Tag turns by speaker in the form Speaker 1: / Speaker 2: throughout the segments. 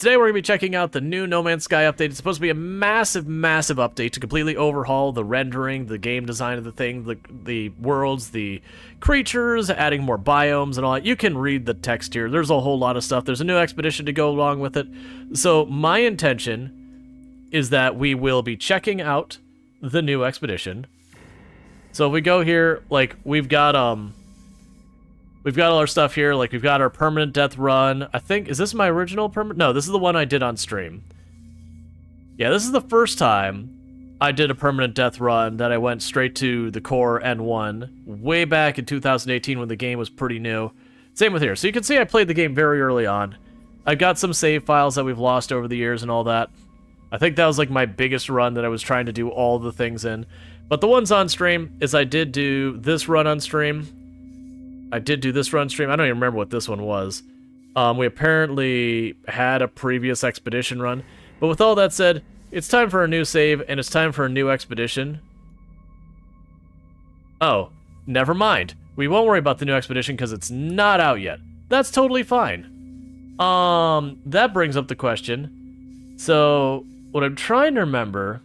Speaker 1: Today we're going to be checking out the new No Man's Sky update. It's supposed to be a massive, massive update to completely overhaul the rendering, the game design of the thing, the worlds, the creatures, adding more biomes and all that. You can read the text here. There's a whole lot of stuff. There's a new expedition to go along with it. So my intention is that we will be checking out the new expedition. So if we go here, like, we've got all our stuff here. Like, we've got our permanent death run. I think, is this my original permanent? No, this is the one I did on stream. Yeah, this is the first time I did a permanent death run that I went straight to the core N1 way back in 2018 when the game was pretty new. Same with here. So you can see I played the game very early on. I've got some save files that we've lost over the years and all that. I think that was like my biggest run that I was trying to do all the things in. But the ones on stream is I did do this run on stream. I did do this run stream. I don't even remember what this one was. We apparently had a previous expedition run. But with all that said, it's time for a new save, and it's time for a new expedition. Oh, never mind. We won't worry about the new expedition because it's not out yet. That's totally fine. That brings up the question. So, what I'm trying to remember...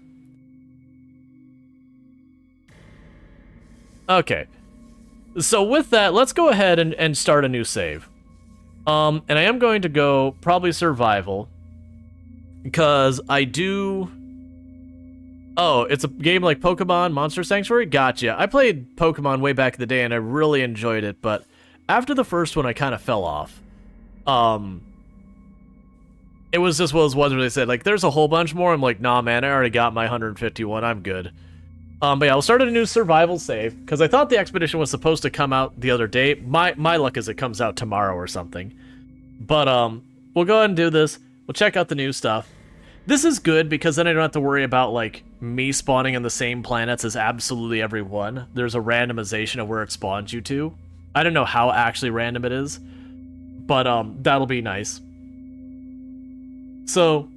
Speaker 1: Okay. So with that, let's go ahead and start a new save. And I am going to go probably survival. Because I do... Oh, it's a game like Pokemon Monster Sanctuary? Gotcha. I played Pokemon way back in the day and I really enjoyed it, but after the first one I kind of fell off. It was just one of those ones where they said, like, there's a whole bunch more. I'm like, nah man, I already got my 151, I'm good. But yeah, I'll start a new survival save, because I thought the expedition was supposed to come out the other day. My luck is it comes out tomorrow or something. But, we'll go ahead and do this. We'll check out the new stuff. This is good, because then I don't have to worry about, like, me spawning on the same planets as absolutely everyone. There's a randomization of where it spawns you to. I don't know how actually random it is, but, that'll be nice. So,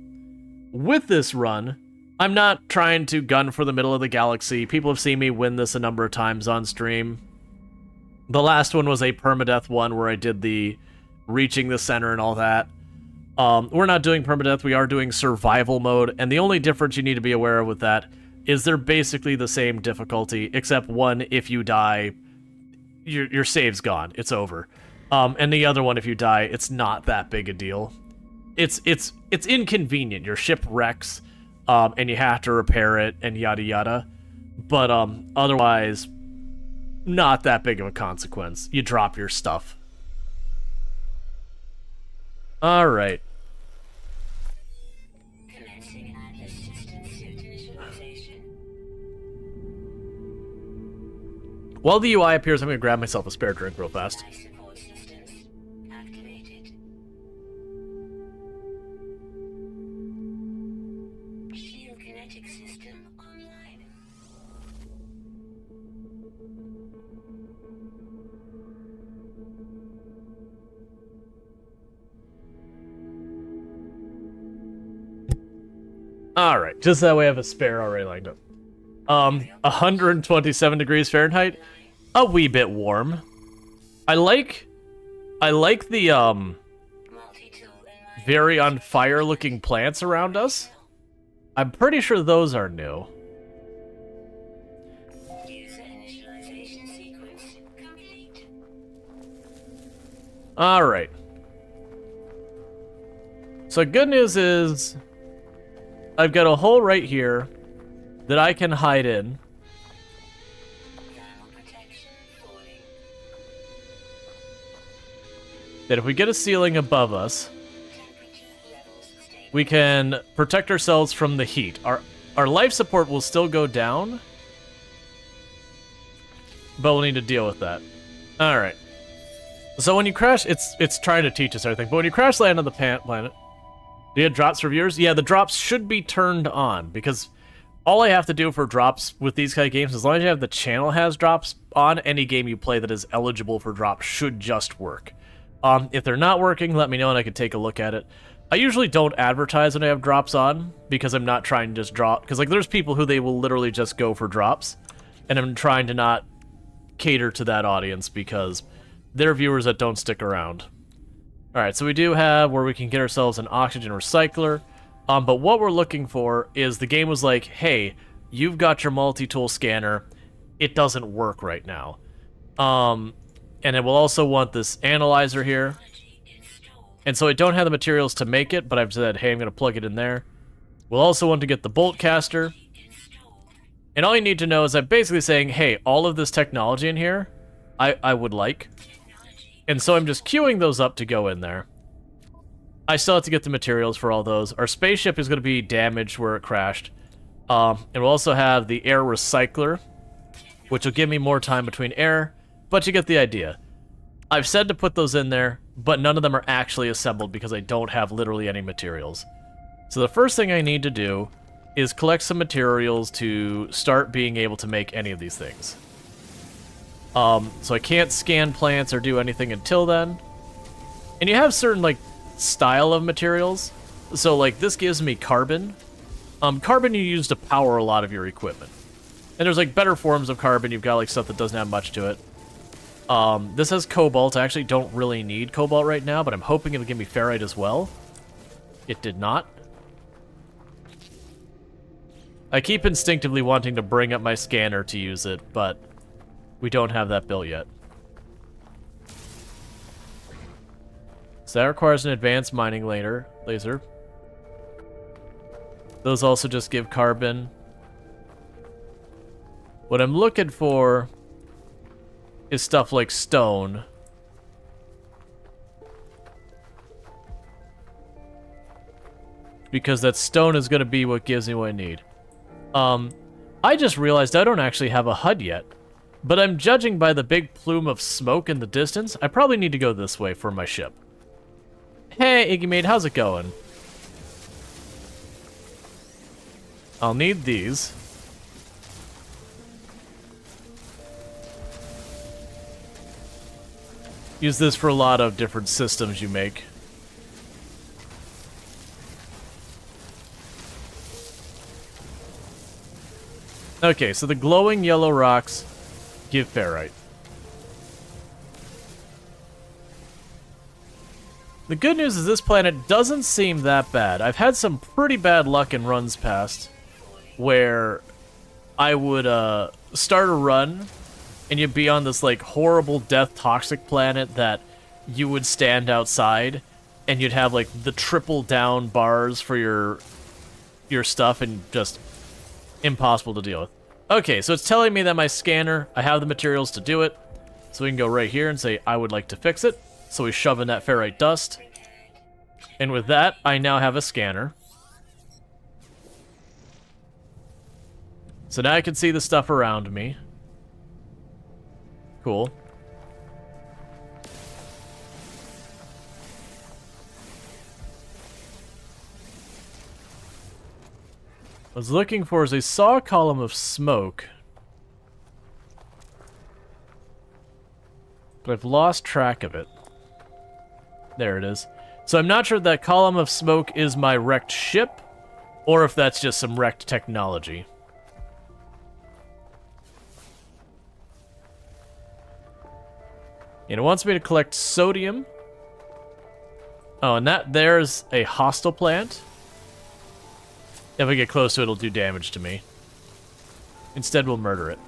Speaker 1: with this run... I'm not trying to gun for the middle of the galaxy. People have seen me win this a number of times on stream. The last one was a permadeath one where I did the reaching the center and all that. We're not doing permadeath, we are doing survival mode, and the only difference you need to be aware of with that is they're basically the same difficulty, except one, if you die, your save's gone, it's over. And the other one, if you die, it's not that big a deal. It's inconvenient, your ship wrecks, and you have to repair it, and yada yada. But, otherwise, not that big of a consequence. You drop your stuff. Alright. While the UI appears, I'm gonna grab myself a spare drink real fast. Alright, just that way I have a spare already lined up. 127 degrees Fahrenheit. A wee bit warm. I like the, very on fire looking plants around us. I'm pretty sure those are new. Alright. So good news is... I've got a hole right here that I can hide in. That if we get a ceiling above us, we can protect ourselves from the heat. Our life support will still go down, but we'll need to deal with that. Alright. So when you crash, it's trying to teach us everything, but when you crash land on the planet, do you have drops for viewers? Yeah, the drops should be turned on, because all I have to do for drops with these kind of games, as long as you have the channel has drops on, any game you play that is eligible for drops should just work. If they're not working, let me know and I can take a look at it. I usually don't advertise when I have drops on, because I'm not trying to just drop, because like there's people who they will literally just go for drops, and I'm trying to not cater to that audience, because they're viewers that don't stick around. Alright, so we do have where we can get ourselves an oxygen recycler. But what we're looking for is the game was like, hey, you've got your multi-tool scanner. It doesn't work right now. And it will also want this analyzer here. And so I don't have the materials to make it, but I've said, hey, I'm going to plug it in there. We'll also want to get the bolt caster. And all you need to know is I'm basically saying, hey, all of this technology in here, I would like. And so I'm just queuing those up to go in there. I still have to get the materials for all those. Our spaceship is going to be damaged where it crashed. And we'll also have the air recycler, which will give me more time between air, but you get the idea. I've said to put those in there, but none of them are actually assembled because I don't have literally any materials. So the first thing I need to do is collect some materials to start being able to make any of these things. So I can't scan plants or do anything until then. And you have certain, like, style of materials. So, like, this gives me carbon. Carbon you use to power a lot of your equipment. And there's, like, better forms of carbon. You've got, like, stuff that doesn't have much to it. This has cobalt. I actually don't really need cobalt right now, but I'm hoping it'll give me ferrite as well. It did not. I keep instinctively wanting to bring up my scanner to use it, but we don't have that built yet. So that requires an advanced mining laser. Those also just give carbon. What I'm looking for is stuff like stone. Because that stone is going to be what gives me what I need. I just realized I don't actually have a HUD yet. But I'm judging by the big plume of smoke in the distance, I probably need to go this way for my ship. Hey, Iggy Mate, how's it going? I'll need these. Use this for a lot of different systems you make. Okay, so the glowing yellow rocks give ferrite. The good news is this planet doesn't seem that bad. I've had some pretty bad luck in runs past where I would start a run and you'd be on this like horrible death toxic planet that you would stand outside and you'd have like the triple down bars for your stuff and just impossible to deal with. Okay, so it's telling me that my scanner, I have the materials to do it. So we can go right here and say, I would like to fix it. So we shove in that ferrite dust. And with that, I now have a scanner. So now I can see the stuff around me. Cool. What I was looking for is I saw a column of smoke. But I've lost track of it. There it is. So I'm not sure if that column of smoke is my wrecked ship, or if that's just some wrecked technology. And it wants me to collect sodium. Oh, and there's a hostile plant. If I get close to it, it'll do damage to me. Instead, we'll murder it.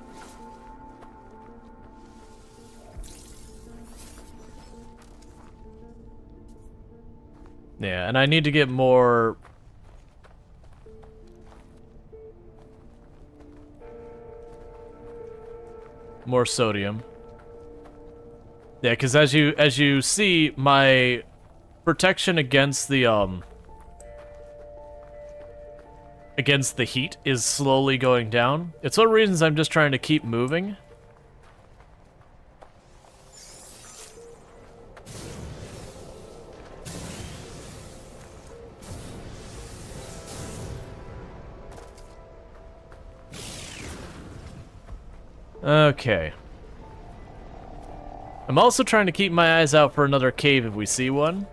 Speaker 1: Yeah, and I need to get more... more sodium. Yeah, because as you see, my protection against the heat is slowly going down. It's one of the reasons I'm just trying to keep moving. Okay. I'm also trying to keep my eyes out for another cave if we see one.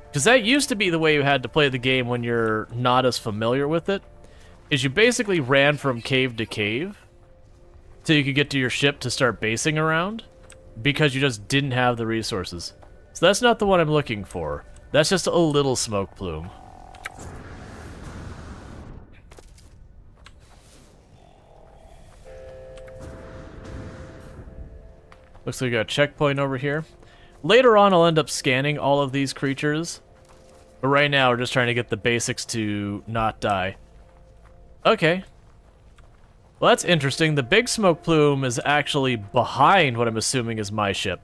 Speaker 1: Because that used to be the way you had to play the game when you're not as familiar with it. Is you basically ran from cave to cave till you could get to your ship to start basing around. Because you just didn't have the resources. So that's not the one I'm looking for. That's just a little smoke plume. Looks like we got a checkpoint over here. Later on, I'll end up scanning all of these creatures. But right now, we're just trying to get the basics to not die. Okay. Well, that's interesting. The big smoke plume is actually behind what I'm assuming is my ship.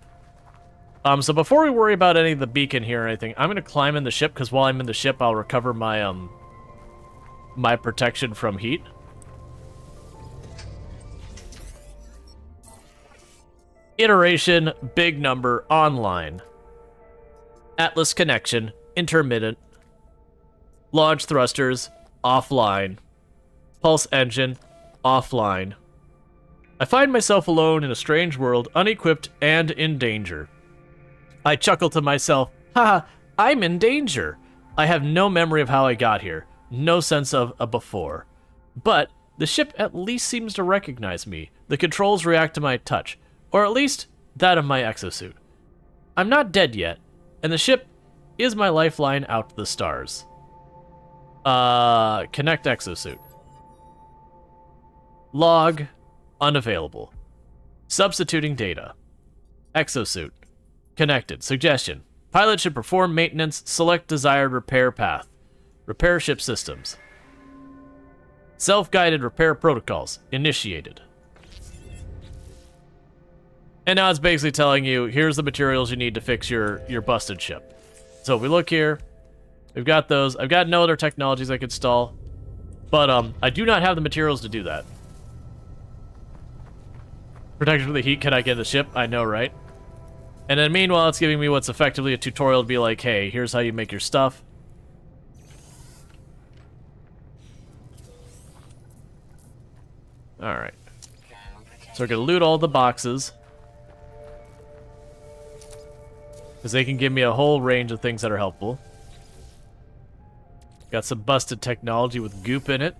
Speaker 1: So before we worry about any of the beacon here or anything, I'm going to climb in the ship, because while I'm in the ship, I'll recover my, my protection from heat. Iteration, big number, online. Atlas connection, intermittent. Launch thrusters, offline. Pulse engine, offline. I find myself alone in a strange world, unequipped and in danger. I chuckle to myself, haha, I'm in danger. I have no memory of how I got here, no sense of a before. But the ship at least seems to recognize me. The controls react to my touch, or at least that of my exosuit. I'm not dead yet, and the ship is my lifeline out to the stars. Connect exosuit. Log, unavailable. Substituting data. Exosuit. Connected. Suggestion. Pilot should perform maintenance. Select desired repair path. Repair ship systems. Self-guided repair protocols. Initiated. And now it's basically telling you, here's the materials you need to fix your busted ship. So if we look here, we've got those. I've got no other technologies I could install. But I do not have the materials to do that. Protection from the heat, can I get the ship? I know, right? And then meanwhile, it's giving me what's effectively a tutorial to be like, hey, here's how you make your stuff. Alright. So we're going to loot all the boxes. Because they can give me a whole range of things that are helpful. Got some busted technology with goop in it.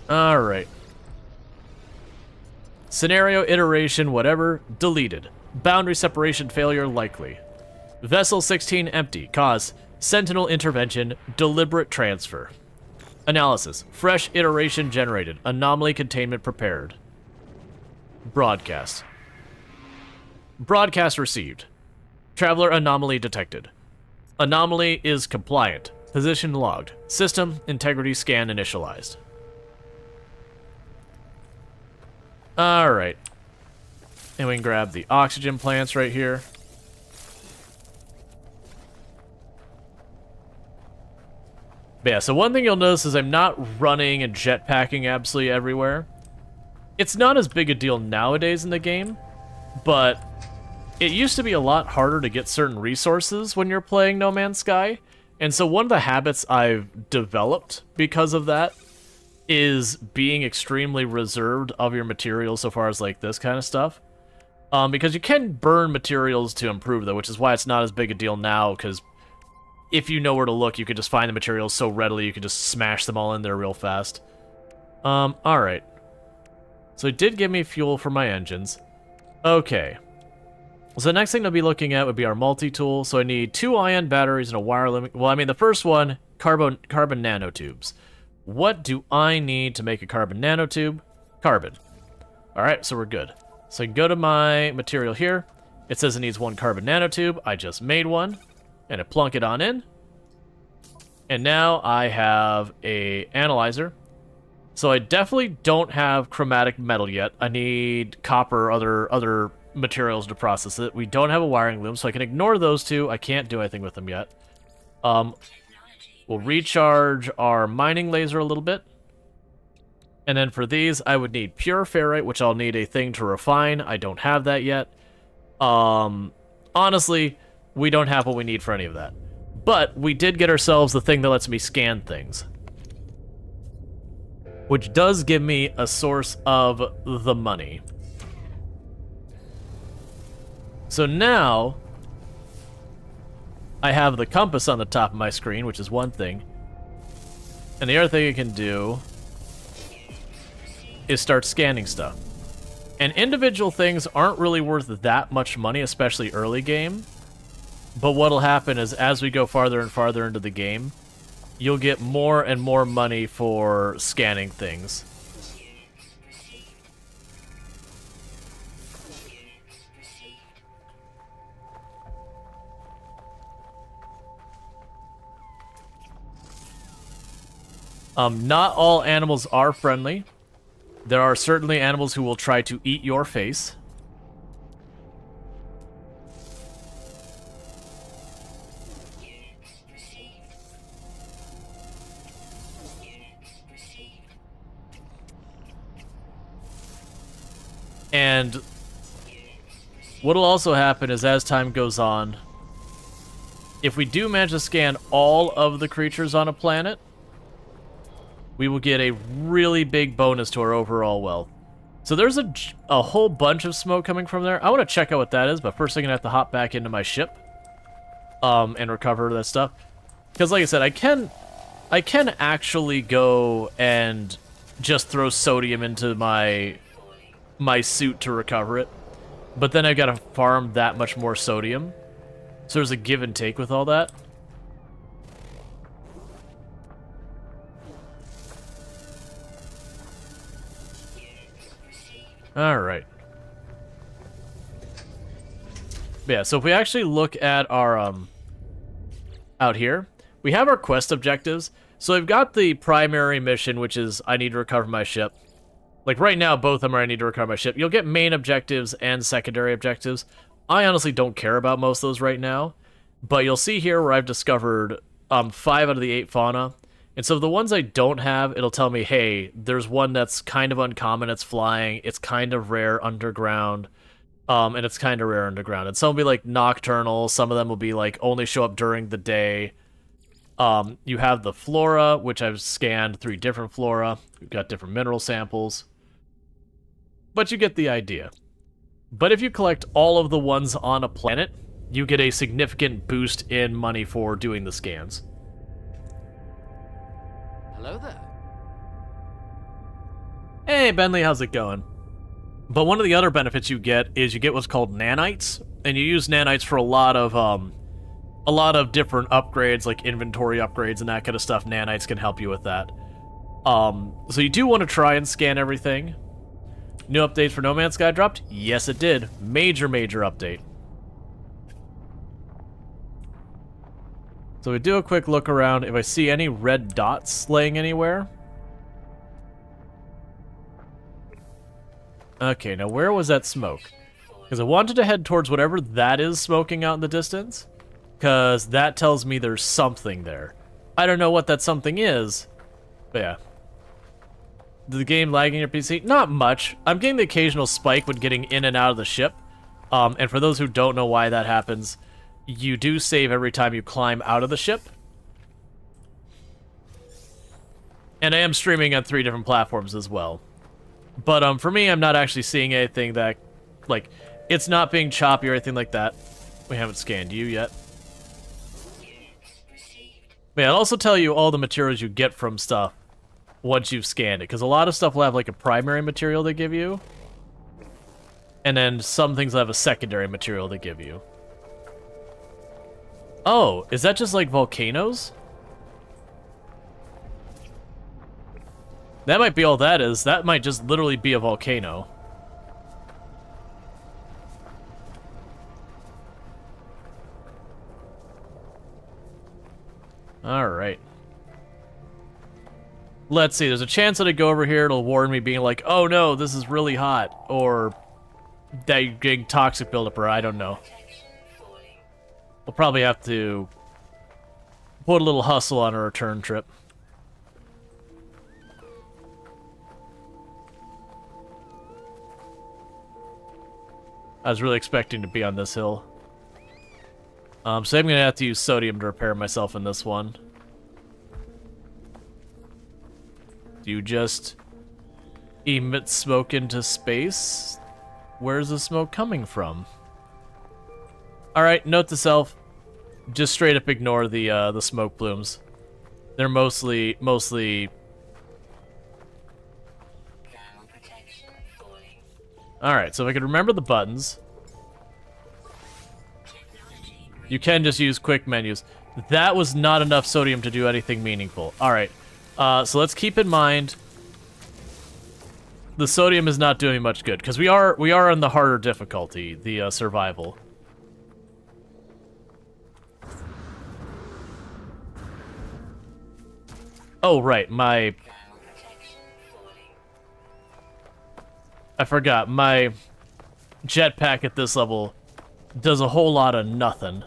Speaker 1: Alright. Scenario, iteration, whatever, deleted. Boundary separation failure likely. Vessel 16 empty. Cause, Sentinel intervention, deliberate transfer. Analysis, fresh iteration generated. Anomaly containment prepared. Broadcast. Broadcast received. Traveler anomaly detected. Anomaly is compliant. Position logged. System integrity scan initialized. Alright. And we can grab the oxygen plants right here. But yeah, so one thing you'll notice is I'm not running and jetpacking absolutely everywhere. It's not as big a deal nowadays in the game, but it used to be a lot harder to get certain resources when you're playing No Man's Sky. And so one of the habits I've developed because of that is being extremely reserved of your materials so far as like this kind of stuff. Because you can burn materials to improve though, which is why it's not as big a deal now, because if you know where to look, you can just find the materials so readily you can just smash them all in there real fast. Alright. So it did give me fuel for my engines. Okay. So the next thing to be looking at would be our multi-tool. So I need 2 ion batteries and a wire limit. Well, I mean, the first one, carbon nanotubes. What do I need to make a carbon nanotube? Carbon. Alright, so we're good. So I can go to my material here. It says it needs 1 carbon nanotube. I just made one. And I plunk it on in. And now I have a analyzer. So I definitely don't have chromatic metal yet. I need copper, other materials to process it. We don't have a wiring loom, so I can ignore those two. I can't do anything with them yet. We'll recharge our mining laser a little bit. And then for these, I would need pure ferrite, which I'll need a thing to refine. I don't have that yet. Honestly, we don't have what we need for any of that. But we did get ourselves the thing that lets me scan things, which does give me a source of the money. So now I have the compass on the top of my screen, which is one thing. And the other thing I can do is start scanning stuff. And individual things aren't really worth that much money, especially early game. But what'll happen is as we go farther and farther into the game, you'll get more and more money for scanning things. Not all animals are friendly. There are certainly animals who will try to eat your face. And what'll also happen is as time goes on, if we do manage to scan all of the creatures on a planet, we will get a really big bonus to our overall wealth. So there's a whole bunch of smoke coming from there. I want to check out what that is, but first I'm going to have to hop back into my ship and recover that stuff. Because like I said, I can actually go and just throw sodium into my suit to recover it. But then I've got to farm that much more sodium. So there's a give and take with all that. Alright. Yeah, so if we actually look at our, out here, we have our quest objectives. So I've got the primary mission, which is I need to recover my ship. Like right now, both of them are I need to recover my ship. You'll get main objectives and secondary objectives. I honestly don't care about most of those right now. But you'll see here where I've discovered 5 out of the 8 fauna. And so the ones I don't have, it'll tell me, hey, there's one that's kind of uncommon, it's flying, it's kind of rare underground, and it's kind of rare underground. And some will be like nocturnal, some of them will be like only show up during the day. You have the flora, which I've scanned 3 different flora. We've got different mineral samples. But you get the idea. But if you collect all of the ones on a planet, you get a significant boost in money for doing the scans.
Speaker 2: Hello there.
Speaker 1: Hey, Bentley, how's it going? But one of the other benefits you get is you get what's called nanites, and you use nanites for a lot of different upgrades, like inventory upgrades and that kind of stuff. Nanites can help you with that. So you do want to try and scan everything. New updates for No Man's Sky dropped? Yes, it did. Major update. So we do a quick look around. If I see any red dots laying anywhere. Okay, now where was that smoke? Because I wanted to head towards whatever that is smoking out in the distance. Because that tells me there's something there. I don't know what that something is. But yeah. The game lagging your PC? Not much. I'm getting the occasional spike when getting in and out of the ship. And for those who don't know why that happens, you do save every time you climb out of the ship. And I am streaming on 3 different platforms as well. But for me, I'm not actually seeing anything that, like, it's not being choppy or anything like that. We haven't scanned you yet. But yeah, I'll also tell you all the materials you get from stuff once you've scanned it. Because a lot of stuff will have, like, a primary material they give you. And then some things will have a secondary material they give you. Oh, is that just like volcanoes? That might be all that is. That might just literally be a volcano. Alright. Let's see, there's a chance that I go over here, it'll warn me being like, oh no, this is really hot. Or that you're getting toxic buildup, or I don't know. We'll probably have to put a little hustle on a return trip. I was really expecting to be on this hill. So I'm going to have to use sodium to repair myself in this one. Do you just emit smoke into space? Where's the smoke coming from? Alright, note to self, just straight up ignore the smoke plumes. They're mostly Alright, so if I can remember the buttons. You can just use quick menus. That was not enough sodium to do anything meaningful. Alright, so let's keep in mind the sodium is not doing much good, because we are on the harder difficulty, the survival. Oh, right, I forgot, my jetpack at this level does a whole lot of nothing.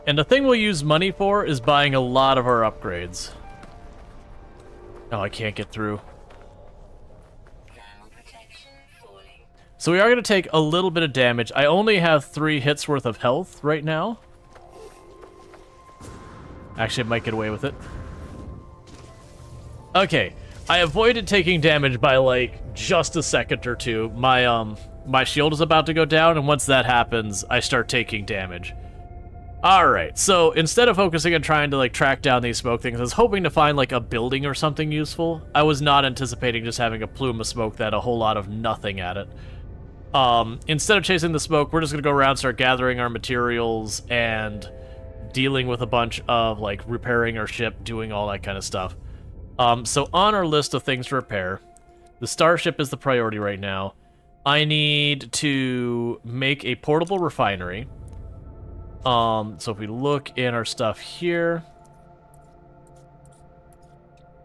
Speaker 1: And the thing we'll use money for is buying a lot of our upgrades. Oh, I can't get through. So we are going to take a little bit of damage. I only have 3 hits worth of health right now. Actually, I might get away with it. Okay, I avoided taking damage by, like, just a second or two. My shield is about to go down, and once that happens, I start taking damage. Alright, so instead of focusing on trying to, like, track down these smoke things, I was hoping to find, like, a building or something useful. I was not anticipating just having a plume of smoke that had a whole lot of nothing at it. Instead of chasing the smoke, we're just gonna go around, start gathering our materials, and dealing with a bunch of, like, repairing our ship, doing all that kind of stuff. So on our list of things to repair, the starship is the priority right now. I need to make a portable refinery. So if we look in our stuff here,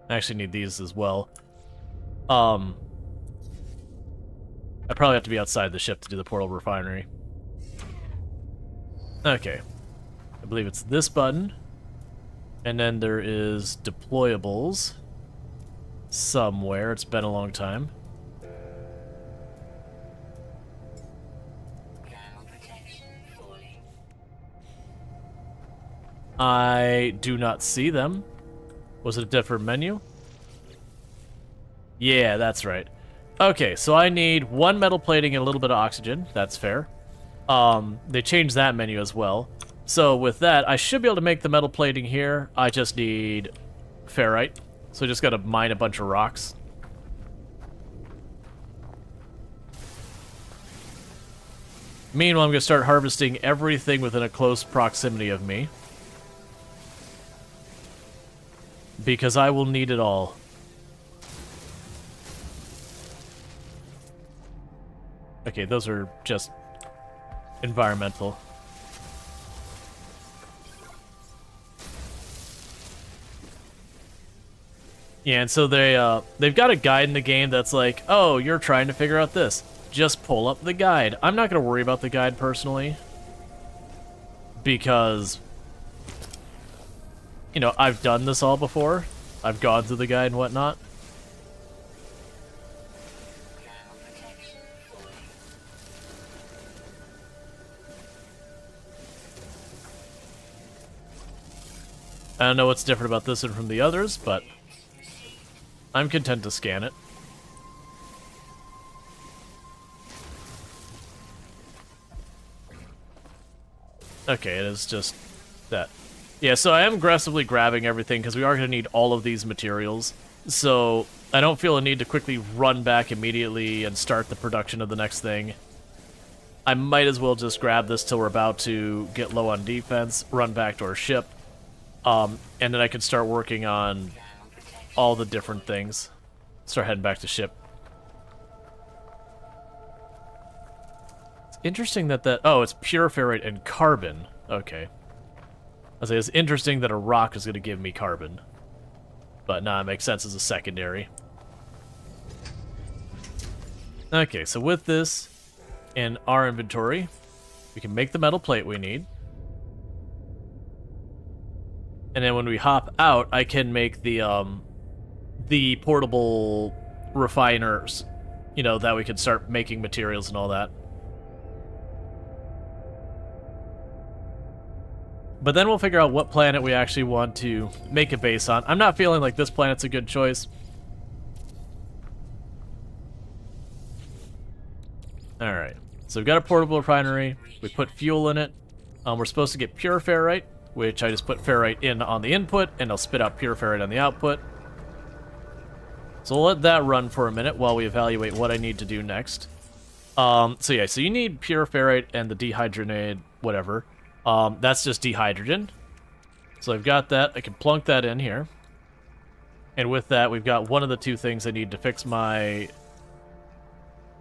Speaker 1: I actually need these as well. I probably have to be outside the ship to do the portable refinery. Okay. I believe it's this button. And then there is deployables somewhere. It's been a long time. I do not see them. Was it a different menu? Yeah, that's right. Okay, so I need 1 metal plating and a little bit of oxygen. That's fair. They changed that menu as well. So with that, I should be able to make the metal plating here. I just need ferrite. So I just gotta mine a bunch of rocks. Meanwhile, I'm gonna start harvesting everything within a close proximity of me. Because I will need it all. Okay, those are just environmental. Yeah, and so they've got a guide in the game that's like, oh, you're trying to figure out this. Just pull up the guide. I'm not going to worry about the guide personally. Because, you know, I've done this all before. I've gone through the guide and whatnot. I don't know what's different about this one from the others, but I'm content to scan it. Okay, it is just that. Yeah, so I am aggressively grabbing everything because we are going to need all of these materials. So I don't feel a need to quickly run back immediately and start the production of the next thing. I might as well just grab this till we're about to get low on defense, run back to our ship, and then I can start working on all the different things. Start heading back to ship. It's interesting that oh, it's pure ferrite and carbon. Okay. I say it's interesting that a rock is going to give me carbon. But nah, it makes sense as a secondary. Okay, so with this in our inventory, we can make the metal plate we need. And then when we hop out, I can make the portable refiners, you know, that we can start making materials and all that. But then we'll figure out what planet we actually want to make a base on. I'm not feeling like this planet's a good choice. Alright, so we've got a portable refinery. We put fuel in it. We're supposed to get pure ferrite. which I just put ferrite in on the input, and it'll spit out pure ferrite on the output. So we'll let that run for a minute while we evaluate what I need to do next. So you need pure ferrite and the dehydrogenated whatever. That's just dehydrogen. So I've got that. I can plunk that in here. And with that, we've got one of the two things I need to fix my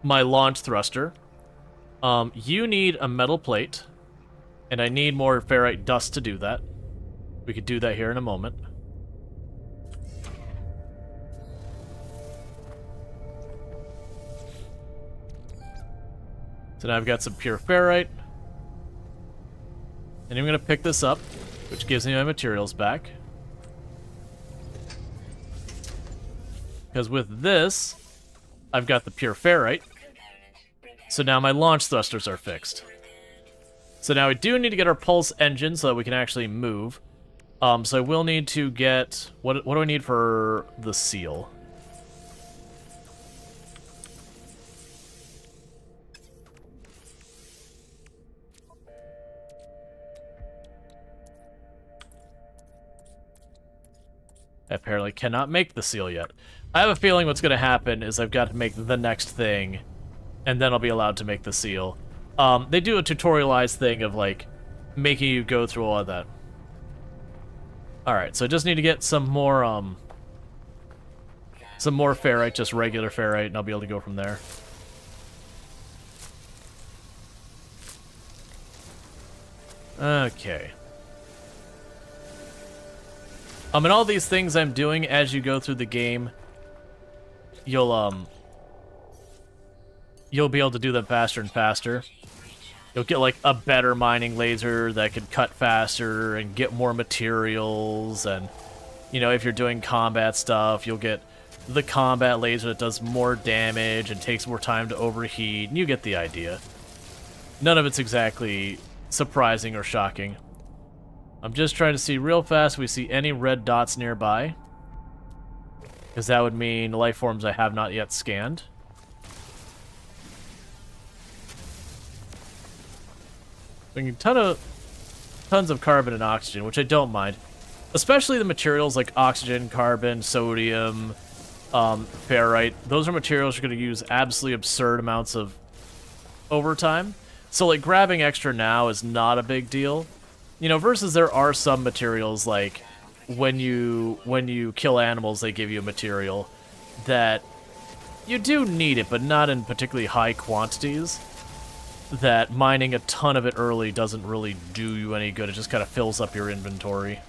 Speaker 1: launch thruster. You need a metal plate, and I need more ferrite dust to do that. We could do that here in a moment. So now I've got some pure ferrite. And I'm going to pick this up, which gives me my materials back. Because with this, I've got the pure ferrite. So now my launch thrusters are fixed. So now we do need to get our pulse engine so that we can actually move. So I will need to get... What do I need for the seal? I apparently cannot make the seal yet. I have a feeling what's going to happen is I've got to make the next thing, and then I'll be allowed to make the seal. They do a tutorialized thing of, like, making you go through all of that. Alright, so I just need to get some more ferrite, just regular ferrite, and I'll be able to go from there. Okay. And all these things I'm doing as you go through the game, you'll be able to do them faster and faster. You'll get, like, a better mining laser that can cut faster and get more materials, and, you know, if you're doing combat stuff, you'll get the combat laser that does more damage and takes more time to overheat, and you get the idea. None of it's exactly surprising or shocking. I'm just trying to see real fast if we see any red dots nearby, because that would mean life forms I have not yet scanned. Tons of carbon and oxygen, which I don't mind. Especially the materials like oxygen, carbon, sodium, ferrite. Those are materials you're going to use absolutely absurd amounts of over time. So, like, grabbing extra now is not a big deal. You know, versus there are some materials, like, when you kill animals, they give you a material that you do need it, but not in particularly high quantities. That mining a ton of it early doesn't really do you any good. It just kind of fills up your inventory.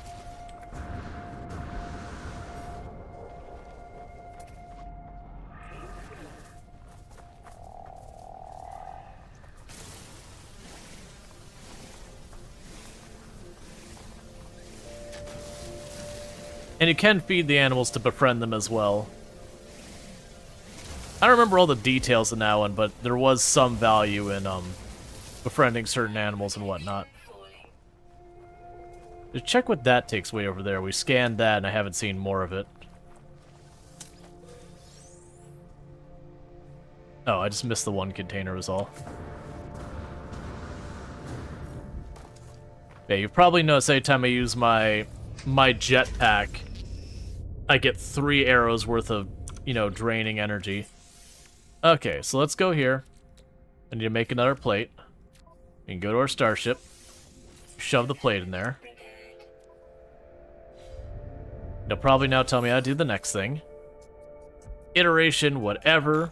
Speaker 1: And you can feed the animals to befriend them as well. I don't remember all the details in that one, but there was some value in befriending certain animals and whatnot. Just check what that takes way over there. We scanned that, and I haven't seen more of it. Oh, I just missed the one container was all. Yeah, you've probably noticed any time I use my jetpack, I get 3 arrows worth of, you know, draining energy. Okay, so let's go here. I need to make another plate. We can go to our starship. Shove the plate in there. They'll probably now tell me how to do the next thing. Iteration, whatever.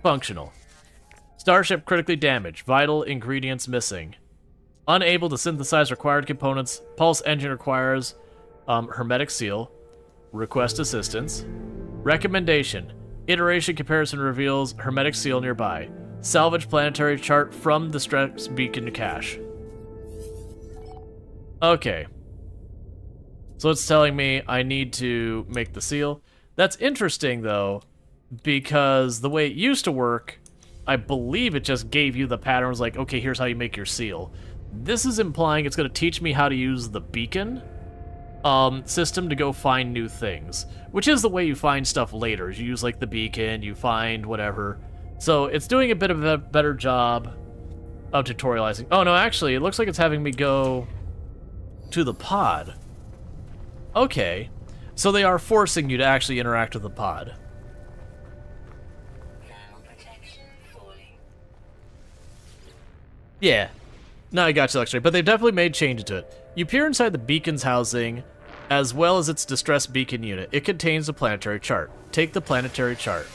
Speaker 1: Functional. Starship critically damaged. Vital ingredients missing. Unable to synthesize required components. Pulse engine requires hermetic seal. Request assistance. Recommendation. Iteration comparison reveals hermetic seal nearby. Salvage planetary chart from the stress beacon cache. Okay. So it's telling me I need to make the seal. That's interesting, though, because the way it used to work, I believe it just gave you the patterns like, okay, here's how you make your seal. This is implying it's going to teach me how to use the beacon system to go find new things, which is the way you find stuff later. You use, like, the beacon, you find whatever. So it's doing a bit of a better job of tutorializing. Oh, no, actually, it looks like it's having me go... to the pod. Okay. So they are forcing you to actually interact with the pod. Yeah. No, I got you, X-ray, but they've definitely made changes to it. You peer inside the beacon's housing, as well as its distress beacon unit. It contains a planetary chart. Take the planetary chart.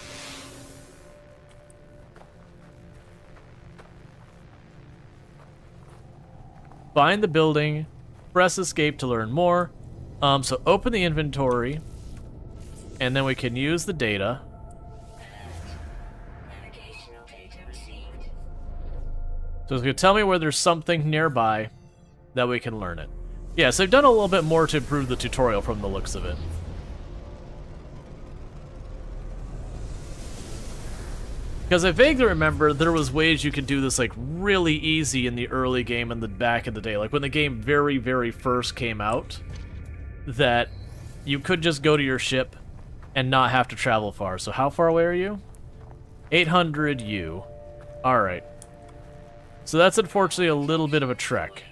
Speaker 1: Find the building, press escape to learn more. So open the inventory, and then we can use the data. So it's going to tell me where there's something nearby that we can learn it. Yeah, so they've done a little bit more to improve the tutorial from the looks of it. Because I vaguely remember there was ways you could do this like really easy in the early game in the back in the day. Like when the game very, very first came out, that you could just go to your ship and not have to travel far. So how far away are you? 800 U. Alright. So that's unfortunately a little bit of a trek.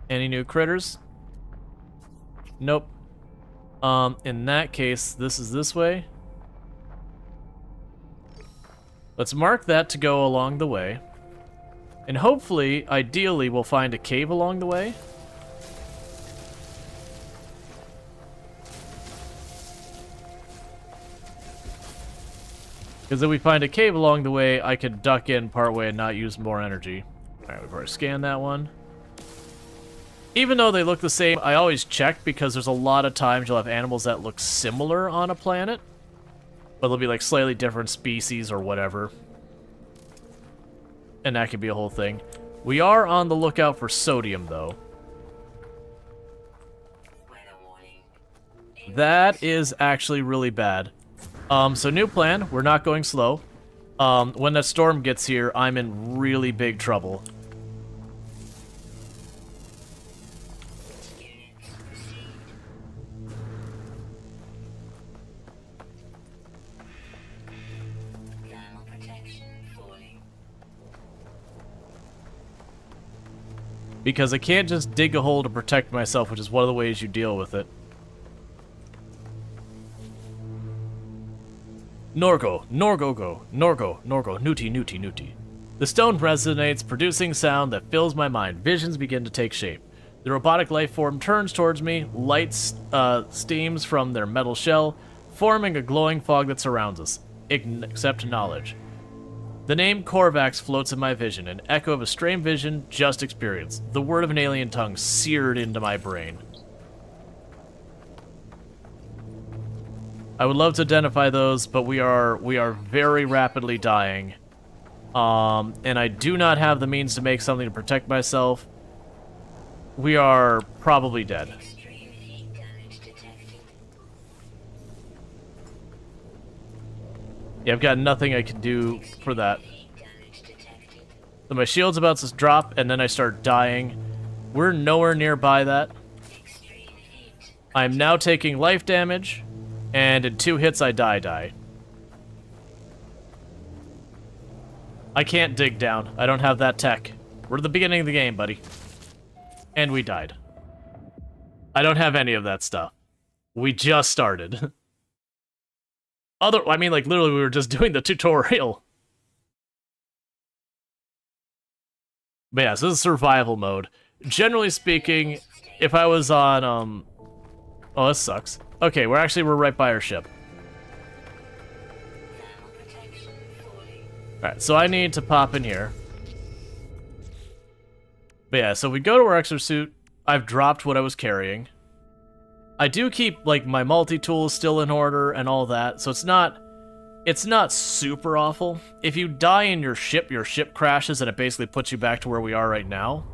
Speaker 1: Any new critters? Nope. In that case, this is this way. Let's mark that to go along the way. And hopefully, ideally, we'll find a cave along the way. Because if we find a cave along the way, I could duck in partway and not use more energy. Alright, we've already scanned that one. Even though they look the same, I always check because there's a lot of times you'll have animals that look similar on a planet. But they'll be like slightly different species or whatever. And that could be a whole thing. We are on the lookout for sodium, though. That is actually really bad. So new plan, we're not going slow. When that storm gets here, I'm in really big trouble. Because I can't just dig a hole to protect myself, which is one of the ways you deal with it. Norgo, Norgo, Norgo, Nuti, Nuti, Nuti. The stone resonates, producing sound that fills my mind. Visions begin to take shape. The robotic life form turns towards me, light steams from their metal shell, forming a glowing fog that surrounds us. Accept knowledge. The name Korvax floats in my vision, an echo of a strange vision just experienced. The word of an alien tongue seared into my brain. I would love to identify those, but we are very rapidly dying. And I do not have the means to make something to protect myself. We are probably dead. Yeah, I've got nothing I can do for that. So my shield's about to drop, and then I start dying. We're nowhere nearby that. I'm now taking life damage, and in 2 hits I die. I can't dig down. I don't have that tech. We're at the beginning of the game, buddy. And we died. I don't have any of that stuff. We just started. I mean, like, literally, we were just doing the tutorial. But yeah, so this is survival mode. Generally speaking, if I was on, oh, this sucks. Okay, we're right by our ship. Alright, so I need to pop in here. But yeah, so we go to our exosuit. I've dropped what I was carrying. I do keep, like, my multi-tools still in order and all that, so it's not super awful. If you die in your ship crashes and it basically puts you back to where we are right now.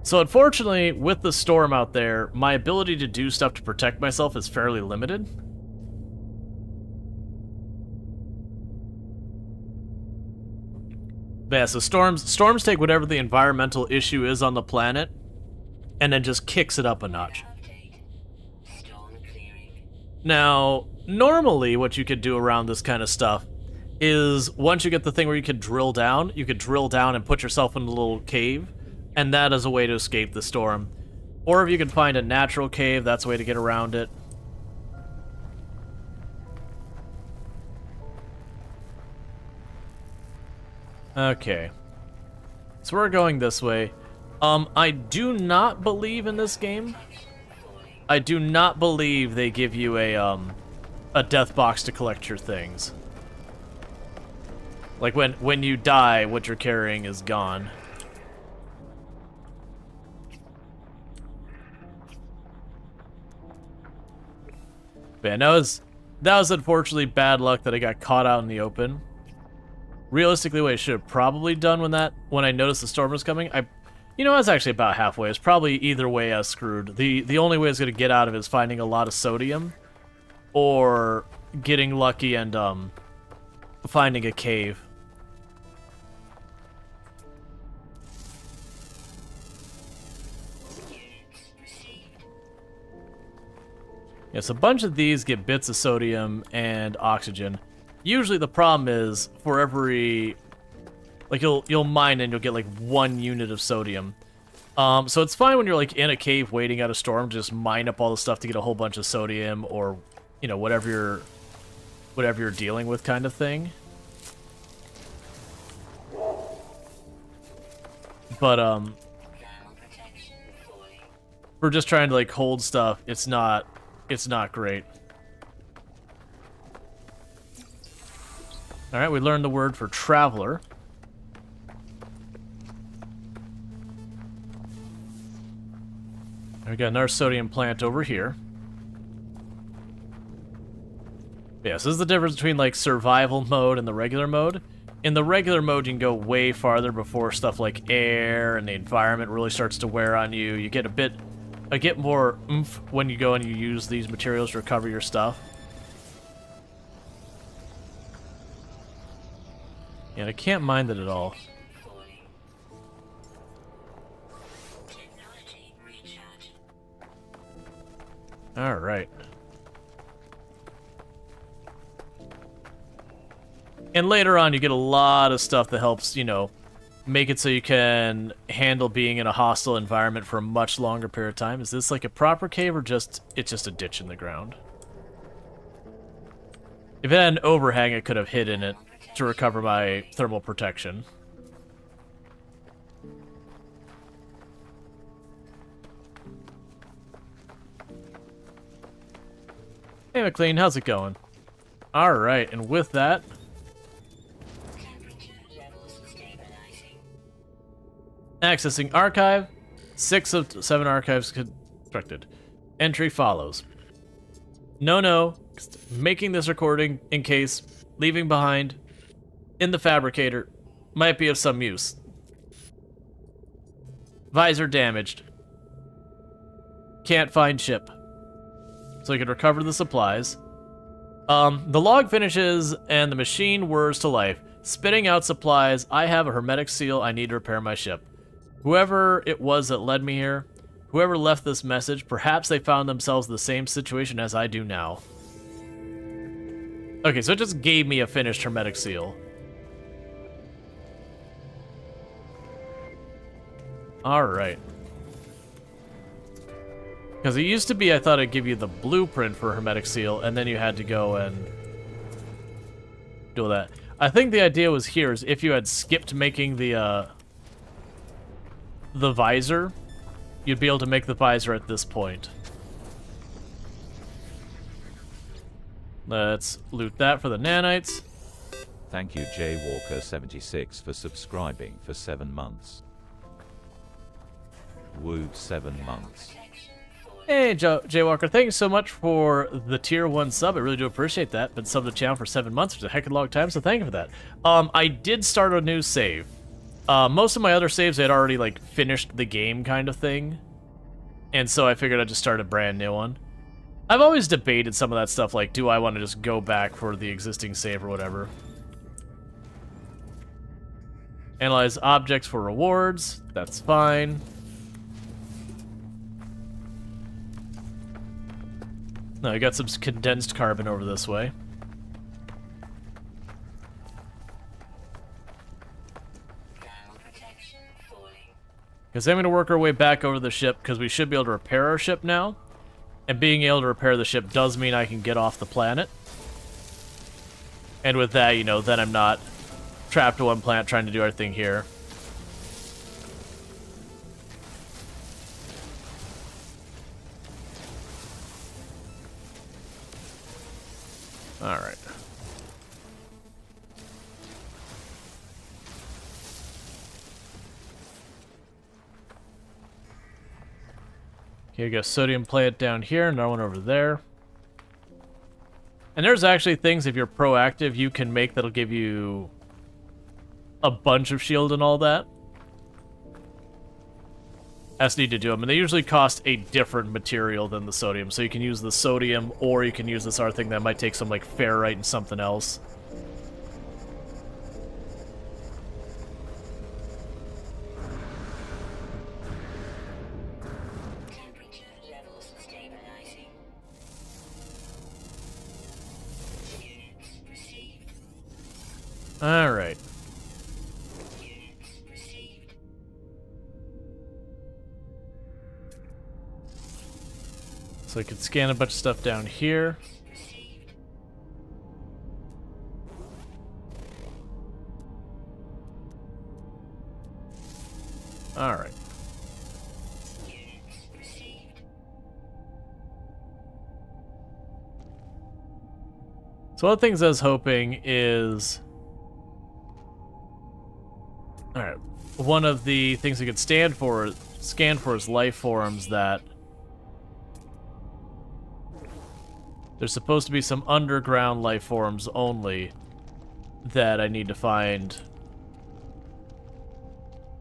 Speaker 1: So unfortunately, with the storm out there, my ability to do stuff to protect myself is fairly limited. But yeah, so storms take whatever the environmental issue is on the planet and then just kicks it up a notch. Now, normally what you could do around this kind of stuff is once you get the thing where you could drill down and put yourself in a little cave. and that is a way to escape the storm. Or if you can find a natural cave, that's a way to get around it. Okay. So we're going this way. I do not believe in this game. I do not believe they give you a death box to collect your things. Like when you die, what you're carrying is gone. Man, that was unfortunately bad luck that I got caught out in the open. Realistically, what I should have probably done when I noticed the storm was coming, I was actually about halfway. It's probably either way I was screwed. The only way I was gonna get out of it is finding a lot of sodium, or getting lucky and finding a cave. Yes, a bunch of these get bits of sodium and oxygen. Usually the problem is for every, like you'll mine and you'll get like 1 unit of sodium. So it's fine when you're like in a cave waiting out a storm to just mine up all the stuff to get a whole bunch of sodium, or whatever you're dealing with kind of thing. But we're just trying to like hold stuff. It's not great. All right, we learned the word for traveler. We got another sodium plant over here. Yeah, so this is the difference between like survival mode and the regular mode. In the regular mode, you can go way farther before stuff like air and the environment really starts to wear on you. You get get more oomph when you go and you use these materials to recover your stuff. Yeah, I can't mind it at all. Alright. And later on, you get a lot of stuff that helps, make it so you can handle being in a hostile environment for a much longer period of time. Is this like a proper cave, or it's just a ditch in the ground? If it had an overhang, I could have hid in it to recover my thermal protection. Hey McLean, how's it going? Alright, and with that, accessing archive. 6 of 7 archives constructed. Entry follows. No, making this recording in case leaving behind in the fabricator might be of some use. Visor damaged. Can't find ship. So you can recover the supplies. The log finishes and the machine whirs to life, spitting out supplies. I have a hermetic seal. I need to repair my ship. Whoever it was that led me here, whoever left this message, perhaps they found themselves in the same situation as I do now. Okay, so it just gave me a finished hermetic seal. Alright. Because it used to be, I thought it'd give you the blueprint for a hermetic seal, and then you had to go and do that. I think the idea was here is if you had skipped making the visor, you'd be able to make the visor at this point. Let's loot that for the nanites.
Speaker 2: Thank you Jaywalker76 for subscribing for 7 months. Woo, 7 months.
Speaker 1: Hey, Jaywalker, thank you so much for the tier 1 sub. I really do appreciate that. Been subbed to the channel for 7 months, which is a heck of a long time, so thank you for that. I did start a new save. Most of my other saves, I had already, like, finished the game kind of thing. And so I figured I'd just start a brand new one. I've always debated some of that stuff, like, do I want to just go back for the existing save or whatever. Analyze objects for rewards. That's fine. No, I got some condensed carbon over this way. Because Because I'm going to work our way back over the ship, because we should be able to repair our ship now. And being able to repair the ship does mean I can get off the planet. And with that, you know, then I'm not trapped to one planet trying to do everything here. Alright. Okay, we got a sodium plant down here, another one over there. And there's actually things, if you're proactive, you can make that'll give you a bunch of shield and all that. As need to do them, and they usually cost a different material than the sodium. So you can use the sodium, or you can use this other thing that might take some like ferrite and something else.
Speaker 3: Temperature levels stabilizing. Units received.
Speaker 1: All right.
Speaker 3: Units received.
Speaker 1: So I could scan a bunch of stuff down here.
Speaker 3: Received.
Speaker 1: All right.
Speaker 3: Units received.
Speaker 1: So one of the things I was hoping is... Alright, one of the things we could scan for is life forms that... There's supposed to be some underground life forms only that I need to find.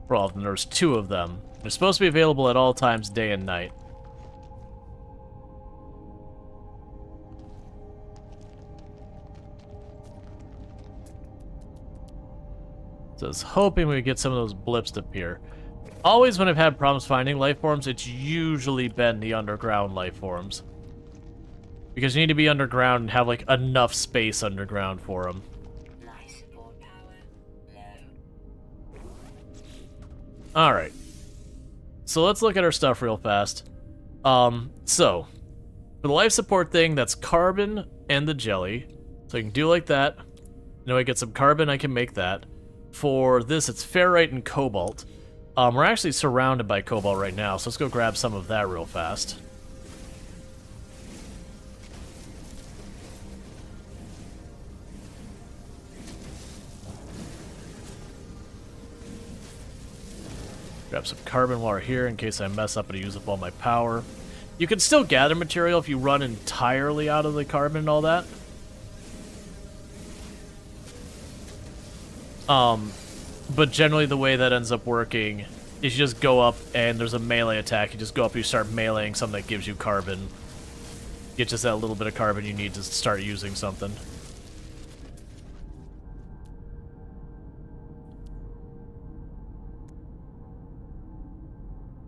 Speaker 1: For all of them, there's 2 of them. They're supposed to be available at all times, day and night. So I was hoping we would get some of those blips to appear. Always when I've had problems finding life forms, it's usually been the underground life forms. Because you need to be underground and have like enough space underground for them.
Speaker 3: Life support power low.
Speaker 1: Alright. So let's look at our stuff real fast. So, for the life support thing, that's carbon and the jelly. So I can do like that. Now I get some carbon, I can make that. For this, it's ferrite and cobalt. We're actually surrounded by cobalt right now, so let's go grab some of that real fast. Grab some carbon while we're here in case I mess up and use up all my power. You can still gather material if you run entirely out of the carbon and all that. But generally the way that ends up working is you just go up and there's a melee attack. You just go up and you start meleeing something that gives you carbon. Get just that little bit of carbon you need to start using something.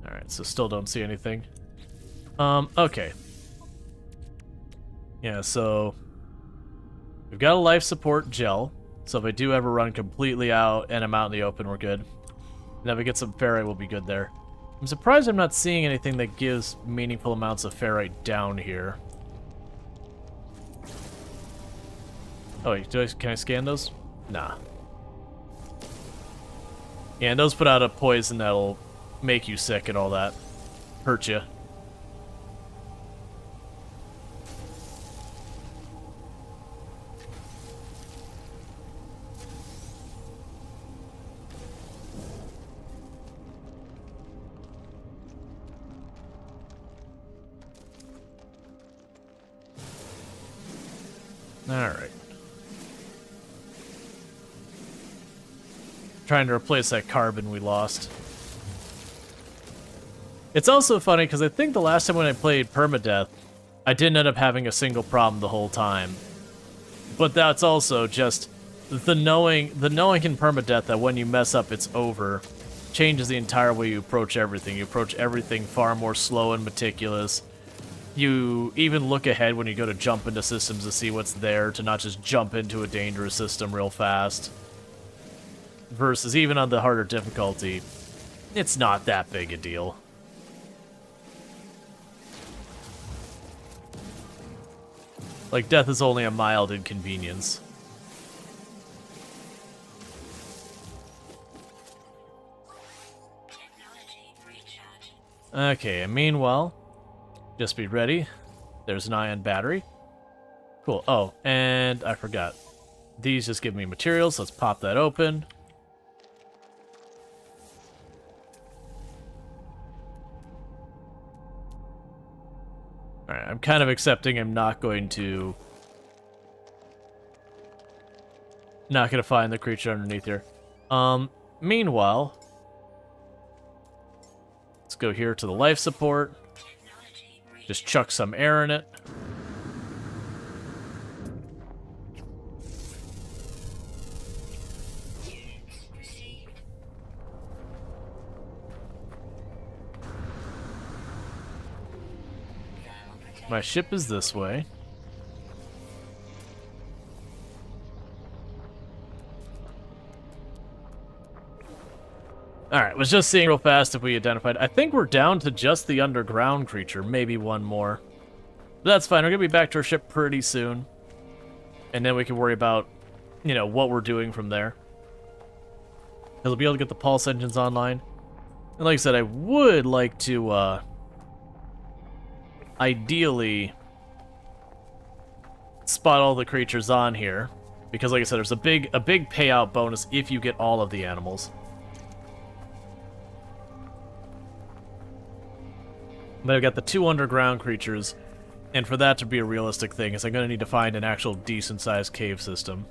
Speaker 1: Alright, so still don't see anything. Okay. Yeah, so we've got a life support gel. So if I do ever run completely out and I'm out in the open, we're good. And if I get some ferrite, we'll be good there. I'm surprised I'm not seeing anything that gives meaningful amounts of ferrite down here. Oh, wait, can I scan those? Nah. Yeah, and those put out a poison that'll make you sick and all that. Hurt you. Alright. Trying to replace that carbon we lost. It's also funny because I think the last time when I played Permadeath, I didn't end up having a single problem the whole time. But that's also just the knowing in Permadeath that when you mess up, it's over. Changes the entire way you approach everything. You approach everything far more slow and meticulous. You even look ahead when you go to jump into systems to see what's there, to not just jump into a dangerous system real fast. Versus even on the harder difficulty, It's not that big a deal. Like, death is only a mild inconvenience.
Speaker 3: Technology recharge.
Speaker 1: Okay, and meanwhile, just be ready. There's an ion battery. Cool. Oh, and I forgot. These just give me materials. Let's pop that open. Alright, I'm kind of accepting I'm not going to find the creature underneath here. Meanwhile, let's go here to the life support.
Speaker 3: Technology
Speaker 1: Just chuck some air in it.
Speaker 3: units received. Thermal protection.
Speaker 1: My ship is this way. Alright, was just seeing real fast if we identified. I think we're down to just the underground creature, maybe one more. But that's fine, we're gonna be back to our ship pretty soon. And then we can worry about, you know, what we're doing from there. We'll be able to get the pulse engines online. And like I said, I would like to, ideally spot all the creatures on here. Because like I said, there's a big payout bonus if you get all of the animals. But I've got the 2 underground creatures, and for that to be a realistic thing, is I'm going to need to find an actual decent-sized cave system.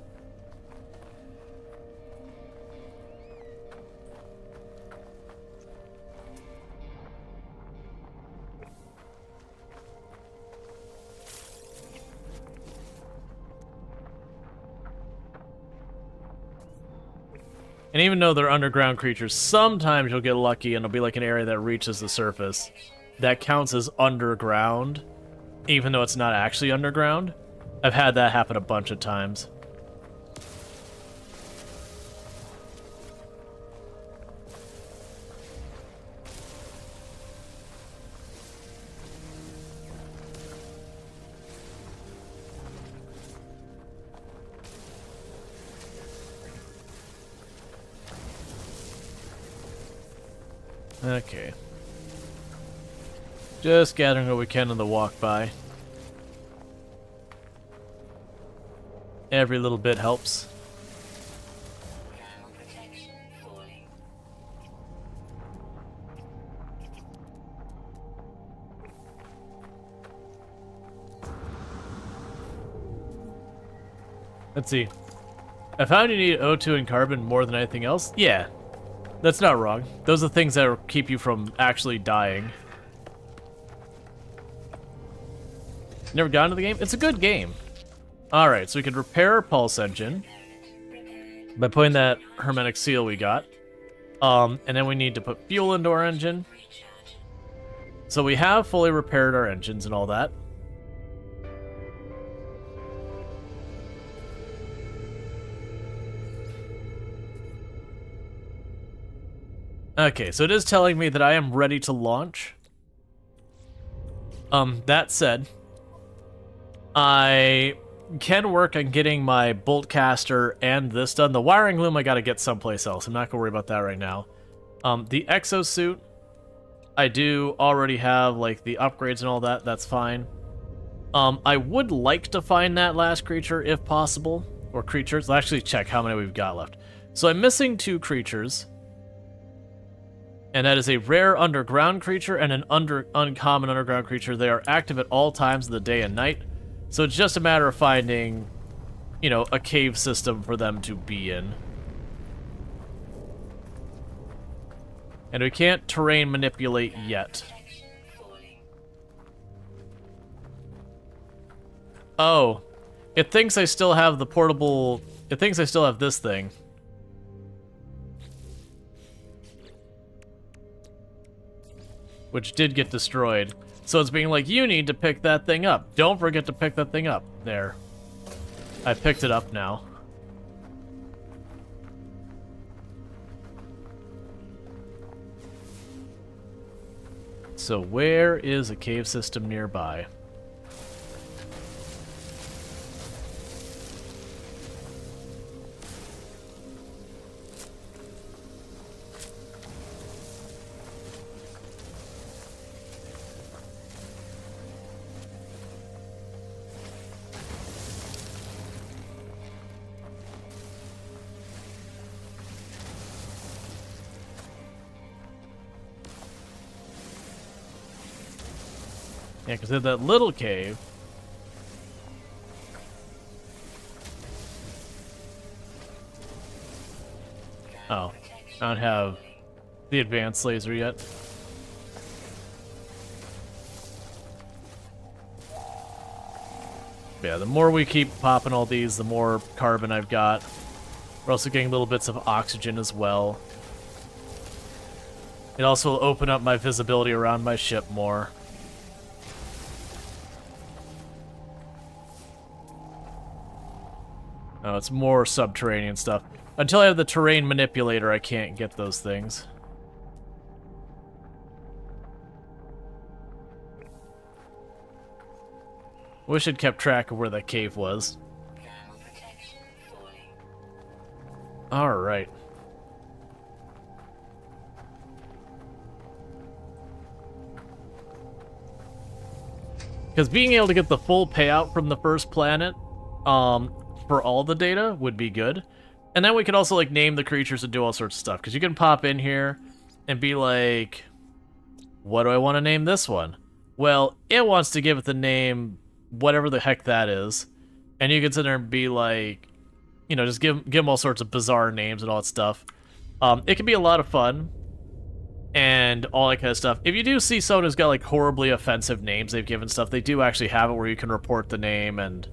Speaker 1: And even though they're underground creatures, sometimes you'll get lucky and it'll be like an area that reaches the surface. That counts as underground, even though it's not actually underground. I've had that happen a bunch of times. Okay. Just gathering what we can on the walk by. Every little bit helps.
Speaker 3: Thermal protection falling.
Speaker 1: Let's see. I found you need O2 and carbon more than anything else. Yeah, that's not wrong. Those are things that keep you from actually dying. Never got into the game? It's a good game. Alright, so we can repair our pulse engine by putting that hermetic seal we got. And then we need to put fuel into our engine.
Speaker 3: Recharge.
Speaker 1: So we have fully repaired our engines and all that. Okay, so it is telling me that I am ready to launch. That said, I can work on getting my bolt caster and this done. The wiring loom I gotta get someplace else. I'm not gonna worry about that right now. The exosuit, I do already have like the upgrades and all that. That's fine. I would like to find that last creature if possible, or creatures. I'll actually check how many we've got left. So I'm missing 2 creatures. And that is a rare underground creature and an uncommon underground creature. They are active at all times of the day and night. So it's just a matter of finding, you know, a cave system for them to be in. And we can't terrain manipulate yet.
Speaker 3: Protection falling.
Speaker 1: Oh, it thinks I still have the portable... It thinks I still have this thing. Which did get destroyed. So it's being like, you need to pick that thing up. Don't forget to pick that thing up. There. I picked it up now. So where is a cave system nearby? Yeah, because they had that little cave. Oh, I don't have the advanced laser yet. Yeah, the more we keep popping all these, the more carbon I've got. We're also getting little bits of oxygen as well. It also will open up my visibility around my ship more. Oh, it's more subterranean stuff. Until I have the terrain manipulator, I can't get those things. Wish I'd kept track of where that cave was.
Speaker 3: Thermal protection falling.
Speaker 1: Alright. Because being able to get the full payout from the first planet, for all the data would be good. And then we could also, like, name the creatures and do all sorts of stuff. Because you can pop in here and be like, what do I want to name this one? Well, it wants to give it the name whatever the heck that is. And you can sit there and be like, you know, just give them all sorts of bizarre names and all that stuff. It can be a lot of fun. And all that kind of stuff. If you do see someone who's got, like, horribly offensive names they've given stuff, they do actually have it where you can report the name, and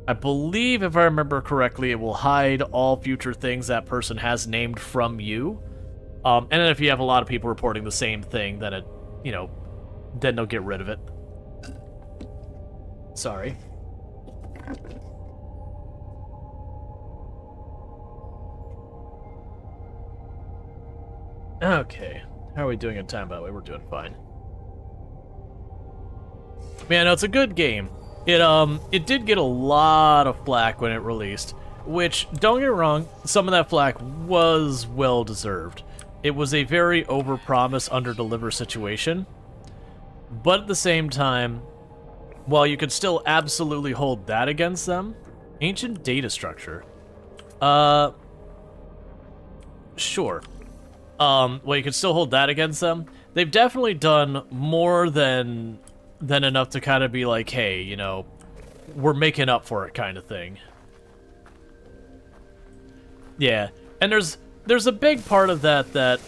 Speaker 1: I believe, if I remember correctly, it will hide all future things that person has named from you. And then if you have a lot of people reporting the same thing, then it, you know, then they'll get rid of it. Sorry. Okay. How are we doing in time, by the way? We're doing fine. Man, no, it's a good game. It did get a lot of flack when it released, which, don't get me wrong, some of that flack was well-deserved. It was a very overpromise, underdeliver situation, but at the same time, while you could still absolutely hold that against them, ancient data structure. Sure. Well, you could still hold that against them. They've definitely done more than enough to kind of be like, hey, you know, we're making up for it kind of thing. Yeah, and there's a big part of that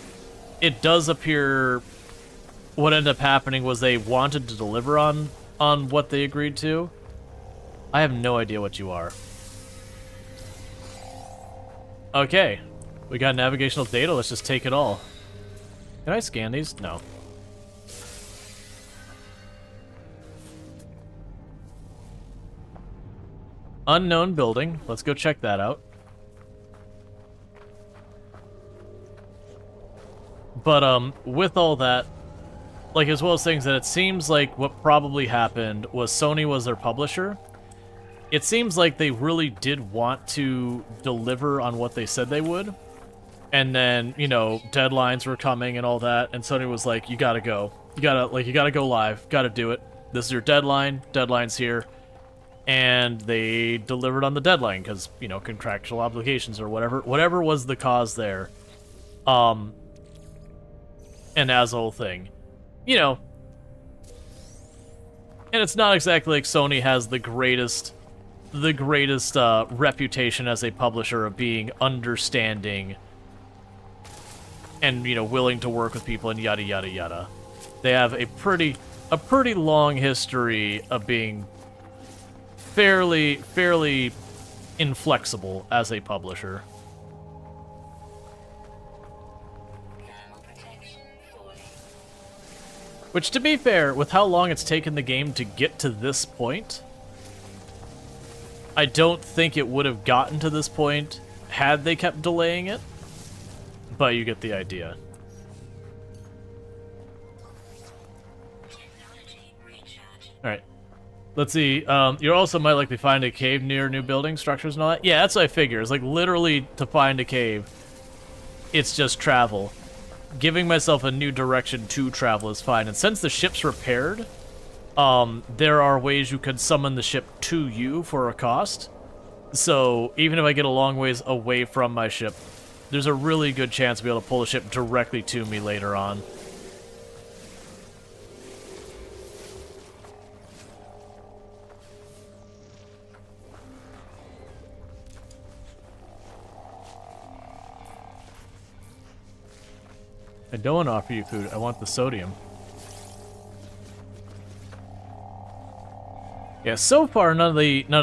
Speaker 1: it does appear what ended up happening was they wanted to deliver on what they agreed to. I have no idea what you are. Okay, we got navigational data, let's just take it all. Can I scan these? No. Unknown building. Let's go check that out. But, with all that, like, as well as things that it seems like what probably happened was Sony was their publisher. It seems like they really did want to deliver on what they said they would. And then, you know, deadlines were coming and all that, and Sony was like, you gotta go. You gotta go live. Gotta do it. This is your deadline. Deadline's here. And they delivered on the deadline because, you know, contractual obligations or whatever was the cause there. And as the whole thing, you know, and it's not exactly like Sony has the greatest reputation as a publisher of being understanding and, you know, willing to work with people and yada yada yada. They have a pretty long history of being fairly inflexible as a publisher.
Speaker 3: Thermal protection falling.
Speaker 1: Which, to be fair, with how long it's taken the game to get to this point, I don't think it would have gotten to this point had they kept delaying it. But you get the idea. Let's see. You also might likely find a cave near new building structures and all that. Yeah, that's what I figure. It's like literally to find a cave, it's just travel. Giving myself a new direction to travel is fine. And since the ship's repaired, there are ways you can summon the ship to you for a cost. So even if I get a long ways away from my ship, there's a really good chance to be able to pull the ship directly to me later on. I don't want to offer you food. I want the sodium. Yeah, so far none of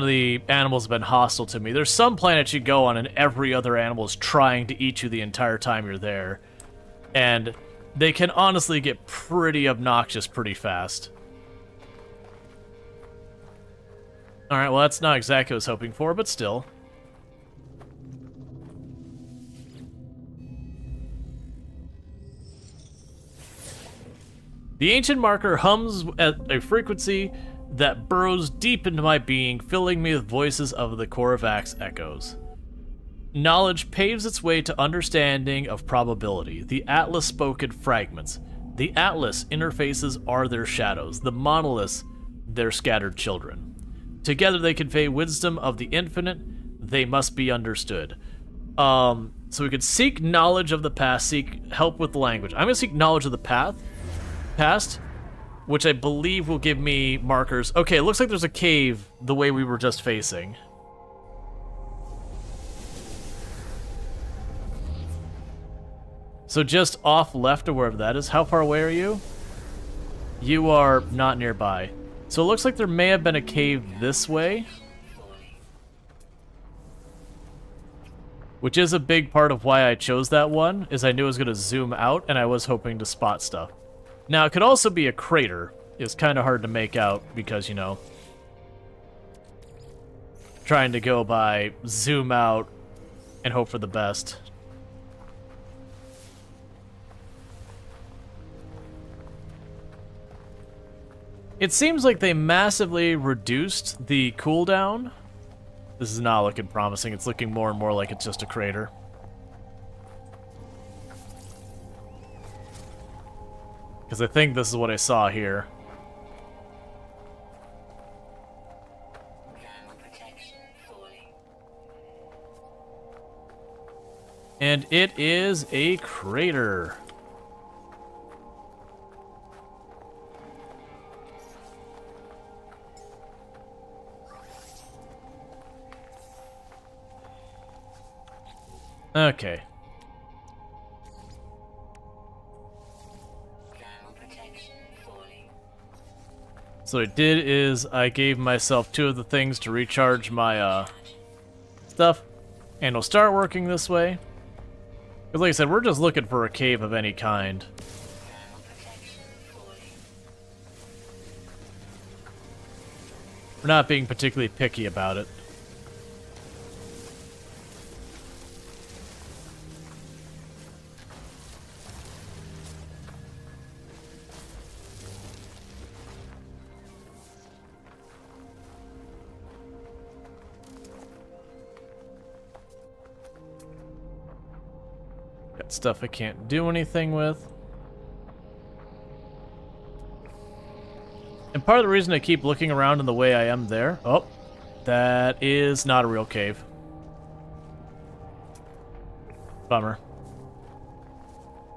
Speaker 1: the animals have been hostile to me. There's some planets you go on and every other animal is trying to eat you the entire time you're there. And they can honestly get pretty obnoxious pretty fast. Alright, well that's not exactly what I was hoping for, but still. The ancient marker hums at a frequency that burrows deep into my being, filling me with voices of the Korvax echoes. Knowledge paves its way to understanding of probability. The Atlas spoke in fragments. The Atlas interfaces are their shadows, the monoliths their scattered children. Together they convey wisdom of the infinite. They must be understood. So we could seek knowledge of the past, seek help with language. I'm gonna seek knowledge of the past, which I believe will give me markers. Okay, it looks like there's a cave the way we were just facing. So just off left of wherever that is. How far away are you? You are not nearby. So it looks like there may have been a cave this way. Which is a big part of why I chose that one, is I knew I was going to zoom out and I was hoping to spot stuff. Now, it could also be a crater. It's kind of hard to make out because, you know, trying to go by zoom out and hope for the best. It seems like they massively reduced the cooldown. This is not looking promising. It's looking more and more like it's just a crater. Because I think this is what I saw here. And it is a crater. Okay. So what I did is I gave myself 2 of the things to recharge my stuff, and it'll start working this way. Because like I said, we're just looking for a cave of any kind. We're not being particularly picky about it. Got stuff I can't do anything with. And part of the reason I keep looking around in the way I am there... Oh, that is not a real cave. Bummer.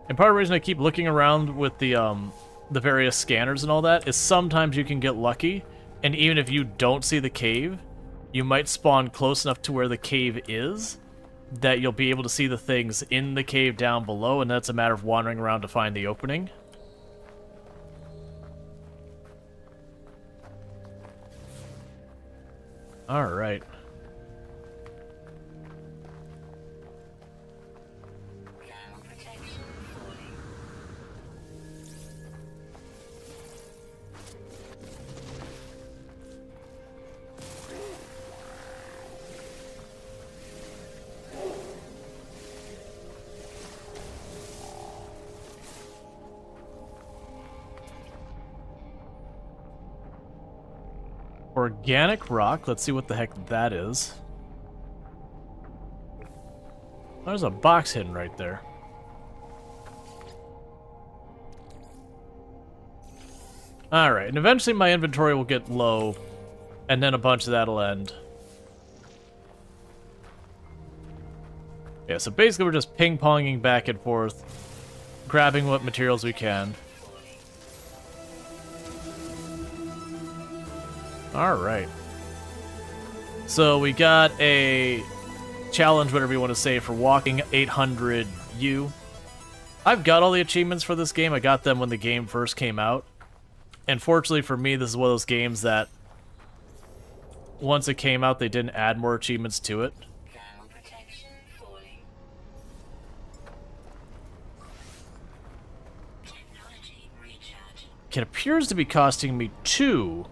Speaker 1: And part of the reason I keep looking around with the various scanners and all that is sometimes you can get lucky, and even if you don't see the cave, you might spawn close enough to where the cave is that you'll be able to see the things in the cave down below, and that's a matter of wandering around to find the opening. Alright. organic rock. Let's see what the heck that is. There's a box hidden right there. Alright, and eventually my inventory will get low, and then a bunch of that'll end. Yeah, so basically we're just ping-ponging back and forth, grabbing what materials we can. Alright. So we got a challenge, whatever you want to say, for walking 800 U. I've got all the achievements for this game. I got them when the game first came out. And fortunately for me, this is one of those games that once it came out, they didn't add more achievements to it.
Speaker 3: Thermal protection falling. Technology recharge.
Speaker 1: It appears to be costing me 2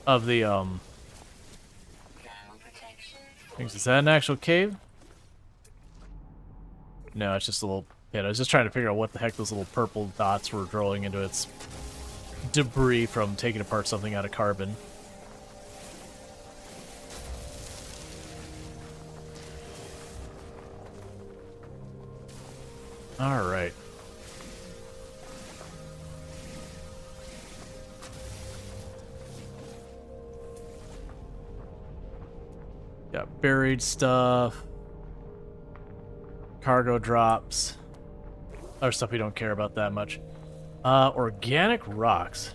Speaker 1: of the,
Speaker 3: Thermal protection falling.
Speaker 1: things. Is that an actual cave? No, it's just a little pit. I was just trying to figure out what the heck those little purple dots were rolling into its debris from taking apart something out of carbon. Alright. Got buried stuff. Cargo drops. Other stuff we don't care about that much. Organic rocks.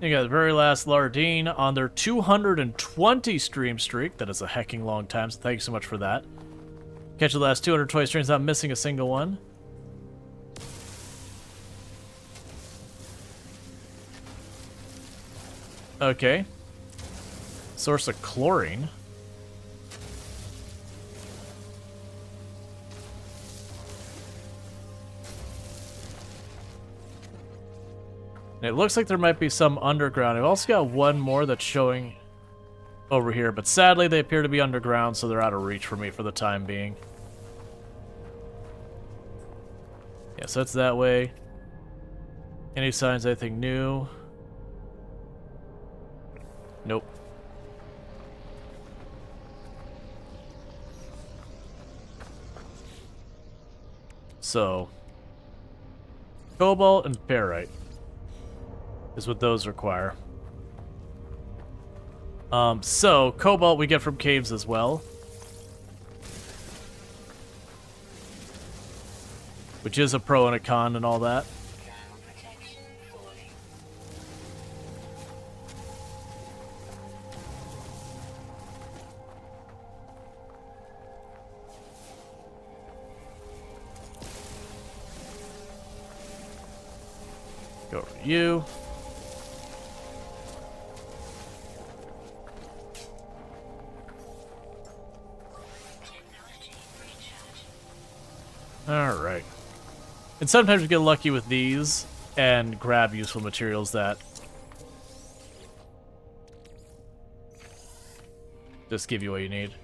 Speaker 1: You got the very last Lardine on their 220 stream streak. That is a hecking long time, so thank you so much for that. Catch the last 220 streams, not missing a single one. Okay. Source of chlorine. And it looks like there might be some underground. I've also got one more that's showing over here, but sadly they appear to be underground, so they're out of reach for me for the time being. Yeah, so it's that way. Any signs, anything new? Nope. So, cobalt and ferrite is what those require. So, cobalt we get from caves as well. Which is a pro and a con and all that.
Speaker 3: Thermal protection falling.
Speaker 1: Go for you.
Speaker 3: Technology recharge.
Speaker 1: Alright. And sometimes you get lucky with these and grab useful materials that just give you what you need.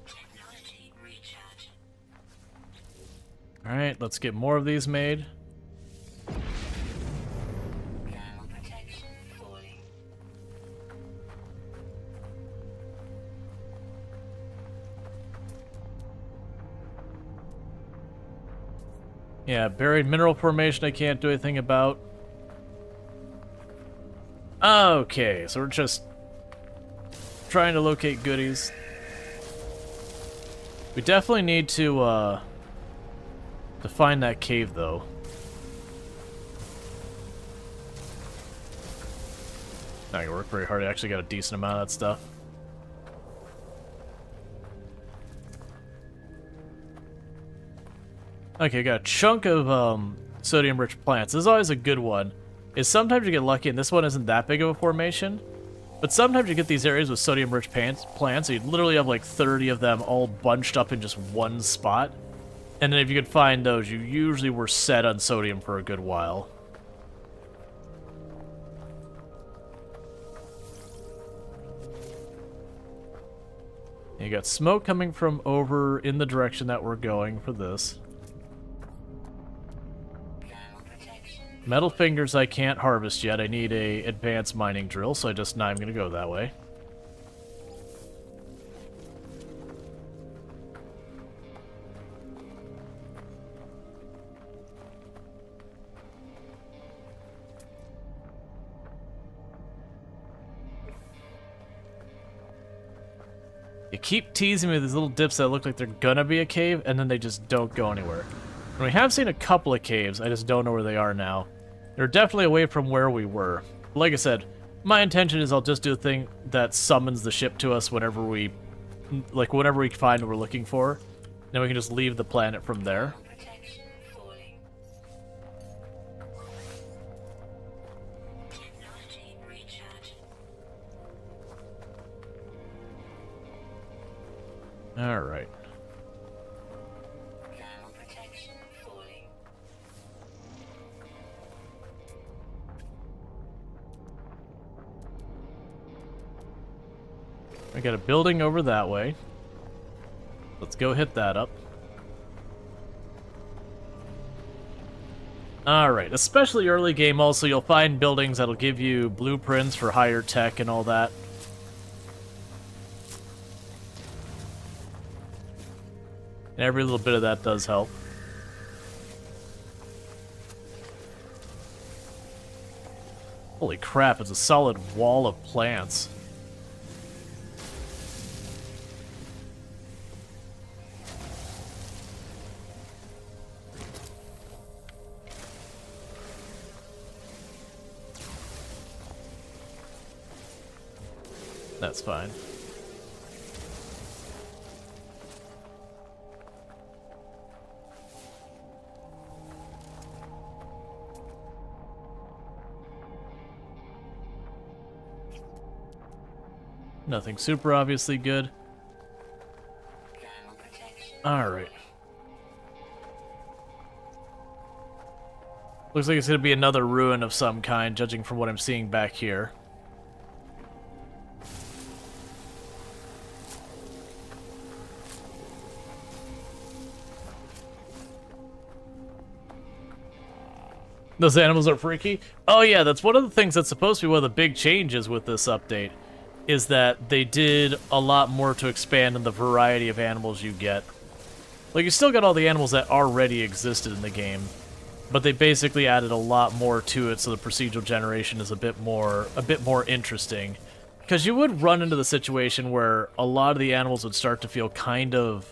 Speaker 3: Technology recharge.
Speaker 1: Alright, let's get more of these made.
Speaker 3: Thermal protection falling.
Speaker 1: Yeah, buried mineral formation I can't do anything about. Okay, so we're just trying to locate goodies. We definitely need to find that cave, though. Not gonna work very hard. I actually got a decent amount of that stuff. Okay, got a chunk of sodium-rich plants. This is always a good one. Is sometimes you get lucky, and this one isn't that big of a formation. But sometimes you get these areas with sodium-rich plants, so you literally have like 30 of them all bunched up in just one spot. And then if you could find those, you usually were set on sodium for a good while. You got smoke coming from over in the direction that we're going for this.
Speaker 3: Thermal protection.
Speaker 1: Metal fingers I can't harvest yet. I need a advanced mining drill, so I'm gonna go that way. You keep teasing me with these little dips that look like they're gonna be a cave, and then they just don't go anywhere. And we have seen a couple of caves, I just don't know where they are now. They're definitely away from where we were. Like I said, my intention is I'll just do a thing that summons the ship to us whenever we find what we're looking for. Then we can just leave the planet from there.
Speaker 3: Thermal protection falling. Technology recharging.
Speaker 1: Alright.
Speaker 3: Thermal protection falling.
Speaker 1: I got a building over that way. Let's go hit that up. Alright, especially early game also, you'll find buildings that'll give you blueprints for higher tech and all that. And every little bit of that does help. Holy crap, it's a solid wall of plants. That's fine. Nothing super obviously good.
Speaker 3: Thermal protection.
Speaker 1: Alright. Looks like it's gonna be another ruin of some kind, judging from what I'm seeing back here. Those animals are freaky? Oh yeah, that's one of the things that's supposed to be one of the big changes with this update, is that they did a lot more to expand on the variety of animals you get. Like, you still got all the animals that already existed in the game, but they basically added a lot more to it, so the procedural generation is a bit more interesting. Because you would run into the situation where a lot of the animals would start to feel kind of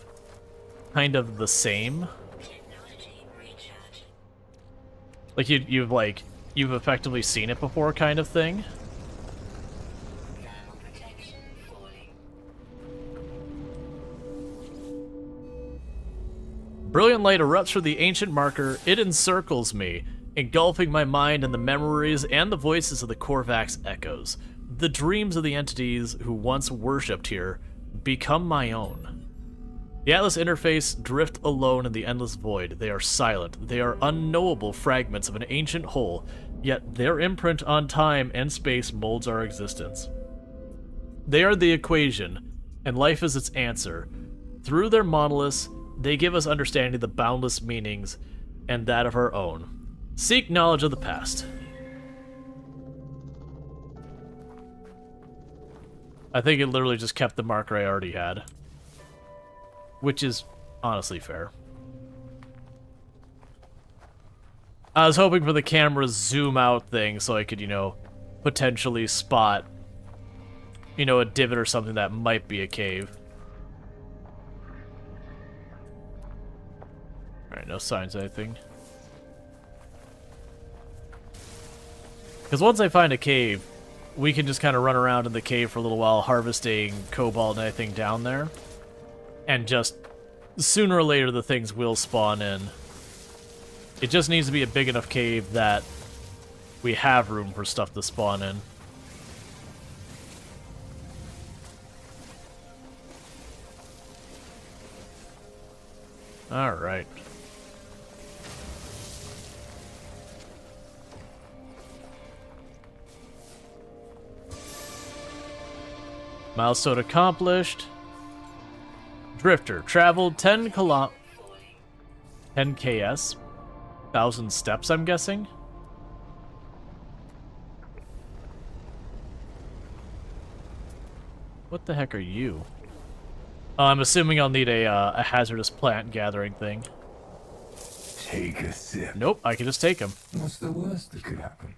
Speaker 1: the same.
Speaker 3: Technology recharging.
Speaker 1: Like you've effectively seen it before, kind of thing.
Speaker 3: Thermal protection falling.
Speaker 1: Brilliant light erupts from the ancient marker. It encircles me, engulfing my mind in the memories and the voices of the Korvax echoes. The dreams of the entities who once worshipped here become my own. The Atlas interface drift alone in the endless void. They are silent. They are unknowable fragments of an ancient whole, yet their imprint on time and space molds our existence. They are the equation, and life is its answer. Through their monoliths, they give us understanding of the boundless meanings and that of our own. Seek knowledge of the past. I think it literally just kept the marker I already had, which is honestly fair. I was hoping for the camera's zoom out thing so I could, potentially spot, a divot or something that might be a cave. Alright, no signs of anything. Because once I find a cave, we can just kind of run around in the cave for a little while, harvesting cobalt and anything down there. And just, sooner or later, the things will spawn in. It just needs to be a big enough cave that we have room for stuff to spawn in. Alright. Milestone accomplished. Drifter. Traveled 10 ks. 1,000 steps, I'm guessing. What the heck are you? I'm assuming I'll need a hazardous plant gathering thing.
Speaker 4: Take a sip.
Speaker 1: Nope, I can just take them.
Speaker 4: What's the worst that could happen?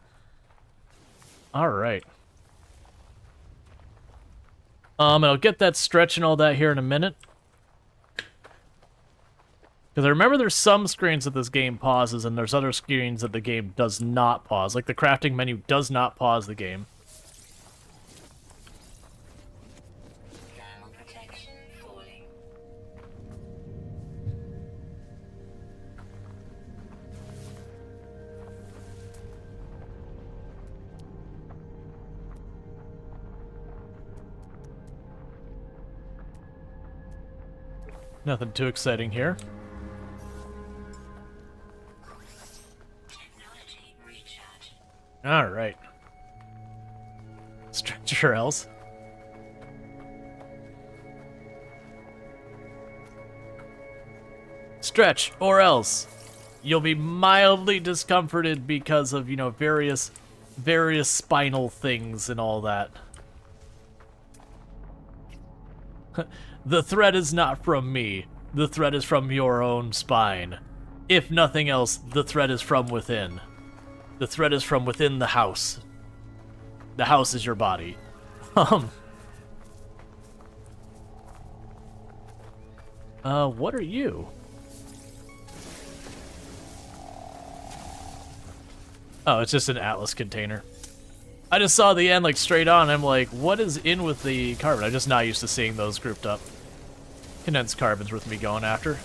Speaker 1: Alright. And I'll get that stretch and all that here in a minute. Because I remember there's some screens that this game pauses, and there's other screens that the game does not pause. Like the crafting menu does not pause the game.
Speaker 3: Thermal protection falling.
Speaker 1: Nothing too exciting here.
Speaker 3: Technology recharge.
Speaker 1: Alright. Stretch or else. Stretch or else. You'll be mildly discomforted because of, you know, various spinal things and all that. The threat is not from me. The threat is from your own spine. If nothing else, the threat is from within. The threat is from within the house. The house is your body. What are you? Oh, it's just an Atlas container. I just saw the end, like, straight on. I'm like, what is in with the carbon? I'm just not used to seeing those grouped up. Condensed carbon's worth me going after.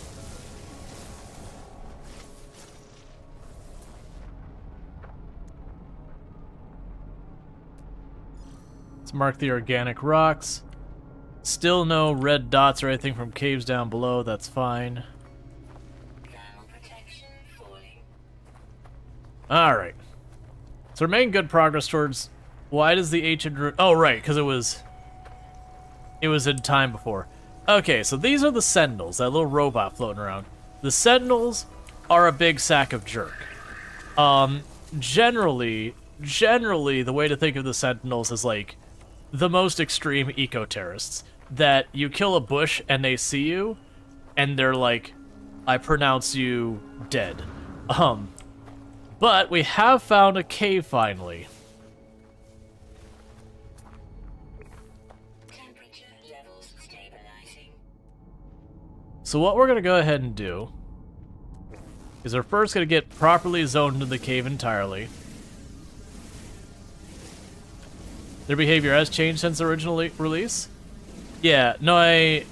Speaker 1: Let's mark the organic rocks. Still no red dots or anything from caves down below. That's fine.
Speaker 3: Thermal protection falling.
Speaker 1: Alright. So we're making good progress towards... Why does the ancient... Oh, right, because it was in time before. Okay, so these are the Sentinels, that little robot floating around. The Sentinels are a big sack of jerk. Generally, the way to think of the Sentinels is like the most extreme eco-terrorists. That you kill a bush and they see you, and they're like, I pronounce you dead. But we have found a cave finally.
Speaker 3: Temperature levels stabilizing.
Speaker 1: So what we're going to go ahead and do is we're first going to get properly zoned into the cave entirely. Their behavior has changed since the original release? Yeah, no, I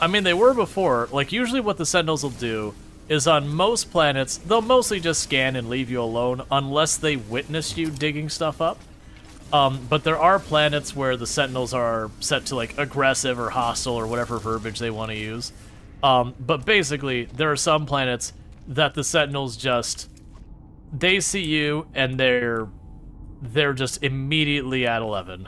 Speaker 1: mean, they were before. Like, usually what the Sentinels will do is on most planets, they'll mostly just scan and leave you alone unless they witness you digging stuff up. But there are planets where the Sentinels are set to, like, aggressive or hostile or whatever verbiage they want to use. But basically, there are some planets that the Sentinels just... They see you, and they're just immediately at 11.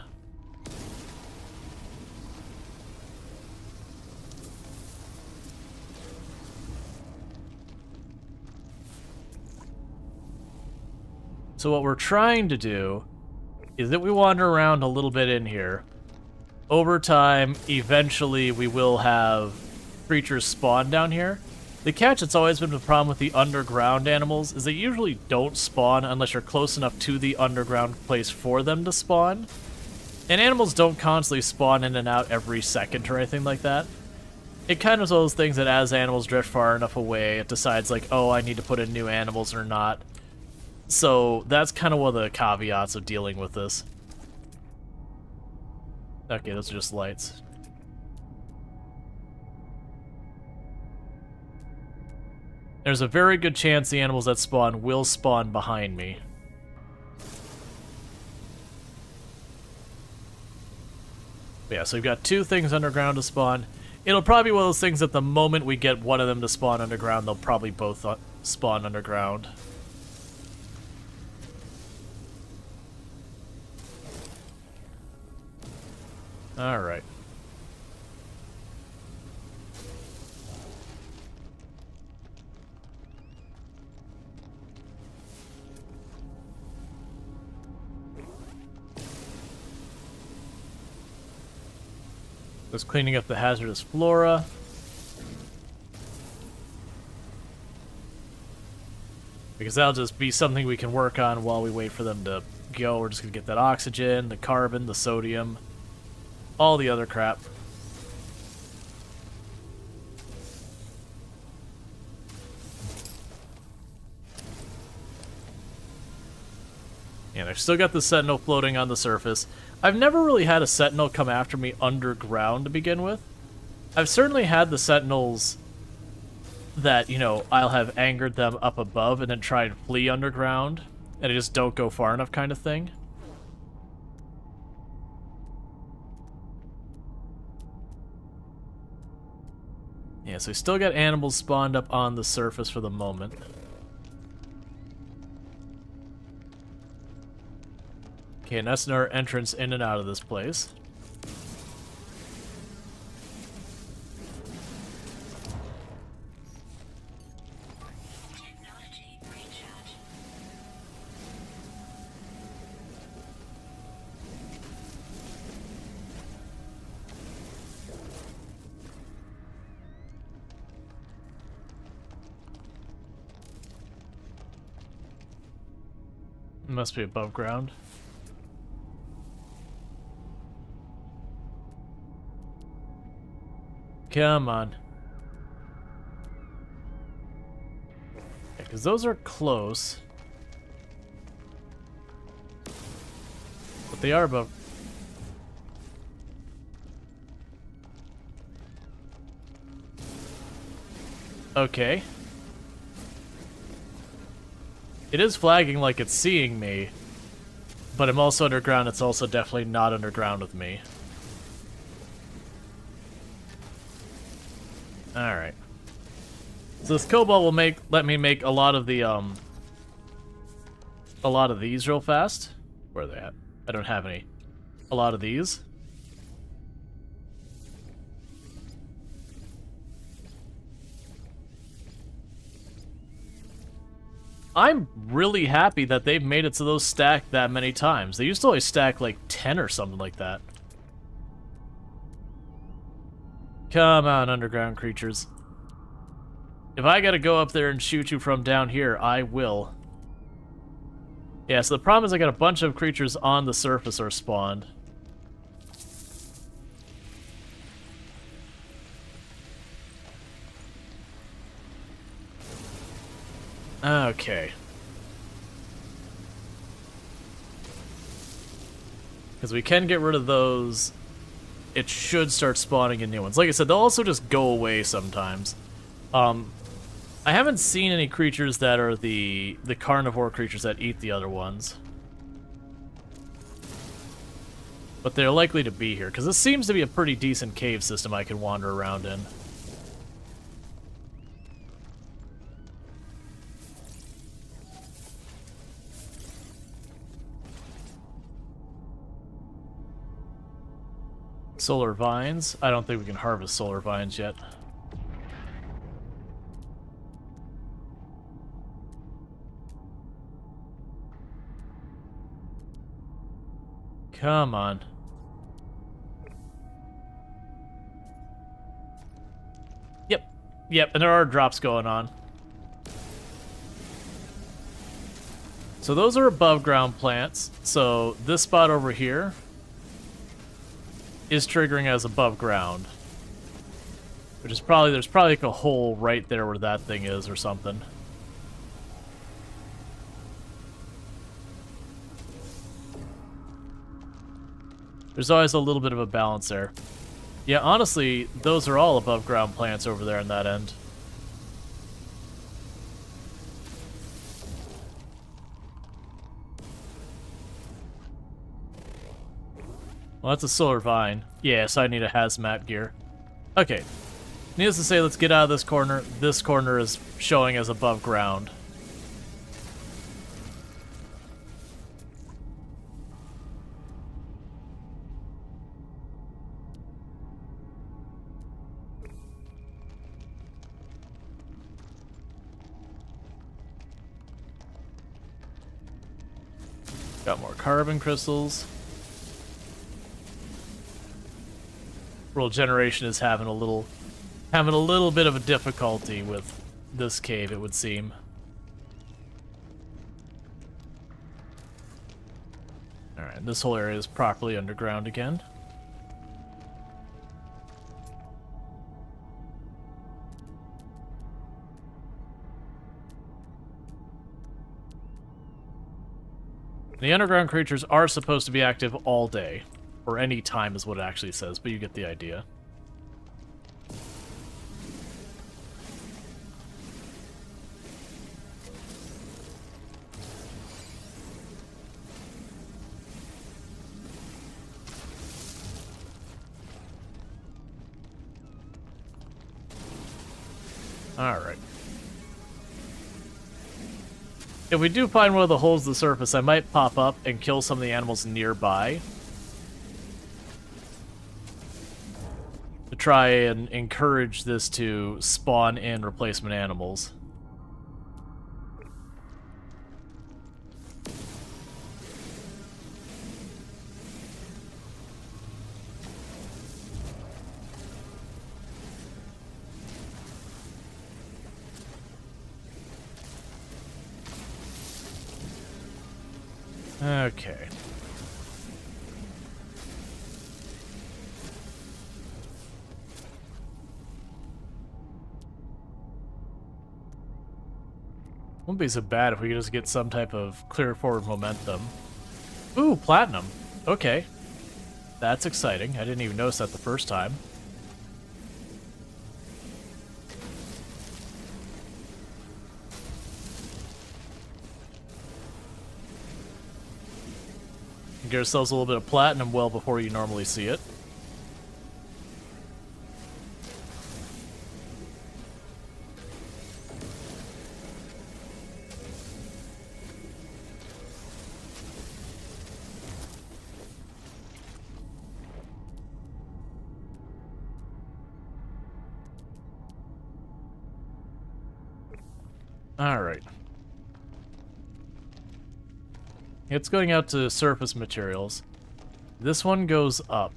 Speaker 1: So what we're trying to do is that we wander around a little bit in here. Over time, eventually we will have creatures spawn down here. The catch that's always been the problem with the underground animals is they usually don't spawn unless you're close enough to the underground place for them to spawn. And animals don't constantly spawn in and out every second or anything like that. It kind of is one of those things that as animals drift far enough away, it decides like, oh, I need to put in new animals or not. So that's kind of one of the caveats of dealing with this. Okay, those are just lights. There's a very good chance the animals that spawn will spawn behind me. But yeah, so we've got two things underground to spawn. It'll probably be one of those things that the moment we get one of them to spawn underground, they'll probably both spawn underground. Alright. Just cleaning up the hazardous flora. Because that'll just be something we can work on while we wait for them to go. We're just going to get that oxygen, the carbon, the sodium, all the other crap. And I've still got the Sentinel floating on the surface. I've never really had a Sentinel come after me underground to begin with. I've certainly had the Sentinels that, you know, I'll have angered them up above and then try and flee underground, and I just don't go far enough kind of thing. Yeah, so we still got animals spawned up on the surface for the moment. Okay, and that's our entrance in and out of this place.
Speaker 3: Technology recharge.
Speaker 1: Must be above ground. Come on. Yeah, because those are close. But they are above. Okay. It is flagging like it's seeing me, but I'm also underground. It's also definitely not underground with me. Alright. So this cobalt will let me make a lot of the, a lot of these real fast. Where are they at? I don't have any. A lot of these. I'm really happy that they've made it so those stack that many times. They used to always stack like 10 or something like that. Come on, underground creatures. If I gotta go up there and shoot you from down here, I will. Yeah, so the problem is I got a bunch of creatures on the surface are spawned. Okay. Because we can get rid of those. It should start spawning in new ones. Like I said, they'll also just go away sometimes. I haven't seen any creatures that are the carnivore creatures that eat the other ones. But they're likely to be here, because this seems to be a pretty decent cave system I can wander around in. Solar vines. I don't think we can harvest solar vines yet. Come on. Yep, and there are drops going on. So those are above ground plants. So this spot over here is triggering as above ground. Which is probably, there's probably like a hole right there where that thing is or something. There's always a little bit of a balance there. Yeah, honestly, those are all above ground plants over there on that end. Well, that's a solar vine. Yes, I need a hazmat gear. Okay. Needless to say, let's get out of this corner. This corner is showing as above ground. Got more carbon crystals. World Generation is having a little bit of a difficulty with this cave, it would seem. Alright, this whole area is properly underground again. The underground creatures are supposed to be active all day. Or any time is what it actually says, but you get the idea. Alright. If we do find one of the holes in the surface, I might pop up and kill some of the animals nearby. To try and encourage this to spawn in replacement animals. Okay. Wouldn't be so bad if we could just get some type of clear forward momentum. Ooh, platinum. Okay. That's exciting. I didn't even notice that the first time. Get ourselves a little bit of platinum well before you normally see it. Alright. It's going out to surface materials. This one goes up.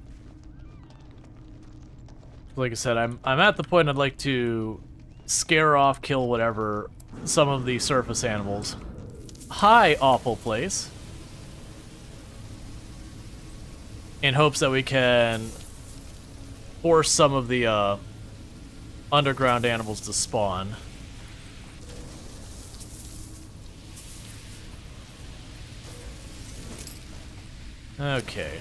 Speaker 1: Like I said, I'm at the point I'd like to scare off, kill whatever, some of the surface animals. Hi, awful place. In hopes that we can force some of the underground animals to spawn. Okay.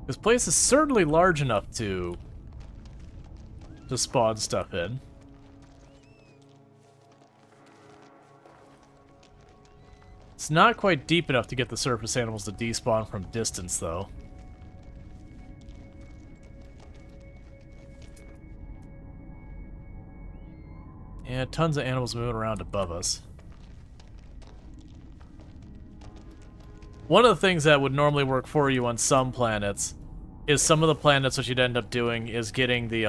Speaker 1: This place is certainly large enough to spawn stuff in. It's not quite deep enough to get the surface animals to despawn from distance, though. Yeah, tons of animals moving around above us. One of the things that would normally work for you on some planets is some of the planets what you'd end up doing is getting the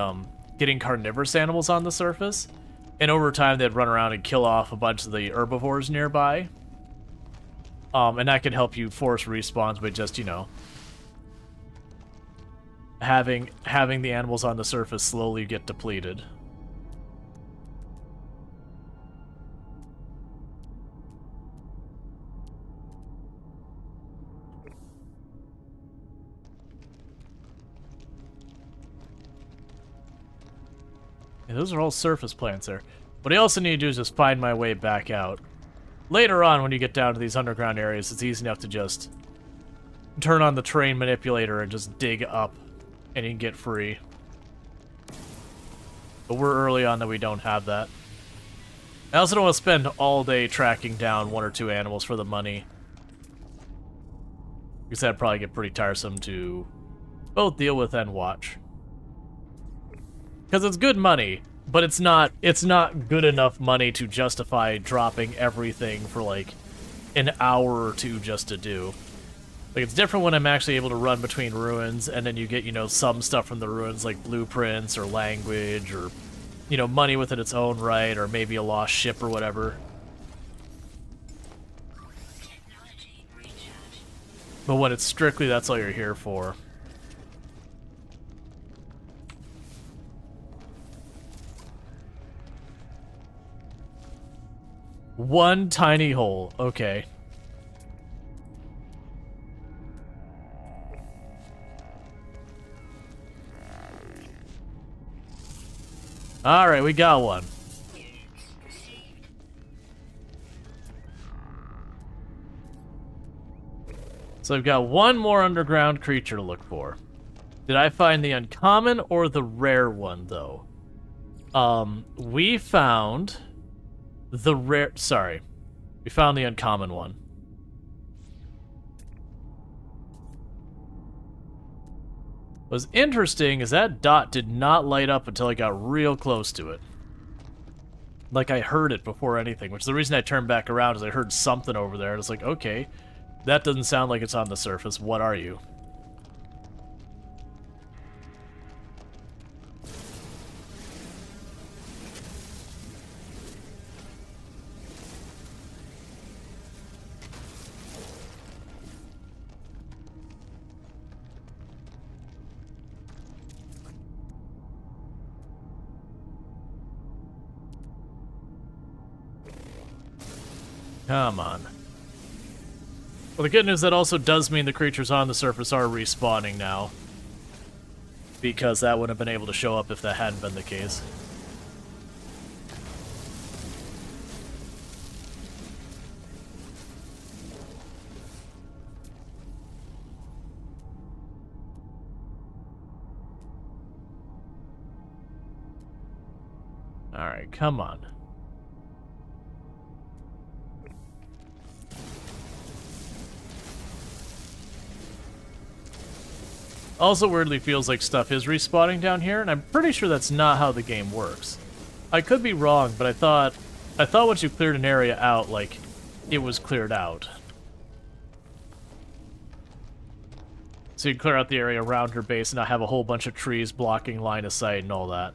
Speaker 1: getting carnivorous animals on the surface, and over time they'd run around and kill off a bunch of the herbivores nearby. And that could help you force respawns by just, you know, having the animals on the surface slowly get depleted. Yeah, those are all surface plants there. What I also need to do is just find my way back out. Later on, when you get down to these underground areas, it's easy enough to just turn on the terrain manipulator and just dig up, and you can get free. But we're early on that we don't have that. I also don't want to spend all day tracking down one or two animals for the money, because that'd probably get pretty tiresome to both deal with and watch. Because it's good money, but it's not good enough money to justify dropping everything for like an hour or two just to do. Like, it's different when I'm actually able to run between ruins, and then you get, you know, some stuff from the ruins, like blueprints or language or, you know, money within its own right, or maybe a lost ship or whatever.
Speaker 3: Technology recharge.
Speaker 1: But when it's strictly that's all you're here for. One tiny hole. Okay. Alright, we got one.
Speaker 3: Units received.
Speaker 1: So I've got one more underground creature to look for. Did I find the uncommon or the rare one, though? We found the rare... Sorry. We found the uncommon one. What's interesting is that dot did not light up until I got real close to it. Like I heard it before anything, which is the reason I turned back around is I heard something over there. And it's like, okay, that doesn't sound like it's on the surface. What are you? Come on. Well, the good news, that also does mean the creatures on the surface are respawning now. Because that wouldn't have been able to show up if that hadn't been the case. Alright, come on. Also weirdly feels like stuff is respawning down here, and I'm pretty sure that's not how the game works. I could be wrong, but I thought once you cleared an area out, like, it was cleared out. So you clear out the area around your base and not have a whole bunch of trees blocking line of sight and all that.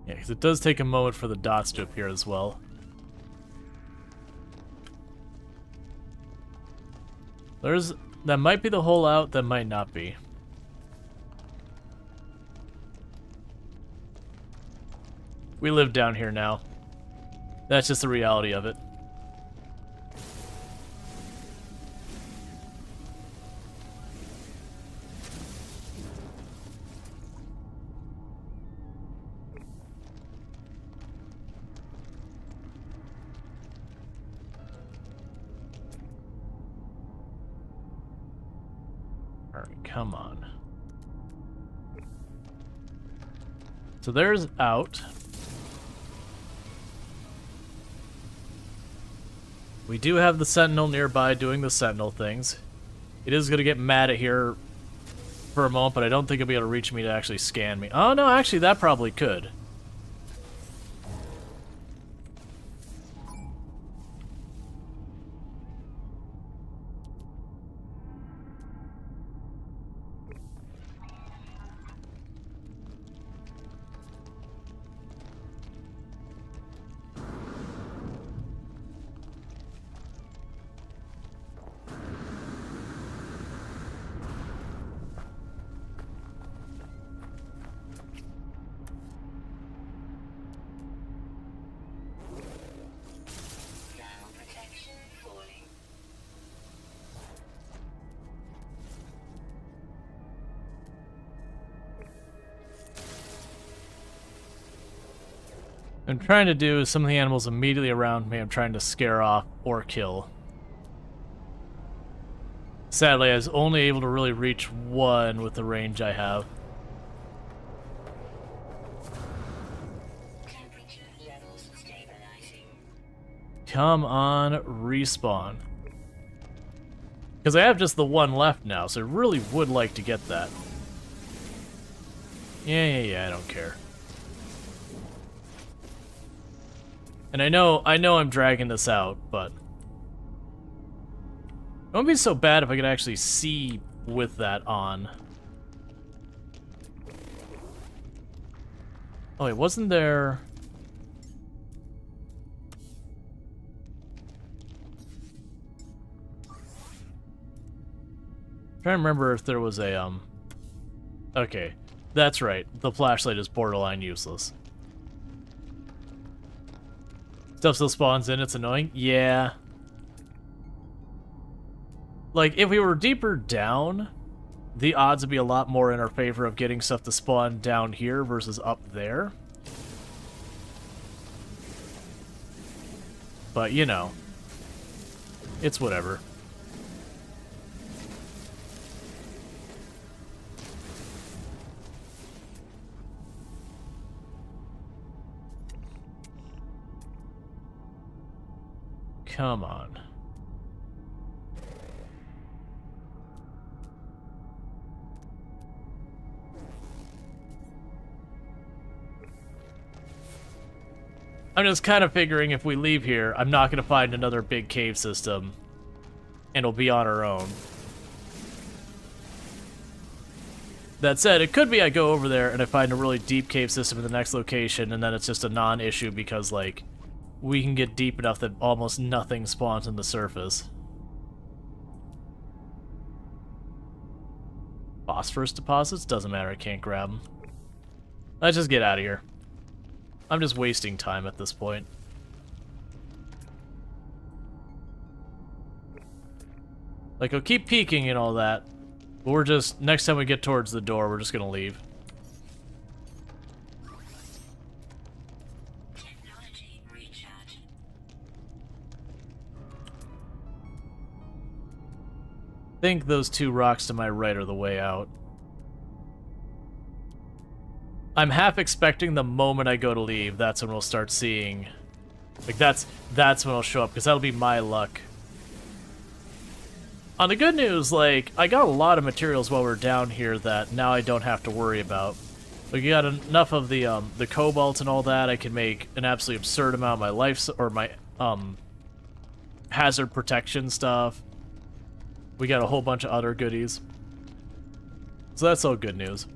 Speaker 1: Yeah, because it does take a moment for the dots to appear as well. That might be the hole out, that might not be. We live down here now. That's just the reality of it. Come on. So there's out. We do have the Sentinel nearby doing the Sentinel things. It is going to get mad at here for a moment, but I don't think it'll be able to reach me to actually scan me. Oh, no, actually, that probably could.
Speaker 3: Thermal protection falling.
Speaker 1: I'm trying to do is some of the animals immediately around me I'm trying to scare off or kill. Sadly, I was only able to really reach one with the range I have.
Speaker 3: Temperature levels stabilizing.
Speaker 1: Come on, respawn. Because I have just the one left now, so I really would like to get that. Yeah, I don't care. And I know I'm dragging this out, but... It wouldn't be so bad if I could actually see with that on. Oh wait, wasn't there... Trying to remember if there was a, Okay, that's right. The flashlight is borderline useless. Stuff still spawns in, it's annoying? Yeah. Like, if we were deeper down, the odds would be a lot more in our favor of getting stuff to spawn down here versus up there. But, you know. It's whatever. Come on. I'm just kind of figuring if we leave here, I'm not going to find another big cave system, and we'll be on our own. That said, it could be I go over there and I find a really deep cave system in the next location, and then it's just a non-issue because, like, we can get deep enough that almost nothing spawns on the surface. Phosphorus deposits? Doesn't matter, I can't grab them. Let's just get out of here. I'm just wasting time at this point. Like, I'll keep peeking and all that, but we're just, next time we get towards the door, we're just gonna leave.
Speaker 3: Technology recharge.
Speaker 1: I think those two rocks to my right are the way out. I'm half expecting the moment I go to leave, that's when we'll start seeing... Like, that's when it'll show up, because that'll be my luck. On the good news, like, I got a lot of materials while we're down here that now I don't have to worry about. Like, you got enough of the cobalt and all that, I can make an absolutely absurd amount of my life, or my, hazard protection stuff. We got a whole bunch of other goodies. So that's all good news.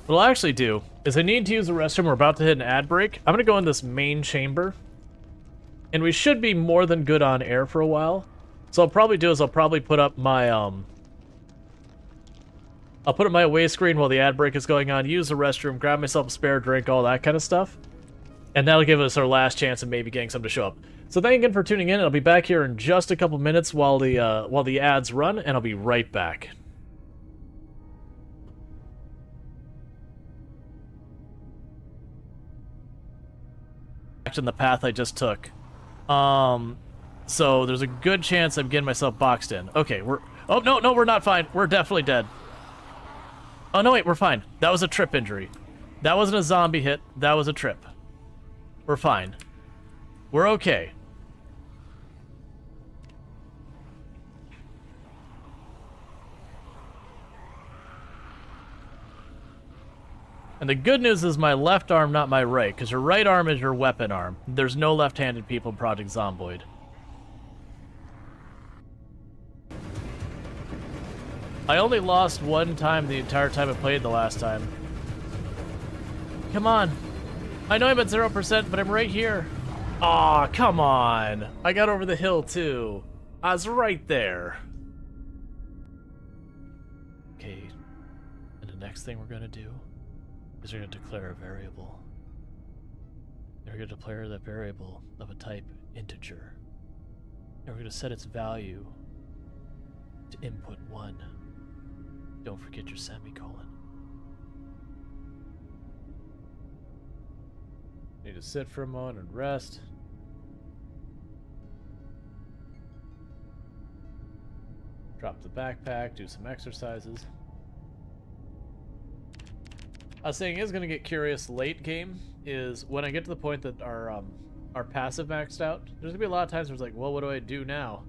Speaker 1: What I'll actually do is I need to use the restroom. We're about to hit an ad break. I'm going to go in this main chamber. And we should be more than good on air for a while. So I'll probably do is I'll probably put up my, I'll put up my away screen while the ad break is going on, use the restroom, grab myself a spare drink, all that kind of stuff. And that'll give us our last chance of maybe getting some to show up. So thank you again for tuning in. I'll be back here in just a couple minutes while the ads run, and I'll be right back. In the path I just took. So there's a good chance I'm getting myself boxed in. Okay, oh, no, we're not fine. We're definitely dead. Oh, no, wait, we're fine. That was a trip injury. That wasn't a zombie hit. That was a trip. We're fine. We're okay. And the good news is my left arm, not my right, because your right arm is your weapon arm. There's no left-handed people in Project Zomboid. I only lost one time the entire time I played the last time. Come on. I know I'm at 0%, but I'm right here. Aw, come on. I got over the hill, too. I was right there. Okay. And the next thing we're gonna do is we're going to declare a variable. And we're going to declare that variable of a type integer. And we're going to set its value to input 1. Don't forget your semicolon. Need to sit for a moment and rest. Drop the backpack, do some exercises. I was saying is going to get curious late game is when I get to the point that our our passive maxed out, there's gonna be a lot of times where it's like, well, what do I do now?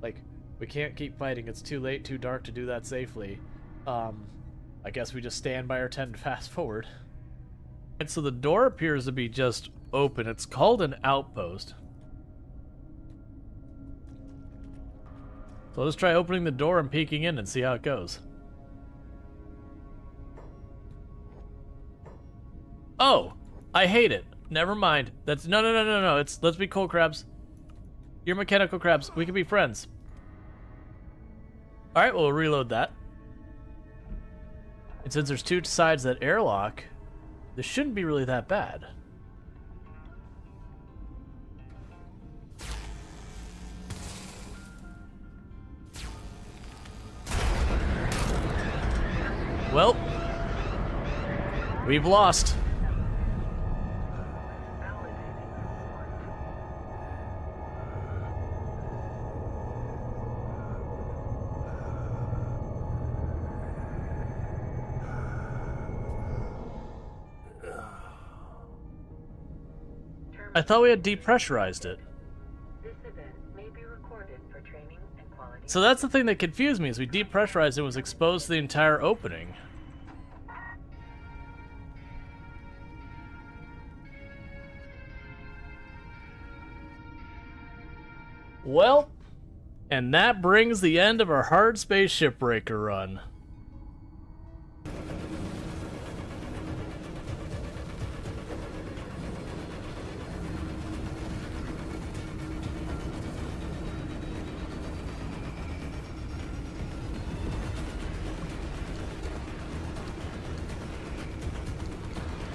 Speaker 1: Like, we can't keep fighting. It's too late, too dark to do that safely. I guess we just stand by our tent and fast forward. And so the door appears to be just open. It's called an outpost. So let's try opening the door and peeking in and see how it goes. Oh, I hate it. Never mind. That's no. Let's be coal crabs. You're mechanical crabs. We can be friends. All right, well, we'll reload that. And since there's two sides that airlock, this shouldn't be really that bad. Well, we've lost. I thought we had depressurized it.
Speaker 3: This event may be recorded for training and quality.
Speaker 1: So that's the thing that confused me, is we depressurized it and was exposed to the entire opening. Well, and that brings the end of our hard space shipbreaker run.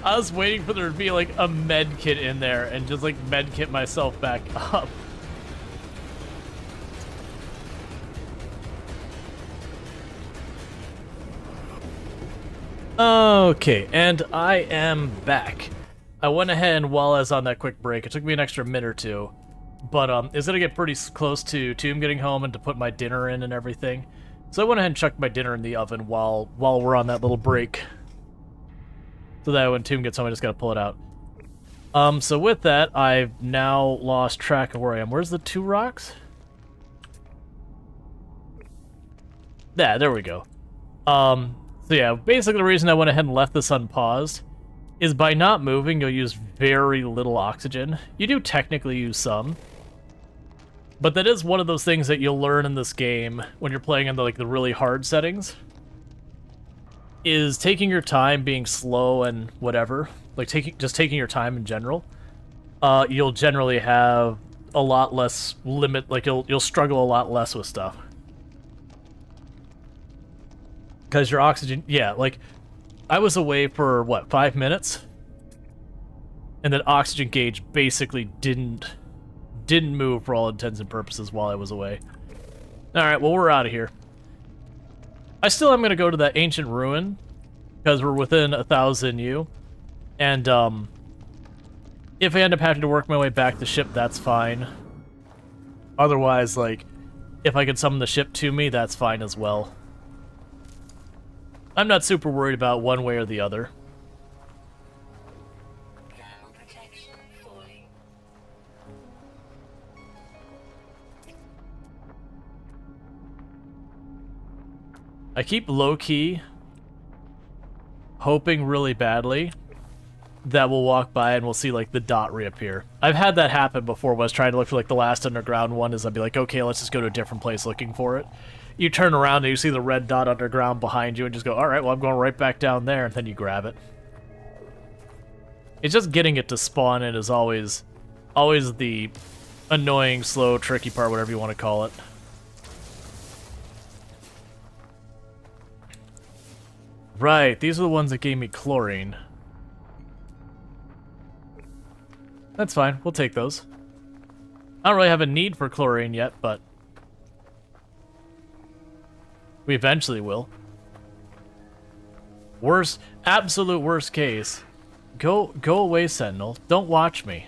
Speaker 1: I was waiting for there to be like a med kit in there and just like med kit myself back up. Okay, and I am back. I went ahead and while I was on that quick break, it took me an extra minute or two, but it's gonna get pretty close to Tomb getting home and to put my dinner in and everything. So I went ahead and chucked my dinner in the oven while we're on that little break. So that when Tomb gets home, I just gotta pull it out. So with that, I've now lost track of where I am. Where's the two rocks? Yeah, there we go. So yeah, basically the reason I went ahead and left this unpaused is by not moving, you'll use very little oxygen. You do technically use some, but that is one of those things that you'll learn in this game when you're playing in the really hard settings. Is taking your time, being slow and whatever, like taking your time in general, you'll generally have a lot less limit, like you'll struggle a lot less with stuff. Because your oxygen, yeah, like, I was away for, what, 5 minutes? And that oxygen gauge basically didn't move for all intents and purposes while I was away. Alright, well, we're out of here. I still am going to go to that ancient ruin, because we're within 1,000 U. And, if I end up having to work my way back to ship, that's fine. Otherwise, like, if I can summon the ship to me, that's fine as well. I'm not super worried about one way or the other.
Speaker 3: Thermal protection fully.
Speaker 1: I keep low-key hoping really badly that we'll walk by and we'll see, like, the dot reappear. I've had that happen before when I was trying to look for, like, the last underground one, is I'd be like, okay, let's just go to a different place looking for it. You turn around and you see the red dot underground behind you and just go, alright, well, I'm going right back down there, and then you grab it. It's just getting it to spawn in is always the annoying, slow, tricky part, whatever you want to call it. Right, these are the ones that gave me chlorine. That's fine, we'll take those. I don't really have a need for chlorine yet, but we eventually will. Absolute worst case. Go away, Sentinel. Don't watch me.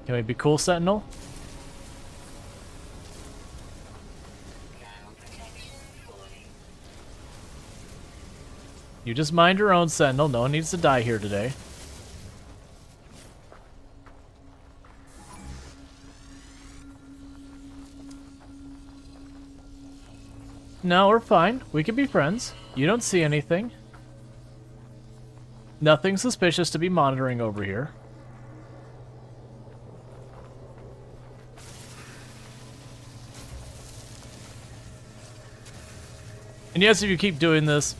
Speaker 1: Can we be cool, Sentinel?
Speaker 3: Thermal protection fully.
Speaker 1: You just mind your own, Sentinel. No one needs to die here today. No, we're fine. We can be friends. You don't see anything. Nothing suspicious to be monitoring over here. And yes, if you keep doing this,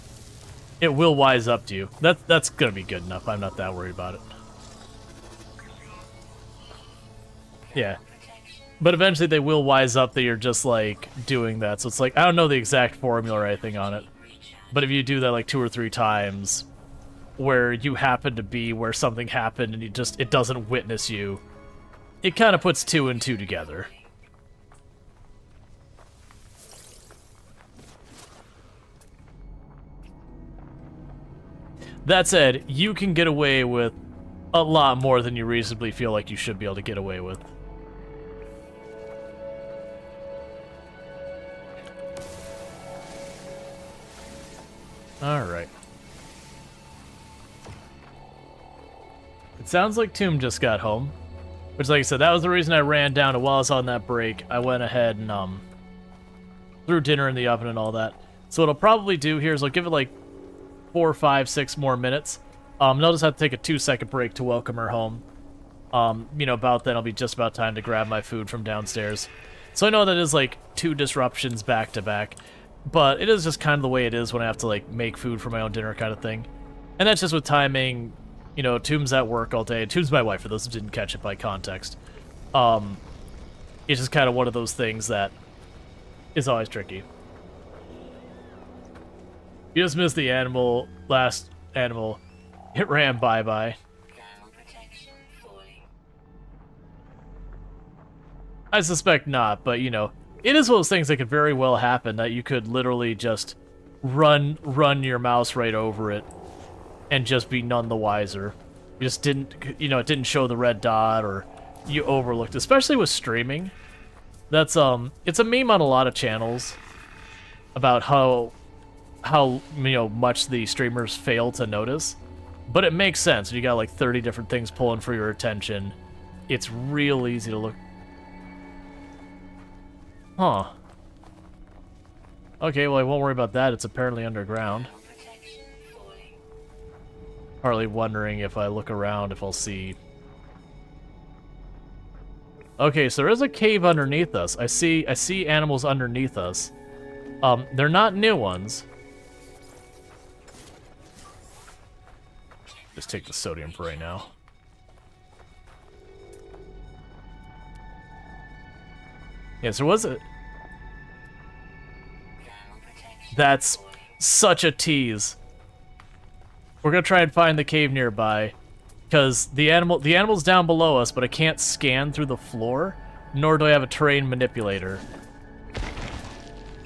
Speaker 1: it will wise up to you. That's gonna be good enough. I'm not that worried about it. Yeah. But eventually they will wise up that you're just, like, doing that. So it's like, I don't know the exact formula or anything on it. But if you do that, like, 2 or 3 times, where you happen to be where something happened and it doesn't witness you, it kind of puts 2 and 2 together. That said, you can get away with a lot more than you reasonably feel like you should be able to get away with. Alright. It sounds like Tomb just got home. Which, like I said, that was the reason I ran down, and while I was on that break, I went ahead and, threw dinner in the oven and all that. So what I'll probably do here is I'll give it, like, 4, 5, 6 more minutes. And I'll just have to take a 2-second break to welcome her home. You know, about then I'll be just about time to grab my food from downstairs. So I know that is, like, 2 disruptions back to back. But it is just kind of the way it is when I have to, like, make food for my own dinner kind of thing. And that's just with timing. You know, Tomb's at work all day. Tomb's my wife, for those who didn't catch it by context. It's just kind of one of those things that is always tricky. You just missed the last animal. It ran bye-bye. I suspect not, but, you know, it is one of those things that could very well happen, that you could literally just run your mouse right over it and just be none the wiser. You just didn't, you know, it didn't show the red dot, or you overlooked, especially with streaming. That's, it's a meme on a lot of channels about how, you know, much the streamers fail to notice. But it makes sense. You got, like, 30 different things pulling for your attention. It's real easy to look. Huh. Okay, well, I won't worry about that. It's apparently underground. Partly wondering if I look around if I'll see. Okay, so there is a cave underneath us. I see animals underneath us. They're not new ones. Just take the sodium for right now. Yes, there was a... That's such a tease. We're gonna try and find the cave nearby, because the animal's down below us, but I can't scan through the floor, nor do I have a terrain manipulator.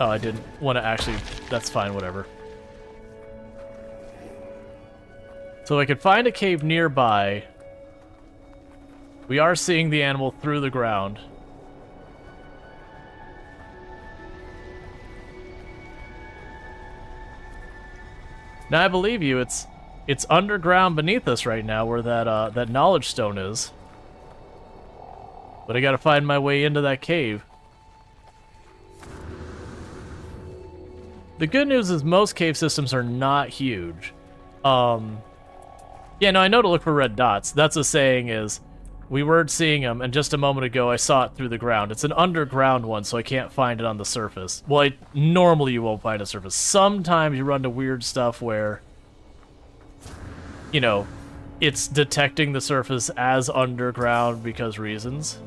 Speaker 1: Oh, I didn't want to actually... That's fine, whatever. So I could find a cave nearby. We are seeing the animal through the ground. Now I believe you. It's underground beneath us right now, where that knowledge stone is. But I gotta find my way into that cave. The good news is most cave systems are not huge. Yeah, no, I know to look for red dots. That's a saying is, we weren't seeing them, and just a moment ago I saw it through the ground. It's an underground one, so I can't find it on the surface. Well, normally you won't find a surface. Sometimes you run into weird stuff where, you know, it's detecting the surface as underground because reasons.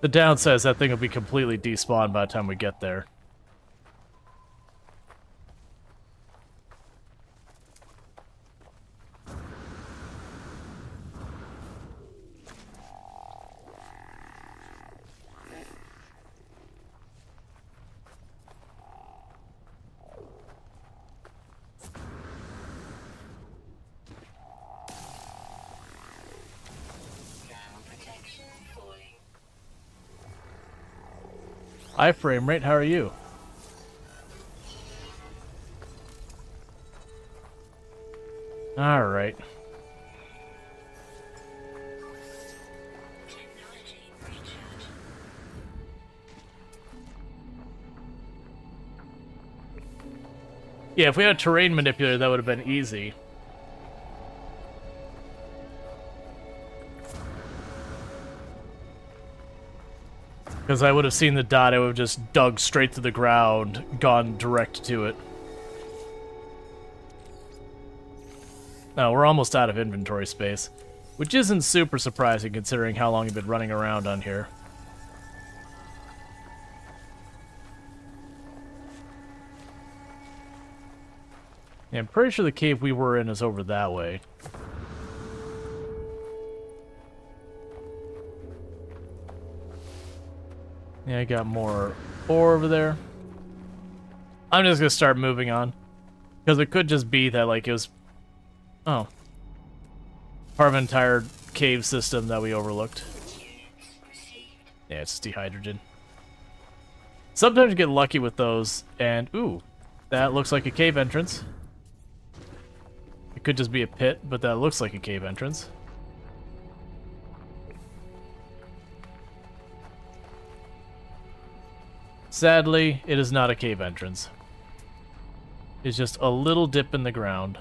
Speaker 1: The downside is that thing will be completely despawned by the time we get there. Hi, frame rate. How are you? All right. Yeah, if we had a terrain manipulator, that would have been easy. Because I would have seen the dot, I would have just dug straight to the ground, gone direct to it. No, we're almost out of inventory space, which isn't super surprising considering how long you've been running around on here. Yeah, I'm pretty sure the cave we were in is over that way. Yeah, I got more ore over there. I'm just gonna start moving on. Because it could just be that, like, it was... Oh. Part of an entire cave system that we overlooked. Yeah, it's just dehydrogen. Sometimes you get lucky with those, and... Ooh, that looks like a cave entrance. It could just be a pit, but that looks like a cave entrance. Sadly, it is not a cave entrance. It's just a little dip in the ground.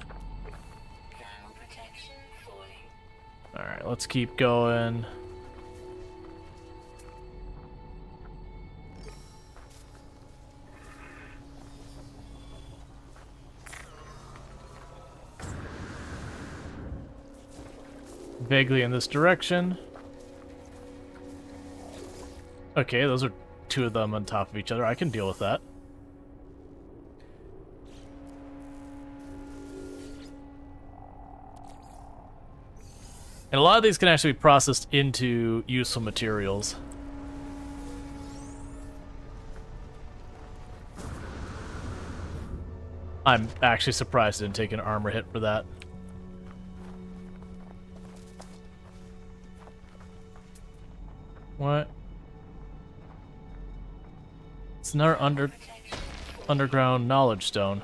Speaker 1: Alright, let's keep going. Vaguely in this direction. Okay, those are two of them on top of each other. I can deal with that. And a lot of these can actually be processed into useful materials. I'm actually surprised I didn't take an armor hit for that. What? It's another underground knowledge stone.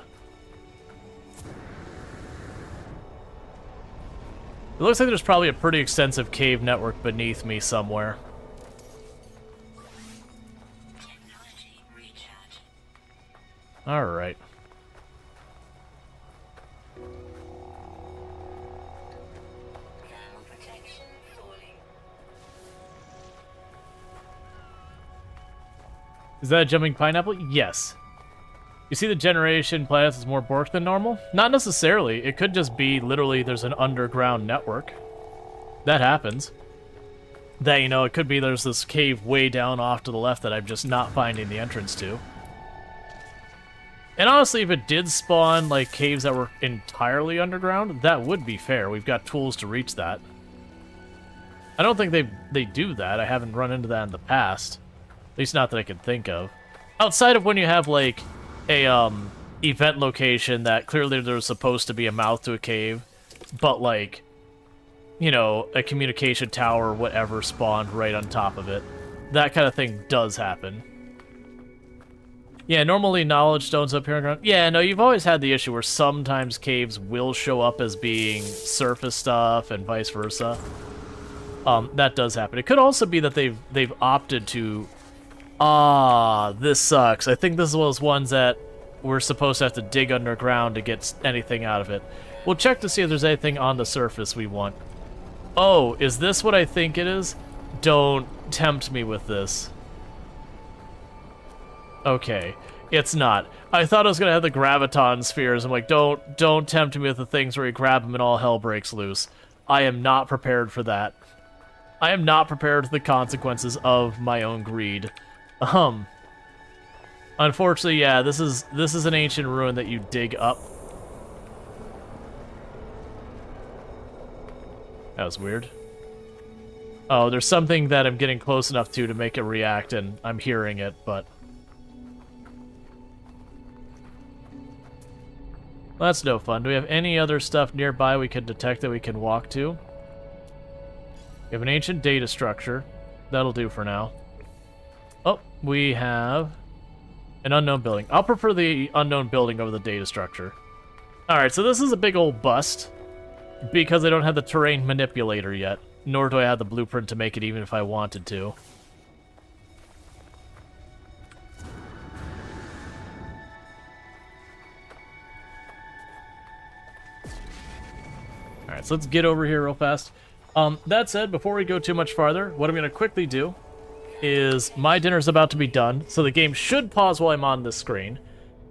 Speaker 1: It looks like there's probably a pretty extensive cave network beneath me somewhere. Alright. Is that a jumping pineapple? Yes. You see the generation planets is more bork than normal? Not necessarily. It could just be literally there's an underground network. That happens. That, you know, it could be there's this cave way down off to the left that I'm just not finding the entrance to. And honestly, if it did spawn, like, caves that were entirely underground, that would be fair. We've got tools to reach that. I don't think they do that. I haven't run into that in the past. At least not that I can think of. Outside of when you have, like, a, event location that clearly there's supposed to be a mouth to a cave, but, like, you know, a communication tower or whatever spawned right on top of it. That kind of thing does happen. Yeah, normally knowledge stones up here on the ground. Yeah, no, you've always had the issue where sometimes caves will show up as being surface stuff and vice versa. That does happen. It could also be that they've opted to... Ah, this sucks. I think this was ones that we're supposed to have to dig underground to get anything out of it. We'll check to see if there's anything on the surface we want. Oh, is this what I think it is? Don't tempt me with this. Okay, it's not. I thought I was gonna have the graviton spheres. I'm like, don't tempt me with the things where you grab them and all hell breaks loose. I am not prepared for that. I am not prepared for the consequences of my own greed. Unfortunately, yeah, this is an ancient ruin that you dig up. That was weird. Oh, there's something that I'm getting close enough to make it react, and I'm hearing it, but... Well, that's no fun. Do we have any other stuff nearby we can detect that we can walk to? We have an ancient data structure. That'll do for now. Oh, we have an unknown building. I'll prefer the unknown building over the data structure. Alright, so this is a big old bust because I don't have the terrain manipulator yet, nor do I have the blueprint to make it even if I wanted to. Alright, so let's get over here real fast. That said, before we go too much farther, what I'm going to quickly do is my dinner's about to be done, so the game should pause while I'm on this screen.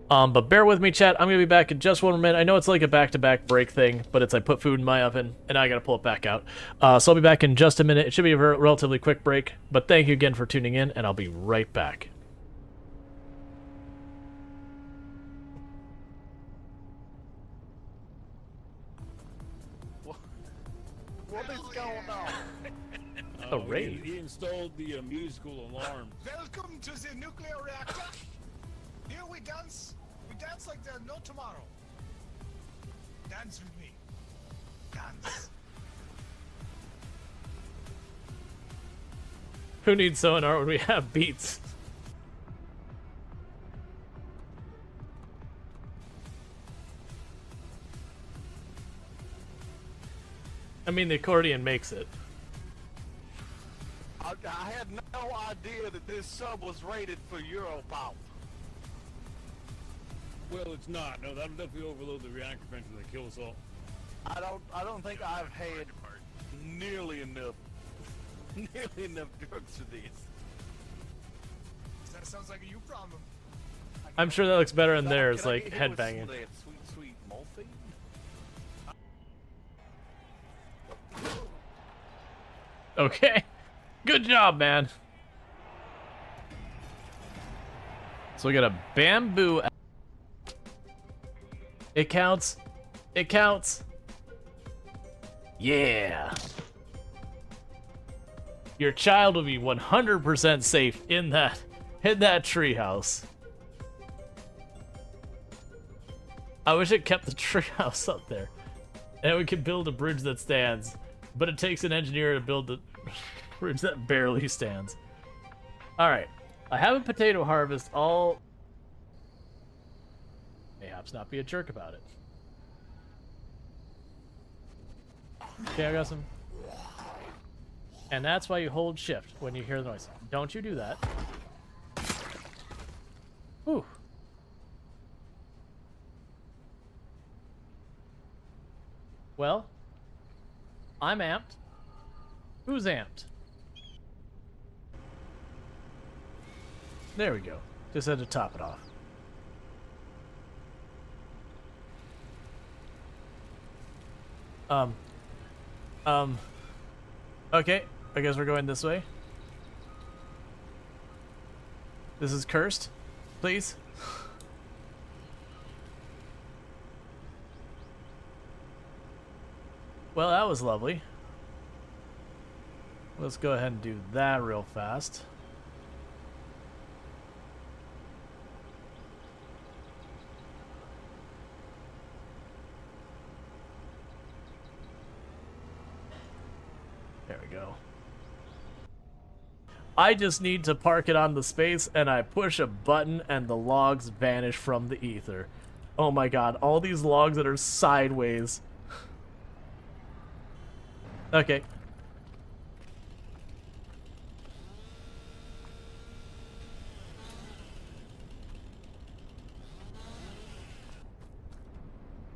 Speaker 1: But bear with me, chat. I'm going to be back in just 1 minute. I know it's like a back-to-back break thing, but it's I put food in my oven, and I got to pull it back out. So I'll be back in just a minute. It should be a relatively quick break, but thank you again for tuning in, and I'll be right back.
Speaker 5: What is going on?
Speaker 1: A raid.
Speaker 6: He installed the musical alarm.
Speaker 5: Welcome to the nuclear reactor. Here we dance. We dance like there's no tomorrow. Dance with me. Dance.
Speaker 1: Who needs sonar when we have beats? I mean, the accordion makes it.
Speaker 5: I had no idea that this sub was rated for Europop.
Speaker 6: Well, it's not. No, that'll definitely overload the reactor eventually. Kill us all.
Speaker 5: I don't think I've had nearly enough drugs for this. That sounds like a you problem.
Speaker 1: I'm sure that looks better in
Speaker 5: Can
Speaker 1: theirs,
Speaker 5: I
Speaker 1: like
Speaker 5: get hit with
Speaker 1: headbanging.
Speaker 5: some of that sweet morphine?
Speaker 1: Okay. Good job, man. So we got a bamboo. It counts. It counts. Yeah. Your child will be 100% safe in that treehouse. I wish it kept the treehouse up there, and we could build a bridge that stands. But it takes an engineer to build the bridge that barely stands. All right, I have a potato harvest. All mayhaps not be a jerk about it. Okay, I got some. And that's why you hold shift when you hear the noise. Don't you do that. Whew. Well, I'm amped. Who's amped? There we go. Just had to top it off. Okay, I guess we're going this way. This is cursed, please. Well, that was lovely. Let's go ahead and do that real fast. There we go. I just need to park it on the space, and I push a button, and the logs vanish from the ether. Oh my god, all these logs that are sideways. Okay.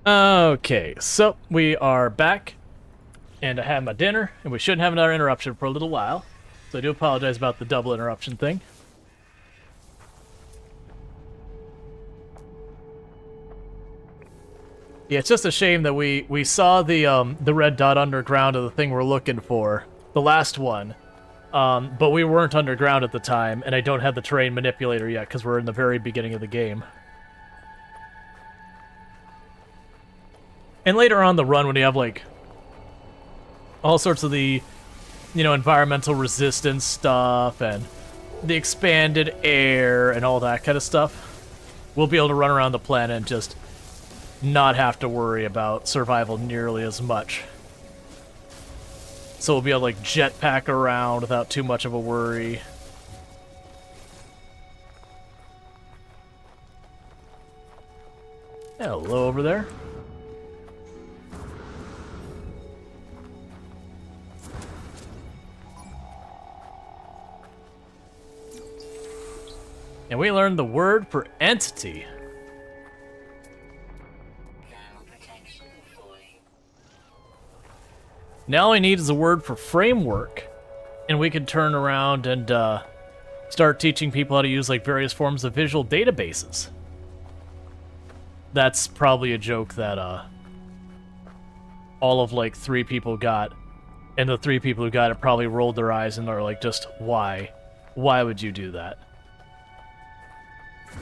Speaker 1: Okay, so we are back, and I have my dinner, and we shouldn't have another interruption for a little while. So I do apologize about the double interruption thing. Yeah, it's just a shame that we saw the red dot underground of the thing we're looking for, the last one, but we weren't underground at the time, and I don't have the terrain manipulator yet because we're in the very beginning of the game. And later on the run, when you have like all sorts of the, you know, environmental resistance stuff and the expanded air and all that kind of stuff, we'll be able to run around the planet and just not have to worry about survival nearly as much. So we'll be able to like jetpack around without too much of a worry. Hello over there. And we learned the word for entity. Now all we need is a word for framework, and we can turn around and start teaching people how to use like various forms of visual databases. That's probably a joke that all of like 3 people got, and the 3 people who got it probably rolled their eyes and are like, just why? Why would you do that? I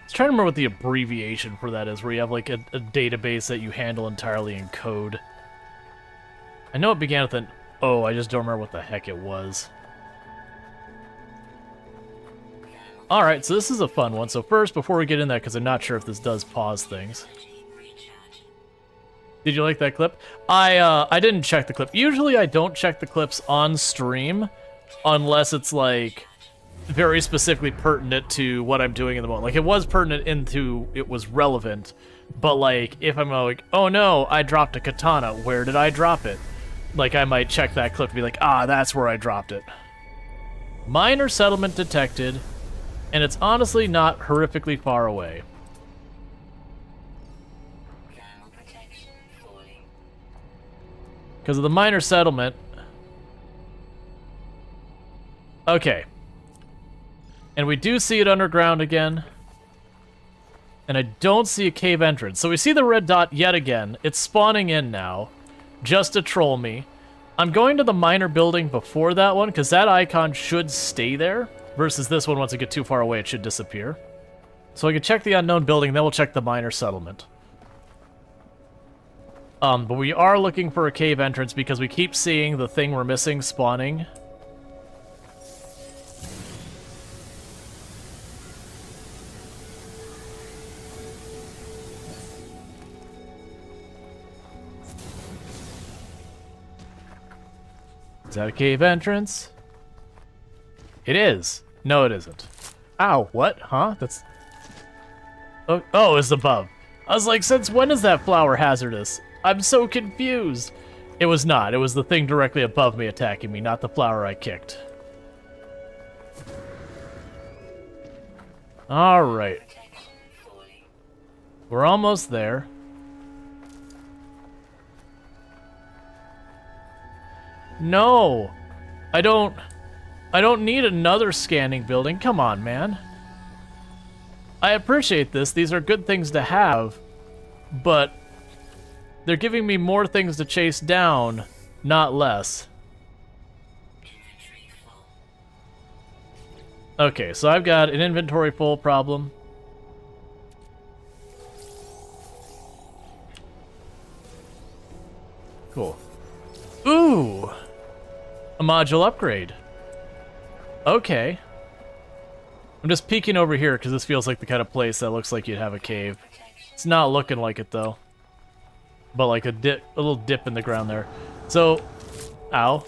Speaker 1: was trying to remember what the abbreviation for that is, where you have like a database that you handle entirely in code. I know it began with an O, I just don't remember what the heck it was. Alright, so this is a fun one. So first, before we get in there, because I'm not sure if this does pause things. Did you like that clip? I didn't check the clip. Usually I don't check the clips on stream, unless it's like very specifically pertinent to what I'm doing in the moment. Like, it was pertinent into it was relevant, but like, if I'm like, oh no, I dropped a katana, where did I drop it? Like, I might check that clip and be like, ah, that's where I dropped it. Minor settlement detected, and it's honestly not horrifically far away. Because of the minor settlement. Okay. And we do see it underground again. And I don't see a cave entrance. So we see the red dot yet again. It's spawning in now, just to troll me. I'm going to the minor building before that one, because that icon should stay there. Versus this one, once it gets too far away, it should disappear. So I can check the unknown building, then we'll check the minor settlement. But we are looking for a cave entrance because we keep seeing the thing we're missing spawning. Is that a cave entrance? It is. No, it isn't. Ow, what? Huh? That's... Oh, it's above. I was like, since when is that flower hazardous? I'm so confused. It was not. It was the thing directly above me attacking me, not the flower I kicked. Alright. We're almost there. No! I don't need another scanning building. Come on, man. I appreciate this. These are good things to have, but they're giving me more things to chase down, not less. Okay, so I've got an inventory full problem. Cool. Ooh! A module upgrade. Okay. I'm just peeking over here because this feels like the kind of place that looks like you'd have a cave. It's not looking like it though. But like a little dip in the ground there. So, ow.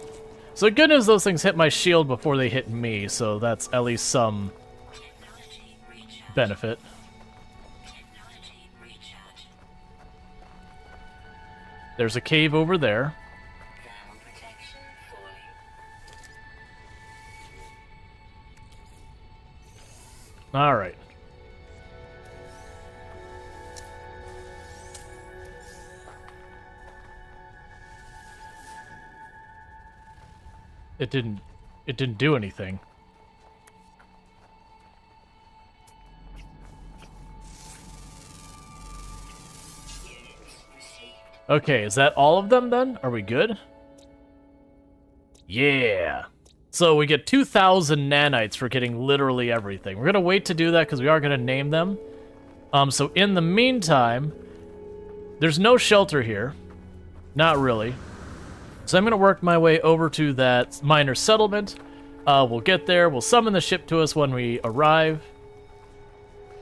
Speaker 1: So good news those things hit my shield before they hit me, so that's at least some benefit. There's a cave over there. All right. It didn't do anything. Okay, is that all of them then? Are we good? Yeah. So we get 2,000 nanites for getting literally everything. We're going to wait to do that because we are going to name them. So in the meantime, there's no shelter here. Not really. So I'm going to work my way over to that minor settlement. We'll get there. We'll summon the ship to us when we arrive.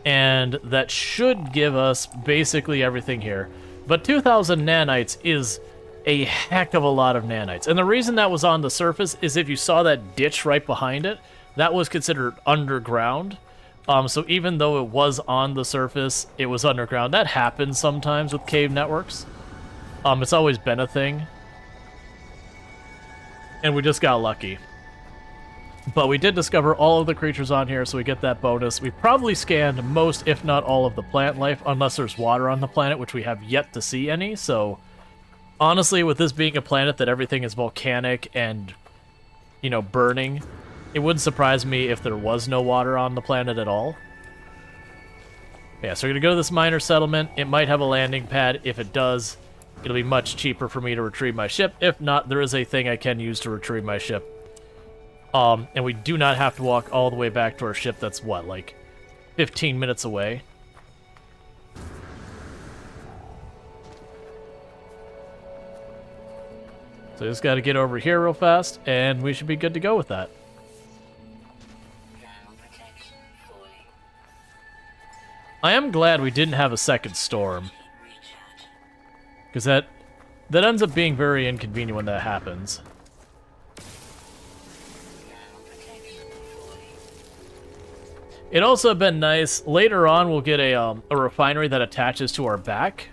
Speaker 1: And that should give us basically everything here. But 2,000 nanites is a heck of a lot of nanites. And the reason that was on the surface is if you saw that ditch right behind it, that was considered underground. So even though it was on the surface, it was underground. That happens sometimes with cave networks. It's always been a thing. And we just got lucky. But we did discover all of the creatures on here, so we get that bonus. We probably scanned most, if not all, of the plant life, unless there's water on the planet, which we have yet to see any. So, honestly, with this being a planet that everything is volcanic and, you know, burning, it wouldn't surprise me if there was no water on the planet at all. Yeah, so we're going to go to this miner settlement. It might have a landing pad. If it does, it'll be much cheaper for me to retrieve my ship. If not, there is a thing I can use to retrieve my ship. And we do not have to walk all the way back to our ship. That's what, like 15 minutes away. So just got to get over here real fast, and we should be good to go with that. I am glad we didn't have a second storm, because that ends up being very inconvenient when that happens. It'd also been nice, later on we'll get a refinery that attaches to our back,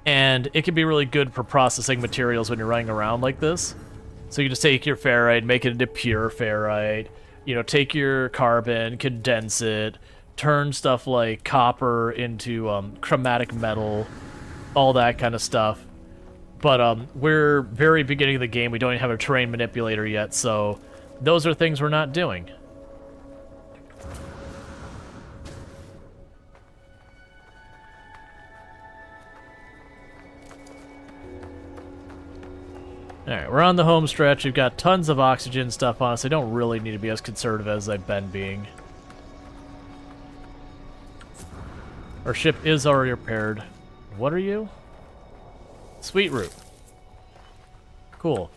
Speaker 1: and it can be really good for processing materials when you're running around like this. So you just take your ferrite, make it into pure ferrite, you know, take your carbon, condense it, turn stuff like copper into chromatic metal, all that kind of stuff. But we're very beginning of the game, we don't even have a terrain manipulator yet, so those are things we're not doing. Alright, we're on the home stretch. We've got tons of oxygen stuff on us. I don't really need to be as conservative as I've been being. Our ship is already repaired. What are you? Sweet root. Cool.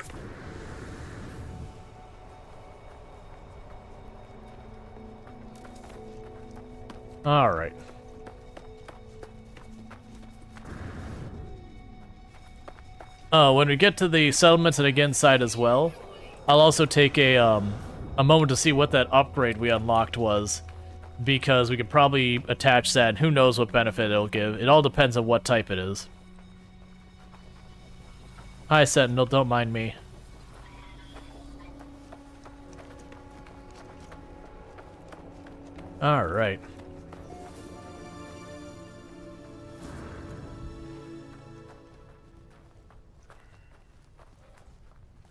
Speaker 1: Alright. When we get to the settlements and again side as well, I'll also take a moment to see what that upgrade we unlocked was, because we could probably attach that, and who knows what benefit it'll give. It all depends on what type it is. Hi, Sentinel, don't mind me. Alright.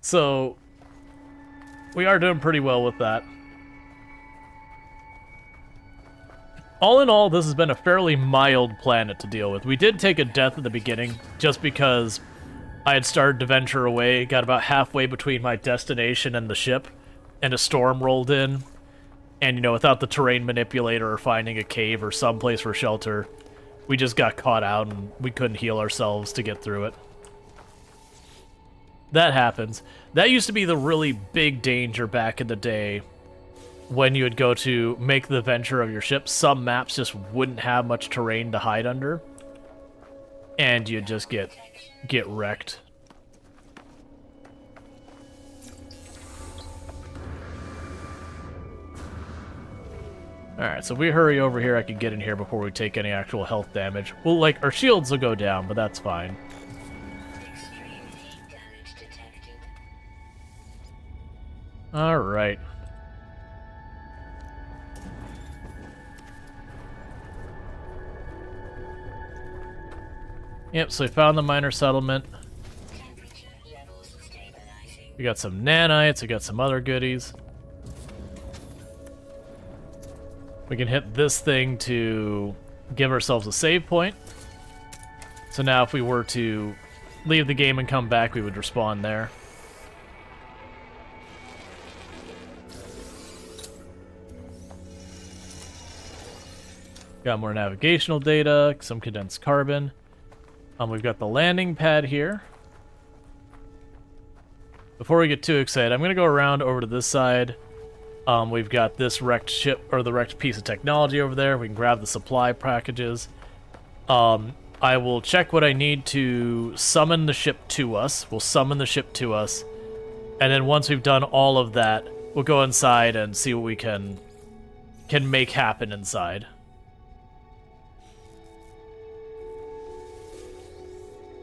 Speaker 1: So, we are doing pretty well with that. All in all, this has been a fairly mild planet to deal with. We did take a death at the beginning, just because I had started to venture away, got about halfway between my destination and the ship, and a storm rolled in. And, you know, without the terrain manipulator or finding a cave or someplace for shelter, we just got caught out and we couldn't heal ourselves to get through it. That happens. That used to be the really big danger back in the day when you would go to make the venture of your ship. Some maps just wouldn't have much terrain to hide under, and you'd just get wrecked. Alright, so if we hurry over here, I can get in here before we take any actual health damage. Well, like, our shields will go down, but that's fine. Alright. Yep, so we found the miner settlement. We got some nanites, we got some other goodies. We can hit this thing to give ourselves a save point. So now if we were to leave the game and come back, we would respawn there. Got more navigational data, some condensed carbon. We've got the landing pad here. Before we get too excited, I'm going to go around over to this side. We've got this wrecked ship, or the wrecked piece of technology over there. We can grab the supply packages. I will check what I need to summon the ship to us. We'll summon the ship to us. And then once we've done all of that, we'll go inside and see what we can can make happen inside.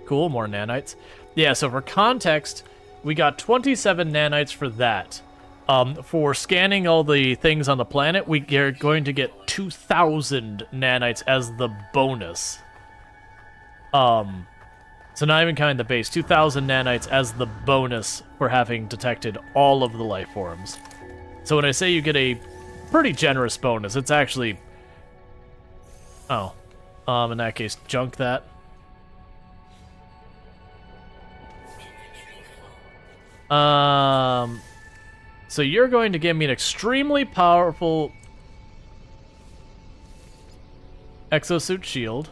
Speaker 1: Cool, more nanites. Yeah, so for context, we got 27 nanites for that. For scanning all the things on the planet, we are going to get 2,000 nanites as the bonus. So not even counting the base, 2,000 nanites as the bonus for having detected all of the life forms. So when I say you get a pretty generous bonus, it's actually... Oh. In that case, junk that. So you're going to give me an extremely powerful exosuit shield.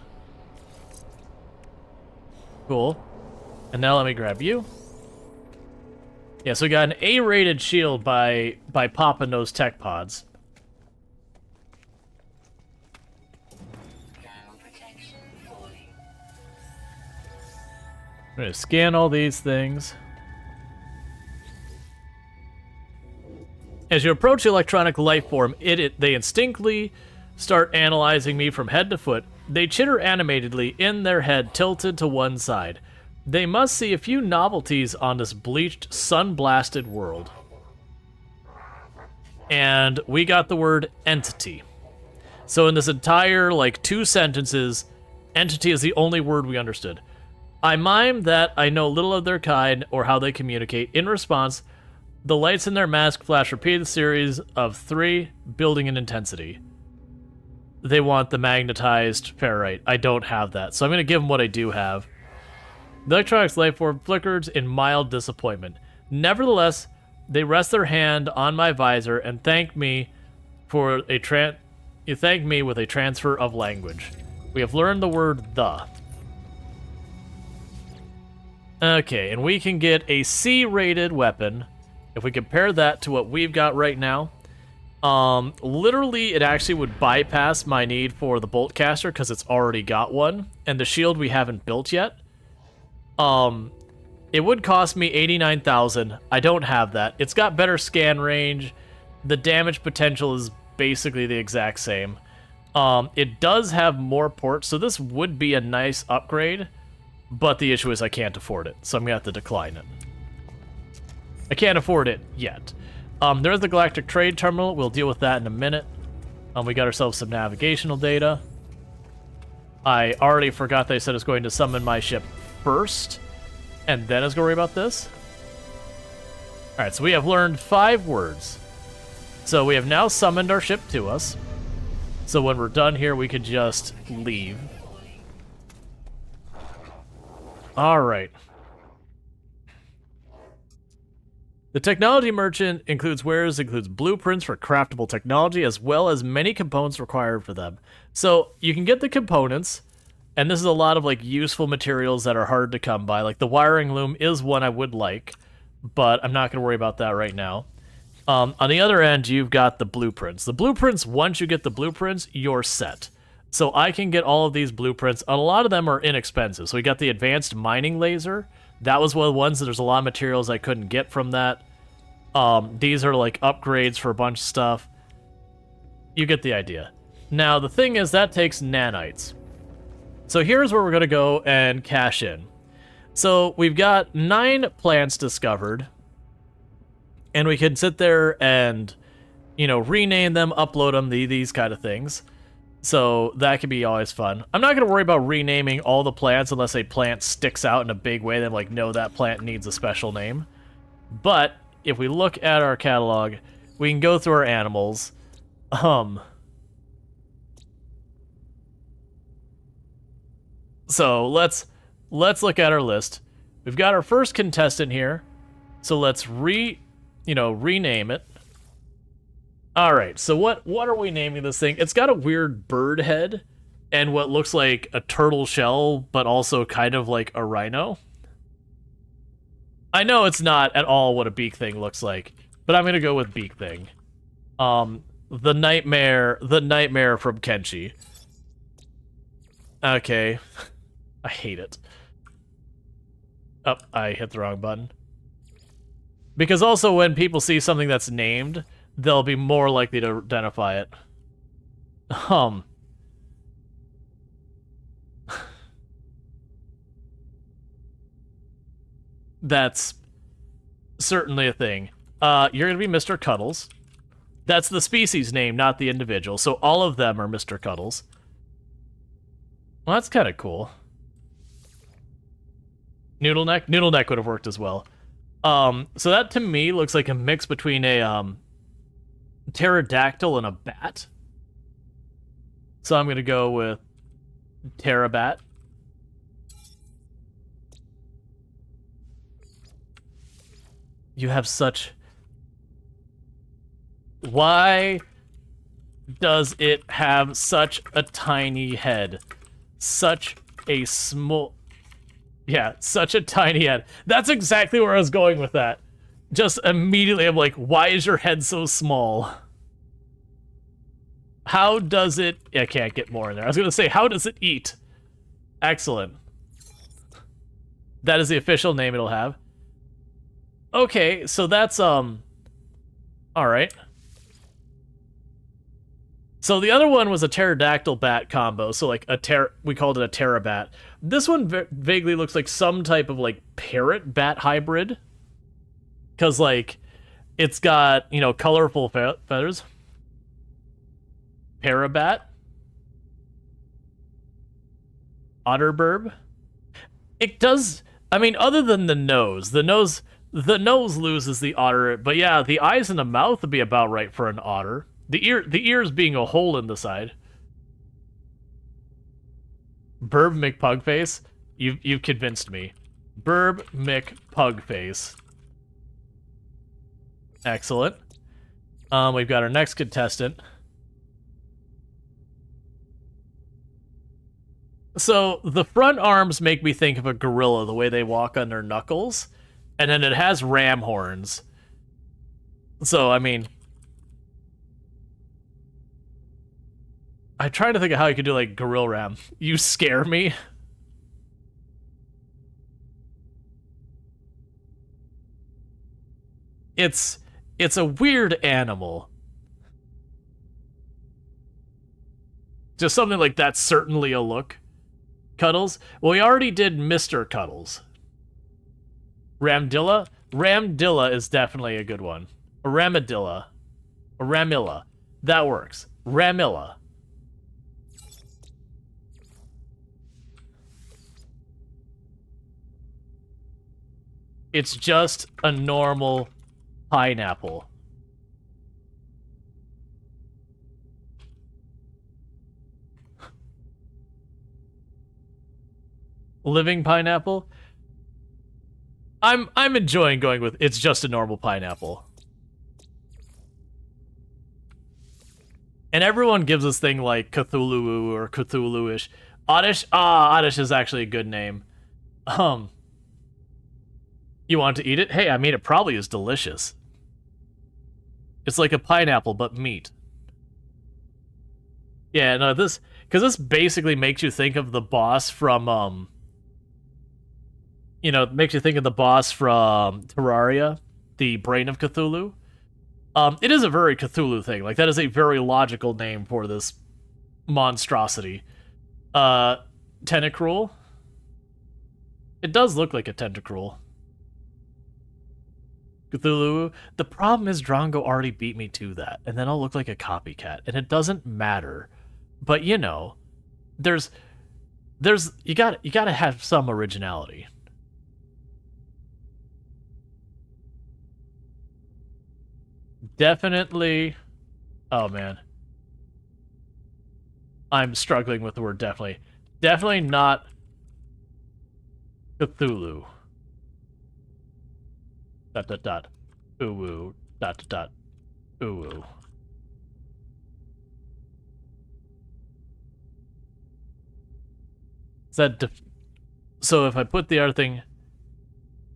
Speaker 1: Cool. And now let me grab you. Yeah, so we got an A-rated shield by popping those tech pods. I'm gonna scan all these things. As you approach the electronic life form, they instinctively start analyzing me from head to foot. They chitter animatedly, in their head tilted to one side. They must see a few novelties on this bleached, sun-blasted world. And we got the word entity. So in this entire, 2 sentences, entity is the only word we understood. I mime that I know little of their kind or how they communicate. In response, the lights in their mask flash repeated series of 3, building in intensity. They want the magnetized ferrite. I don't have that, so I'm going to give them what I do have. The electronics life form flickers in mild disappointment. Nevertheless, they rest their hand on my visor and thank me for a You thank me with a transfer of language. We have learned the word the. Okay, and we can get a C-rated weapon. If we compare that to what we've got right now, literally it actually would bypass my need for the bolt caster because it's already got one, and the shield we haven't built yet. It would cost me 89,000. I don't have that. It's got better scan range. The damage potential is basically the exact same. It does have more ports, so this would be a nice upgrade, but the issue is I can't afford it, so I'm gonna have to decline it. I can't afford it yet. There's the Galactic Trade Terminal. We'll deal with that in a minute. We got ourselves some navigational data. I already forgot they said it's going to summon my ship first, and then it's going to worry about this. Alright, so we have learned 5 words. So we have now summoned our ship to us. So when we're done here, we could just leave. Alright. The technology merchant includes wares, includes blueprints for craftable technology, as well as many components required for them. So you can get the components, and this is a lot of useful materials that are hard to come by. Like the wiring loom is one I would like, but I'm not going to worry about that right now. On the other end, you've got the blueprints. The blueprints, once you get the blueprints, you're set. So I can get all of these blueprints. A lot of them are inexpensive. So we got the advanced mining laser. That was one of the ones that there's a lot of materials I couldn't get from that. These are upgrades for a bunch of stuff. You get the idea. Now, the thing is, that takes nanites. So here's where we're going to go and cash in. So we've got 9 plants discovered. And we can sit there and, rename them, upload them, these kind of things. So that could be always fun. I'm not going to worry about renaming all the plants unless a plant sticks out in a big way. Then no, that plant needs a special name. But if we look at our catalog, we can go through our animals. So let's look at our list. We've got our first contestant here. So let's rename it. All right, so what are we naming this thing? It's got a weird bird head and what looks like a turtle shell, but also kind of like a rhino. I know it's not at all what a beak thing looks like, but I'm gonna go with beak thing. The nightmare from Kenshi. Okay, I hate it. Oh, I hit the wrong button. Because also when people see something that's named, they'll be more likely to identify it. Um. That's certainly a thing. You're gonna be Mr. Cuddles. That's the species name, not the individual. So all of them are Mr. Cuddles. Well, that's kind of cool. Noodle neck? Noodle neck would have worked as well. So that to me looks like a mix between a pterodactyl and a bat. So I'm gonna go with Pterabat. You have such... Why does it have such a tiny head? Such a small... Yeah, such a tiny head. That's exactly where I was going with that. Just immediately, I'm like, why is your head so small? How does it... I can't get more in there. I was going to say, how does it eat? Excellent. That is the official name it'll have. Okay, so that's, alright. So the other one was a pterodactyl bat combo, so like we called it a pterabat. This one vaguely looks like some type of like parrot bat hybrid. Cause like, it's got, you know, colorful feathers. Parabat. Otterburb. It does, I mean, other than the nose loses the otter, but yeah, the eyes and the mouth would be about right for an otter. The ears being a hole in the side. Burb McPugface, you've convinced me. Burb McPugface. Excellent. We've got our next contestant. So the front arms make me think of a gorilla, the way they walk on their knuckles, and then it has ram horns. So I mean, I try to think of how you could do like gorilla ram. You scare me. It's a weird animal. Just something like that's certainly a look. Cuddles? Well, we already did Mr. Cuddles. Ramdilla? Ramdilla is definitely a good one. A Ramadilla. A Ramilla. That works. Ramilla. It's just a normal pineapple. Living pineapple? I'm enjoying going with it's just a normal pineapple. And everyone gives this thing like Cthulhu or Cthulhu-ish. Oddish? Oddish is actually a good name. You want to eat it? Hey, I mean, it probably is delicious. It's like a pineapple, but meat. Yeah, no, because this basically makes you think of the boss from, you know, it makes you think of the boss from Terraria, the Brain of Cthulhu. It is a very Cthulhu thing. Like, that is a very logical name for this monstrosity. Tentacruel? It does look like a tentacruel. Cthulhu. The problem is Drongo already beat me to that, and then I'll look like a copycat, and it doesn't matter. But you know, you gotta have some originality. Definitely. Oh man, I'm struggling with the word definitely. Definitely not Cthulhu. ... Ooh. ... Ooh. Is that so if I put the other thing...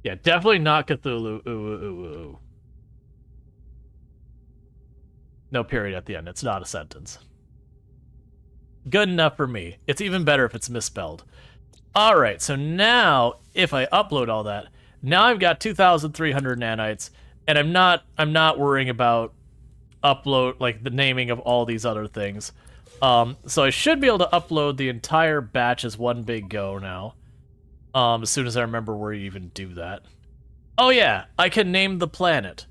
Speaker 1: Yeah, definitely not Cthulhu. Ooh. No period at the end. It's not a sentence. Good enough for me. It's even better if it's misspelled. Alright, so now, if I upload all that, now I've got 2,300 nanites, and I'm not worrying about upload, like, the naming of all these other things. So I should be able to upload the entire batch as one big go now. As soon as I remember where you even do that. Oh yeah, I can name the planet.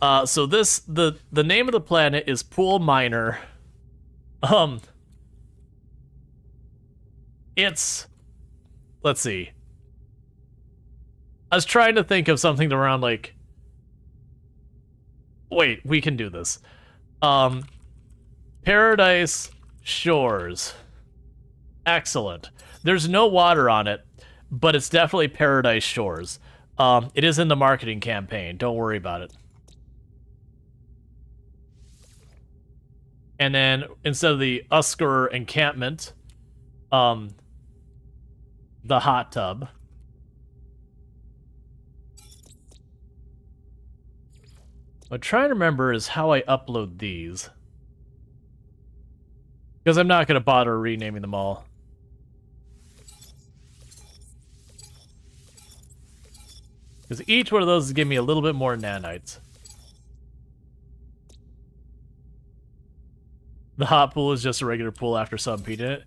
Speaker 1: So the name of the planet is Pool Minor. It's, let's see. I was trying to think of something around like, wait, we can do this. Paradise Shores. Excellent. There's no water on it, but it's definitely Paradise Shores. It is in the marketing campaign. Don't worry about it. And then instead of the Usker encampment, the hot tub. What I'm trying to remember is how I upload these. Because I'm not going to bother renaming them all. Because each one of those is giving me a little bit more nanites. The hot pool is just a regular pool after some heat in it.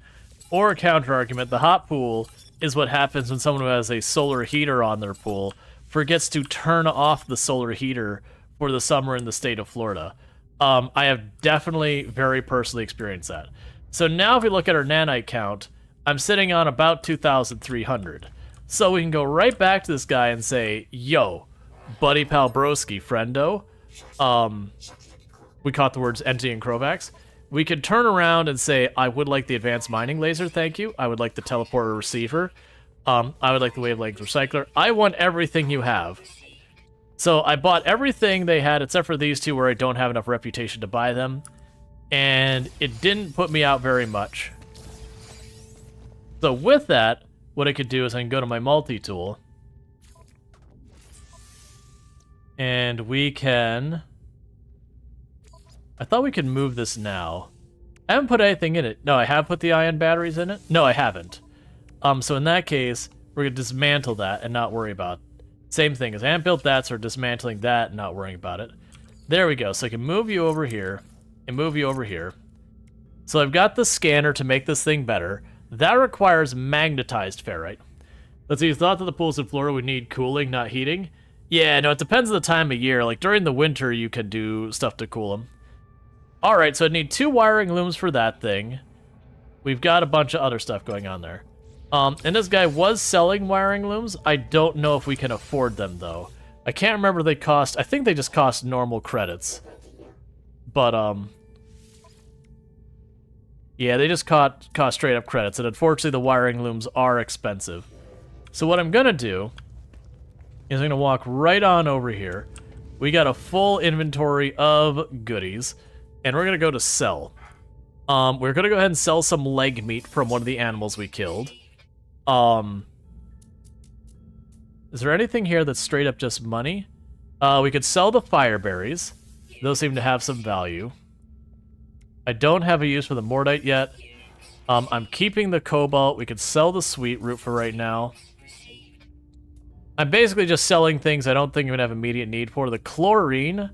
Speaker 1: Or a counter argument, the hot pool is what happens when someone who has a solar heater on their pool forgets to turn off the solar heater for the summer in the state of Florida. I have definitely very personally experienced that. So now if we look at our nanite count, I'm sitting on about 2,300. So we can go right back to this guy and say, yo, buddy pal broski, friendo. We caught the words entity and Crovax. We could turn around and say, I would like the advanced mining laser, thank you. I would like the teleporter receiver. I would like the wavelength recycler. I want everything you have. So I bought everything they had except for these two where I don't have enough reputation to buy them. And it didn't put me out very much. So with that, what I could do is I can go to my multi-tool. And we can... I thought we could move this now. I haven't put anything in it. No, I have put the ion batteries in it? No, I haven't. So in that case, we're going to dismantle that and not worry about it. Same thing, as I haven't built that, so we're dismantling that and not worrying about it. There we go. So I can move you over here and move you over here. So I've got the scanner to make this thing better. That requires magnetized ferrite. Let's see, you thought that the pools in Florida would need cooling, not heating? Yeah, no, it depends on the time of year. Like, during the winter, you can do stuff to cool them. Alright, so I need 2 wiring looms for that thing. We've got a bunch of other stuff going on there. And this guy was selling wiring looms. I don't know if we can afford them, though. I can't remember if they cost... I think they just cost normal credits. But, yeah, they just cost straight-up credits, and unfortunately the wiring looms are expensive. So what I'm gonna do is I'm gonna walk right on over here. We got a full inventory of goodies, and we're gonna go to sell. We're gonna go ahead and sell some leg meat from one of the animals we killed. Is there anything here that's straight up just money? We could sell the fire berries. Those seem to have some value. I don't have a use for the Mordite yet. I'm keeping the cobalt. We could sell the sweet root for right now. I'm basically just selling things I don't think I'm going to have immediate need for. The chlorine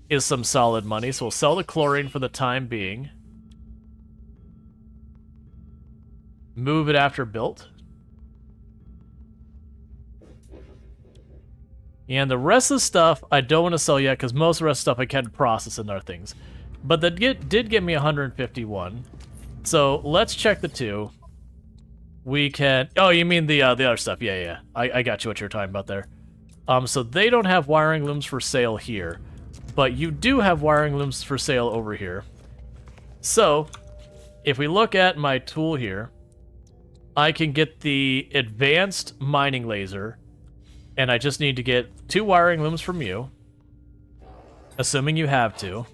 Speaker 1: is some solid money, so we'll sell the chlorine for the time being. Move it after built. And the rest of the stuff I don't want to sell yet because most of the rest of the stuff I can process in other things. But that did give me 151. So let's check the 2. We can... Oh, you mean the other stuff. Yeah. I got you what you're talking about there. So they don't have wiring looms for sale here. But you do have wiring looms for sale over here. So, if we look at my tool here, I can get the advanced mining laser. And I just need to get 2 wiring looms from you. Assuming you have to.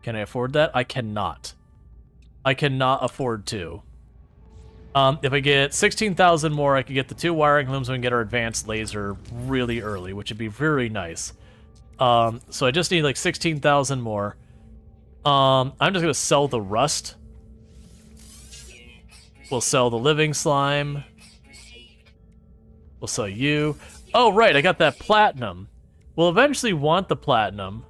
Speaker 1: Can I afford that? I cannot. I cannot afford to. If I get 16,000 more, I can get the 2 wiring looms and we can get our advanced laser really early, which would be very nice. So I just need like 16,000 more. I'm just going to sell the rust. We'll sell the living slime. We'll sell you. Oh, right, I got that platinum. We'll eventually want the platinum.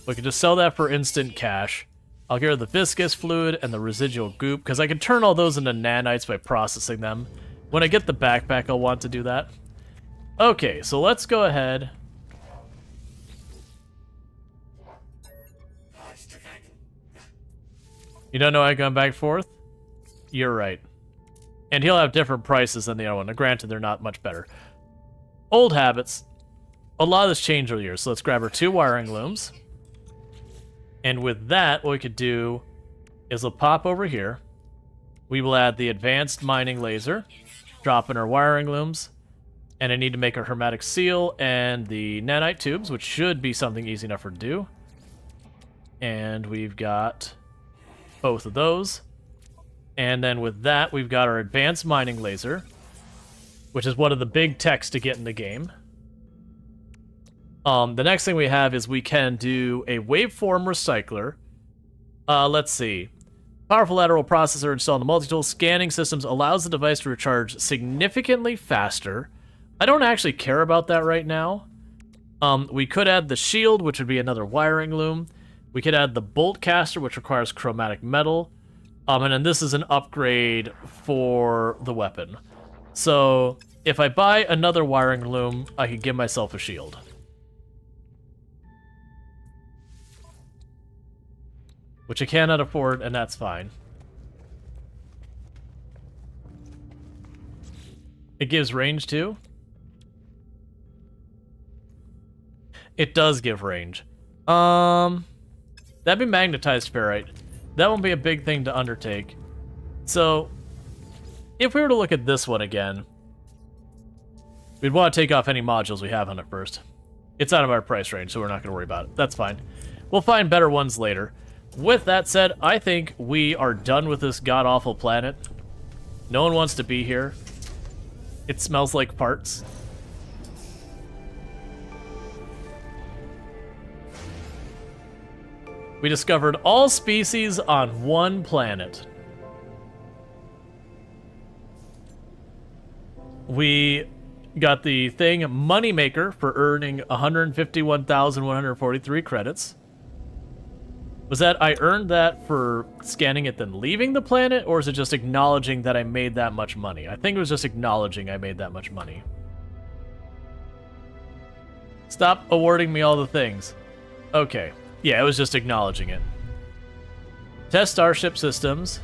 Speaker 1: We can just sell that for instant cash. I'll get rid of the viscous fluid and the residual goop, because I can turn all those into nanites by processing them. When I get the backpack, I'll want to do that. Okay, so let's go ahead. You don't know how I'm going back and forth? You're right. And he'll have different prices than the other one. Now, granted, they're not much better. Old habits. A lot of this changed over the years, so let's grab our 2 wiring looms. And with that, what we could do is we'll pop over here. We will add the advanced mining laser, drop in our wiring looms, and I need to make a hermetic seal and the nanite tubes, which should be something easy enough for to do. And we've got both of those. And then with that, we've got our advanced mining laser, which is one of the big techs to get in the game. The next thing we have is we can do a waveform recycler. Let's see. Powerful lateral processor installed in the multi-tool. Scanning systems allows the device to recharge significantly faster. I don't actually care about that right now. We could add the shield, which would be another wiring loom. We could add the bolt caster, which requires chromatic metal. And then this is an upgrade for the weapon. So if I buy another wiring loom, I could give myself a shield. Which I cannot afford, and that's fine. It gives range too? It does give range. That'd be magnetized ferrite. That won't be a big thing to undertake. So, if we were to look at this one again, we'd want to take off any modules we have on it first. It's out of our price range, so we're not going to worry about it. That's fine. We'll find better ones later. With that said, I think we are done with this god-awful planet. No one wants to be here. It smells like farts. We discovered all species on one planet. We got the thing Moneymaker for earning 151,143 credits. Was that I earned that for scanning it then leaving the planet, or is it just acknowledging that I made that much money? I think it was just acknowledging I made that much money. Stop awarding me all the things. Okay. Yeah, it was just acknowledging it. Test Starship systems.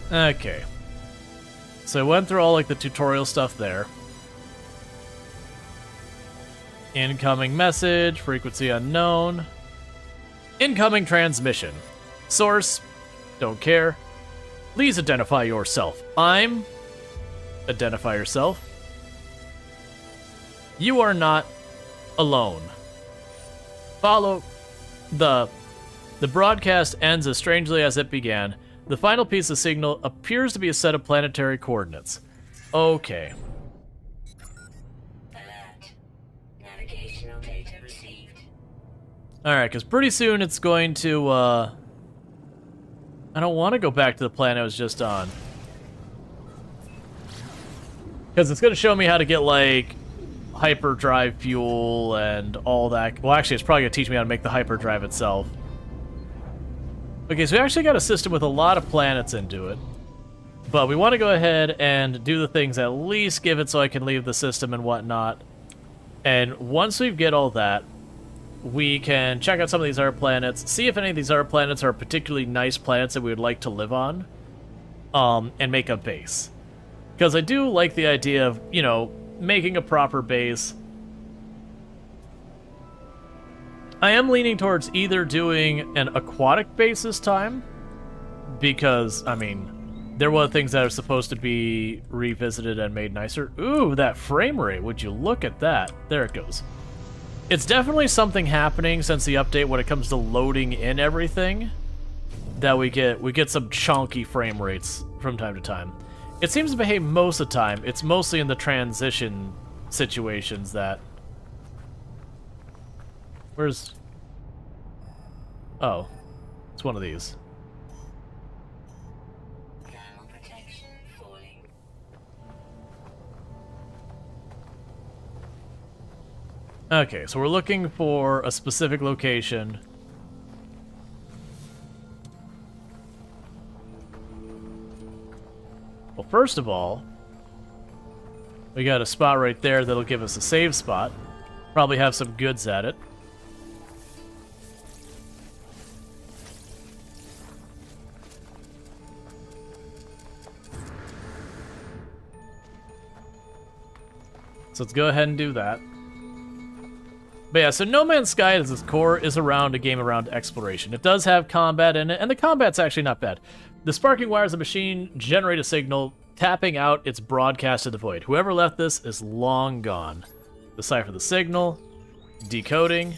Speaker 1: Okay. So I went through all like the tutorial stuff there. Incoming message, frequency unknown. Incoming transmission. Source, don't care. Please identify yourself. I'm... Identify yourself. You are not alone. Follow the broadcast ends as strangely as it began. The final piece of signal appears to be a set of planetary coordinates. Okay. Alright, because pretty soon it's going to, I don't want to go back to the planet I was just on. Because it's going to show me how to get, like, hyperdrive fuel and all that. Well, actually, it's probably going to teach me how to make the hyperdrive itself. Okay, so we actually got a system with a lot of planets into it. But we want to go ahead and do the things, at least give it so I can leave the system and whatnot. And once we get all that, we can check out some of these other planets, see if any of these other planets are particularly nice planets that we would like to live on, and make a base. Because I do like the idea of, you know, making a proper base. I am leaning towards either doing an aquatic base this time, because, I mean, they're one of the things that are supposed to be revisited and made nicer. Ooh, that frame rate, would you look at that? There it goes. It's definitely something happening since the update when it comes to loading in everything, that we get some chunky frame rates from time to time. It seems to behave most of the time. It's mostly in the transition situations that... Where's... Oh. It's one of these.
Speaker 3: Thermal protection falling.
Speaker 1: Okay, so we're looking for a specific location. Well, first of all, we got a spot right there that'll give us a save spot. Probably have some goods at it. So let's go ahead and do that. But yeah, so No Man's Sky at its core is around a game around exploration. It does have combat in it, and the combat's actually not bad. The sparking wires of the machine generate a signal, tapping out its broadcast to the void. Whoever left this is long gone. Decipher the signal. Decoding.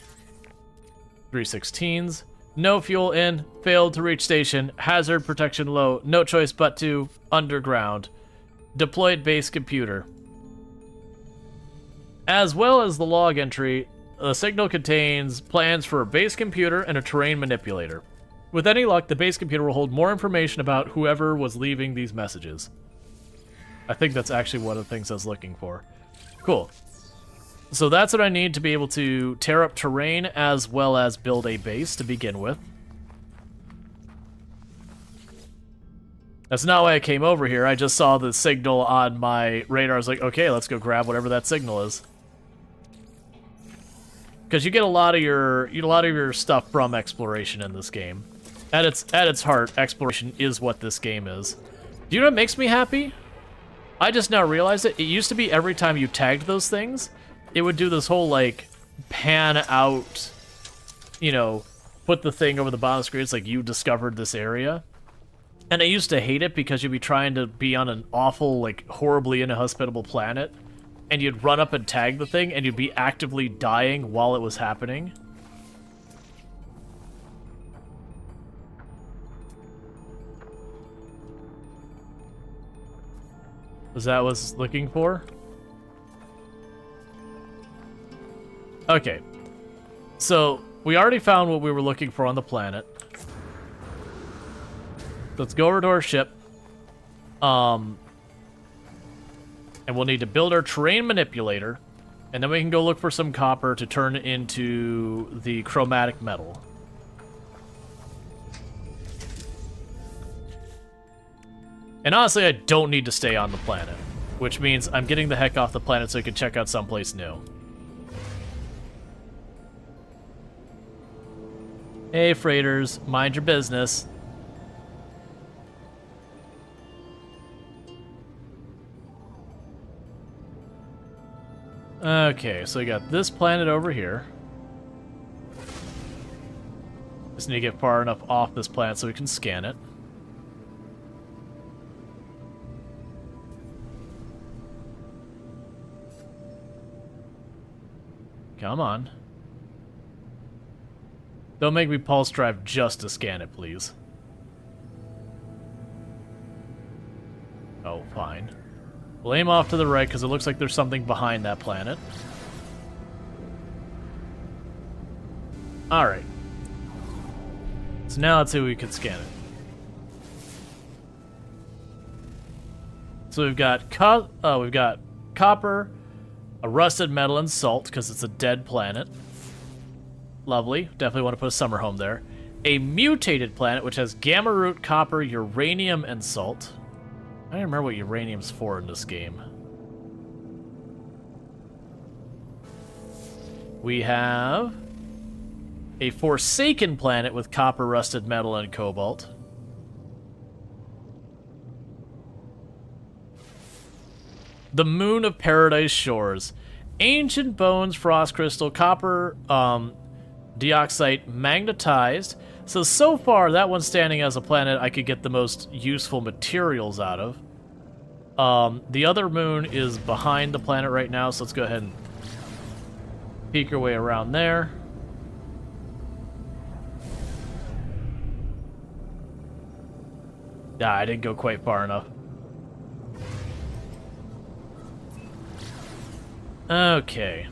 Speaker 1: 316s. No fuel in. Failed to reach station. Hazard protection low. No choice but to underground. Deployed base computer. As well as the log entry, the signal contains plans for a base computer and a terrain manipulator. With any luck, the base computer will hold more information about whoever was leaving these messages. I think that's actually one of the things I was looking for. Cool. So that's what I need to be able to tear up terrain as well as build a base to begin with. That's not why I came over here. I just saw the signal on my radar. I was like, okay, let's go grab whatever that signal is. Because you get a lot of your stuff from exploration in this game. At its heart, exploration is what this game is. Do you know what makes me happy? I just now realized it. It used to be every time you tagged those things, it would do this whole like pan out, you know, put the thing over the bottom of the screen. It's like you discovered this area. And I used to hate it because you'd be trying to be on an awful, like, horribly inhospitable planet, and you'd run up and tag the thing, and you'd be actively dying while it was happening. Was that what I was looking for? Okay. So, we already found what we were looking for on the planet. Let's go over to our ship. And we'll need to build our terrain manipulator. And then we can go look for some copper to turn into the chromatic metal. And honestly, I don't need to stay on the planet. Which means I'm getting the heck off the planet so I can check out someplace new. Hey, freighters. Mind your business. Okay, so we got this planet over here. Just need to get far enough off this planet so we can scan it. Come on. Don't make me pulse drive just to scan it, please. Oh, fine. We'll aim off to the right because it looks like there's something behind that planet. Alright. So now let's see if we can scan it. So we've got copper, a rusted metal, and salt because it's a dead planet. Lovely. Definitely want to put a summer home there. A mutated planet which has gamma root, copper, uranium, and salt. I don't remember what uranium's for in this game. We have a forsaken planet with copper, rusted metal, and cobalt. The Moon of Paradise Shores. Ancient bones, frost crystal, copper, dioxide, magnetized. So far, that one's standing as a planet I could get the most useful materials out of. The other moon is behind the planet right now, so let's go ahead and peek our way around there. Ah, I didn't go quite far enough. Okay.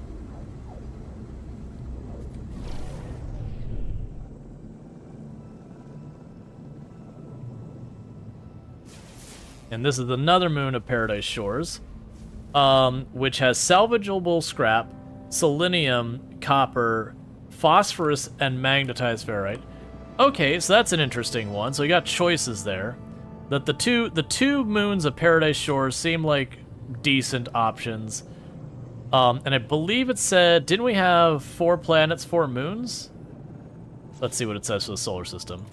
Speaker 1: And this is another moon of Paradise Shores, which has salvageable scrap, selenium, copper, phosphorus, and magnetized ferrite. Okay, so that's an interesting one. So you got choices there. That the two moons of Paradise Shores seem like decent options. And I believe it said, didn't we have 4 planets, 4 moons? Let's see what it says for the solar system.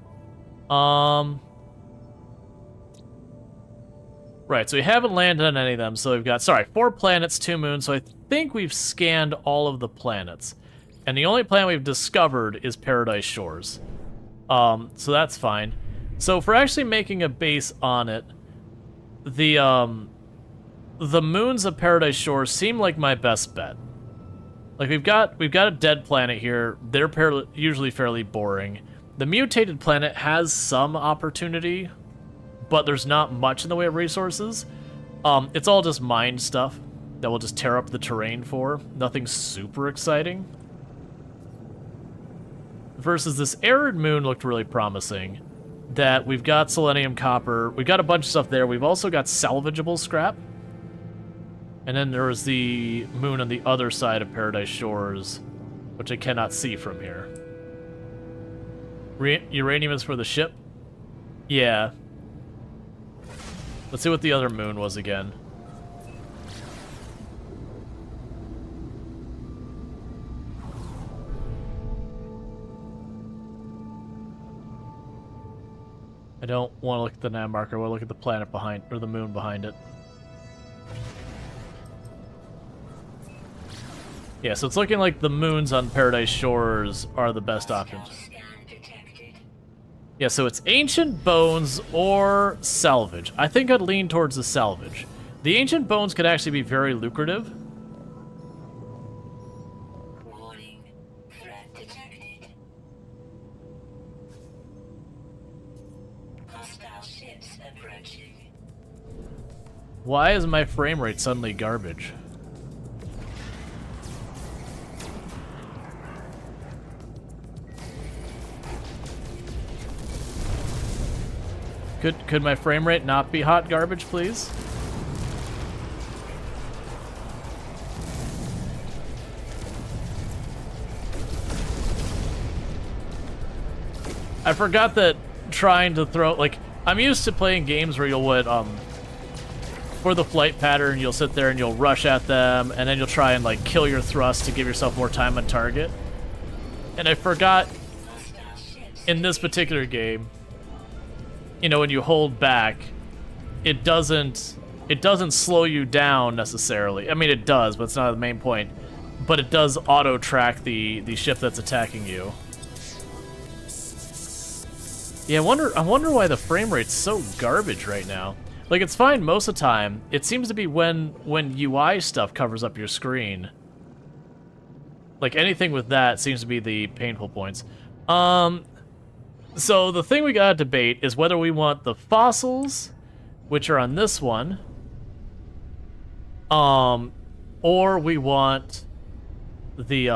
Speaker 1: Right, so we haven't landed on any of them, so we've got, 4 planets, 2 moons, so I think we've scanned all of the planets. And the only planet we've discovered is Paradise Shores. So that's fine. So if we're actually making a base on it, the moons of Paradise Shores seem like my best bet. Like, we've got a dead planet here. They're usually fairly boring. The mutated planet has some opportunity, but there's not much in the way of resources. It's all just mine stuff that will just tear up the terrain for. Nothing super exciting. Versus this arid moon looked really promising. That we've got selenium, copper, we've got a bunch of stuff there. We've also got salvageable scrap. And then there was the moon on the other side of Paradise Shores, which I cannot see from here. Uranium is for the ship? Yeah. Let's see what the other moon was again. I don't want to look at the nav marker, I want to look at the planet behind, or the moon behind it. Yeah, so it's looking like the moons on Paradise Shores are the best options. Yeah, so it's Ancient Bones or Salvage. I think I'd lean towards the Salvage. The Ancient Bones could actually be very lucrative.
Speaker 3: Warning. Threat detected. Hostile ships approaching.
Speaker 1: Why is my frame rate suddenly garbage? Could my frame rate not be hot garbage, please? I forgot that trying to throw, like, I'm used to playing games where you'll for the flight pattern, you'll sit there and you'll rush at them, and then you'll try and, like, kill your thrust to give yourself more time on target. And I forgot, in this particular game, you know, when you hold back, it doesn't slow you down necessarily. I mean, it does, but it's not the main point. But it does auto-track the ship that's attacking you. Yeah, I wonder why the frame rate's so garbage right now. Like, it's fine most of the time. It seems to be when UI stuff covers up your screen. Like, anything with that seems to be the painful points. So the thing we gotta debate is whether we want the fossils, which are on this one, or we want the,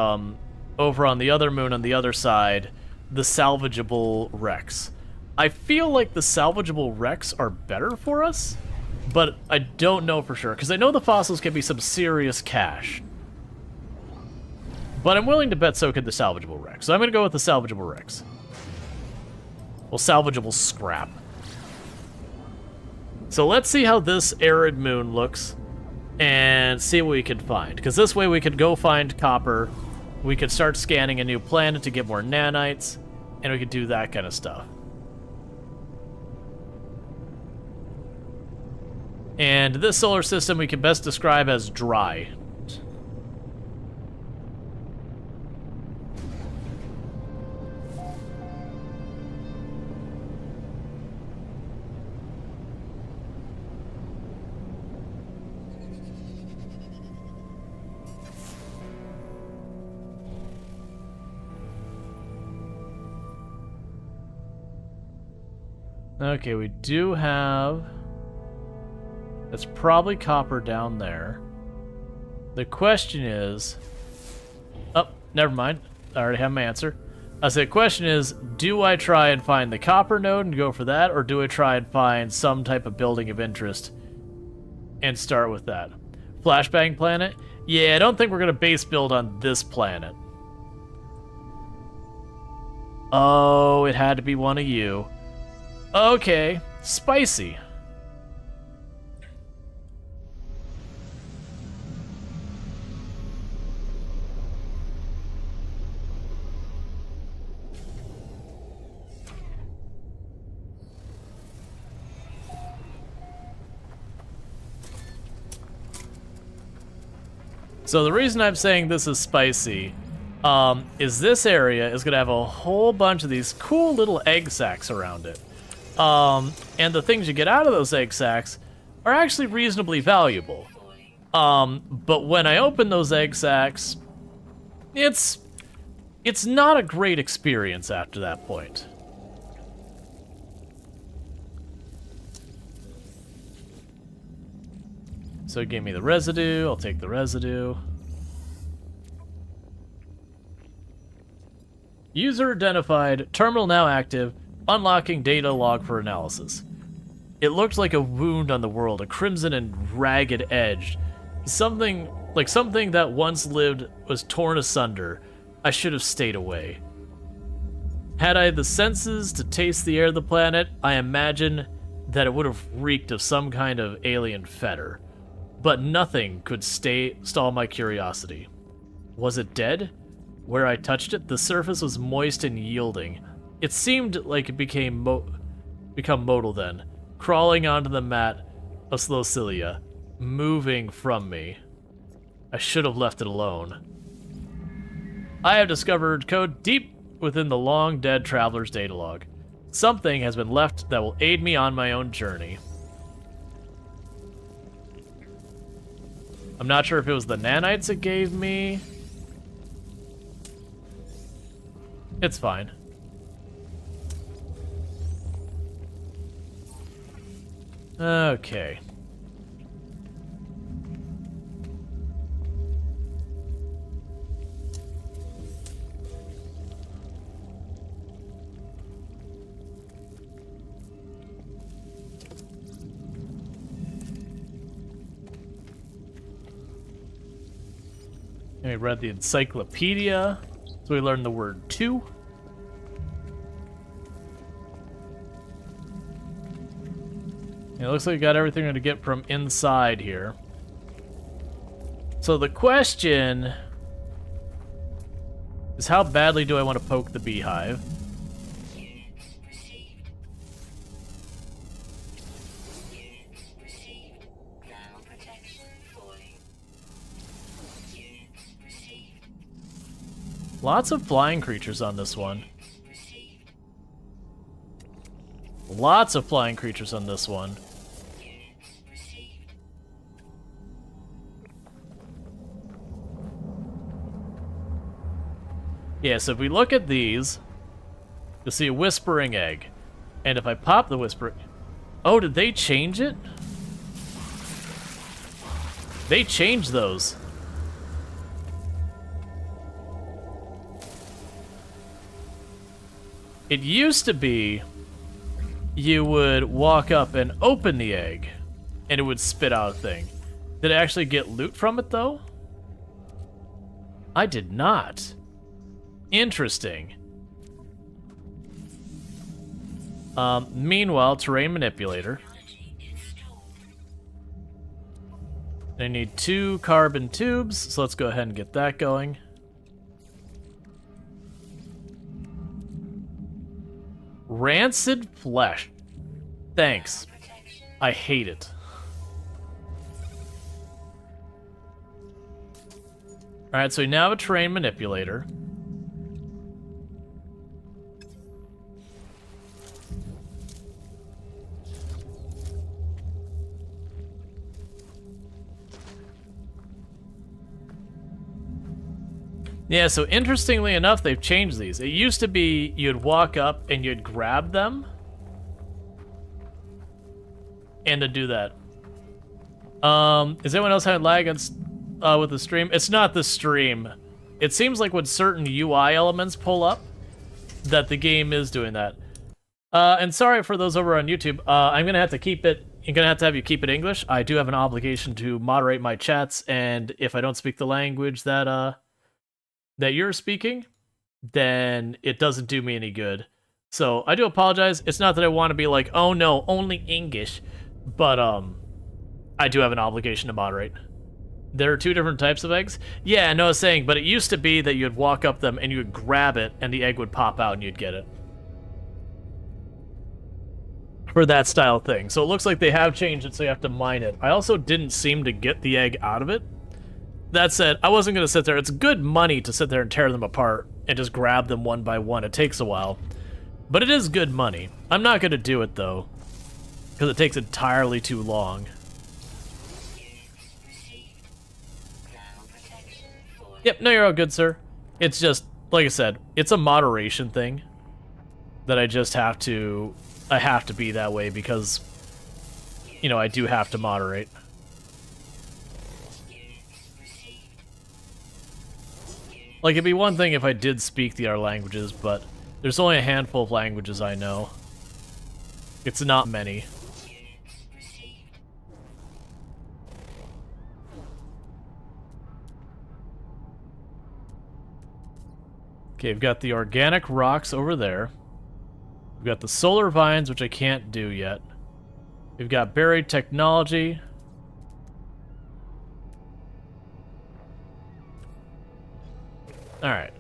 Speaker 1: over on the other moon on the other side, the salvageable wrecks. I feel like the salvageable wrecks are better for us, but I don't know for sure, because I know the fossils can be some serious cash. But I'm willing to bet so could the salvageable wrecks. So I'm gonna go with the salvageable wrecks. Well, salvageable scrap. So let's see how this arid moon looks and see what we can find. Because this way we could go find copper, we could start scanning a new planet to get more nanites, and we could do that kind of stuff. And this solar system we can best describe as dry. Okay, we do have... It's probably copper down there. The question is... Oh, never mind. I already have my answer. I said, the question is, do I try and find the copper node and go for that, or do I try and find some type of building of interest and start with that? Flashbang planet? Yeah, I don't think we're going to base build on this planet. Oh, it had to be one of you. Okay, spicy. So the reason I'm saying this is spicy is this area is going to have a whole bunch of these cool little egg sacs around it. And the things you get out of those egg sacs are actually reasonably valuable. But when I open those egg sacs, it's not a great experience after that point. So give me the residue, I'll take the residue. User identified, terminal now active, unlocking data log for analysis. It looked like a wound on the world, a crimson and ragged edge. Something that once lived was torn asunder. I should have stayed away. Had I the senses to taste the air of the planet, I imagine that it would have reeked of some kind of alien fetor. But nothing could stall my curiosity. Was it dead? Where I touched it, the surface was moist and yielding. It seemed like it become modal then, crawling onto the mat of Slocilia, moving from me. I should have left it alone. I have discovered code deep within the long-dead traveler's data log. Something has been left that will aid me on my own journey. I'm not sure if it was the nanites it gave me. It's fine. Okay. And we read the encyclopedia, so we learned the word two. It looks like we got everything we're gonna get from inside here. So the question is, how badly do I want to poke the beehive? Lots of flying creatures on this one. Lots of flying creatures on this one. Yeah, so if we look at these, you'll see a whispering egg. And if I pop the whispering... Oh, did they change it? They changed those. It used to be you would walk up and open the egg, and it would spit out a thing. Did I actually get loot from it, though? I did not. Interesting. Meanwhile, terrain manipulator. I need 2 carbon tubes, so let's go ahead and get that going. Rancid flesh. Thanks. I hate it. Alright, so we now have a terrain manipulator. Yeah, so interestingly enough, they've changed these. It used to be you'd walk up and you'd grab them. And to do that. Is anyone else having lag on... with the stream. It's not the stream. It seems like when certain UI elements pull up, that the game is doing that. And sorry for those over on YouTube. I'm gonna have to keep it. I'm gonna have you keep it English. I do have an obligation to moderate my chats, and if I don't speak the language that you're speaking, then it doesn't do me any good. So I do apologize. It's not that I want to be like, oh no, only English, but I do have an obligation to moderate. There are 2 different types of eggs. Yeah, no, I was saying, but it used to be that you'd walk up them and you would grab it, and the egg would pop out and you'd get it. For that style thing. So it looks like they have changed it, so you have to mine it. I also didn't seem to get the egg out of it. That said, I wasn't going to sit there. It's good money to sit there and tear them apart and just grab them one by one. It takes a while. But it is good money. I'm not going to do it, though, because it takes entirely too long. Yep, no, you're all good, sir. It's just, like I said, it's a moderation thing that I just have to... I have to be that way because, you know, I do have to moderate. Like, it'd be one thing if I did speak the other languages, but there's only a handful of languages I know. It's not many. Okay, we've got the organic rocks over there. We've got the solar vines, which I can't do yet. We've got buried technology. Alright.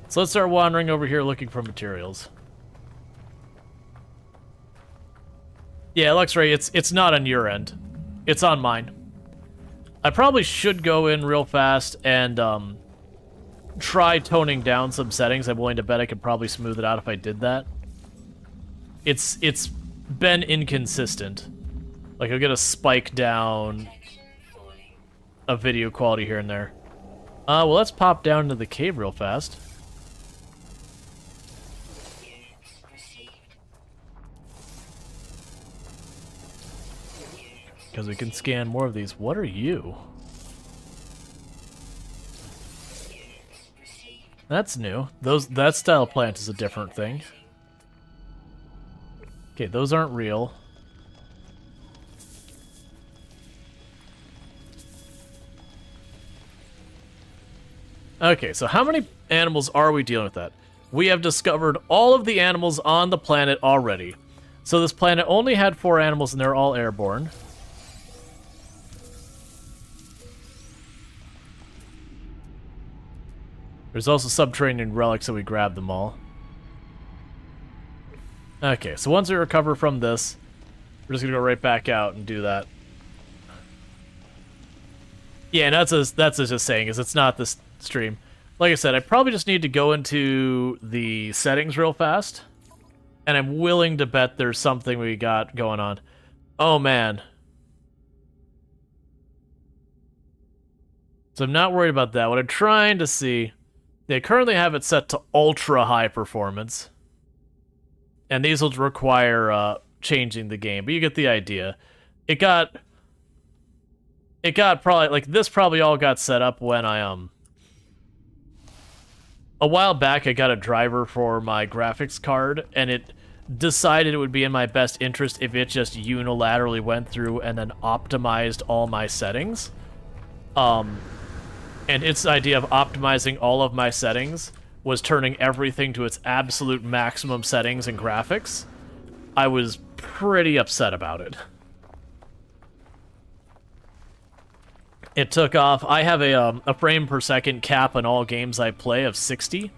Speaker 1: So let's start wandering over here looking for materials. Yeah, Luxray, it's not on your end. It's on mine. I probably should go in real fast and try toning down some settings. I'm willing to bet I could probably smooth it out if I did that. It's been inconsistent. Like, I'll get a spike down of video quality here and there. Well, let's pop down to the cave real fast. Because we can scan more of these. What are you? That's new. That style plant is a different thing. Okay, those aren't real. Okay, so how many animals are we dealing with that? We have discovered all of the animals on the planet already. So this planet only had 4 animals and they're all airborne. There's also subterranean relics, so we grabbed them all. Okay, so once we recover from this, we're just gonna go right back out and do that. Yeah, and that's just saying, is it's not this stream. Like I said, I probably just need to go into the settings real fast, and I'm willing to bet there's something we got going on. Oh, man. So I'm not worried about that. What I'm trying to see, they currently have it set to ultra high performance. And these will require changing the game, but you get the idea. It got probably, like, this probably all got set up when I, a while back I got a driver for my graphics card, and it decided it would be in my best interest if it just unilaterally went through and then optimized all my settings. And its idea of optimizing all of my settings was turning everything to its absolute maximum settings and graphics. I was pretty upset about it. It took off. I have a frame per second cap on all games I play of 60.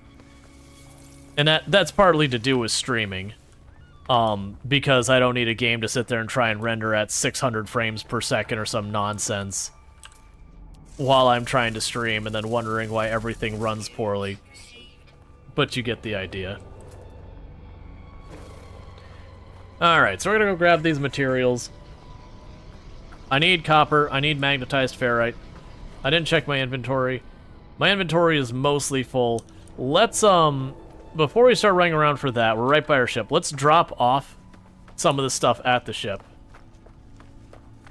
Speaker 1: And that's partly to do with streaming. Because I don't need a game to sit there and try and render at 600 frames per second or some nonsense while I'm trying to stream and then wondering why everything runs poorly. But you get the idea. Alright, so we're gonna go grab these materials. I need copper, I need magnetized ferrite. I didn't check my inventory. My inventory is mostly full. Let's, before we start running around for that, we're right by our ship. Let's drop off some of the stuff at the ship.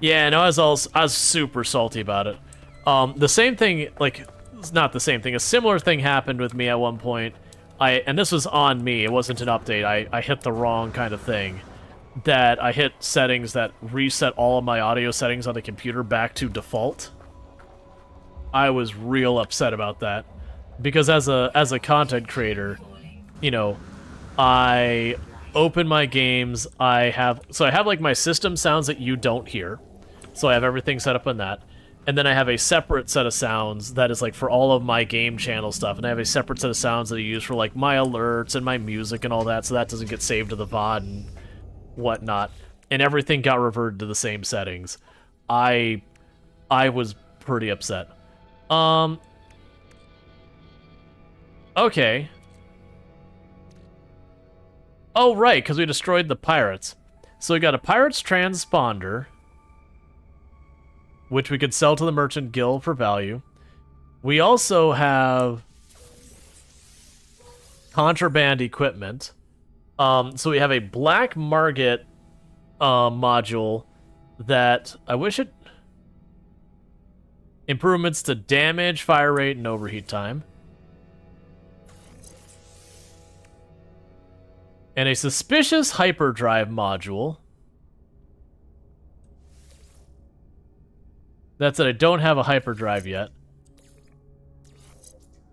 Speaker 1: Yeah, no, I was super salty about it. The same thing, like, it's not the same thing. A similar thing happened with me at one point. And this was on me. It wasn't an update. I hit the wrong kind of thing. That I hit settings that reset all of my audio settings on the computer back to default. I was real upset about that. Because as a content creator, you know, I open my games, I have like my system sounds that you don't hear. So I have everything set up on that. And then I have a separate set of sounds that is like for all of my game channel stuff. And I have a separate set of sounds that I use for like my alerts and my music and all that, so that doesn't get saved to the VOD and whatnot. And everything got reverted to the same settings. I was pretty upset. Okay. Oh, right, because we destroyed the pirates. So we got a pirate's transponder, which we could sell to the merchant guild for value. We also have contraband equipment. So we have a black market module that I wish it... Improvements to damage, fire rate, and overheat time. And a suspicious hyperdrive module. That's it, I don't have a hyperdrive yet.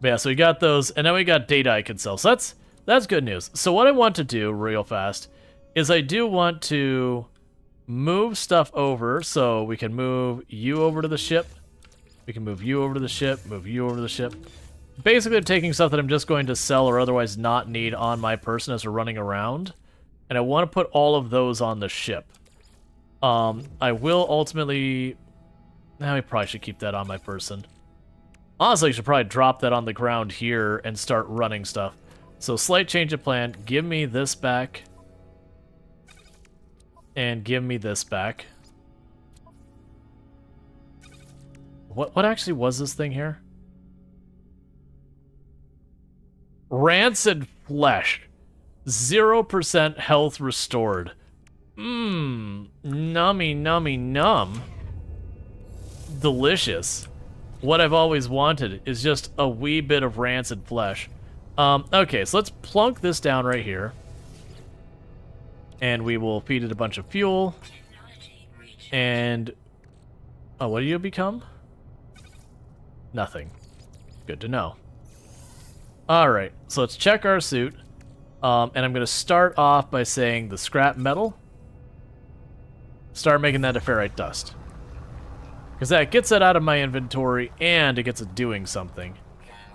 Speaker 1: But yeah, so we got those, and then we got data I can sell. So that's good news. So what I want to do real fast is I do want to move stuff over, so we can move you over to the ship. We can move you over to the ship, move you over to the ship. Basically, I'm taking stuff that I'm just going to sell or otherwise not need on my person as we're running around. And I want to put all of those on the ship. I will ultimately... Now, I probably should keep that on my person. Honestly, I should probably drop that on the ground here and start running stuff. So, slight change of plan. Give me this back. And give me this back. What actually was this thing here? Rancid flesh. 0% health restored. Nummy, nummy, num. Delicious. What I've always wanted is just a wee bit of rancid flesh. Okay, so let's plunk this down right here. And we will feed it a bunch of fuel. And... Oh, what do you become? Nothing. Good to know. Alright, so let's check our suit. And I'm going to start off by saying the scrap metal. Start making that a ferrite dust. Because that gets it out of my inventory, and it gets it doing something.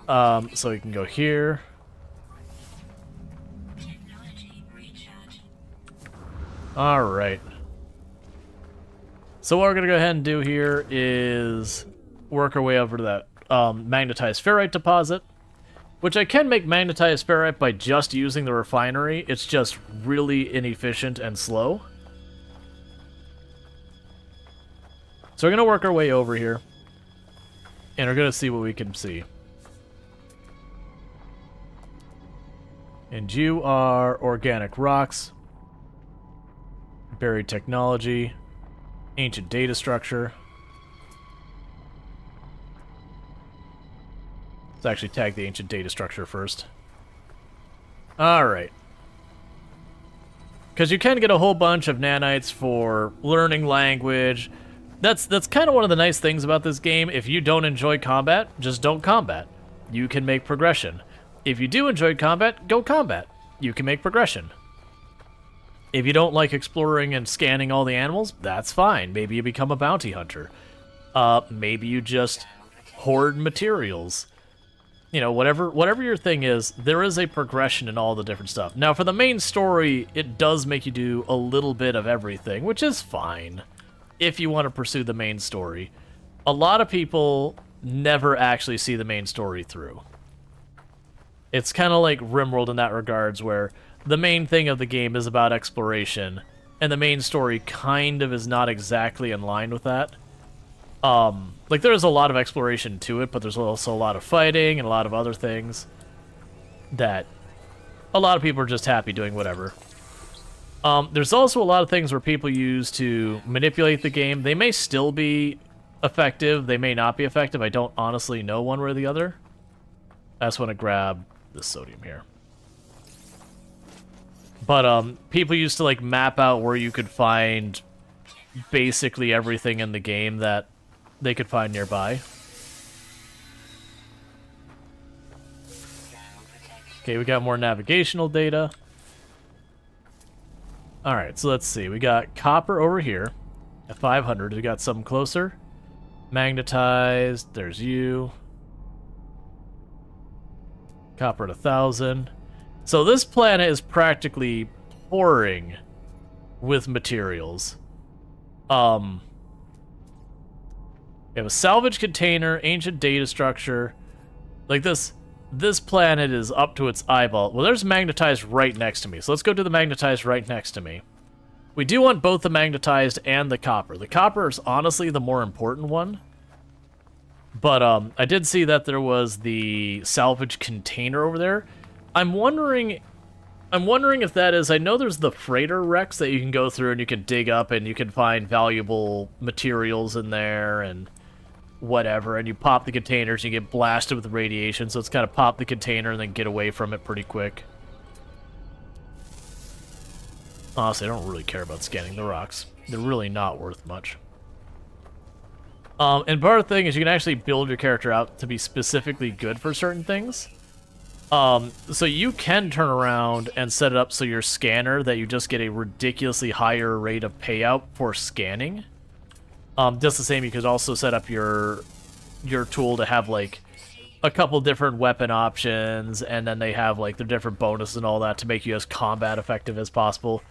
Speaker 1: So we can go here. Alright. So what we're going to go ahead and do here is work our way over to that magnetized ferrite deposit. Which I can make magnetized ferrite by just using the refinery. It's just really inefficient and slow. So we're going to work our way over here. And we're going to see what we can see. And you are organic rocks. Buried technology. Ancient data structure. Let's actually tag the ancient data structure first. Alright. Because you can get a whole bunch of nanites for learning language. That's kind of one of the nice things about this game. If you don't enjoy combat, just don't combat. You can make progression. If you do enjoy combat, go combat. You can make progression. If you don't like exploring and scanning all the animals, that's fine. Maybe you become a bounty hunter. Maybe you just hoard materials. You know, whatever your thing is, there is a progression in all the different stuff. Now, for the main story, it does make you do a little bit of everything, which is fine if you want to pursue the main story. A lot of people never actually see the main story through. It's kind of like RimWorld in that regards, where the main thing of the game is about exploration, and the main story kind of is not exactly in line with that. Like, there's a lot of exploration to it, but there's also a lot of fighting and a lot of other things that a lot of people are just happy doing whatever. There's also a lot of things where people use to manipulate the game. They may still be effective. They may not be effective. I don't honestly know one way or the other. I just want to grab this sodium here. But people used to like map out where you could find basically everything in the game that they could find nearby. Okay, we got more navigational data. Alright, so let's see. We got copper over here at 500. We got something closer. Magnetized. There's you. Copper at 1,000. So this planet is practically pouring with materials. We have a salvage container, ancient data structure. Like this planet is up to its eyeball. Well, there's magnetized right next to me. So let's go to the magnetized right next to me. We do want both the magnetized and the copper. The copper is honestly the more important one. But I did see that there was the salvage container over there. I'm wondering if that is... I know there's the freighter wrecks that you can go through and you can dig up and you can find valuable materials in there and whatever. And you pop the containers and you get blasted with radiation. So it's kind of pop the container and then get away from it pretty quick. Honestly, I don't really care about scanning the rocks. They're really not worth much. And part of the thing is you can actually build your character out to be specifically good for certain things. So you can turn around and set it up so your scanner that you just get a ridiculously higher rate of payout for scanning. Just the same, you could also set up your tool to have like a couple different weapon options, and then they have like the different bonuses and all that to make you as combat effective as possible.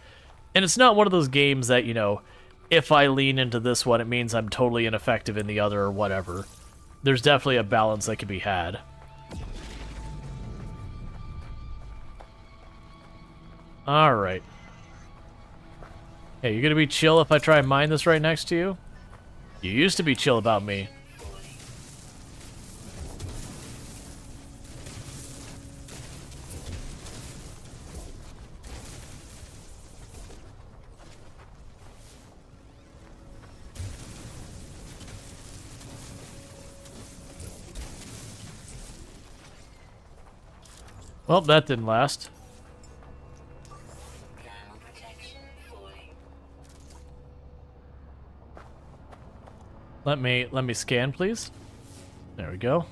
Speaker 1: And it's not one of those games that, you know, if I lean into this one, it means I'm totally ineffective in the other or whatever. There's definitely a balance that can be had. Alright. Hey, you gonna be chill if I try and mine this right next to you? You used to be chill about me. Well, that didn't last. Let me scan, please. There we go.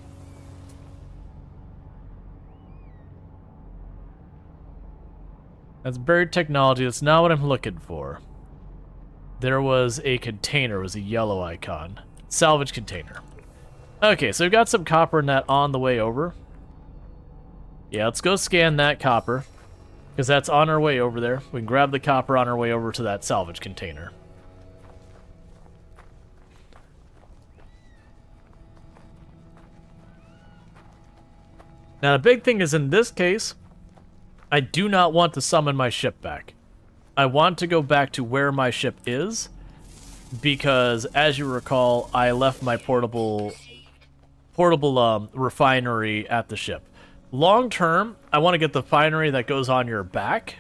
Speaker 1: That's buried technology. That's not what I'm looking for. There was a container. It was a yellow icon. Salvage container. Okay, so we've got some copper in that on the way over. Yeah, let's go scan that copper, because that's on our way over there. We can grab the copper on our way over to that salvage container. Now, the big thing is, in this case, I do not want to summon my ship back. I want to go back to where my ship is, because, as you recall, I left my portable refinery at the ship. Long term, I want to get the refinery that goes on your back,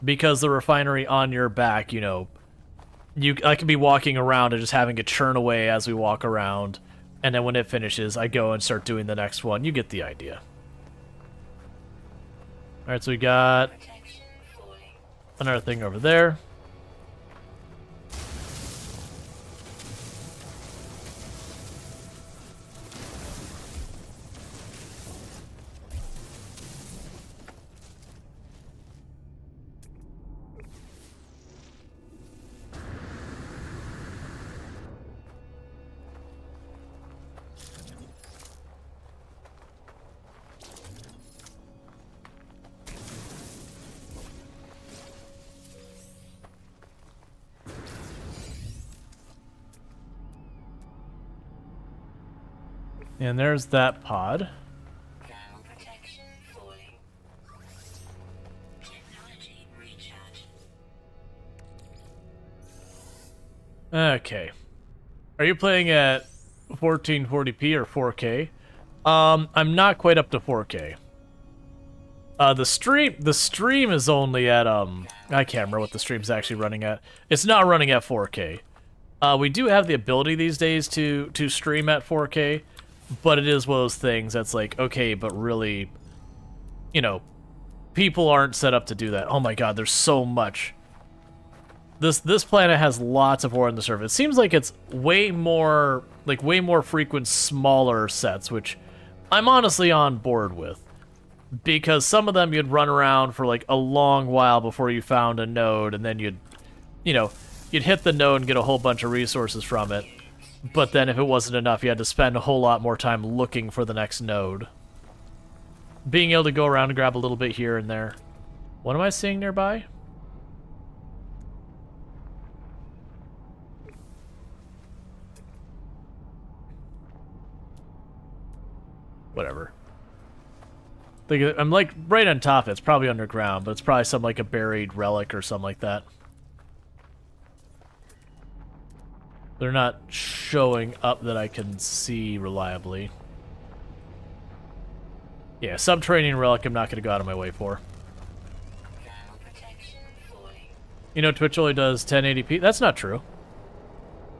Speaker 1: because the refinery on your back, you know, I can be walking around and just having it churn away as we walk around, and then when it finishes, I go and start doing the next one. You get the idea. Alright, so we got another thing over there. And there's that pod. Okay. Are you playing at 1440p or 4K? I'm not quite up to 4K. The stream is only at I can't remember what the stream's actually running at. It's not running at 4K. We do have the ability these days to stream at 4K, but it is one of those things that's like, okay, but really, you know, people aren't set up to do that. Oh my god, there's so much. This planet has lots of ore on the surface. It seems like it's way more frequent smaller sets, which I'm honestly on board with. Because some of them you'd run around for like a long while before you found a node, and then you'd hit the node and get a whole bunch of resources from it. But then if it wasn't enough, you had to spend a whole lot more time looking for the next node. Being able to go around and grab a little bit here and there. What am I seeing nearby? Whatever. I'm like right on top. It's probably underground, but it's probably some like a buried relic or something like that. They're not showing up that I can see reliably. Yeah, subterranean relic I'm not going to go out of my way for. You know, Twitch only does 1080p? That's not true.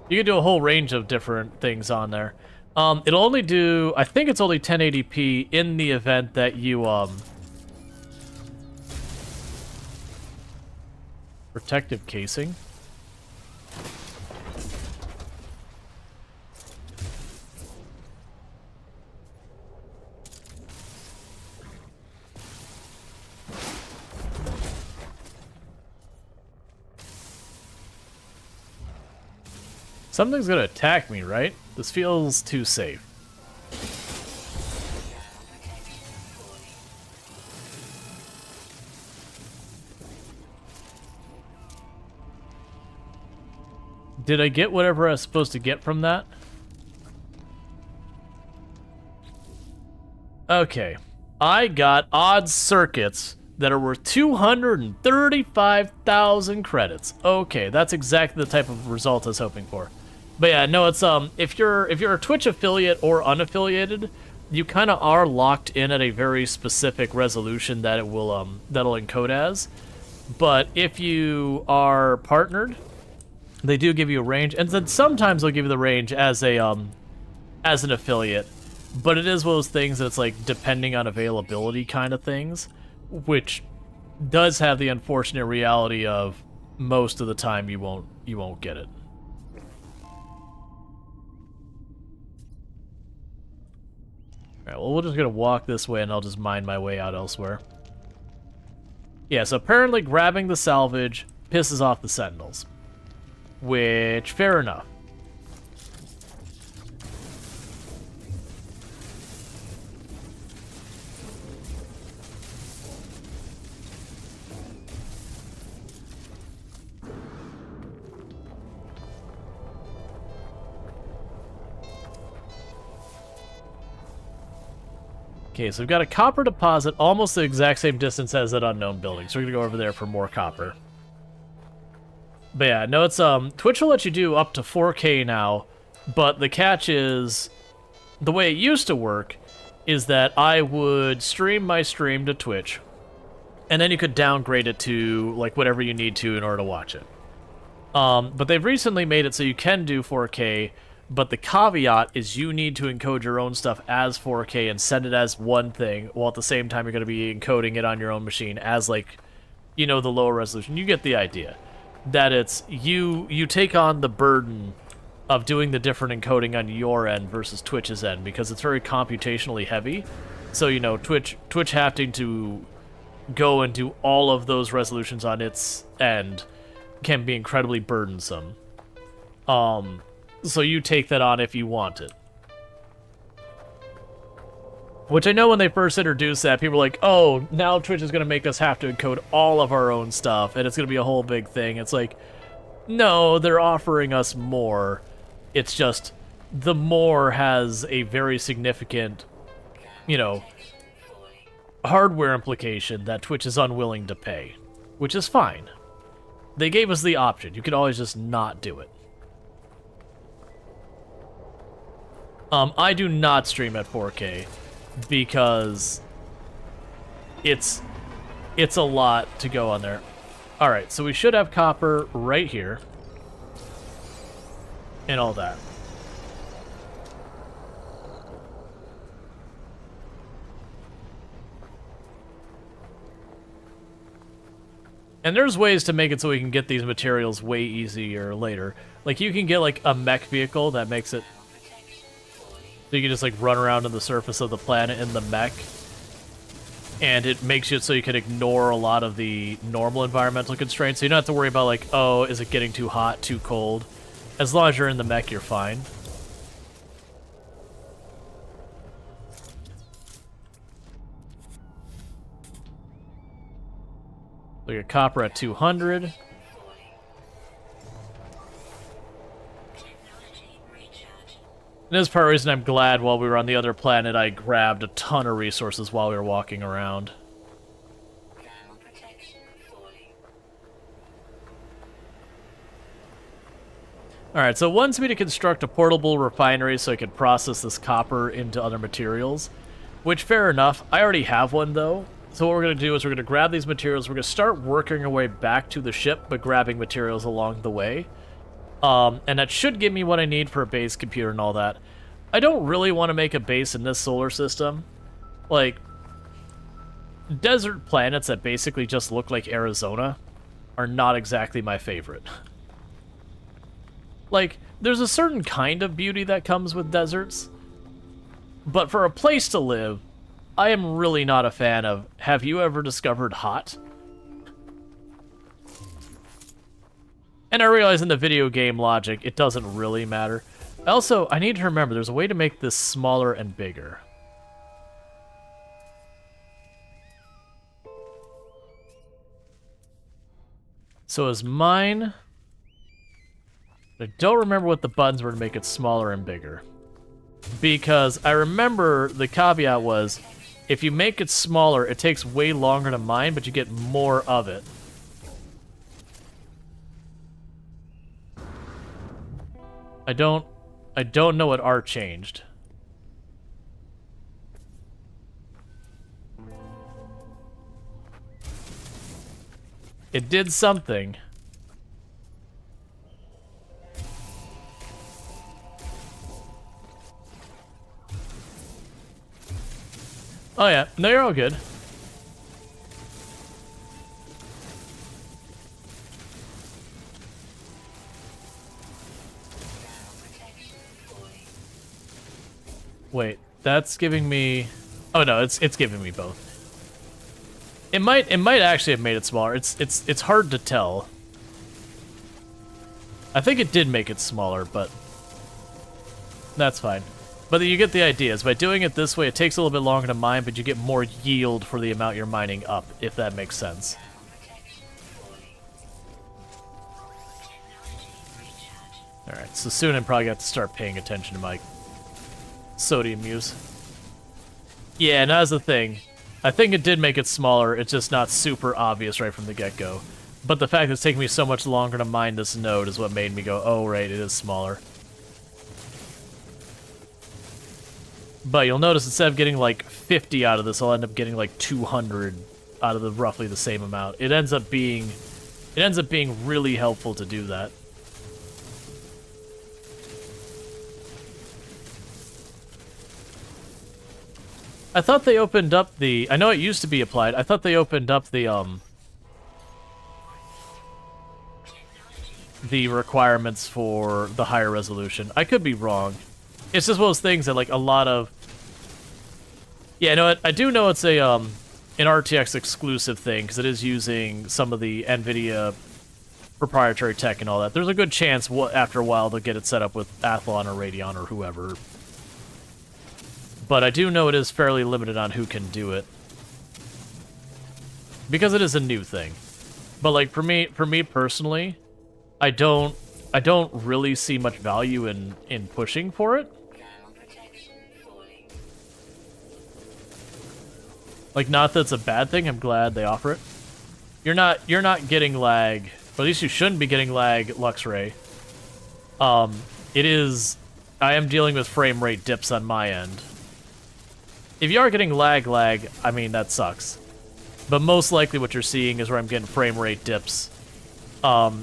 Speaker 1: You can do a whole range of different things on there. It'll only do, I think it's only 1080p in the event that you, protective casing. Something's gonna attack me, right? This feels too safe. Did I get whatever I was supposed to get from that? Okay. I got odd circuits that are worth 235,000 credits. Okay, that's exactly the type of result I was hoping for. But yeah, no, it's if you're a Twitch affiliate or unaffiliated, you kind of are locked in at a very specific resolution that it will that'll encode as. But if you are partnered, they do give you a range, and then sometimes they'll give you the range as a as an affiliate. But it is one of those things that's like depending on availability kind of things, which does have the unfortunate reality of most of the time you won't get it. Alright, well, we're just gonna walk this way and I'll just mine my way out elsewhere. Yeah, so apparently grabbing the salvage pisses off the sentinels. Which, fair enough. Okay, so we've got a copper deposit almost the exact same distance as that unknown building, so we're gonna go over there for more copper. But yeah, no, it's Twitch will let you do up to 4K now, but the catch is the way it used to work is that I would stream my stream to Twitch, and then you could downgrade it to like whatever you need to in order to watch it. But they've recently made it so you can do 4K. But the caveat is you need to encode your own stuff as 4K and send it as one thing, while at the same time you're going to be encoding it on your own machine as, like, you know, the lower resolution. You get the idea. That it's, you take on the burden of doing the different encoding on your end versus Twitch's end, because it's very computationally heavy. So, you know, Twitch having to go and do all of those resolutions on its end can be incredibly burdensome. So you take that on if you want it. Which I know when they first introduced that, people were like, oh, now Twitch is going to make us have to encode all of our own stuff, and it's going to be a whole big thing. It's like, no, they're offering us more. It's just, the more has a very significant, you know, hardware implication that Twitch is unwilling to pay. Which is fine. They gave us the option. You could always just not do it. I do not stream at 4K because it's a lot to go on there. Alright, so we should have copper right here. and all that. And there's ways to make it so we can get these materials way easier later. Like, you can get, like, a mech vehicle that makes it so you can just, like, run around on the surface of the planet in the mech. And it makes it so you can ignore a lot of the normal environmental constraints. So you don't have to worry about, like, oh, is it getting too hot, too cold? As long as you're in the mech, you're fine. We got copper at 200. And this is part of the reason I'm glad while we were on the other planet I grabbed a ton of resources while we were walking around. Alright, so it wants me to construct a portable refinery so I can process this copper into other materials. Which, fair enough. I already have one, though. So what we're going to do is we're going to grab these materials, we're going to start working our way back to the ship, but grabbing materials along the way. And that should give me what I need for a base computer and all that. I don't really want to make a base in this solar system. Like, desert planets that basically just look like Arizona are not exactly my favorite. Like, there's a certain kind of beauty that comes with deserts, but for a place to live, I am really not a fan of, have you ever discovered hot? And I realize in the video game logic, it doesn't really matter. Also, I need to remember, there's a way to make this smaller and bigger. So is mine... I don't remember what the buttons were to make it smaller and bigger. Because I remember the caveat was, if you make it smaller, it takes way longer to mine, but you get more of it. I don't know what R changed. It did something. Oh yeah, no, you're all good. Wait, that's giving me... Oh no, it's giving me both. It might actually have made it smaller. It's hard to tell. I think it did make it smaller, but that's fine. But you get the idea. Is by doing it this way, it takes a little bit longer to mine, but you get more yield for the amount you're mining up, if that makes sense. Alright, so soon I'm probably got to start paying attention to my sodium use. Yeah, and that's the thing. I think it did make it smaller, it's just not super obvious right from the get-go. But the fact that it's taking me so much longer to mine this node is what made me go, oh right, it is smaller. But you'll notice instead of getting like 50 out of this, I'll end up getting like 200 out of the roughly the same amount. It ends up being really helpful to do that. I thought they opened up the... I know it used to be applied. I thought they opened up the requirements for the higher resolution. I could be wrong. It's just one of those things that, like, a lot of... Yeah, no, I do know it's an RTX exclusive thing, because it is using some of the NVIDIA proprietary tech and all that. There's a good chance after a while they'll get it set up with Athlon or Radeon or whoever. But I do know it is fairly limited on who can do it. Because it is a new thing. But, like, for me personally, I don't really see much value in pushing for it. Like, not that it's a bad thing, I'm glad they offer it. You're not getting lag, or at least you shouldn't be getting lag, Luxray. I am dealing with frame rate dips on my end. If you are getting lag, I mean, that sucks. But most likely what you're seeing is where I'm getting frame rate dips. Like,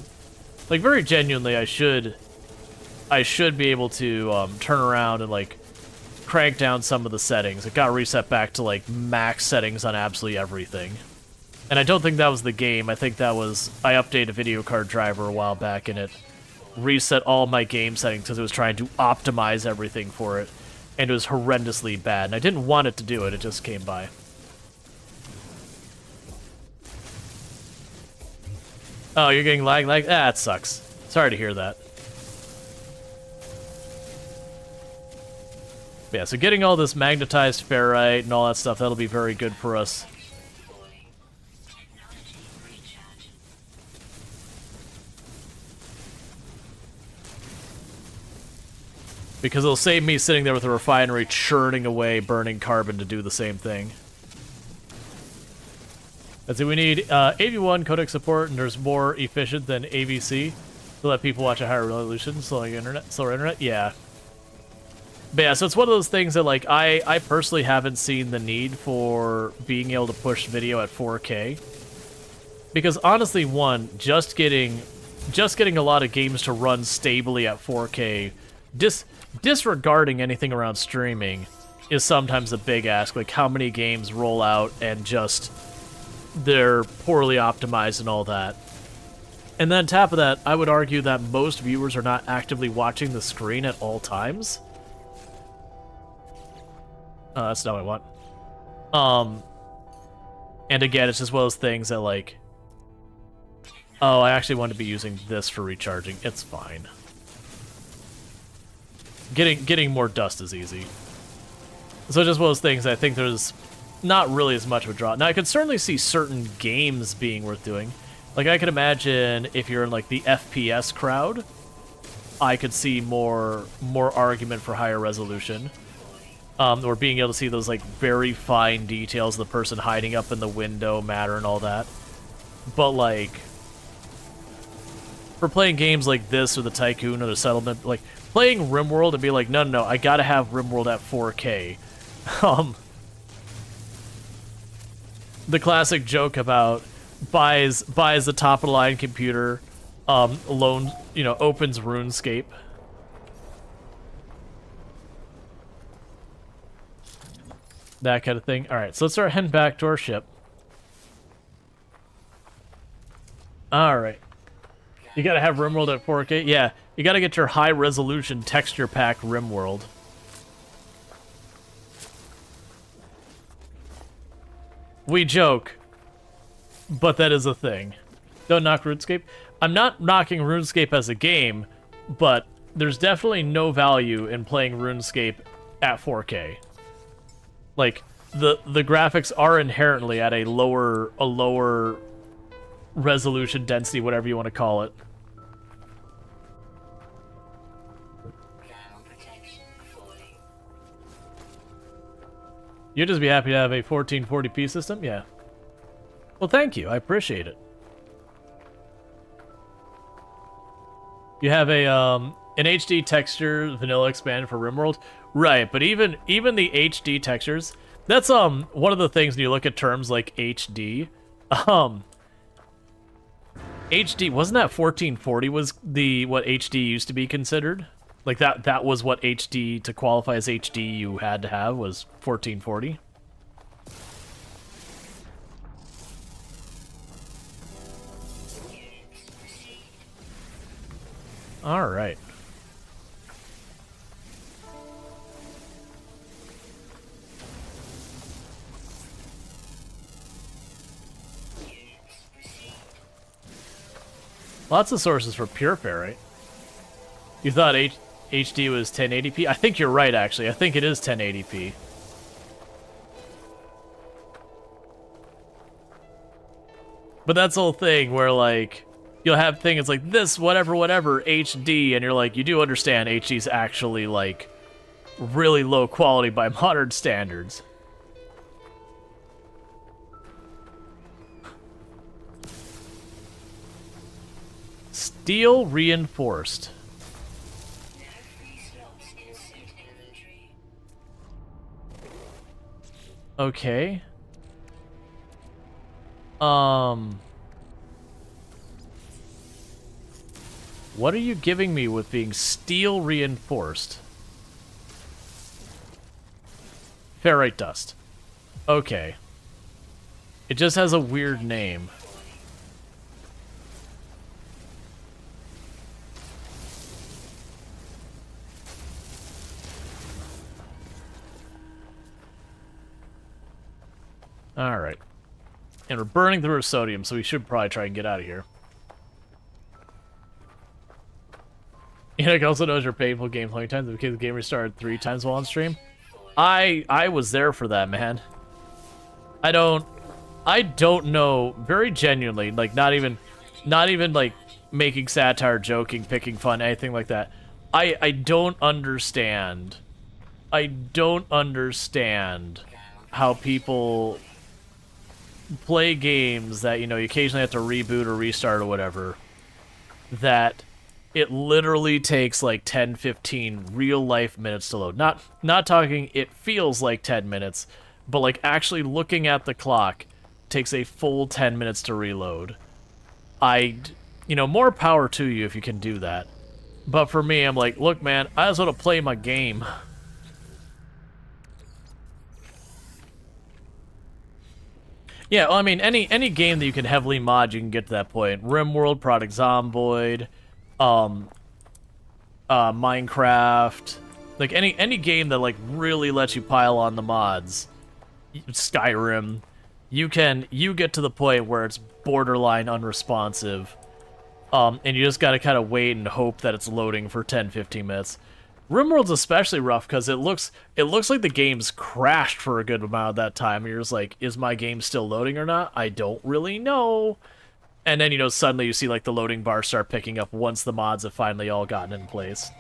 Speaker 1: very genuinely, I should I should be able to turn around and like crank down some of the settings. It got reset back to like max settings on absolutely everything. And I don't think that was the game. I think that was I updated a video card driver a while back and it reset all my game settings because it was trying to optimize everything for it. And it was horrendously bad. And I didn't want it to do it. It just came by. Oh, you're getting lag? Ah, it sucks. Sorry to hear that. Yeah, so getting all this magnetized ferrite and all that stuff, that'll be very good for us. Because it'll save me sitting there with a refinery churning away, burning carbon to do the same thing. Let's see, we need AV1 codec support, and there's more efficient than AVC to let people watch a higher resolution, slower internet, yeah. But yeah, so it's one of those things that, like, I personally haven't seen the need for being able to push video at 4K. Because honestly, one, just getting a lot of games to run stably at 4K, disregarding anything around streaming, is sometimes a big ask. Like, how many games roll out and just they're poorly optimized and all that. And then on top of that, I would argue that most viewers are not actively watching the screen at all times. That's not what I want. And again, it's just one of those things that, like, oh, I actually want to be using this for recharging. It's fine. Getting more dust is easy. So just one of those things I think there's not really as much of a draw. Now, I could certainly see certain games being worth doing. Like, I could imagine if you're in, like, the FPS crowd, I could see more argument for higher resolution. Or being able to see those, like, very fine details of the person hiding up in the window matter and all that. But, like, for playing games like this or the Tycoon or the Settlement, like, playing RimWorld and be like, no, I gotta have RimWorld at 4K. The classic joke about buys the top of the line computer, opens RuneScape. That kind of thing. Alright, so let's start heading back to our ship. Alright. You gotta have RimWorld at 4K? Yeah, you gotta get your high-resolution texture pack RimWorld. We joke, but that is a thing. Don't knock RuneScape. I'm not knocking RuneScape as a game, but there's definitely no value in playing RuneScape at 4K. Like, the graphics are inherently at a lower resolution density, whatever you want to call it. You'd just be happy to have a 1440p system? Yeah. Well, thank you. I appreciate it. You have a an HD texture vanilla expand for RimWorld? Right, but even the HD textures, that's one of the things when you look at terms like HD. HD, wasn't that 1440 was what HD used to be considered? Like, that was what HD, to qualify as HD, you had to have, was 1440. Alright. Lots of sources for pure ferrite. You thought HD was 1080p? I think you're right, actually. I think it is 1080p. But that's the whole thing where, like, you'll have things like this, whatever, HD, and you're like, you do understand HD's actually, like, really low quality by modern standards. Steel reinforced. Okay. What are you giving me with being steel reinforced? Ferrite dust. Okay. It just has a weird name. Alright. And we're burning through our sodium, so we should probably try and get out of here. Enoch also knows your painful game playing times because the game restarted 3 times while on stream. I was there for that, man. I don't know, very genuinely, like not even like making satire, joking, picking fun, anything like that. I don't understand. I don't understand how people play games that, you know, you occasionally have to reboot or restart or whatever, that it literally takes like 10, 15 real life minutes to load. Not talking it feels like 10 minutes, but like actually looking at the clock takes a full 10 minutes to reload. You know, more power to you if you can do that. But for me, I'm like, look, man, I just want to play my game. Yeah, well, I mean, any game that you can heavily mod, you can get to that point. RimWorld, Product Zomboid, Minecraft, like any game that like really lets you pile on the mods, Skyrim, you get to the point where it's borderline unresponsive, and you just gotta kind of wait and hope that it's loading for 10-15 minutes. RimWorld's especially rough because it looks like the game's crashed for a good amount of that time. And you're just like, is my game still loading or not? I don't really know. And then, you know, suddenly you see like the loading bar start picking up once the mods have finally all gotten in place.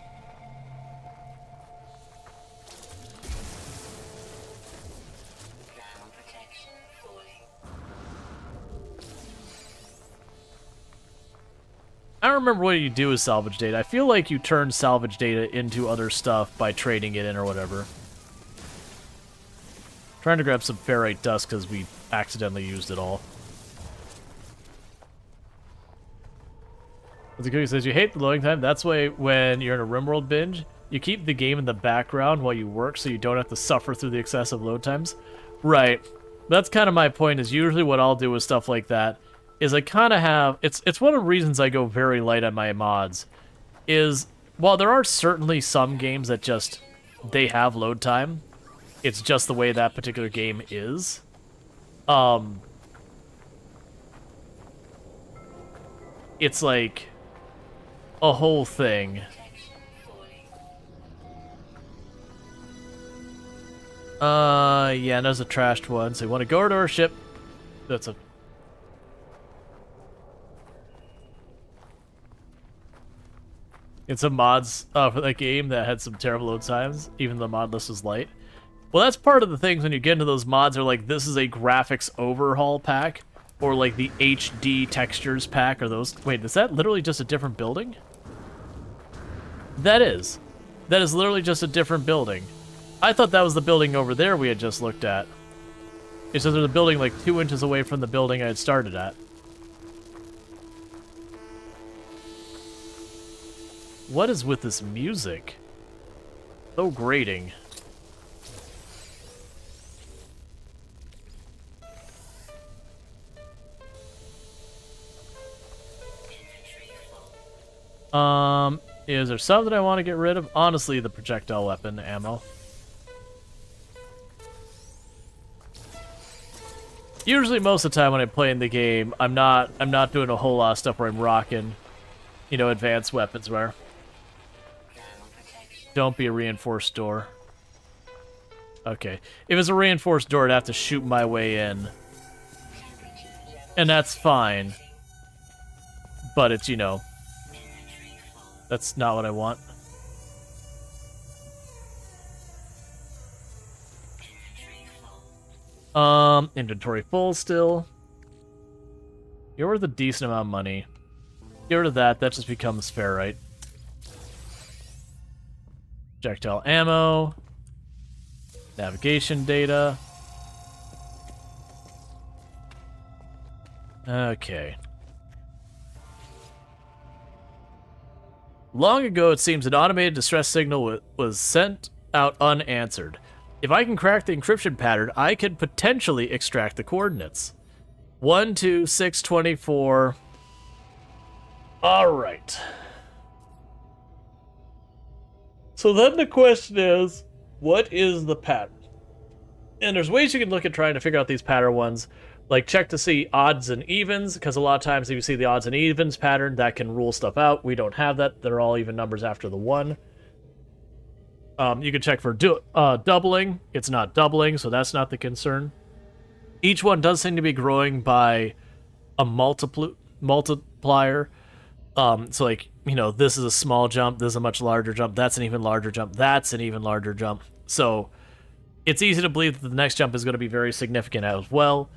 Speaker 1: I don't remember what you do with salvage data. I feel like you turn salvage data into other stuff by trading it in or whatever. Trying to grab some ferrite dust because we accidentally used it all. The cookie says, you hate the loading time. That's why when you're in a RimWorld binge, you keep the game in the background while you work so you don't have to suffer through the excessive load times. Right. That's kind of my point, is usually what I'll do with stuff like that is I kind of have... It's one of the reasons I go very light on my mods, is while there are certainly some games that just... they have load time, it's just the way that particular game is. It's like a whole thing. Yeah, there's a trashed one. So you want to go to our ship. That's a... It's some mods for that game that had some terrible load times, even the mod list was light. Well, that's part of the things when you get into those mods are like, this is a graphics overhaul pack, or like the HD textures pack, or those... Wait, is that literally just a different building? That is. That is literally just a different building. I thought that was the building over there we had just looked at. It's just there's a building like 2 inches away from the building I had started at. What is with this music? So grating. Is there something I want to get rid of? Honestly, the projectile weapon ammo. Usually, most of the time when I'm playing the game, I'm not doing a whole lot of stuff where I'm rocking, you know, advanced weapons where... Don't be a reinforced door. Okay. If it's a reinforced door, I'd have to shoot my way in. And that's fine. But it's, you know... That's not what I want. Inventory full still. You're worth a decent amount of money. Get rid of that, that just becomes ferrite. Projectile ammo. Navigation data. Okay. Long ago, it seems an automated distress signal was sent out unanswered. If I can crack the encryption pattern, I could potentially extract the coordinates. 1, 2, 6, 24. All right. So then the question is, what is the pattern? And there's ways you can look at trying to figure out these pattern ones. Like, check to see odds and evens, because a lot of times if you see the odds and evens pattern, that can rule stuff out. We don't have that. They're all even numbers after the 1. You can check for doubling. It's not doubling, so that's not the concern. Each one does seem to be growing by a multiplier. So, like, you know, this is a small jump, this is a much larger jump, that's an even larger jump, that's an even larger jump. So, it's easy to believe that the next jump is going to be very significant as well.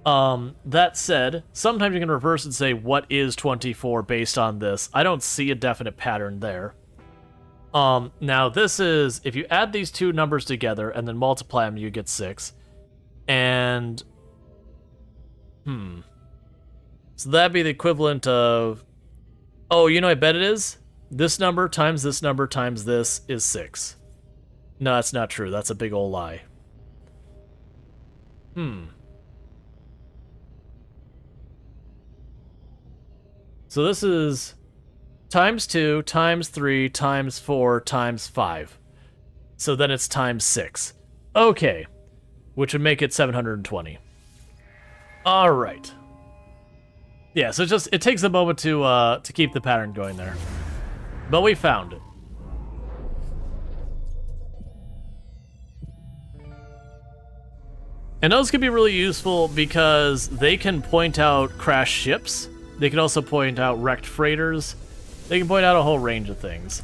Speaker 1: That said, sometimes you can reverse and say, what is 24 based on this? I don't see a definite pattern there. Now this is, if you add these two numbers together and then multiply them, you get 6. And, so that'd be the equivalent of, oh, you know what I bet it is? This number times this number times this is 6. No, that's not true. That's a big old lie. So this is times 2, times 3, times 4, times 5. So then it's times 6. Okay. Which would make it 720. All right. Yeah, so it takes a moment to keep the pattern going there. But we found it. And those can be really useful because they can point out crashed ships. They can also point out wrecked freighters. They can point out a whole range of things.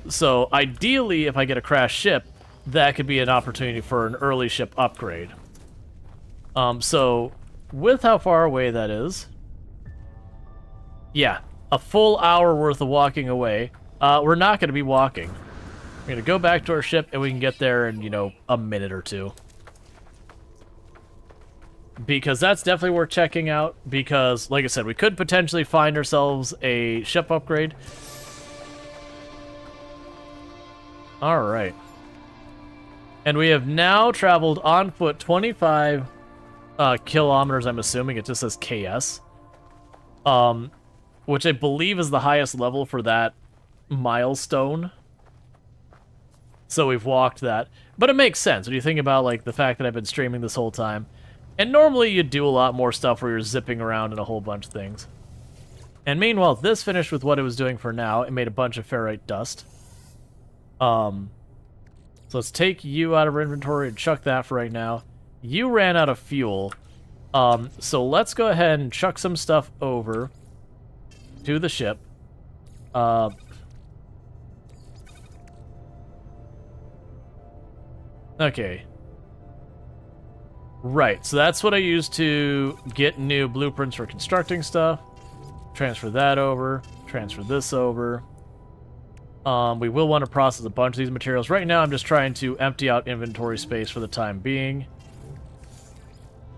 Speaker 1: So ideally, if I get a crashed ship, that could be an opportunity for an early ship upgrade. So with how far away that is, yeah, a full hour worth of walking away. We're not going to be walking. We're going to go back to our ship and we can get there in, you know, a minute or two. Because that's definitely worth checking out, because, like I said, we could potentially find ourselves a ship upgrade. Alright. And we have now traveled on foot 25 kilometers, I'm assuming. It just says KS. Which I believe is the highest level for that milestone. So we've walked that. But it makes sense when you think about, like, the fact that I've been streaming this whole time. And normally you do a lot more stuff where you're zipping around and a whole bunch of things. And meanwhile, this finished with what it was doing for now. It made a bunch of ferrite dust. So let's take you out of our inventory and chuck that for right now. You ran out of fuel. So let's go ahead and chuck some stuff over to the ship. Okay. Right, so that's what I use to get new blueprints for constructing stuff. Transfer that over. Transfer this over. We will want to process a bunch of these materials. Right now, I'm just trying to empty out inventory space for the time being.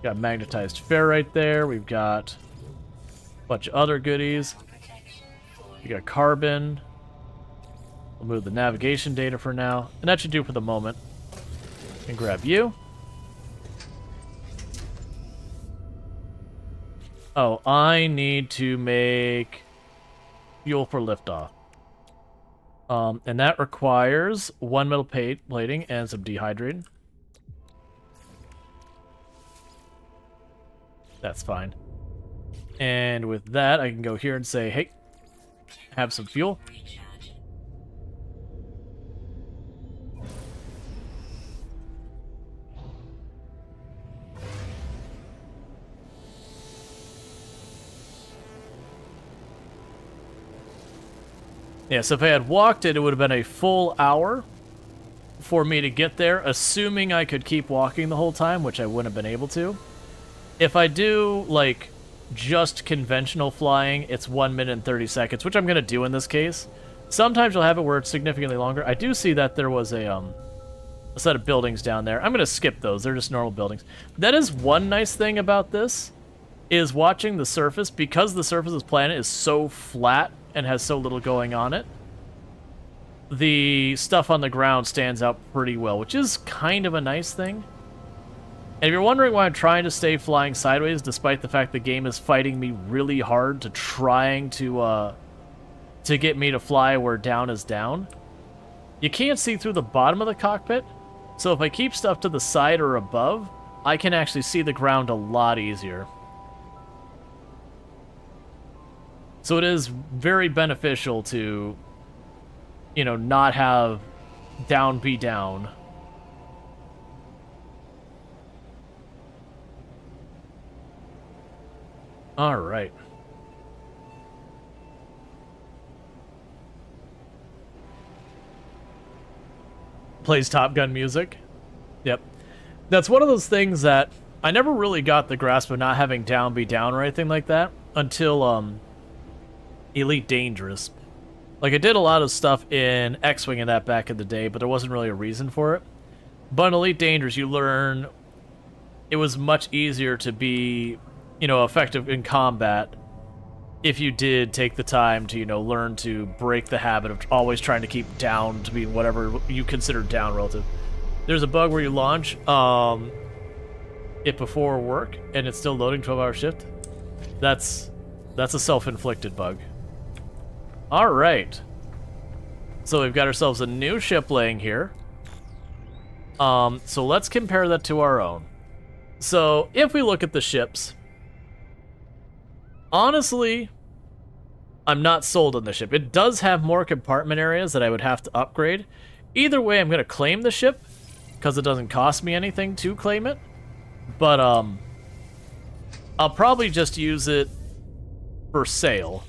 Speaker 1: Got magnetized ferrite there. We've got a bunch of other goodies. We got carbon. We'll move the navigation data for now. And that should do for the moment. And grab you. Oh, I need to make fuel for liftoff. And that requires 1 metal plating and some dehydrating. That's fine. And with that, I can go here and say, hey, have some fuel. Yeah, so if I had walked it, it would have been a full hour for me to get there, assuming I could keep walking the whole time, which I wouldn't have been able to. If I do, like, just conventional flying, it's 1 minute and 30 seconds, which I'm going to do in this case. Sometimes you'll have it where it's significantly longer. I do see that there was a set of buildings down there. I'm going to skip those. They're just normal buildings. That is one nice thing about this, is watching the surface, because the surface of this planet is so flat and has so little going on it, the stuff on the ground stands out pretty well, which is kind of a nice thing. And if you're wondering why I'm trying to stay flying sideways, despite the fact the game is fighting me really hard to trying to get me to fly where down is down, you can't see through the bottom of the cockpit, so if I keep stuff to the side or above, I can actually see the ground a lot easier. So it is very beneficial to, you know, not have down be down. All right. Plays Top Gun music. Yep. That's one of those things that I never really got the grasp of not having down be down or anything like that until Elite Dangerous. Like, I did a lot of stuff in X-Wing and that back in the day, but there wasn't really a reason for it. But in Elite Dangerous, you learn it was much easier to be, you know, effective in combat if you did take the time to, you know, learn to break the habit of always trying to keep down to be whatever you consider down relative. There's a bug where you launch it before work and it's still loading 12-hour shift. That's a self-inflicted bug. All right. So we've got ourselves a new ship laying here. So let's compare that to our own. So if we look at the ships, honestly, I'm not sold on the ship. It does have more compartment areas that I would have to upgrade. Either way, I'm going to claim the ship because it doesn't cost me anything to claim it. But I'll probably just use it for sale.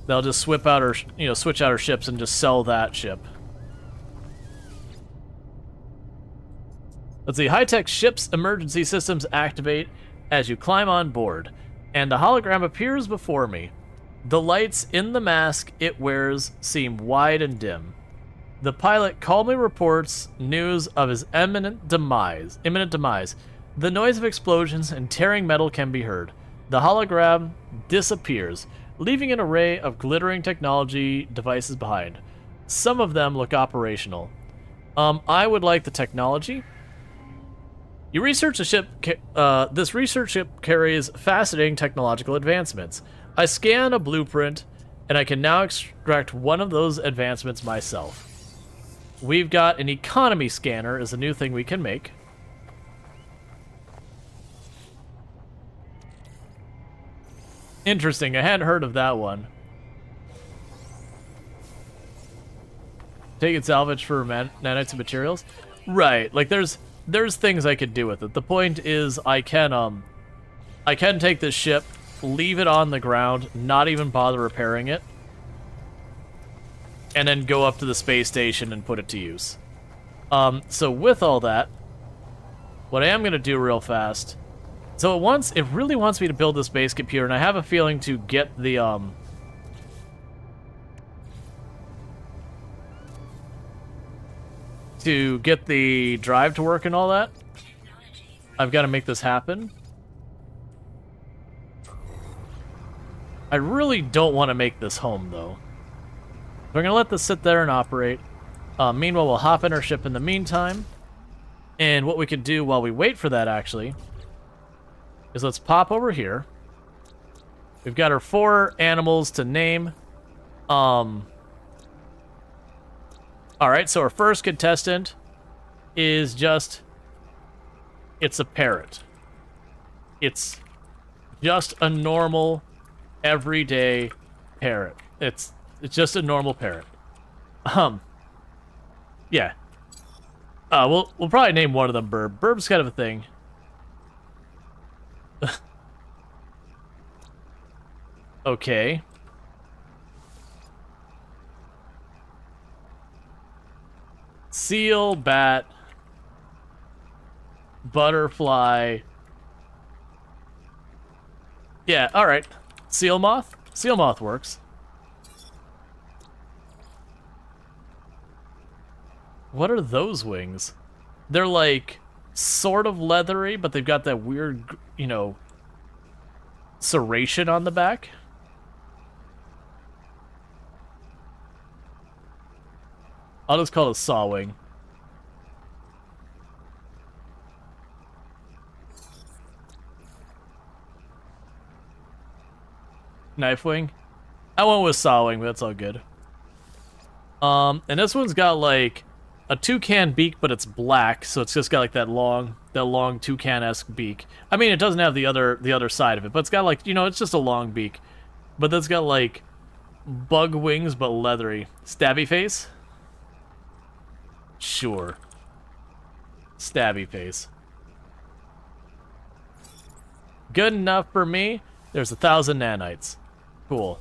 Speaker 1: They'll just switch out our ships and just sell that ship. Let's see. High-tech ships emergency systems activate as you climb on board, and a hologram appears before me. The lights in the mask it wears seem wide and dim. The pilot calmly reports news of his imminent demise. The noise of explosions and tearing metal can be heard. The hologram disappears, leaving an array of glittering technology devices behind. Some of them look operational. I would like the technology. You research the ship. This research ship carries fascinating technological advancements. I scan a blueprint, and I can now extract one of those advancements myself. We've got an economy scanner is a new thing we can make. Interesting, I hadn't heard of that one. Take it salvage for nanites and materials? Right, like there's things I could do with it. The point is I can take this ship, leave it on the ground, not even bother repairing it, and then go up to the space station and put it to use. So with all that, what I am going to do real fast... So it really wants me to build this base computer, and I have a feeling to get the, drive to work and all that, I've got to make this happen. I really don't want to make this home, though. We're going to let this sit there and operate. Meanwhile, we'll hop in our ship in the meantime. And what we can do while we wait for that, actually, is let's pop over here. We've got our 4 animals to name. Alright, so our first contestant is just... It's a parrot. It's just a normal, everyday parrot. It's just a normal parrot. Yeah. We'll probably name one of them Burb. Burb's kind of a thing. Okay. Seal, bat, butterfly. Yeah, alright. Seal moth? Seal moth works. What are those wings? They're like sort of leathery, but they've got that weird, you know, serration on the back. I'll just call it sawing. Knife wing? I went with sawing, but that's all good. And this one's got like a toucan beak, but it's black, so it's just got like that long toucan-esque beak. I mean, it doesn't have the other side of it, but it's got like, you know, it's just a long beak. But that's got like bug wings, but leathery. Stabby face? Sure. Stabby face. Good enough for me. There's 1,000 nanites. Cool.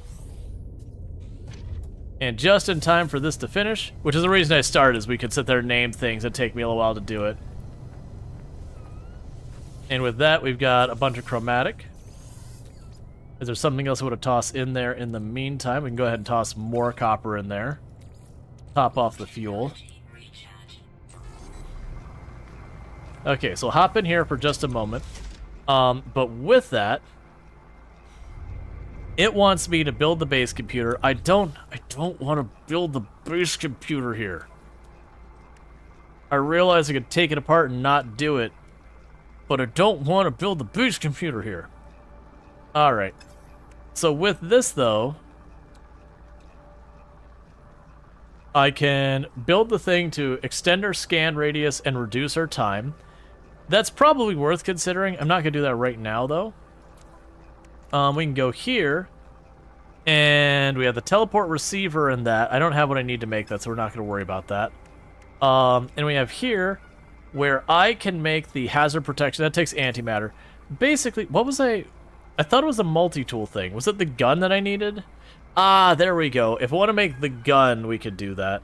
Speaker 1: And just in time for this to finish, which is the reason I started, is we could sit there and name things. It'd take me a little while to do it. And with that, we've got a bunch of chromatic. Is there something else I want to toss in there in the meantime? We can go ahead and toss more copper in there. Top off the fuel. Okay, so hop in here for just a moment. But with that, it wants me to build the base computer. I don't want to build the base computer here. I realize I could take it apart and not do it, but I don't want to build the base computer here. All right. So with this, though, I can build the thing to extend our scan radius and reduce our time. That's probably worth considering. I'm not going to do that right now, though. We can go here, and we have the teleport receiver and that. I don't have what I need to make that, so we're not going to worry about that. And we have here, where I can make the hazard protection. That takes antimatter. Basically, what was I thought it was a multi-tool thing. Was it the gun that I needed? Ah, there we go. If I want to make the gun, we could do that.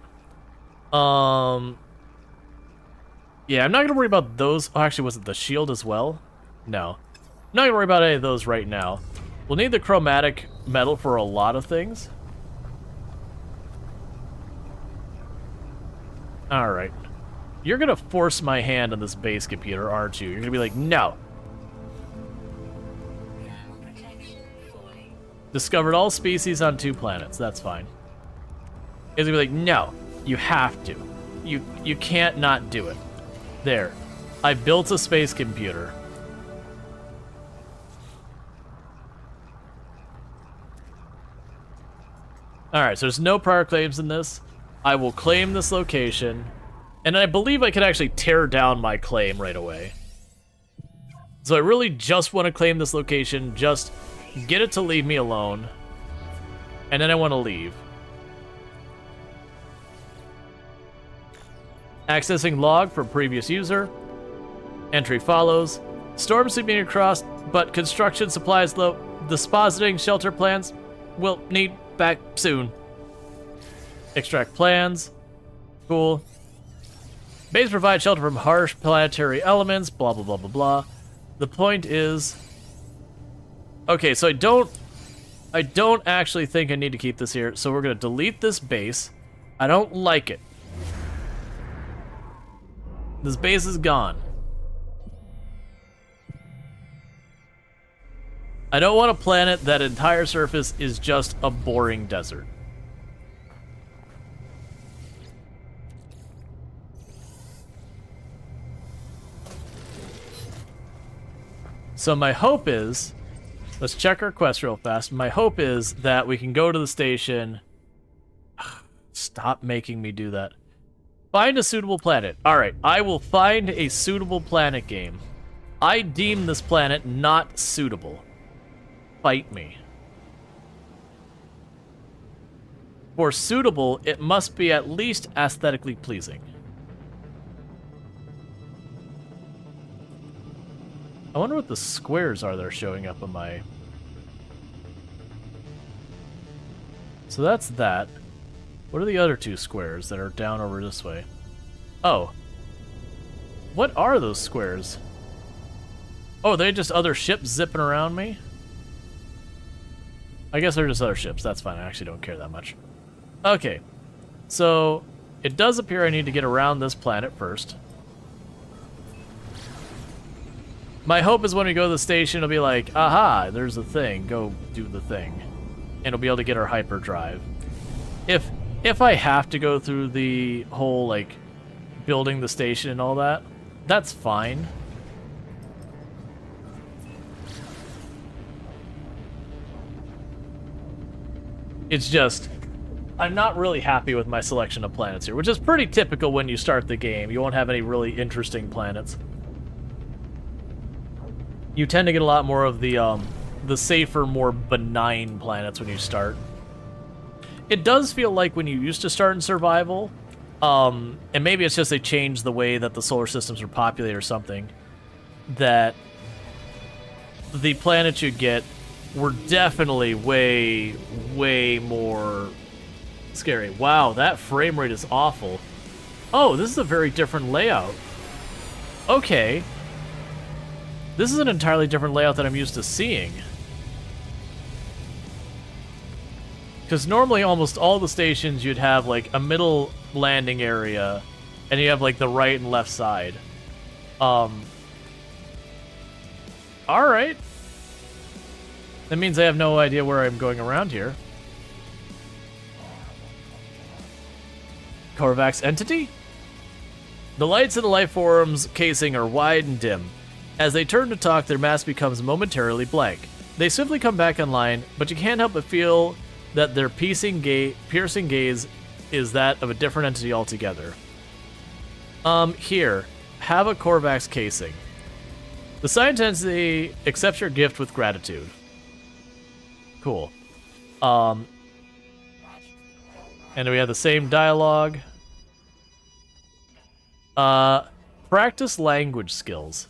Speaker 1: Yeah, I'm not going to worry about those. Oh, actually, was it the shield as well? No. I'm not going to worry about any of those right now. We'll need the chromatic metal for a lot of things. Alright. You're going to force my hand on this base computer, aren't you? You're going to be like, no. Discovered all species on 2 planets. That's fine. He's going to be like, no. You have to. You can't not do it. There. I built a space computer. Alright, so there's no prior claims in this. I will claim this location. And I believe I can actually tear down my claim right away. So I really just want to claim this location, just get it to leave me alone. And then I want to leave. Accessing log from previous user. Entry follows. Storm sweeping across, but construction supplies low. Dispositing shelter plans will need back soon. Extract plans. Cool. Base provides shelter from harsh planetary elements, blah, blah, blah, blah, blah. The point is... Okay, so I don't actually think I need to keep this here, so we're going to delete this base. I don't like it. This base is gone. I don't want a planet that entire surface is just a boring desert. So my hope is, let's check our quest real fast. My hope is that we can go to the station. Stop making me do that. Find a suitable planet. Alright, I will find a suitable planet game. I deem this planet not suitable. Fight me. For suitable, it must be at least aesthetically pleasing. I wonder what the squares are that are showing up on my... So that's that. What are the other 2 squares that are down over this way? Oh. What are those squares? Oh, they're just other ships zipping around me? I guess they're just other ships. That's fine. I actually don't care that much. Okay. So, it does appear I need to get around this planet first. My hope is when we go to the station, it'll be like, aha, there's a thing. Go do the thing. And it'll be able to get our hyperdrive. If if I have to go through the whole, like, building the station and all that, that's fine. It's just, I'm not really happy with my selection of planets here, which is pretty typical when you start the game. You won't have any really interesting planets. You tend to get a lot more of the safer, more benign planets when you start. It does feel like when you used to start in survival, and maybe it's just they changed the way that the solar systems are populated or something, that the planets you get were definitely way, way more scary. Wow, that frame rate is awful. Oh, this is a very different layout. Okay. This is an entirely different layout than I'm used to seeing. Because normally almost all the stations you'd have like a middle landing area and you have like the right and left side. Alright. That means I have no idea where I'm going around here. Korvax entity? The lights in the life form's casing are wide and dim. As they turn to talk, their mask becomes momentarily blank. They swiftly come back online, but you can't help but feel that their piercing gaze is that of a different entity altogether. Here, have a Korvax casing. The science entity accepts your gift with gratitude. Cool. And we have the same dialogue. Practice language skills.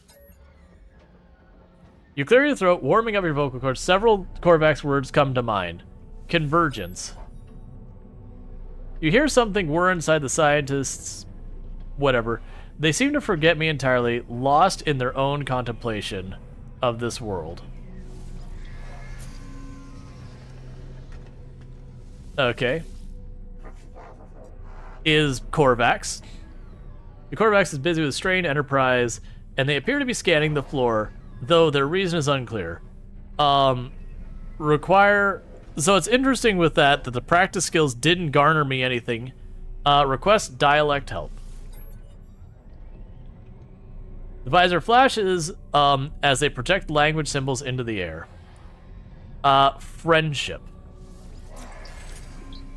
Speaker 1: You clear your throat, warming up your vocal cords. Several Korvax words come to mind. Convergence. You hear something whir inside the scientists. Whatever. They seem to forget me entirely, lost in their own contemplation of this world. Okay. Is Korvax. The Korvax is busy with a strange enterprise, and they appear to be scanning the floor, though their reason is unclear. So it's interesting with that the practice skills didn't garner me anything. Request dialect help. The visor flashes as they project language symbols into the air. Friendship.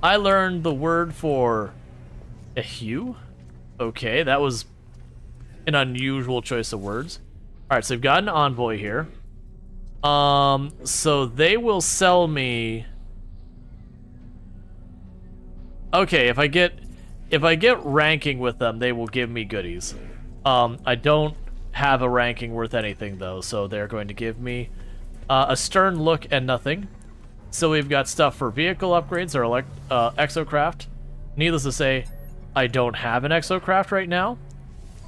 Speaker 1: I learned the word for ehue. Okay, that was an unusual choice of words. Alright, so we've got an envoy here. So they will sell me... Okay, if I get ranking with them, they will give me goodies. I don't have a ranking worth anything, though, so they're going to give me a stern look and nothing. So we've got stuff for vehicle upgrades or exocraft. Needless to say, I don't have an exocraft right now.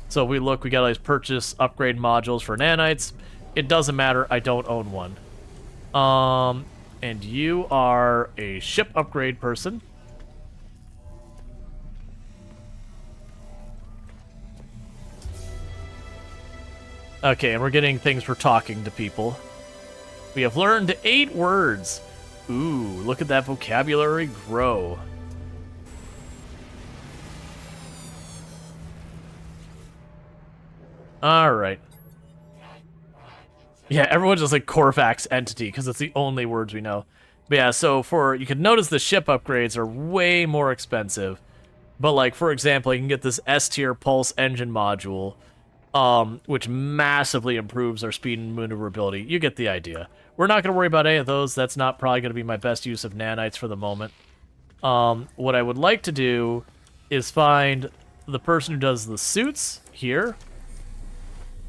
Speaker 1: So if we look, we got all these purchase upgrade modules for nanites. It doesn't matter, I don't own one. And you are a ship upgrade person. Okay, and we're getting things for talking to people. We have learned 8 words. Ooh, look at that vocabulary grow. Alright. Yeah, everyone's just like Korvax entity, because it's the only words we know. But yeah, so you can notice the ship upgrades are way more expensive. But like, for example, you can get this S-tier pulse engine module, which massively improves our speed and maneuverability. You get the idea. We're not going to worry about any of those. That's not probably going to be my best use of nanites for the moment. What I would like to do is find the person who does the suits here,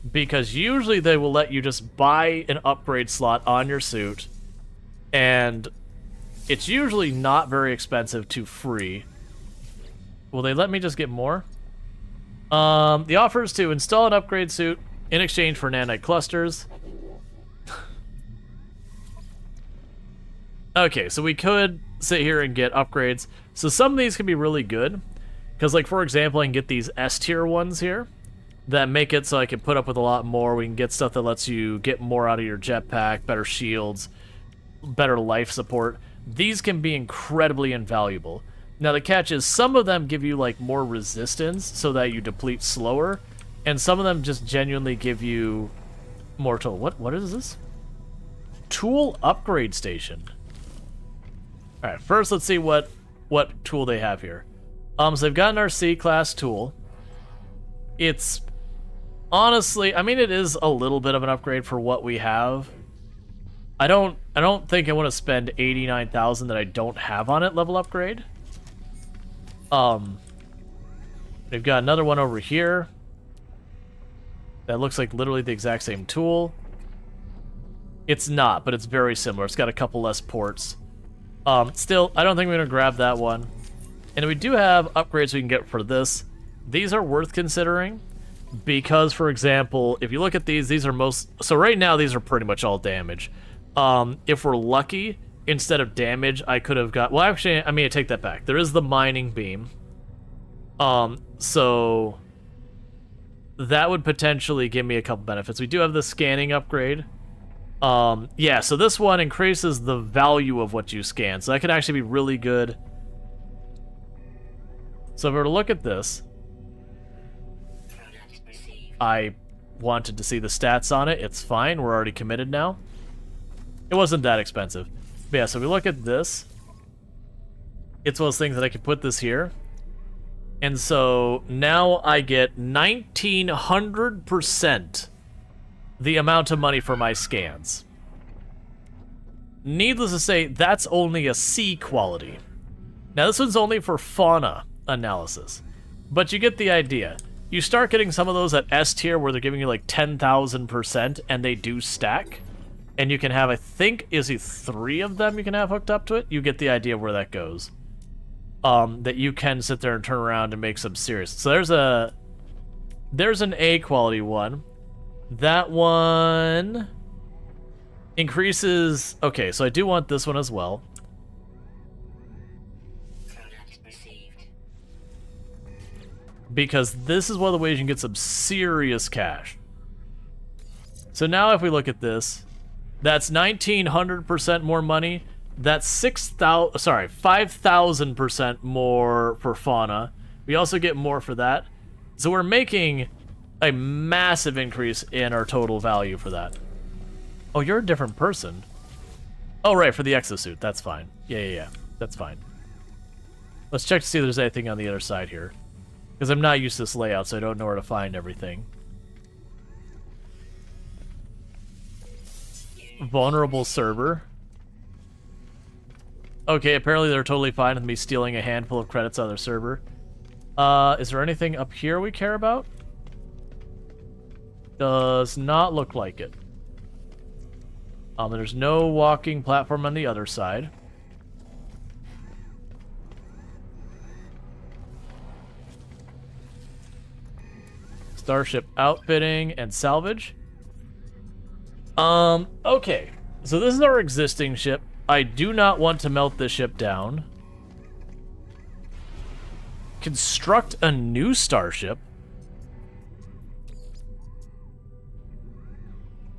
Speaker 1: because usually they will let you just buy an upgrade slot on your suit, and it's usually not very expensive to free. Will they let me just get more? The offer is to install an upgrade suit in exchange for nanite clusters. Okay, so we could sit here and get upgrades. So some of these can be really good, because like, for example, I can get these S-tier ones here that make it so I can put up with a lot more. We can get stuff that lets you get more out of your jetpack, better shields, better life support. These can be incredibly invaluable. Now the catch is some of them give you like more resistance so that you deplete slower, and some of them just genuinely give you more total. What is this? Tool upgrade station. All right, first let's see what tool they have here. So they've got an RC class tool. It's honestly, I mean, it is a little bit of an upgrade for what we have. I don't think I want to spend 89,000 that I don't have on it level upgrade. They've got another one over here that looks like literally the exact same tool. It's not, but it's very similar. It's got a couple less ports. Still, I don't think we're gonna grab that one. And we do have upgrades we can get for this. These are worth considering because, for example, if you look at these are most... So right now, these are pretty much all damage. If we're lucky, instead of damage, I could have got... Well, actually, I mean, I take that back. There is the mining beam. So that would potentially give me a couple benefits. We do have the scanning upgrade. Yeah, so this one increases the value of what you scan. So that could actually be really good. So if we were to look at this, I wanted to see the stats on it. It's fine. We're already committed now. It wasn't that expensive. But yeah, so we look at this. It's one of those things that I could put this here. And so now I get 1900% the amount of money for my scans. Needless to say, that's only a C quality. Now this one's only for fauna analysis, but you get the idea. You start getting some of those at S tier where they're giving you like 10,000% and they do stack. And you can have, I think, is it 3 of them you can have hooked up to it? You get the idea of where that goes. That you can sit there and turn around and make some serious. So there's an A quality one. That one increases... Okay, so I do want this one as well. Because this is one of the ways you can get some serious cash. So now if we look at this, that's 1,900% more money. That's 5,000% more for fauna. We also get more for that. So we're making a massive increase in our total value for that. Oh, you're a different person. Oh, right, for the exosuit. That's fine. Yeah. That's fine. Let's check to see if there's anything on the other side here. Because I'm not used to this layout, so I don't know where to find everything. Vulnerable server. Okay, apparently they're totally fine with me stealing a handful of credits on their server. Is there anything up here we care about? Does not look like it. There's no walking platform on the other side. Starship outfitting and salvage. Okay. So this is our existing ship. I do not want to melt this ship down. Construct a new starship.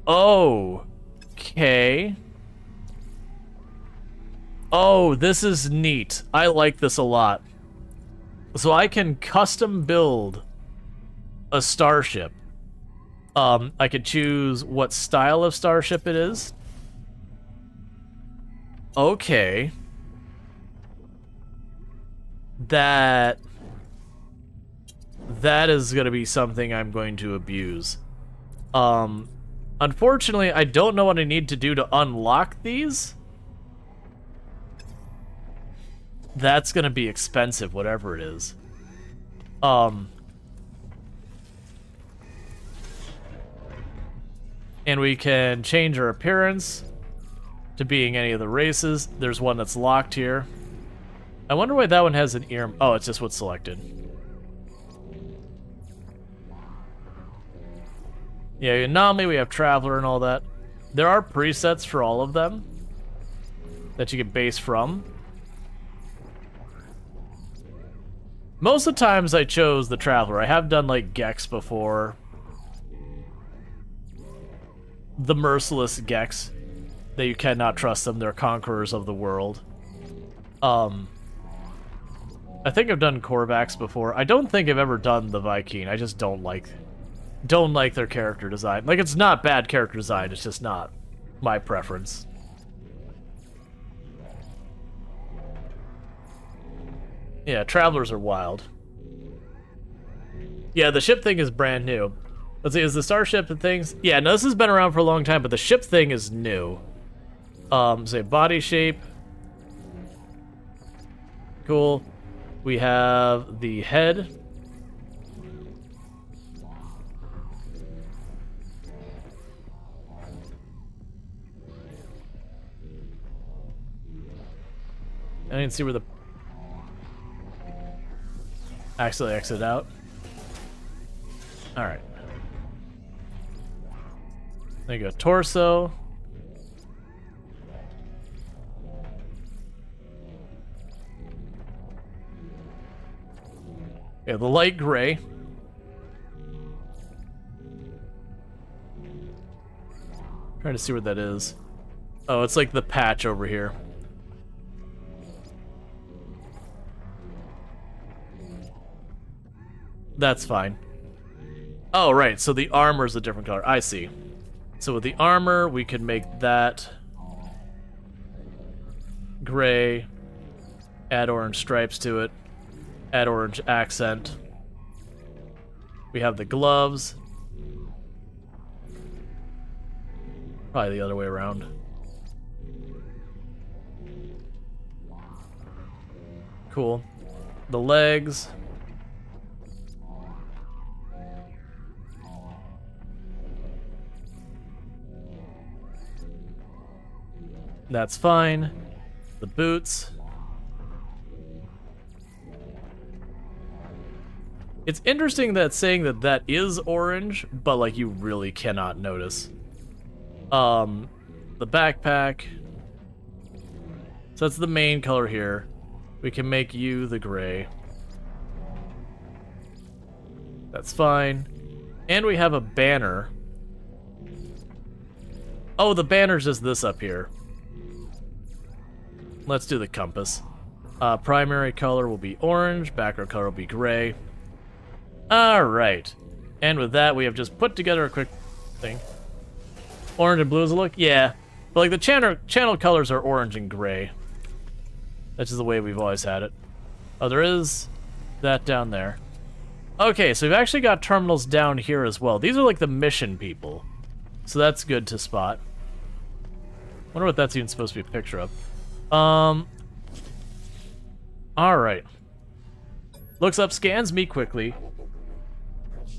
Speaker 1: Oh. Okay. Oh, this is neat. I like this a lot. So I can custom build a starship. I could choose what style of starship it is. Okay. That is going to be something I'm going to abuse. Unfortunately, I don't know what I need to do to unlock these. That's going to be expensive, whatever it is. And we can change our appearance to being any of the races. There's one that's locked here. I wonder why that one has an ear... Oh, it's just what's selected. Yeah, anomaly, we have Traveler and all that. There are presets for all of them that you can base from. Most of the times I chose the Traveler. I have done, like, Gex before. The merciless Gex. That you cannot trust them. They're conquerors of the world. I think I've done Korvax before. I don't think I've ever done the Viking. I just don't like their character design. Like, it's not bad character design, it's just not my preference. Yeah, Travelers are wild. Yeah, the ship thing is brand new. Let's see, is the starship and things? Yeah, no, this has been around for a long time, but the ship thing is new. Say body shape. Cool. We have the head. I didn't see where the... Actually exit out. Alright. There you go. Torso. Yeah, the light gray. Trying to see where that is. Oh, it's like the patch over here. That's fine. Oh, right, so the armor's a different color. I see. So with the armor, we could make that gray, add orange stripes to it, add orange accent. We have the gloves. Probably the other way around. Cool. The legs. That's fine. The boots. It's interesting that saying that that is orange, but like you really cannot notice. The backpack. So that's the main color here. We can make you the gray. That's fine. And we have a banner. Oh, the banner's just this up here. Let's do the compass. Primary color will be orange, background color will be gray. Alright. And with that, we have just put together a quick thing. Orange and blue as a look? Yeah. But like the channel colors are orange and gray. That's just the way we've always had it. Oh, there is that down there. Okay, so we've actually got terminals down here as well. These are like the mission people. So that's good to spot. Wonder what that's even supposed to be a picture of. Alright. Looks up, scans me quickly.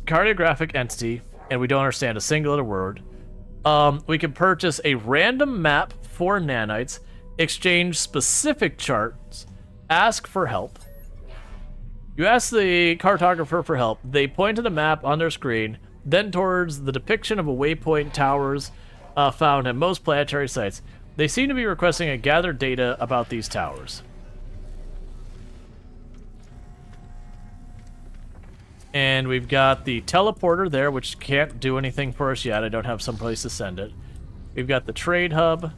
Speaker 1: Cartographic entity, and we don't understand a single word. We can purchase a random map for nanites, exchange specific charts, ask for help. You ask the cartographer for help. They point to the map on their screen, then towards the depiction of a waypoint towers found at most planetary sites. They seem to be requesting a gather data about these towers. And we've got the teleporter there, which can't do anything for us yet. I don't have some place to send it. We've got the trade hub.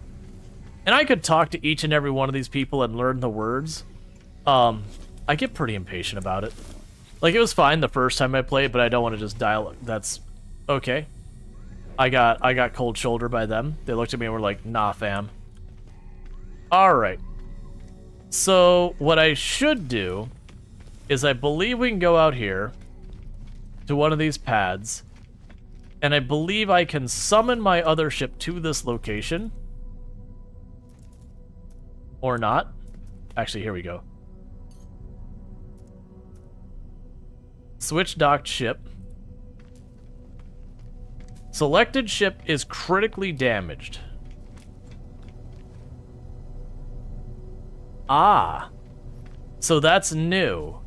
Speaker 1: And I could talk to each and every one of these people and learn the words. I get pretty impatient about it. Like, it was fine the first time I played, but I don't want to just dial... That's okay. I got cold shoulder by them. They looked at me and were like, nah, fam. Alright. So, what I should do is I believe we can go out here to one of these pads, and I believe I can summon my other ship to this location. Or not. Actually, here we go. Switch docked ship. Selected ship is critically damaged. Ah. So that's new.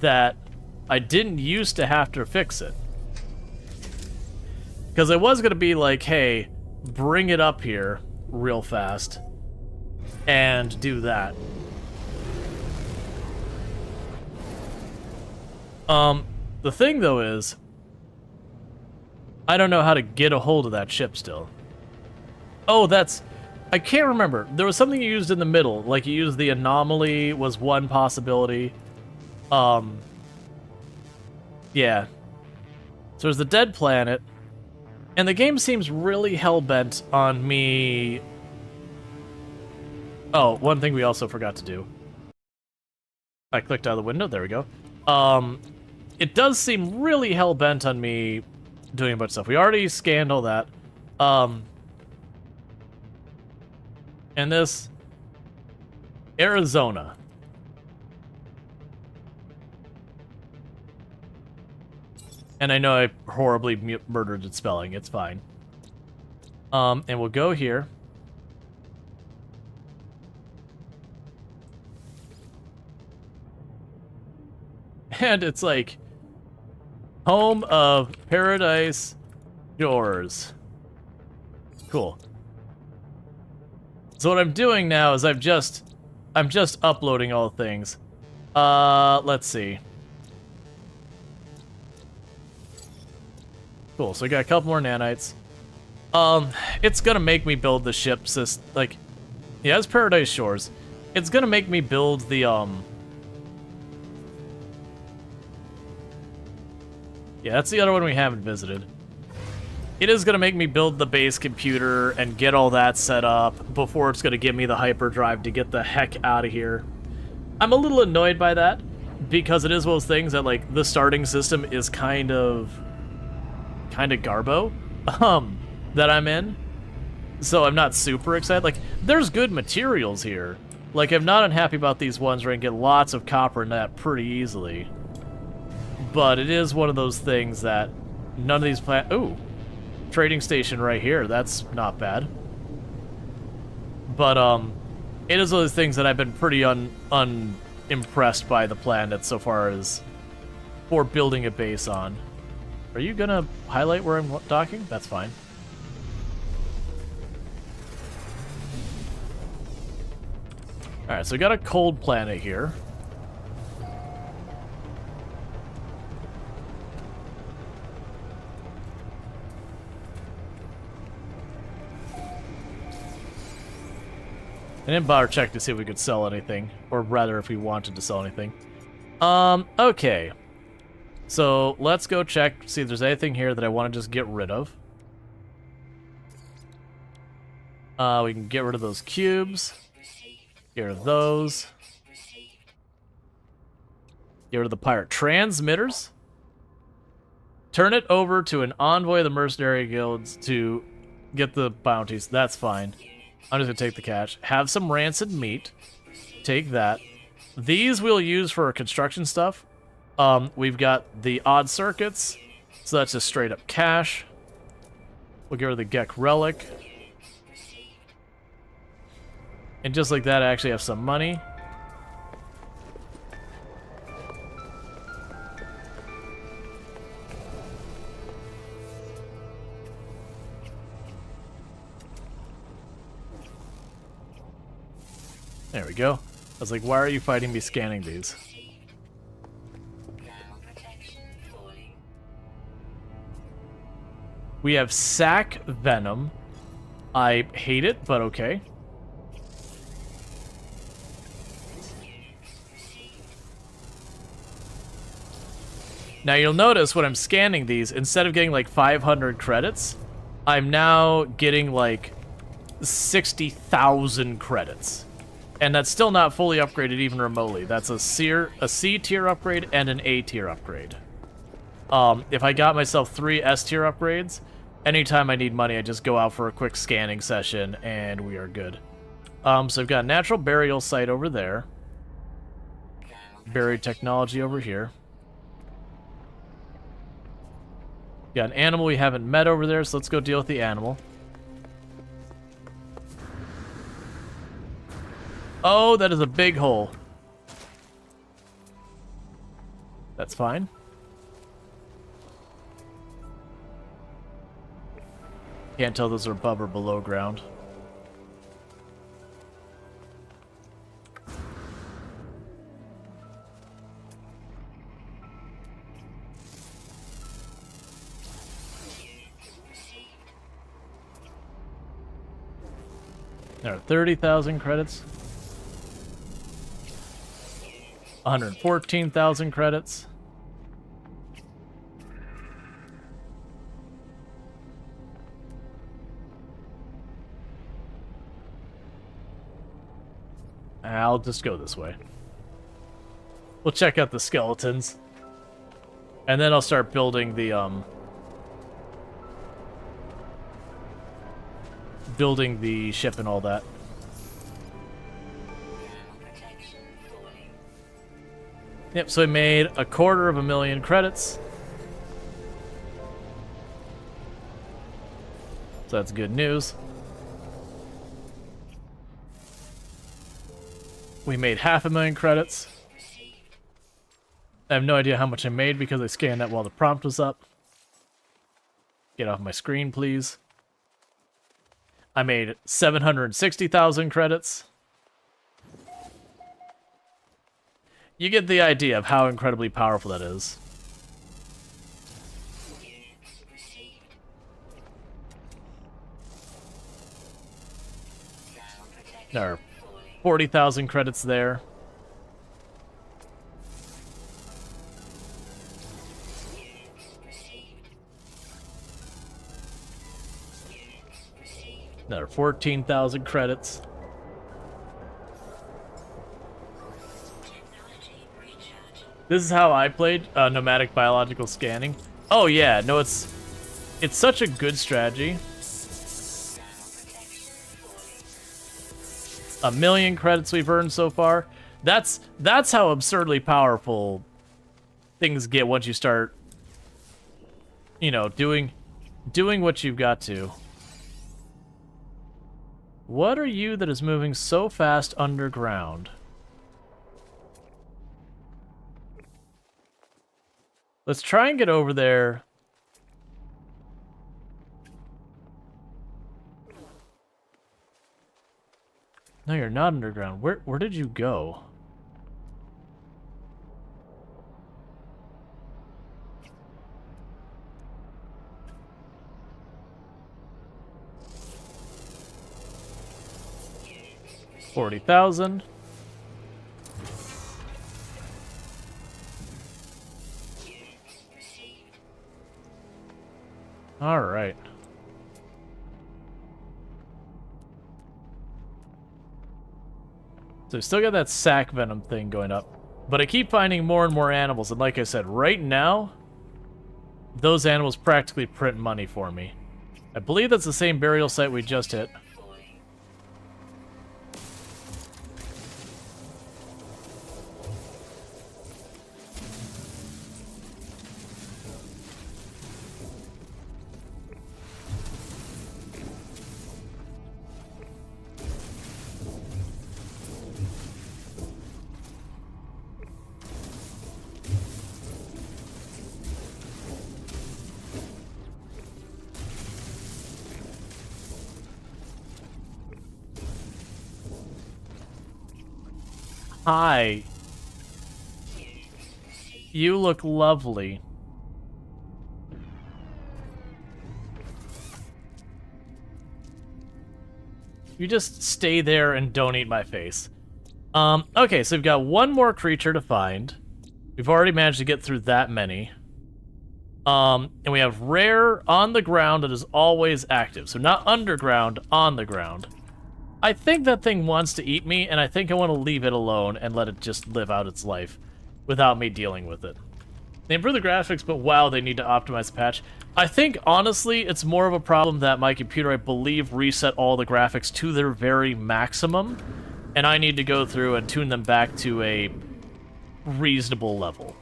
Speaker 1: That I didn't used to have to fix it. Because I was going to be like, hey, bring it up here real fast. And do that. The thing, though, is... I don't know how to get a hold of that ship still. Oh, that's... I can't remember. There was something you used in the middle. Like, you used the anomaly was one possibility. Yeah. So there's the dead planet, and the game seems really hell-bent on me... Oh, one thing we also forgot to do. I clicked out of the window, there we go. It does seem really hell-bent on me doing a bunch of stuff. We already scanned all that. And this... Arizona. And I know I horribly murdered its spelling. It's fine. And we'll go here. And it's like... Home of Paradise Shores. Cool. So what I'm doing now is I'm just uploading all the things. Let's see. Cool, so I got a couple more nanites. It's gonna make me build the ship like, yeah, it's Paradise Shores. It's gonna make me build the, yeah, that's the other one we haven't visited. It is gonna make me build the base computer and get all that set up before it's gonna give me the hyperdrive to get the heck out of here. I'm a little annoyed by that, because it is one of those things that, like, the starting system is kind of garbo, that I'm in. So I'm not super excited. Like, there's good materials here. Like, I'm not unhappy about these ones where I can get lots of copper and that pretty easily. But it is one of those things that none of these ooh, trading station right here. That's not bad. But, it is one of those things that I've been pretty unimpressed by the planet so far as for building a base on. Are you gonna highlight where I'm docking? That's fine. Alright, so we got a cold planet here. I didn't bother check to see if we could sell anything, or rather if we wanted to sell anything. Okay. So let's go check, see if there's anything here that I want to just get rid of. We can get rid of those cubes. Get rid of those. Get rid of the pirate transmitters. Turn it over to an envoy of the mercenary guilds to get the bounties. That's fine. I'm just gonna take the cash. Have some rancid meat. Take that. These we'll use for construction stuff. We've got the odd circuits, so that's just straight up cash. We'll get rid of the Gek relic. And just like that, I actually have some money. There we go. I was like, why are you fighting me scanning these? We have sack venom. I hate it, but okay. Now you'll notice when I'm scanning these, instead of getting like 500 credits, I'm now getting like 60,000 credits. And that's still not fully upgraded even remotely. That's a C tier upgrade and an A tier upgrade. If I got myself 3 S tier upgrades, anytime I need money, I just go out for a quick scanning session and we are good. So I've got a natural burial site over there. Buried technology over here. Got an animal we haven't met over there, so let's go deal with the animal. Oh, that is a big hole. That's fine. Can't tell those are above or below ground. There are 30,000 credits. 114,000 credits. I'll just go this way. We'll check out the skeletons. And then I'll start building the, building the ship and all that. Yep, so I made 250,000 credits. So that's good news. We made 500,000 credits. I have no idea how much I made because I scanned that while the prompt was up. Get off my screen, please. I made 760,000 credits. You get the idea of how incredibly powerful that is. There are 40,000 credits there. Another 14,000 credits. This is how I played nomadic biological scanning. Oh yeah, no, it's such a good strategy. 1,000,000 credits we've earned so far. That's how absurdly powerful things get once you start, you know, doing what you've got to. What are you that is moving so fast underground? Let's try and get over there. No, you're not underground. Where did you go? $40,000. All right. So still got that sac venom thing going up, but I keep finding more and more animals, and like I said, right now, those animals practically print money for me. I believe that's the same burial site we just hit. Hi. You look lovely. You just stay there and don't eat my face. Okay, so we've got one more creature to find. We've already managed to get through that many. And we have rare on the ground that is always active. So not underground, on the ground. I think that thing wants to eat me, and I think I want to leave it alone and let it just live out its life without me dealing with it. They improve the graphics, but wow, they need to optimize the patch. I think, honestly, it's more of a problem that my computer, I believe, reset all the graphics to their very maximum, and I need to go through and tune them back to a reasonable level.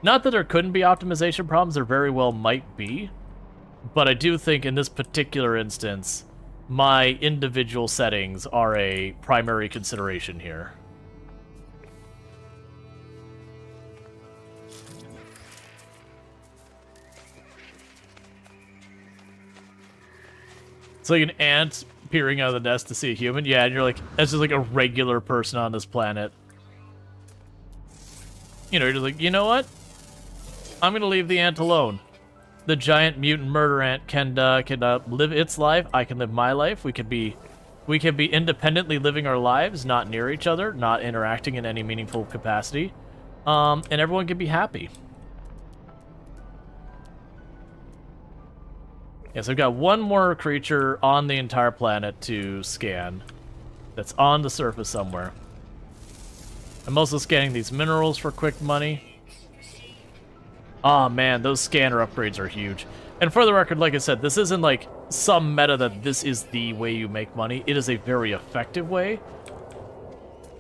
Speaker 1: Not that there couldn't be optimization problems, there very well might be, but I do think in this particular instance, my individual settings are a primary consideration here. It's like an ant peering out of the nest to see a human. Yeah, and you're like, that's just like a regular person on this planet. You know, you're just like, you know what? I'm gonna leave the ant alone. The giant mutant murder ant can live its life. I can live my life. We can be We can be independently living our lives, not near each other, not interacting in any meaningful capacity, and everyone can be happy. Yeah, so we've got one more creature on the entire planet to scan that's on the surface somewhere. I'm also scanning these minerals for quick money. Oh man, those scanner upgrades are huge. And for the record, like I said, this isn't like some meta that this is the way you make money. It is a very effective way.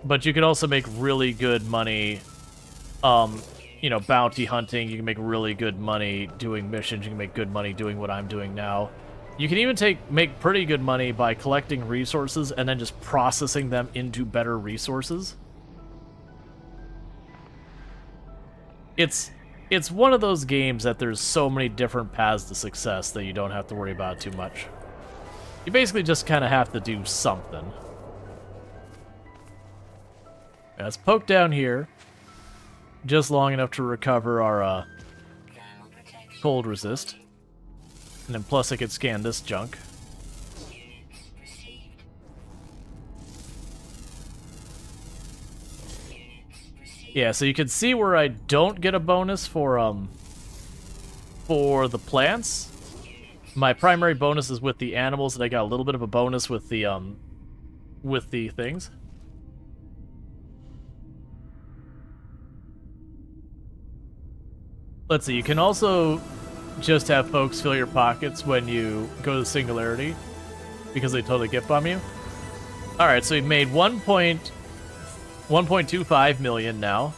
Speaker 1: But you can also make really good money, you know, bounty hunting. You can make really good money doing missions. You can make good money doing what I'm doing now. You can even make pretty good money by collecting resources and then just processing them into better resources. It's one of those games that there's so many different paths to success that you don't have to worry about it too much. You basically just kind of have to do something. Let's poke down here just long enough to recover our cold resist. And then plus I could scan this junk. Yeah, so you can see where I don't get a bonus for the plants. My primary bonus is with the animals, and I got a little bit of a bonus with the things. Let's see, you can also just have folks fill your pockets when you go to Singularity, because they totally gift bomb you. Alright, so we've made 1.25 million now.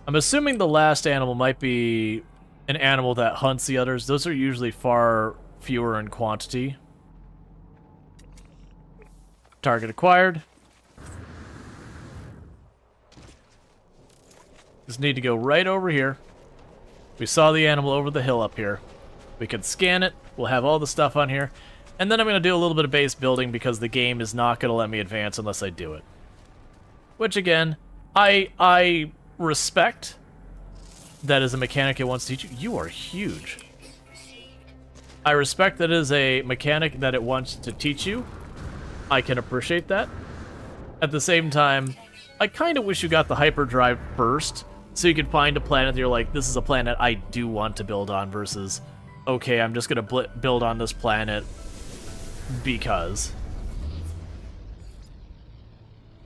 Speaker 1: I'm assuming the last animal might be an animal that hunts the others. Those are usually far fewer in quantity. Target acquired. Just need to go right over here. We saw the animal over the hill up here. We can scan it. We'll have all the stuff on here. And then I'm going to do a little bit of base building because the game is not going to let me advance unless I do it. Which, again, I respect that is a mechanic it wants to teach you. You are huge. I respect that it is a mechanic that it wants to teach you. I can appreciate that. At the same time, I kind of wish you got the hyperdrive first, so you could find a planet that you're like, this is a planet I do want to build on, versus, okay, I'm just going to build on this planet because.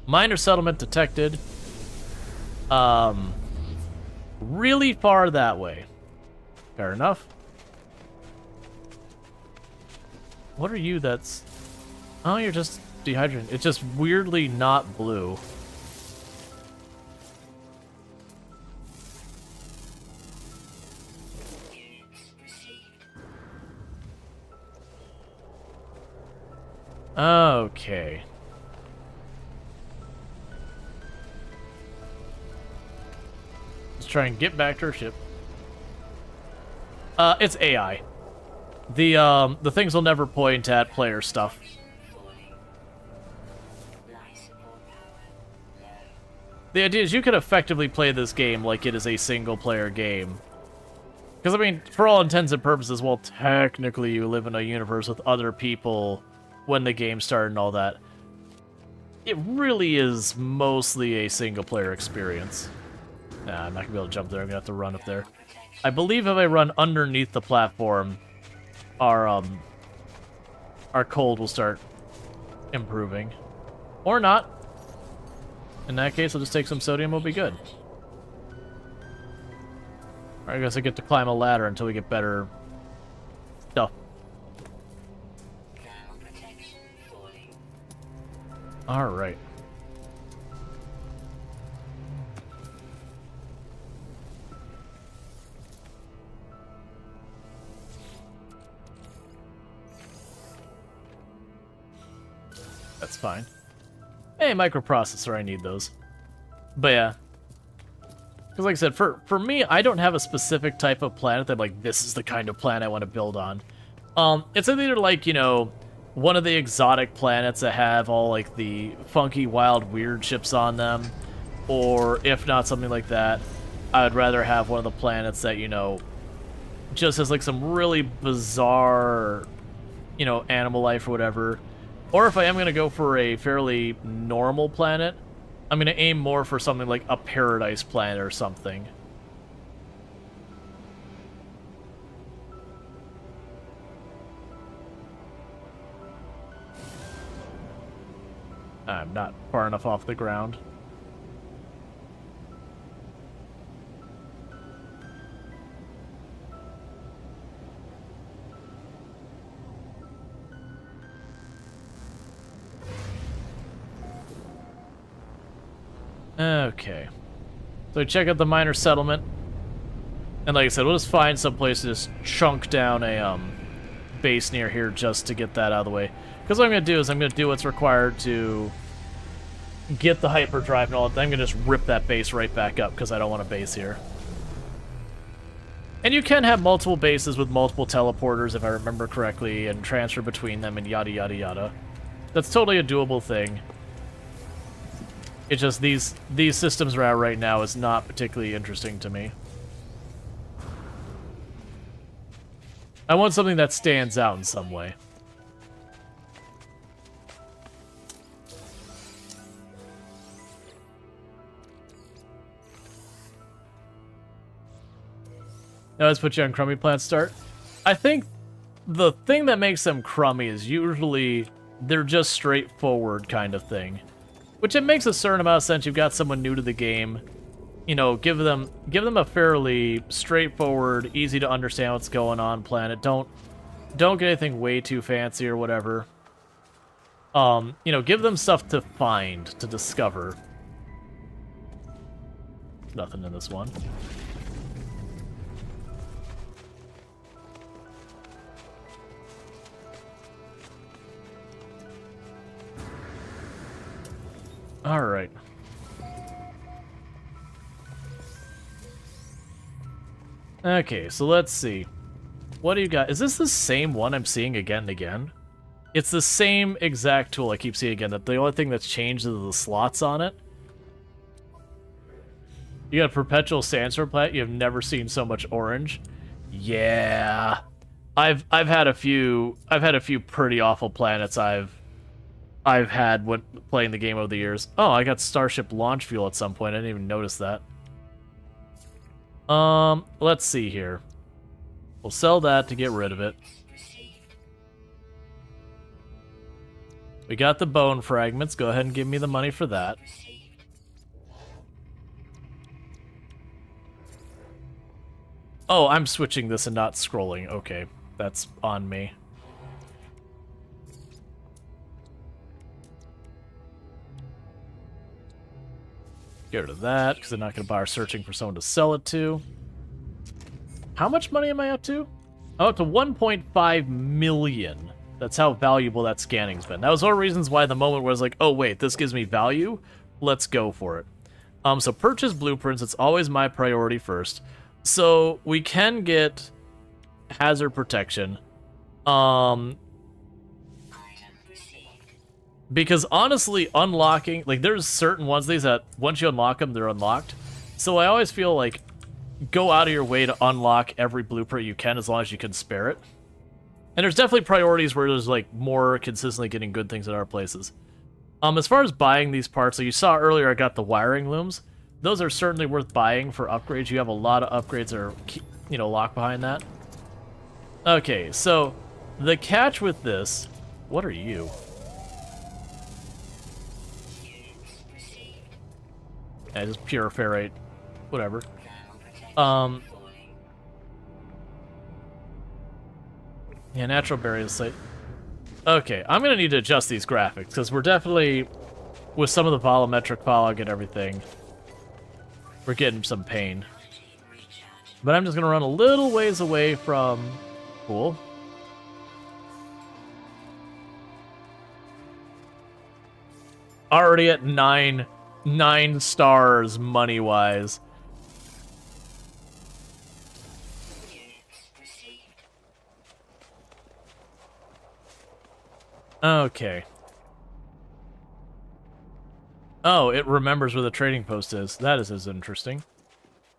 Speaker 1: Minor settlement detected. Really far that way. Fair enough. What are you that's... Oh, you're just dehydrated. It's just weirdly not blue. Okay. Let's try and get back to our ship. It's AI. The things will never point at player stuff. The idea is you can effectively play this game like it is a single-player game. Because, I mean, for all intents and purposes, well, technically you live in a universe with other people when the game started and all that. It really is mostly a single-player experience. Nah, I'm not going to be able to jump there. I'm going to have to run up there. I believe if I run underneath the platform, our cold will start improving. Or not. In that case, I'll just take some sodium, we'll be good. I guess I get to climb a ladder until we get better stuff. Alright. That's fine. Hey, microprocessor, I need those. But yeah. Because like I said, for me, I don't have a specific type of planet that, like, this is the kind of planet I want to build on. It's either like, you know, one of the exotic planets that have all, like, the funky, wild, weird ships on them. Or, if not something like that, I would rather have one of the planets that, you know, just has, like, some really bizarre you know, animal life or whatever. Or if I am going to go for a fairly normal planet, I'm going to aim more for something like a paradise planet or something. I'm not far enough off the ground. Okay. So check out the minor settlement. And like I said, we'll just find some place to just chunk down a base near here just to get that out of the way. Because what I'm going to do is I'm going to do what's required to get the hyperdrive and all that. I'm going to just rip that base right back up because I don't want a base here. And you can have multiple bases with multiple teleporters, if I remember correctly, and transfer between them and yada yada yada. That's totally a doable thing. It's just these systems are out right now is not particularly interesting to me. I want something that stands out in some way. Now let's put you on crummy plant start. I think the thing that makes them crummy is usually they're just straightforward kind of thing. Which it makes a certain amount of sense. You've got someone new to the game. You know, give them a fairly straightforward, easy to understand what's going on planet. Don't get anything way too fancy or whatever. You know, give them stuff to find, to discover. Nothing in this one. All right. Okay, so let's see. What do you got? Is this the same one I'm seeing again and again? It's the same exact tool I keep seeing again. That the only thing that's changed is the slots on it. You got a perpetual sandstorm planet. You have never seen so much orange. Yeah, I've had a few pretty awful planets I've had when playing the game over the years. Oh, I got Starship launch fuel at some point. I didn't even notice that. Let's see here. We'll sell that to get rid of it. We got the bone fragments. Go ahead and give me the money for that. Oh, I'm switching this and not scrolling. Okay, that's on me. Get rid of that, because I'm not going to bother searching for someone to sell it to. How much money am I up to? I'm up to 1.5 million. That's how valuable that scanning's been. That was one of the reasons why the moment where I was like, oh wait, this gives me value? Let's go for it. So purchase blueprints, it's always my priority first. So we can get hazard protection. Because honestly, unlocking, like, there's certain ones of these that once you unlock them, they're unlocked. So I always feel like go out of your way to unlock every blueprint you can as long as you can spare it. And there's definitely priorities where there's like more consistently getting good things at our places. As far as buying these parts, like you saw earlier, I got the wiring looms. Those are certainly worth buying for upgrades. You have a lot of upgrades that are, you know, locked behind that. Okay, so the catch with this, what are you? Yeah, just pure ferrite, whatever. Yeah, natural barrier site. Okay, I'm gonna need to adjust these graphics because we're definitely, with some of the volumetric fog and everything, we're getting some pain. But I'm just gonna run a little ways away from. Cool. Already at 9 stars money-wise. Okay. Oh, it remembers where the trading post is. That is interesting.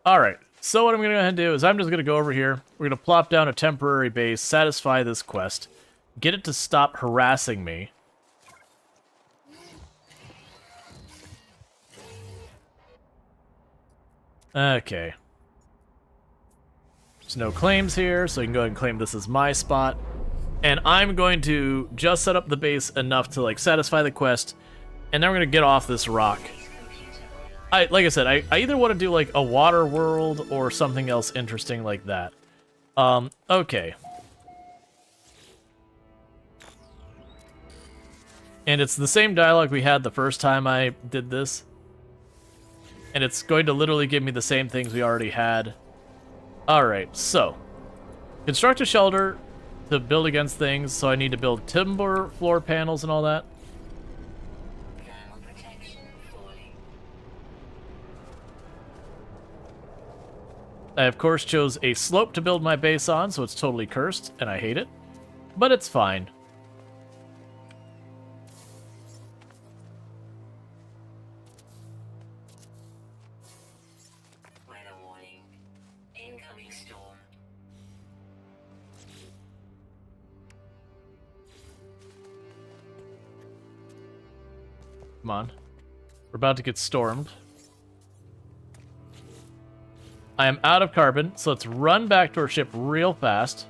Speaker 1: Alright, so what I'm going to go ahead and do is I'm just going to go over here. We're going to plop down a temporary base, satisfy this quest, get it to stop harassing me. Okay. There's no claims here, so you can go ahead and claim this as my spot. And I'm going to just set up the base enough to, like, satisfy the quest, and then we're going to get off this rock. Like I said, I either want to do, like, a water world or something else interesting like that. Okay. And it's the same dialogue we had the first time I did this. And it's going to literally give me the same things we already had. Alright, so. Construct a shelter to build against things, so I need to build timber floor panels and all that. I, of course, chose a slope to build my base on, so it's totally cursed, and I hate it. But it's fine. Come on. We're about to get stormed. I am out of carbon, so let's run back to our ship real fast.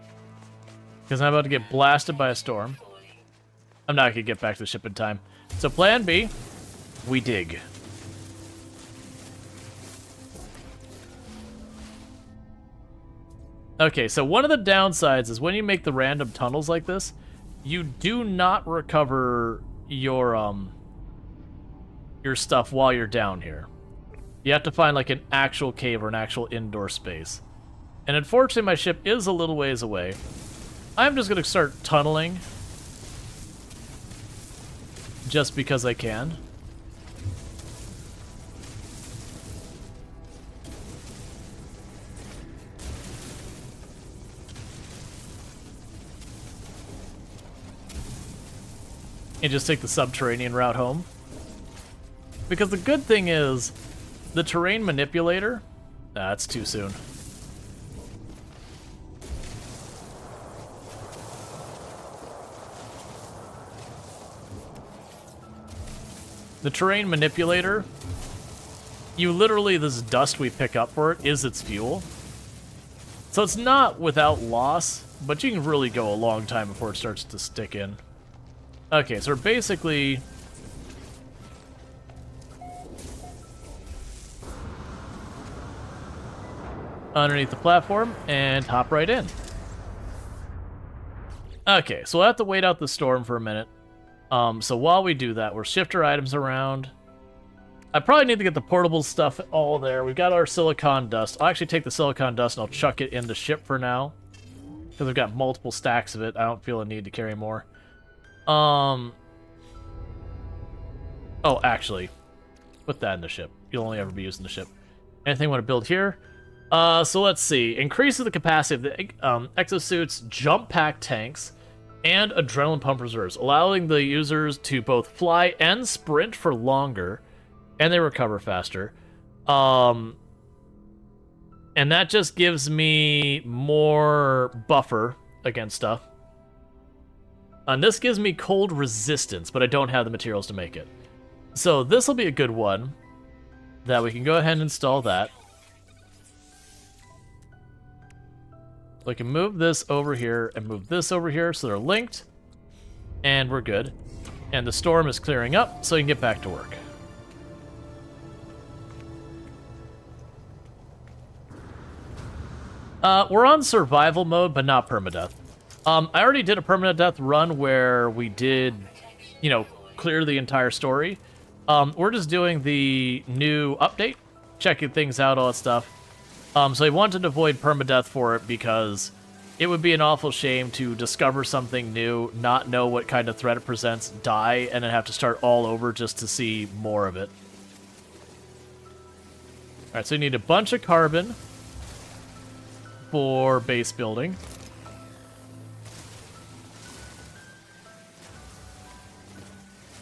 Speaker 1: Because I'm about to get blasted by a storm. I'm not going to get back to the ship in time. So plan B, we dig. Okay, so one of the downsides is when you make the random tunnels like this, you do not recover your stuff while you're down here. You have to find like an actual cave or an actual indoor space. And unfortunately my ship is a little ways away. I'm just going to start tunneling. Just because I can. And just take the subterranean route home. Because the good thing is, the terrain manipulator... That's too soon. The terrain manipulator, you literally, this dust we pick up for it is its fuel. So it's not without loss, but you can really go a long time before it starts to stick in. Okay, so we're basically... underneath the platform and hop right in. Okay, so we'll have to wait out the storm for a minute. So while we do that, we'll shift our items around. I probably need to get the portable stuff all there. We've got our silicon dust. I'll actually take the silicon dust and I'll chuck it in the ship for now. Because I've got multiple stacks of it. I don't feel a need to carry more. Oh, actually, put that in the ship. You'll only ever be using the ship. Anything you want to build here? So let's see. Increases the capacity of the exosuits, jump pack tanks, and adrenaline pump reserves, allowing the users to both fly and sprint for longer, and they recover faster. And that just gives me more buffer against stuff. And this gives me cold resistance, but I don't have the materials to make it. So this will be a good one that we can go ahead and install that. We can move this over here and move this over here so they're linked. And we're good. And the storm is clearing up so you can get back to work. We're on survival mode, but not permadeath. I already did a permadeath run where we did, you know, clear the entire story. We're just doing the new update, checking things out, all that stuff. So I wanted to avoid permadeath for it because it would be an awful shame to discover something new, not know what kind of threat it presents, die, and then have to start all over just to see more of it. Alright, so you need a bunch of carbon for base building.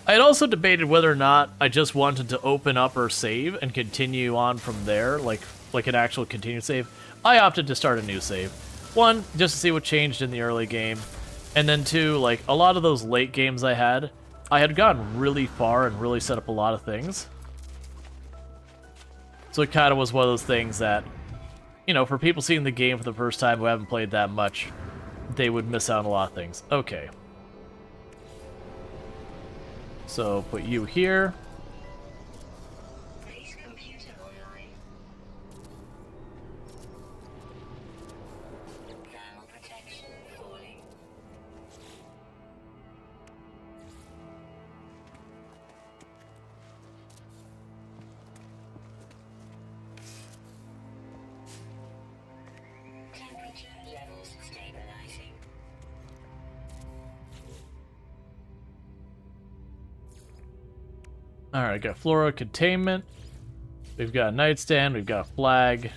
Speaker 1: I had also debated whether or not I just wanted to open up or save and continue on from there, like an actual continued save. I opted to start a new save. One, just to see what changed in the early game. And then too, like, a lot of those late games I had gone really far and really set up a lot of things. So it kind of was one of those things that, you know, for people seeing the game for the first time who haven't played that much, they would miss out on a lot of things. Okay. So put you here.
Speaker 3: Base computer online. Thermal protection falling. Temperature levels stabilizing.
Speaker 1: Alright, got flora containment. We've got a nightstand, we've got a flag.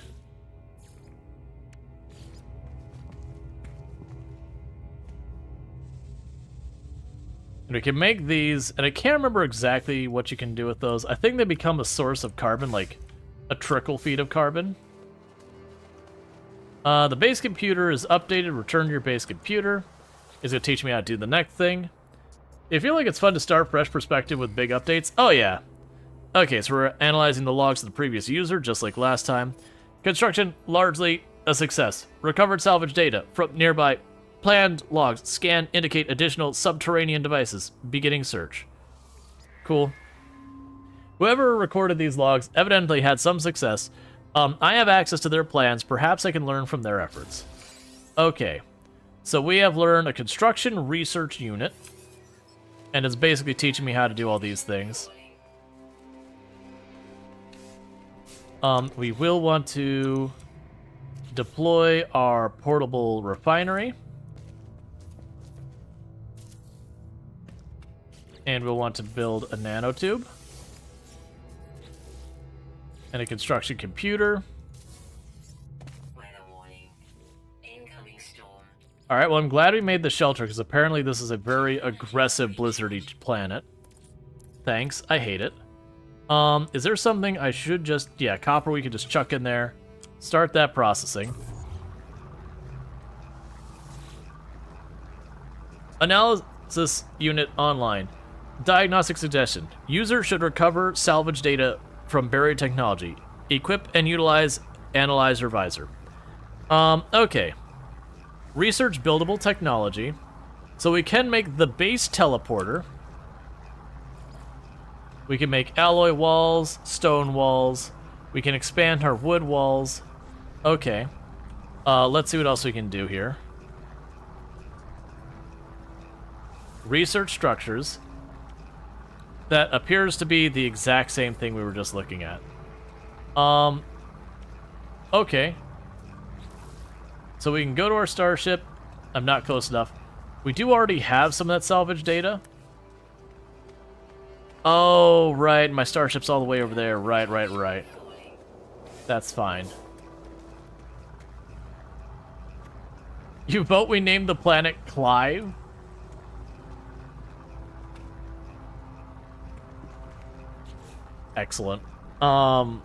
Speaker 1: And we can make these, and I can't remember exactly what you can do with those. I think they become a source of carbon, like a trickle feed of carbon. The base computer is updated. Return to your base computer. It's going to teach me how to do the next thing. I feel like it's fun to start fresh perspective with big updates. Oh, yeah. Okay, so we're analyzing the logs of the previous user, just like last time. Construction, largely a success. Recovered salvage data from nearby planned logs. Scan, indicate additional subterranean devices. Beginning search. Cool. Whoever recorded these logs evidently had some success. I have access to their plans. Perhaps I can learn from their efforts. Okay. So we have learned a construction research unit. And it's basically teaching me how to do all these things. We will want to deploy our portable refinery. And we'll want to build a nanotube. And a construction computer.
Speaker 3: Weather warning. Incoming storm.
Speaker 1: Alright, well I'm glad we made the shelter, because apparently this is a very aggressive blizzardy planet. Thanks, I hate it. Is there something I should just... Yeah, copper we can just chuck in there. Start that processing. Analysis unit online. Diagnostic suggestion. User should recover salvage data from buried technology. Equip and utilize analyzer visor. Okay. Research buildable technology. So we can make the base teleporter. We can make alloy walls, stone walls. We can expand our wood walls. Okay. Let's see what else we can do here. Research structures. That appears to be the exact same thing we were just looking at. Okay. So we can go to our starship. I'm not close enough. We do already have some of that salvage data. Oh, right. My starship's all the way over there. Right. That's fine. You vote we named the planet Clive? Excellent. So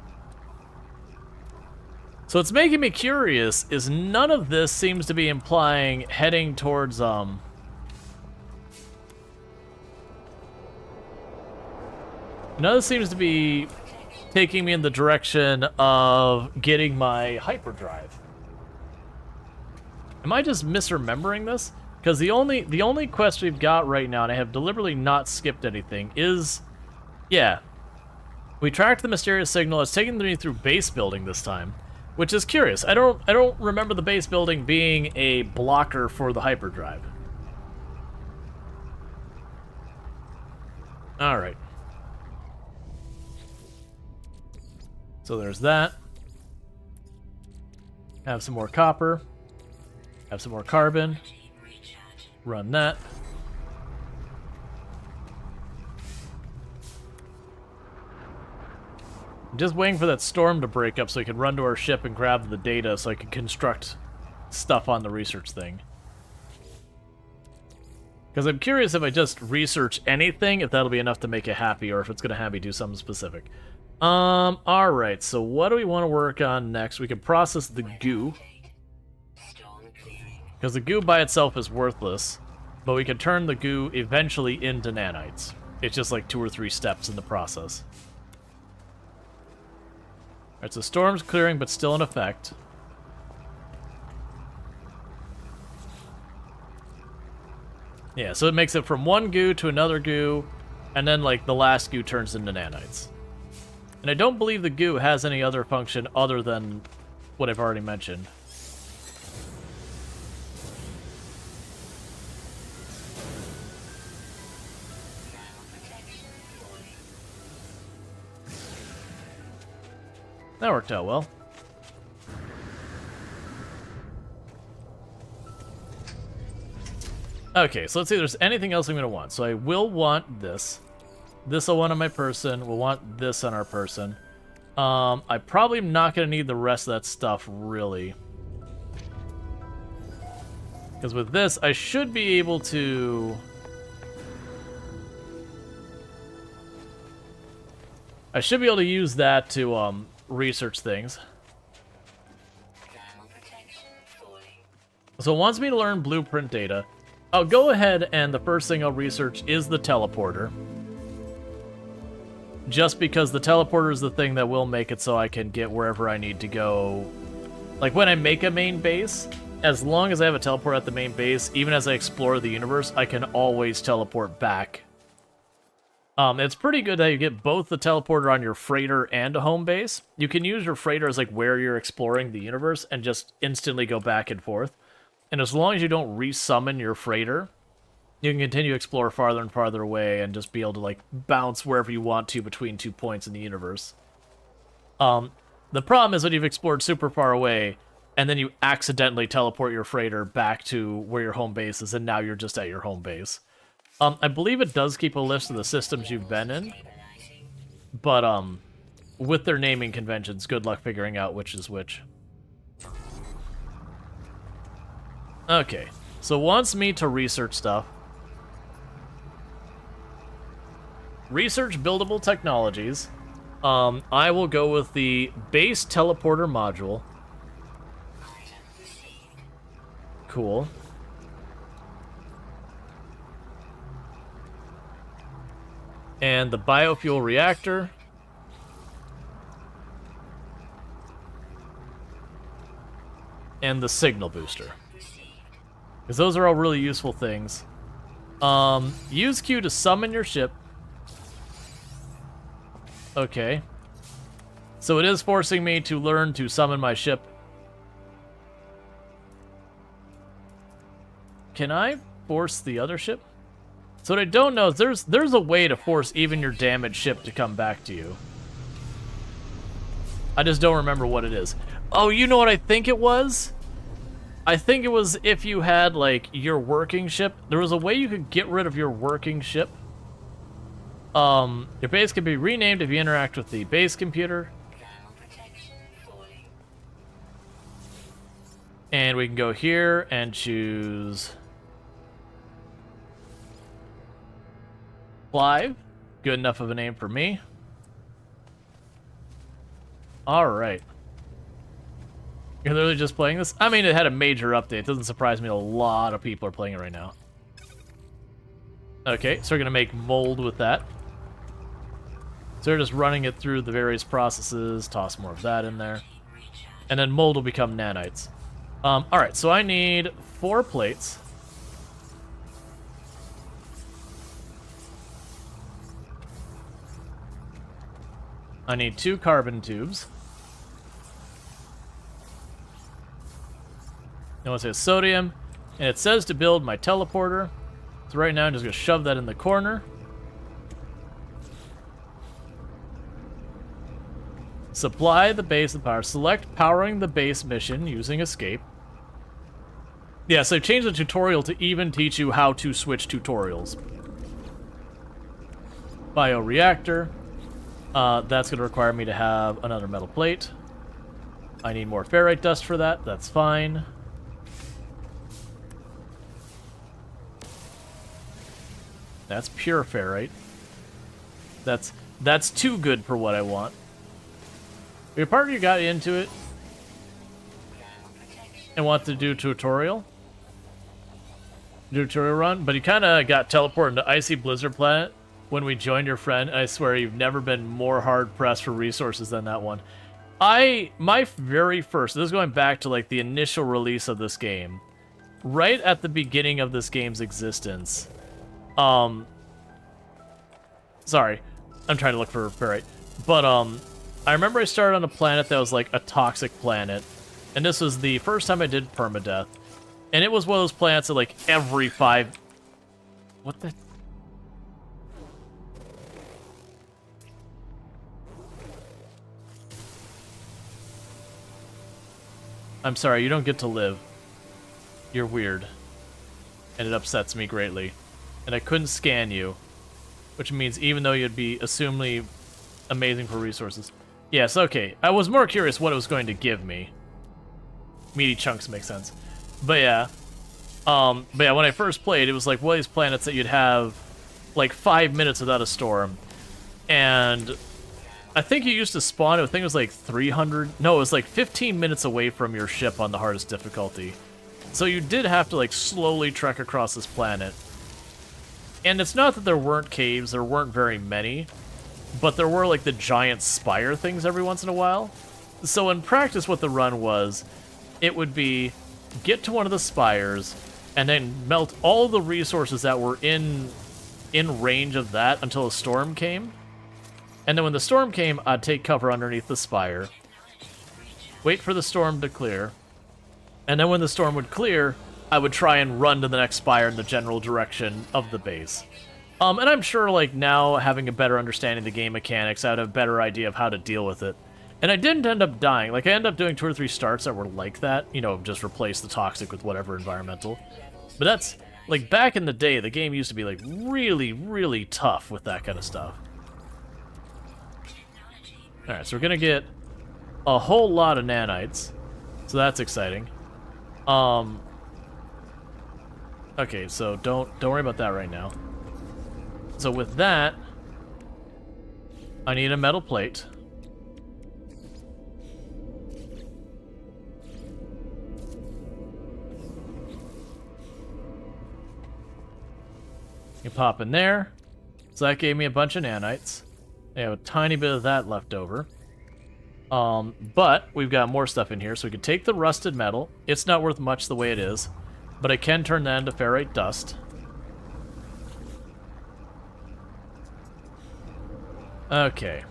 Speaker 1: it's making me curious, is none of this seems to be implying heading towards, none of this seems to be taking me in the direction of getting my hyperdrive. Am I just misremembering this? Because the only quest we've got right now, and I have deliberately not skipped anything, is, yeah, we tracked the mysterious signal. It's taking me through base building this time, which is curious. I don't remember the base building being a blocker for the hyperdrive. All right. So there's that. Have some more copper. Have some more carbon. Run that. I'm just waiting for that storm to break up so I can run to our ship and grab the data so I can construct stuff on the research thing. Because I'm curious if I just research anything, if that'll be enough to make it happy, or if it's going to have me do something specific. Alright, so what do we want to work on next? We can process the goo. Because the goo by itself is worthless. But we can turn the goo eventually into nanites. It's just like 2 or 3 steps in the process. Alright, so storm's clearing, but still in effect. Yeah, so it makes it from one goo to another goo, and then, like, the last goo turns into nanites. And I don't believe the goo has any other function other than what I've already mentioned. That worked out well. Okay, so let's see if there's anything else I'm going to want. So I will want this. This I'll want on my person. We'll want this on our person. I probably am not going to need the rest of that stuff, really. Because with this, I should be able to... I should be able to use that to research things. So it wants me to learn blueprint data. I'll go ahead and the first thing I'll research is the teleporter. Just because the teleporter is the thing that will make it so I can get wherever I need to go. Like when I make a main base, as long as I have a teleport at the main base, even as I explore the universe, I can always teleport back. It's pretty good that you get both the teleporter on your freighter and a home base. You can use your freighter as like where you're exploring the universe and just instantly go back and forth. And as long as you don't resummon your freighter, you can continue to explore farther and farther away and just be able to like bounce wherever you want to between 2 points in the universe. The problem is when you've explored super far away and then you accidentally teleport your freighter back to where your home base is and now you're just at your home base. I believe it does keep a list of the systems you've been in, but with their naming conventions, good luck figuring out which is which. Okay, so it wants me to research stuff. Research buildable technologies. I will go with the base teleporter module. Cool. And the biofuel reactor. And the signal booster. Because those are all really useful things. Use Q to summon your ship. Okay. So it is forcing me to learn to summon my ship. Can I force the other ship? So what I don't know is there's a way to force even your damaged ship to come back to you. I just don't remember what it is. Oh, you know what I think it was? I think it was if you had, like, your working ship. There was a way you could get rid of your working ship. Your base can be renamed if you interact with the base computer. And we can go here and choose Clive. Good enough of a name for me. Alright. You're literally just playing this? I mean, it had a major update. It doesn't surprise me a lot of people are playing it right now. Okay, so we're going to make mold with that. So we're just running it through the various processes, toss more of that in there. And then mold will become nanites. Alright, so I need 4 plates. I need 2 carbon tubes. Now it says sodium, and it says to build my teleporter. So right now I'm just going to shove that in the corner. Supply the base with power. Select powering the base mission using escape. Yeah, so I've changed the tutorial to even teach you how to switch tutorials. Bioreactor. That's going to require me to have another metal plate. I need more ferrite dust for that. That's fine. That's pure ferrite. That's too good for what I want. Your partner got into it and want to do a tutorial. tutorial run, but he kind of got teleported to Icy Blizzard Planet when we joined your friend. I swear you've never been more hard pressed for resources than that one. My very first, this is going back to like the initial release of this game, right at the beginning of this game's existence. Sorry, I'm trying to look for ferrite, but I remember I started on a planet that was like a toxic planet, and this was the first time I did permadeath, and it was one of those planets that like every 5. What the? I'm sorry, you don't get to live. You're weird. And it upsets me greatly. And I couldn't scan you. Which means even though you'd be assumedly amazing for resources. Yes, okay. I was more curious what it was going to give me. Meaty chunks make sense. But yeah. When I first played, it was like one of these planets that you'd have like 5 minutes without a storm. And I think you used to spawn, I think it was like 300, no, it was like 15 minutes away from your ship on the hardest difficulty. So you did have to like slowly trek across this planet. And it's not that there weren't caves, there weren't very many, but there were like the giant spire things every once in a while. So in practice what the run was, it would be get to one of the spires and then melt all the resources that were in range of that until a storm came. And then when the storm came, I'd take cover underneath the spire, wait for the storm to clear, and then when the storm would clear, I would try and run to the next spire in the general direction of the base. And I'm sure, like, now, having a better understanding of the game mechanics, I would have a better idea of how to deal with it. And I didn't end up dying. Like, I ended up doing 2 or 3 starts that were like that, you know, just replace the toxic with whatever environmental. But that's, like, back in the day, the game used to be, like, really, really tough with that kind of stuff. Alright, so we're gonna get a whole lot of nanites. So that's exciting. Okay, so don't worry about that right now. So with that, I need a metal plate. You pop in there. So that gave me a bunch of nanites. I have a tiny bit of that left over. But we've got more stuff in here, so we can take the rusted metal. It's not worth much the way it is, but I can turn that into ferrite dust. Okay.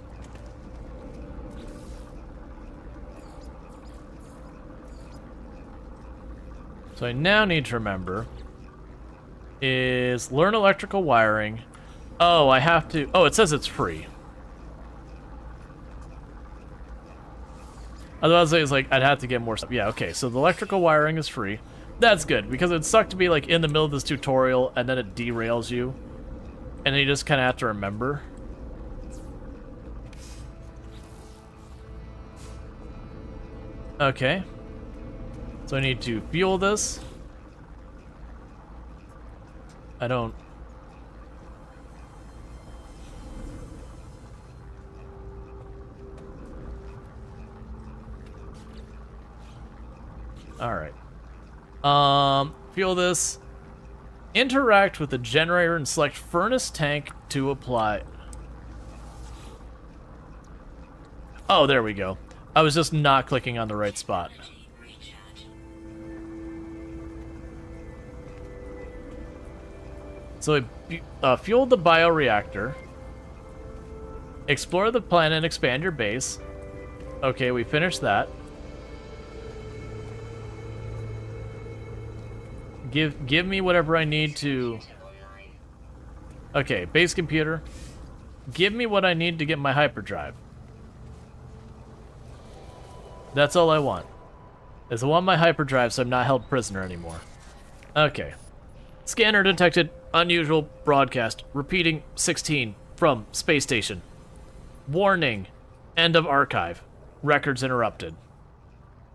Speaker 1: So I now need to remember is learn electrical wiring. Oh, I have to... Oh, it says it's free. Otherwise, it's like, I'd have to get more stuff. Yeah, okay, so the electrical wiring is free. That's good, because it'd suck to be, like, in the middle of this tutorial, and then it derails you. And then you just kind of have to remember. Okay. So I need to fuel this. I don't... Alright. Fuel this. Interact with the generator and select furnace tank to apply. Oh, there we go. I was just not clicking on the right spot. So I fueled the bioreactor. Explore the planet and expand your base. Okay, we finished that. Give me whatever I need to... Okay, base computer. Give me what I need to get my hyperdrive. That's all I want. Is I want my hyperdrive so I'm not held prisoner anymore. Okay. Scanner detected unusual broadcast. Repeating 16 from space station. Warning. End of archive. Records interrupted.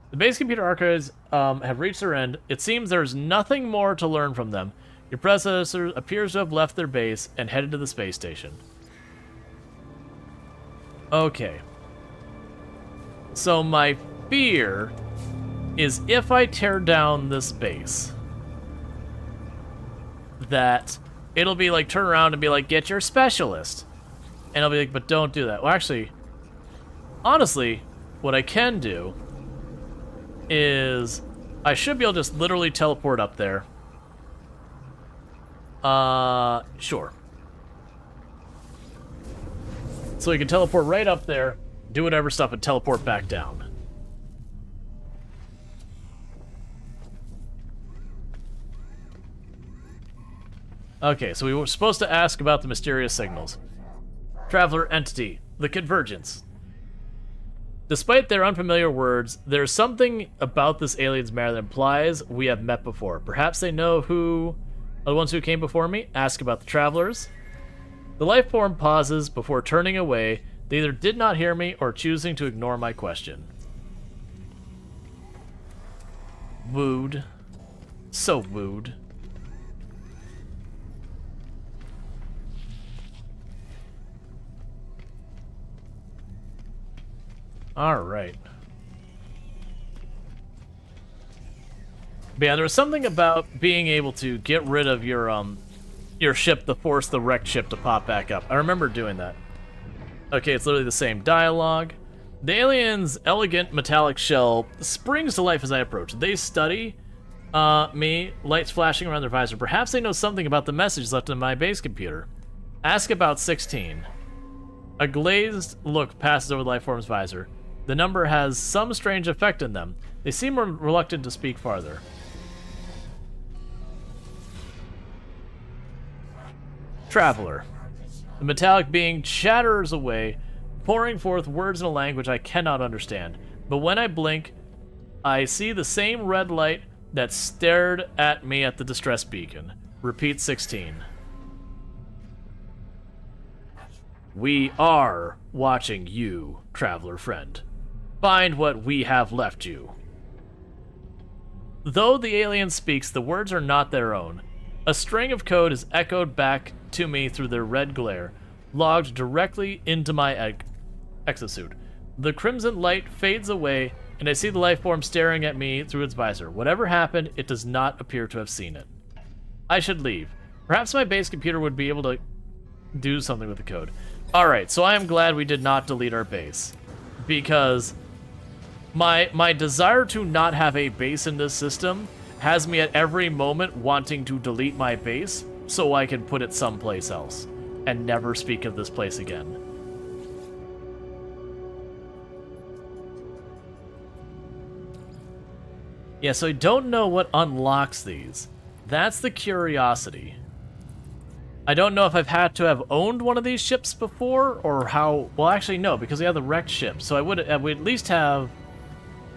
Speaker 1: The base computer archives have reached their end. It seems there's nothing more to learn from them. Your predecessor appears to have left their base and headed to the space station. Okay. So my fear is if I tear down this base, that it'll be like, turn around and be like, get your specialist. And I'll be like, but don't do that. Well, actually, honestly, what I can do is I should be able to just literally teleport up there. Sure. So we can teleport right up there, do whatever stuff, and teleport back down. Okay, so we were supposed to ask about the mysterious signals. Traveler entity, the convergence. Despite their unfamiliar words, there's something about this alien's manner that implies we have met before. Perhaps they know who are the ones who came before me. Ask about the travelers. The life form pauses before turning away. They either did not hear me or choosing to ignore my question. Wooed. So wooed. All right. But yeah, there was something about being able to get rid of your ship to force the wrecked ship to pop back up. I remember doing that. Okay, it's literally the same dialogue. The alien's elegant metallic shell springs to life as I approach. They study me, lights flashing around their visor. Perhaps they know something about the message left in my base computer. Ask about 16. A glazed look passes over the life form's visor. The number has some strange effect on them. They seem reluctant to speak farther. Traveler. The metallic being chatters away, pouring forth words in a language I cannot understand. But when I blink, I see the same red light that stared at me at the distress beacon. Repeat 16. We are watching you, traveler friend. Find what we have left you. Though the alien speaks, the words are not their own. A string of code is echoed back to me through their red glare, logged directly into my exosuit. The crimson light fades away, and I see the life form staring at me through its visor. Whatever happened, it does not appear to have seen it. I should leave. Perhaps my base computer would be able to do something with the code. Alright, so I am glad we did not delete our base. Because my desire to not have a base in this system has me at every moment wanting to delete my base so I can put it someplace else and never speak of this place again. Yeah, so I don't know what unlocks these. That's the curiosity. I don't know if I've had to have owned one of these ships before, or how... Well, actually, no, because we have the wrecked ship. So I would at least have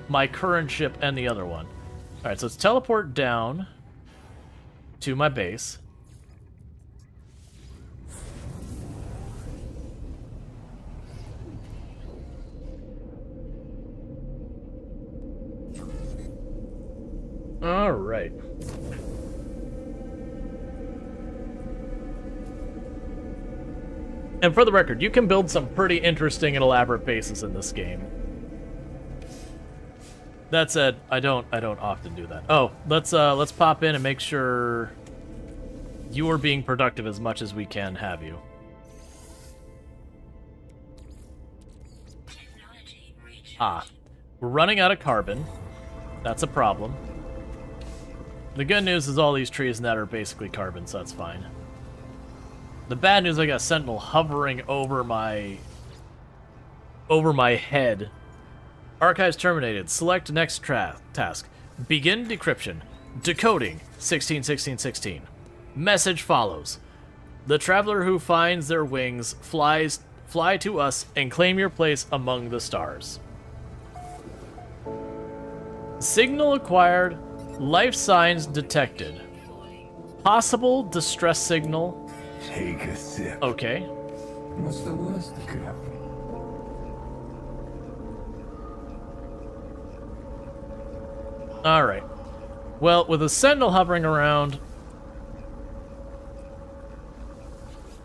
Speaker 1: my current ship and the other one. Alright, so let's teleport down to my base. Alright. And for the record, you can build some pretty interesting and elaborate bases in this game. That said, I don't often do that. Oh, let's pop in and make sure you are being productive as much as we can have you. Ah, we're running out of carbon. That's a problem. The good news is all these trees and that are basically carbon, so that's fine. The bad news, I got a sentinel hovering over my head. Archives terminated. Select next task. Begin decryption. Decoding 161616. Message follows. The traveler who finds their wings fly to us and claim your place among the stars. Signal acquired. Life signs detected. Possible distress signal.
Speaker 4: Take a sip.
Speaker 1: Okay.
Speaker 4: What's the worst that could happen?
Speaker 1: Alright. Well, with a sentinel hovering around,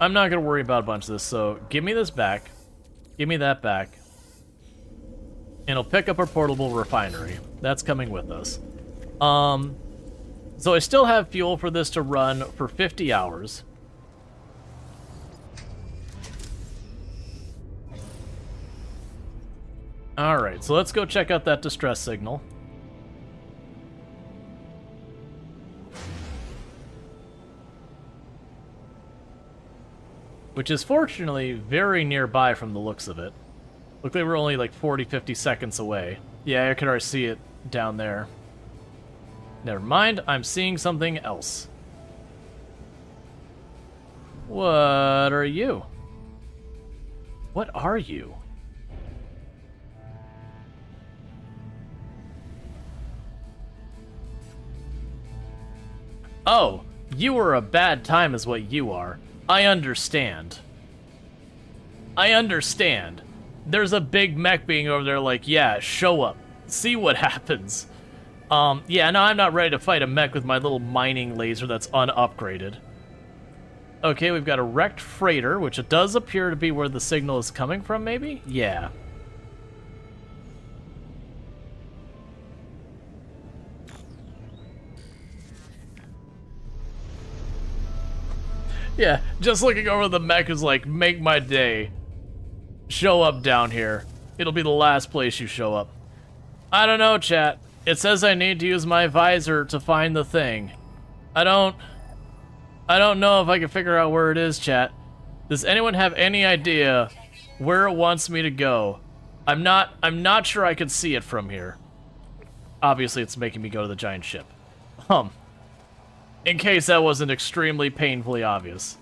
Speaker 1: I'm not going to worry about a bunch of this, so give me this back. Give me that back. And I'll pick up our portable refinery. That's coming with us. So I still have fuel for this to run for 50 hours. Alright, so let's go check out that distress signal. Which is fortunately very nearby from the looks of it. Look like we're only like 40-50 seconds away. Yeah, I could already see it down there. Never mind, I'm seeing something else. What are you? What are you? Oh, you are a bad time is what you are. I understand. I understand. There's a big mech being over there like, yeah, show up. See what happens. Yeah, no, I'm not ready to fight a mech with my little mining laser that's unupgraded. Okay, we've got a wrecked freighter, which it does appear to be where the signal is coming from, maybe? Yeah. Yeah, just looking over the mech is like, make my day. Show up down here. It'll be the last place you show up. I don't know, chat. It says I need to use my visor to find the thing. I don't know if I can figure out where it is, chat. Does anyone have any idea where it wants me to go? I'm not sure I can see it from here. Obviously, it's making me go to the giant ship. In case that wasn't extremely painfully obvious.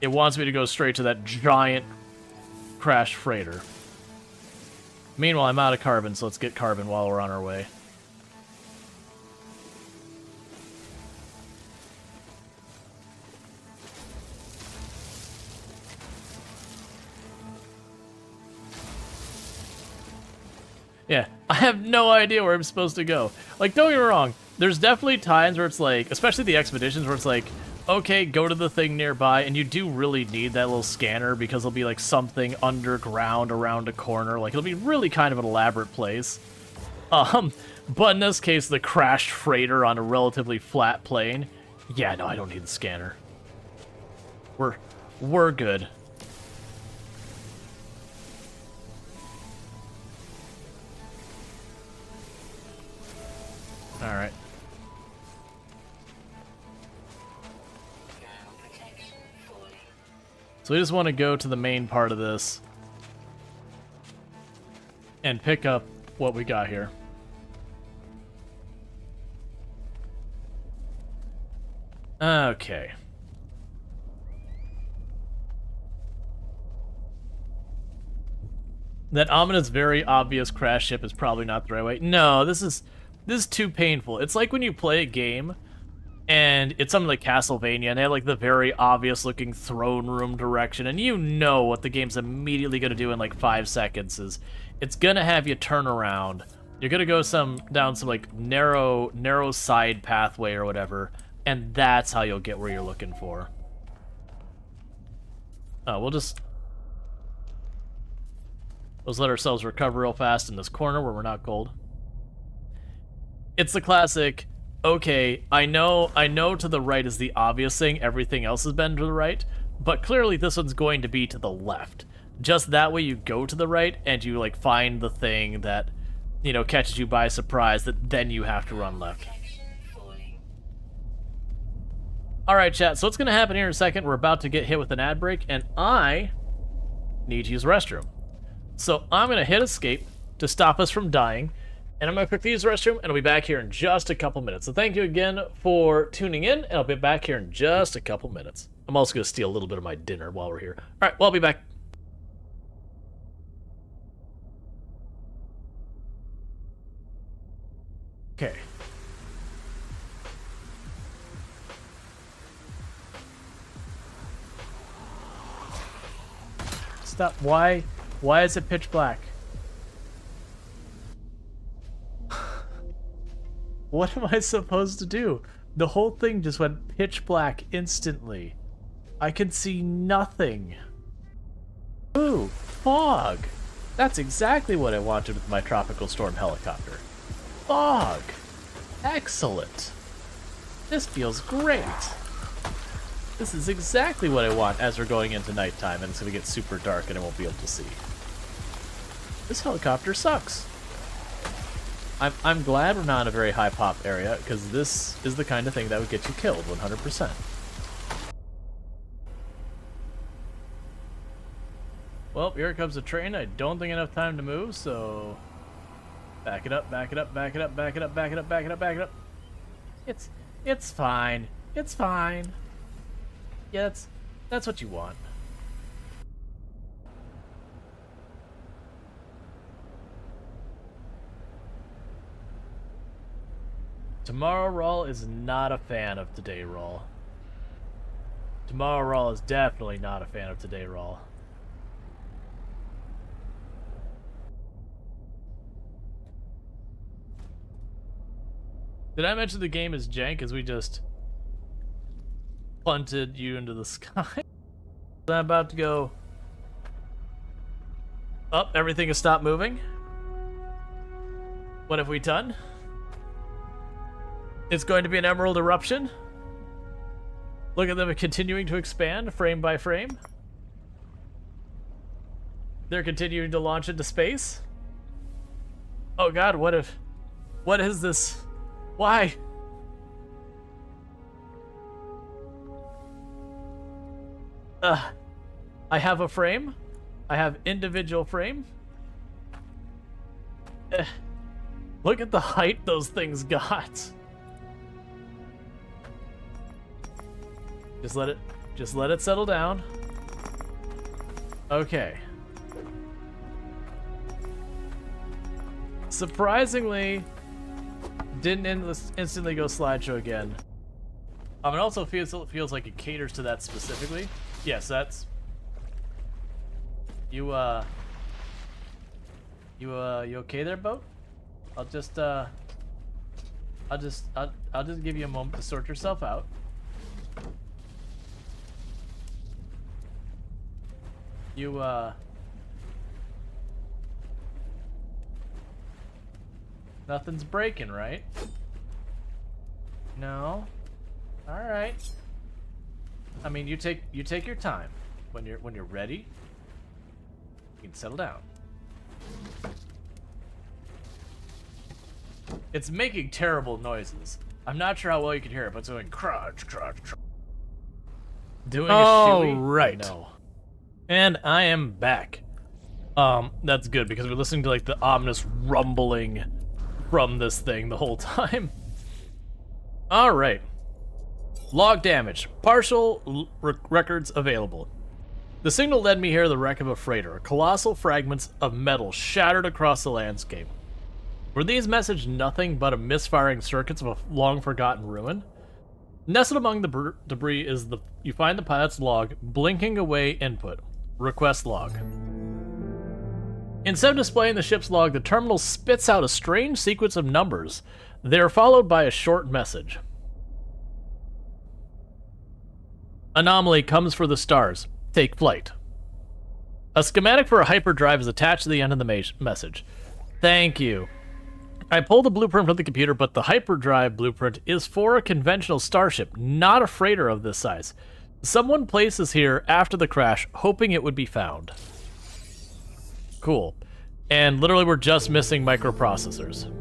Speaker 1: It wants me to go straight to that giant crashed freighter. Meanwhile, I'm out of carbon, so let's get carbon while we're on our way. Yeah, I have no idea where I'm supposed to go. Like, don't get me wrong, there's definitely times where it's like, especially the expeditions, where it's like, okay, go to the thing nearby, and you do really need that little scanner because there'll be like something underground around a corner. Like, it'll be really kind of an elaborate place. But in this case, the crashed freighter on a relatively flat plane. Yeah, no, I don't need the scanner. We're good. All right. So we just want to go to the main part of this and pick up what we got here. Okay. That ominous, very obvious crash ship is probably not the right way. No, this is too painful. It's like when you play a game and it's something like Castlevania and they have like the very obvious looking throne room direction, and you know what the game's immediately going to do in like 5 seconds is it's going to have you turn around. You're going to go down some like narrow side pathway or whatever, and that's how you'll get where you're looking for. Oh, let's let ourselves recover real fast in this corner where we're not gold. It's the classic, okay, I know to the right is the obvious thing, everything else has been to the right, but clearly this one's going to be to the left. Just that way you go to the right and you like find the thing that, you know, catches you by surprise, that then you have to run left. Alright, chat, so what's going to happen here in a second, we're about to get hit with an ad break, and I need to use the restroom. So I'm going to hit escape to stop us from dying, and I'm going to quickly use the restroom, and I'll be back here in just a couple minutes. So thank you again for tuning in, and I'll be back here in just a couple minutes. I'm also going to steal a little bit of my dinner while we're here. Alright, well, I'll be back. Okay. Stop. Why is it pitch black? What am I supposed to do? The whole thing just went pitch black instantly. I can see nothing. Ooh, fog. That's exactly what I wanted with my tropical storm helicopter. Fog. Excellent. This feels great. This is exactly what I want as we're going into nighttime and it's going to get super dark and I won't be able to see. This helicopter sucks. I'm glad we're not in a very high pop area because this is the kind of thing that would get you killed 100%. Well, here comes the train. I don't think enough time to move, so back it up, back it up, back it up, back it up, back it up, back it up, back it up. It's fine. It's fine. Yeah, that's what you want. Tomorrow Rual is not a fan of today Rual. Tomorrow Rual is definitely not a fan of today Rual. Did I mention the game is jank as we just punted you into the sky? I'm about to go up. Everything has stopped moving. What have we done? It's going to be an emerald eruption. Look at them continuing to expand frame by frame. They're continuing to launch into space. Oh god, what is this? Why? I have a frame. I have individual frame. Look at the height those things got. Just let it settle down. Okay. Surprisingly, didn't instantly go slideshow again. It also feels like it caters to that specifically. Yes, that's you okay there, boat? I'll just give you a moment to sort yourself out. Nothing's breaking, right? No. All right. I mean, you take your time. When you're ready, you can settle down. It's making terrible noises. I'm not sure how well you can hear it, but it's doing crunch, crunch, crunch. Doing a shoey?
Speaker 7: Right.
Speaker 1: No.
Speaker 7: And I am back. That's good because we're listening to like the ominous rumbling from this thing the whole time. All right. Log damage. Partial records available. The signal led me here to the wreck of a freighter. Colossal fragments of metal shattered across the landscape. Were these messages nothing but a misfiring circuits of a long-forgotten ruin? Nestled among the debris is you find the pilot's log, blinking away input. Request log. Instead of displaying the ship's log, the terminal spits out a strange sequence of numbers. They are followed by a short message. Anomaly comes for the stars. Take flight. A schematic for a hyperdrive is attached to the end of the message. Thank you. I pulled the blueprint from the computer, but the hyperdrive blueprint is for a conventional starship, not a freighter of this size. Someone placed this here after the crash, hoping it would be found. Cool. And literally we're just missing microprocessors.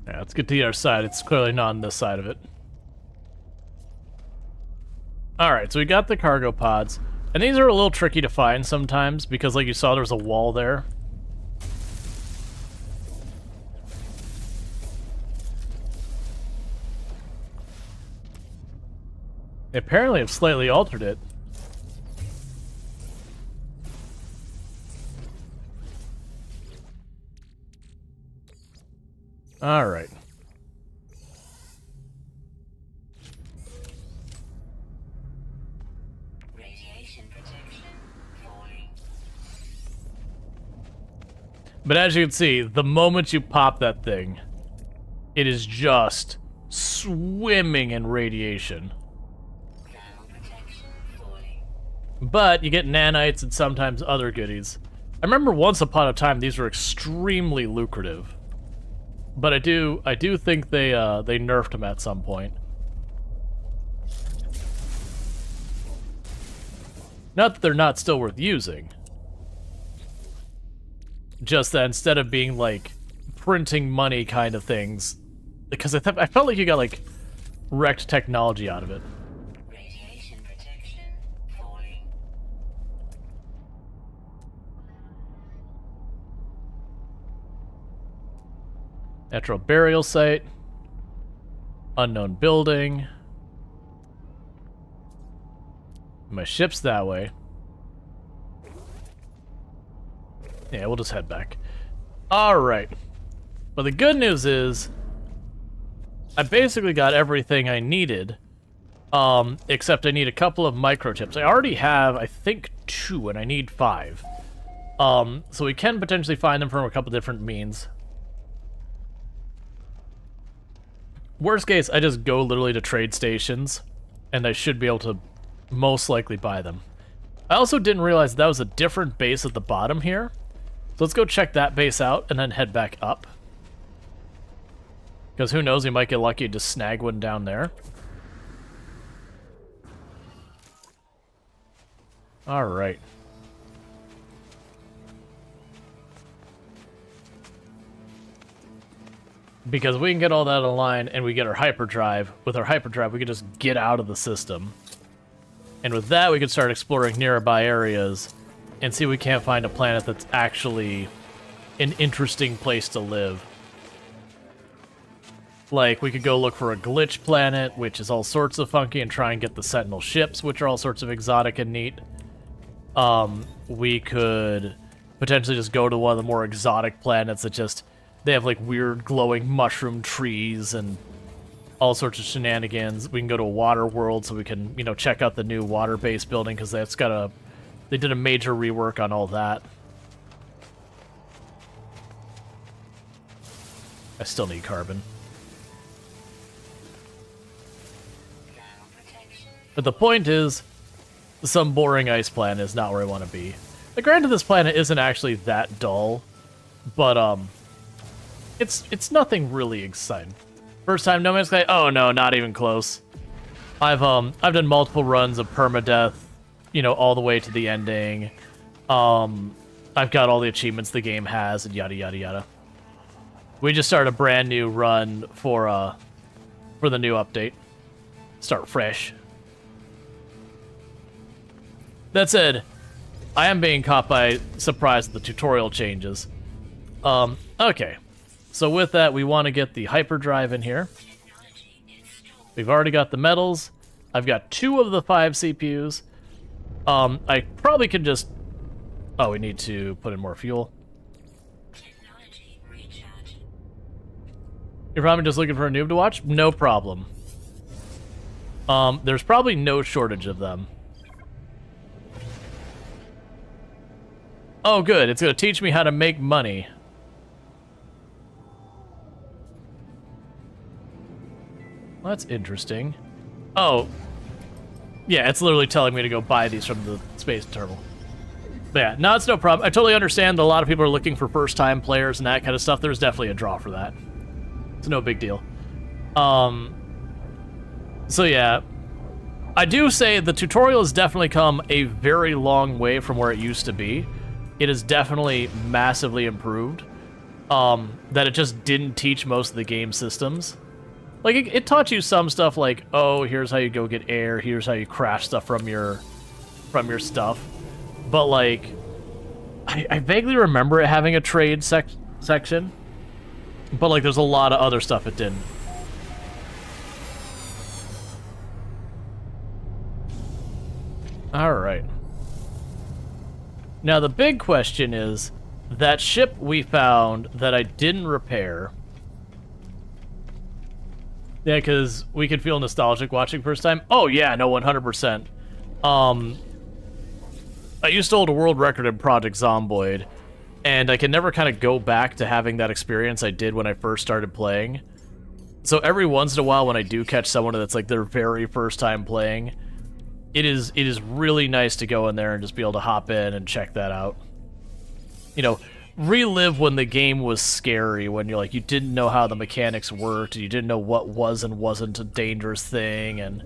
Speaker 7: Yeah, let's get to the other side. It's clearly not on this side of it. Alright, so we got the cargo pods. And these are a little tricky to find sometimes because, like you saw, there's a wall there. They apparently have slightly altered it. All right.
Speaker 3: Radiation protection falling.
Speaker 7: But as you can see, the moment you pop that thing, it is just swimming in radiation. But you get nanites and sometimes other goodies. I remember once upon a time these were extremely lucrative. But I do think they nerfed them at some point. Not that they're not still worth using. Just that instead of being like printing money kind of things, because I felt like you got like wrecked technology out of it.
Speaker 3: Radiation protection falling.
Speaker 7: Natural burial site. Unknown building. My ship's that way. Yeah, we'll just head back. Alright. But the good news is, I basically got everything I needed, except I need a couple of microchips. I already have, I think, 2, and I need 5. So we can potentially find them from a couple different means. Worst case, I just go literally to trade stations, and I should be able to most likely buy them. I also didn't realize that was a different base at the bottom here. So let's go check that base out and then head back up. Because who knows, we might get lucky and just snag one down there. Alright. Because we can get all that aligned and we get our hyperdrive. With our hyperdrive, we can just get out of the system. And with that, we can start exploring nearby areas and see if we can't find a planet that's actually an interesting place to live. Like, we could go look for a glitch planet, which is all sorts of funky, and try and get the Sentinel ships, which are all sorts of exotic and neat. We could potentially just go to one of the more exotic planets that just, they have like weird glowing mushroom trees and all sorts of shenanigans. We can go to a water world so we can, you know, check out the new water base building, because that's got a, they did a major rework on all that. I still need carbon. But the point is, some boring ice planet is not where I want to be. Like, granted, this planet isn't actually that dull, but it's nothing really exciting. First time No Man's Sky? Oh no, not even close. I've done multiple runs of permadeath, you know, all the way to the ending. I've got all the achievements the game has, and yada yada yada. We just started a brand new run for the new update. Start fresh. That said, I am being caught by surprise at the tutorial changes. Okay. So with that, we want to get the hyperdrive in here. We've already got the metals. I've got 2 of the 5 CPUs. I probably could just... Oh, we need to put in more fuel. You're probably just looking for a noob to watch? No problem. There's probably no shortage of them. Oh, good. It's going to teach me how to make money. Well, that's interesting. Oh. Yeah, it's literally telling me to go buy these from the space terminal. But yeah, no, it's no problem. I totally understand that a lot of people are looking for first-time players and that kind of stuff. There's definitely a draw for that. It's no big deal. So yeah. I do say the tutorial has definitely come a very long way from where it used to be. It is definitely massively improved. That it just didn't teach most of the game systems. Like, it taught you some stuff like, oh, here's how you go get air, here's how you craft stuff from your stuff. But, like, I vaguely remember it having a trade section. But, like, there's a lot of other stuff it didn't. Alright. Now, the big question is, that ship we found that I didn't repair... Yeah, because we could feel nostalgic watching first time. Oh, yeah, no, 100%. I used to hold a world record in Project Zomboid,
Speaker 1: and I can never kind of go back to having that experience I did when I first started playing. So every once in a while when I do catch someone that's like their very first time playing, it is really nice to go in there and just be able to hop in and check that out. You know, relive when the game was scary, when you're like, you didn't know how the mechanics worked, and you didn't know what was and wasn't a dangerous thing, and,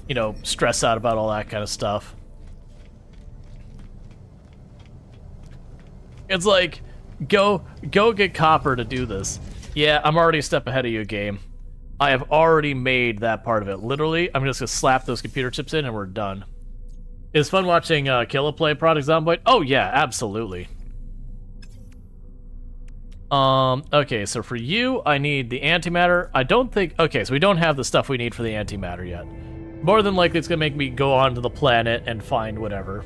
Speaker 1: you know, stress out about all that kind of stuff. It's like, go get Copper to do this. Yeah, I'm already a step ahead of you, game. I have already made that part of it. Literally, I'm just gonna slap those computer chips in and we're done. It's fun watching Killa play Product Zomboid. Oh yeah, absolutely. Okay, so for you, I need the antimatter. I don't think... Okay, so we don't have the stuff we need for the antimatter yet. More than likely, it's gonna make me go onto the planet and find whatever.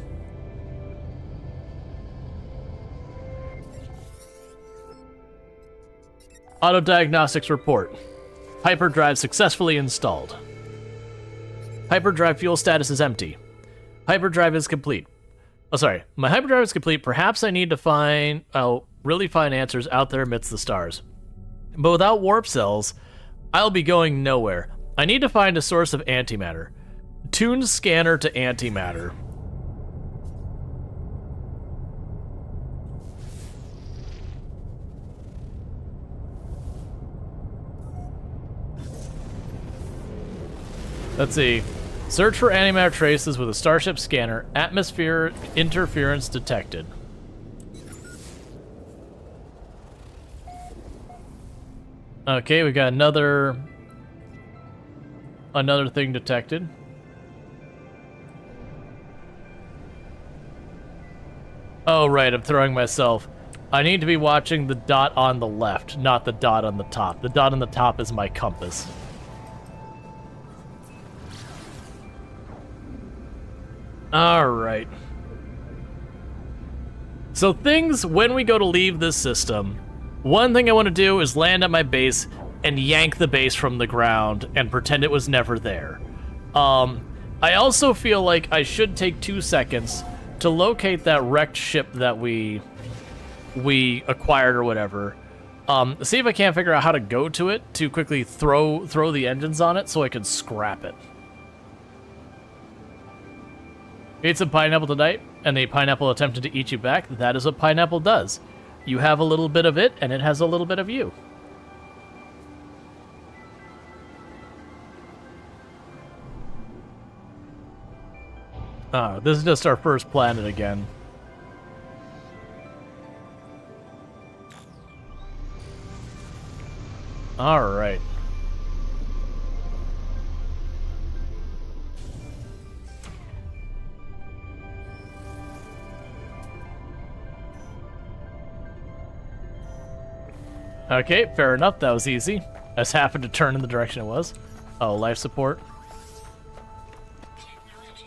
Speaker 1: Auto diagnostics report. Hyperdrive successfully installed. Hyperdrive fuel status is empty. Hyperdrive is complete. Oh, sorry. My hyperdrive is complete. Perhaps I need to find... really find answers out there amidst the stars. But without warp cells, I'll be going nowhere. I need to find a source of antimatter. Tune scanner to antimatter. Let's see. Search for antimatter traces with a Starship scanner. Atmosphere interference detected. Okay, we got another thing detected. Oh, right, I'm throwing myself. I need to be watching the dot on the left, not the dot on the top. The dot on the top is my compass. Alright. So things, when we go to leave this system, one thing I want to do is land at my base and yank the base from the ground and pretend it was never there. I also feel like I should take 2 seconds to locate that wrecked ship that we acquired or whatever. See if I can't figure out how to go to it to quickly throw the engines on it so I can scrap it. Ate some pineapple tonight, and the pineapple attempted to eat you back. That is what pineapple does. You have a little bit of it, and it has a little bit of you. Oh, this is just our first planet again. Alright. Okay, fair enough. That was easy. I just happened to turn in the direction it was. Oh, life support.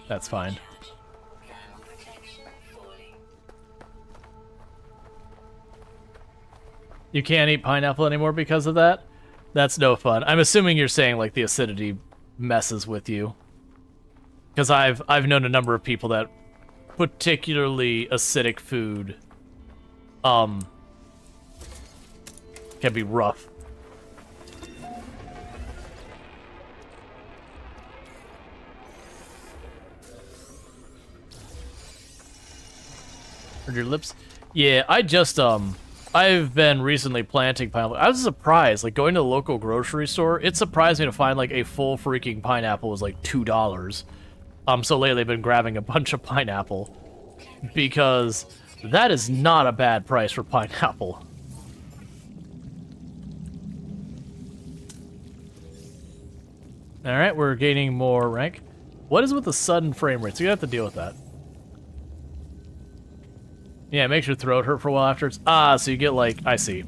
Speaker 1: That's fine. You can't eat pineapple anymore because of that? That's no fun. I'm assuming you're saying like the acidity messes with you. Because I've known a number of people that particularly acidic food can be rough. Heard your lips? Yeah, I've been recently planting pineapple. I was surprised, like going to the local grocery store, it surprised me to find like a full freaking pineapple was like $2. So lately I've been grabbing a bunch of pineapple because that is not a bad price for pineapple. Alright, we're gaining more rank. What is with the sudden frame rate? So you have to deal with that. Yeah, it makes your throat hurt for a while afterwards. Ah, so you get like, I see.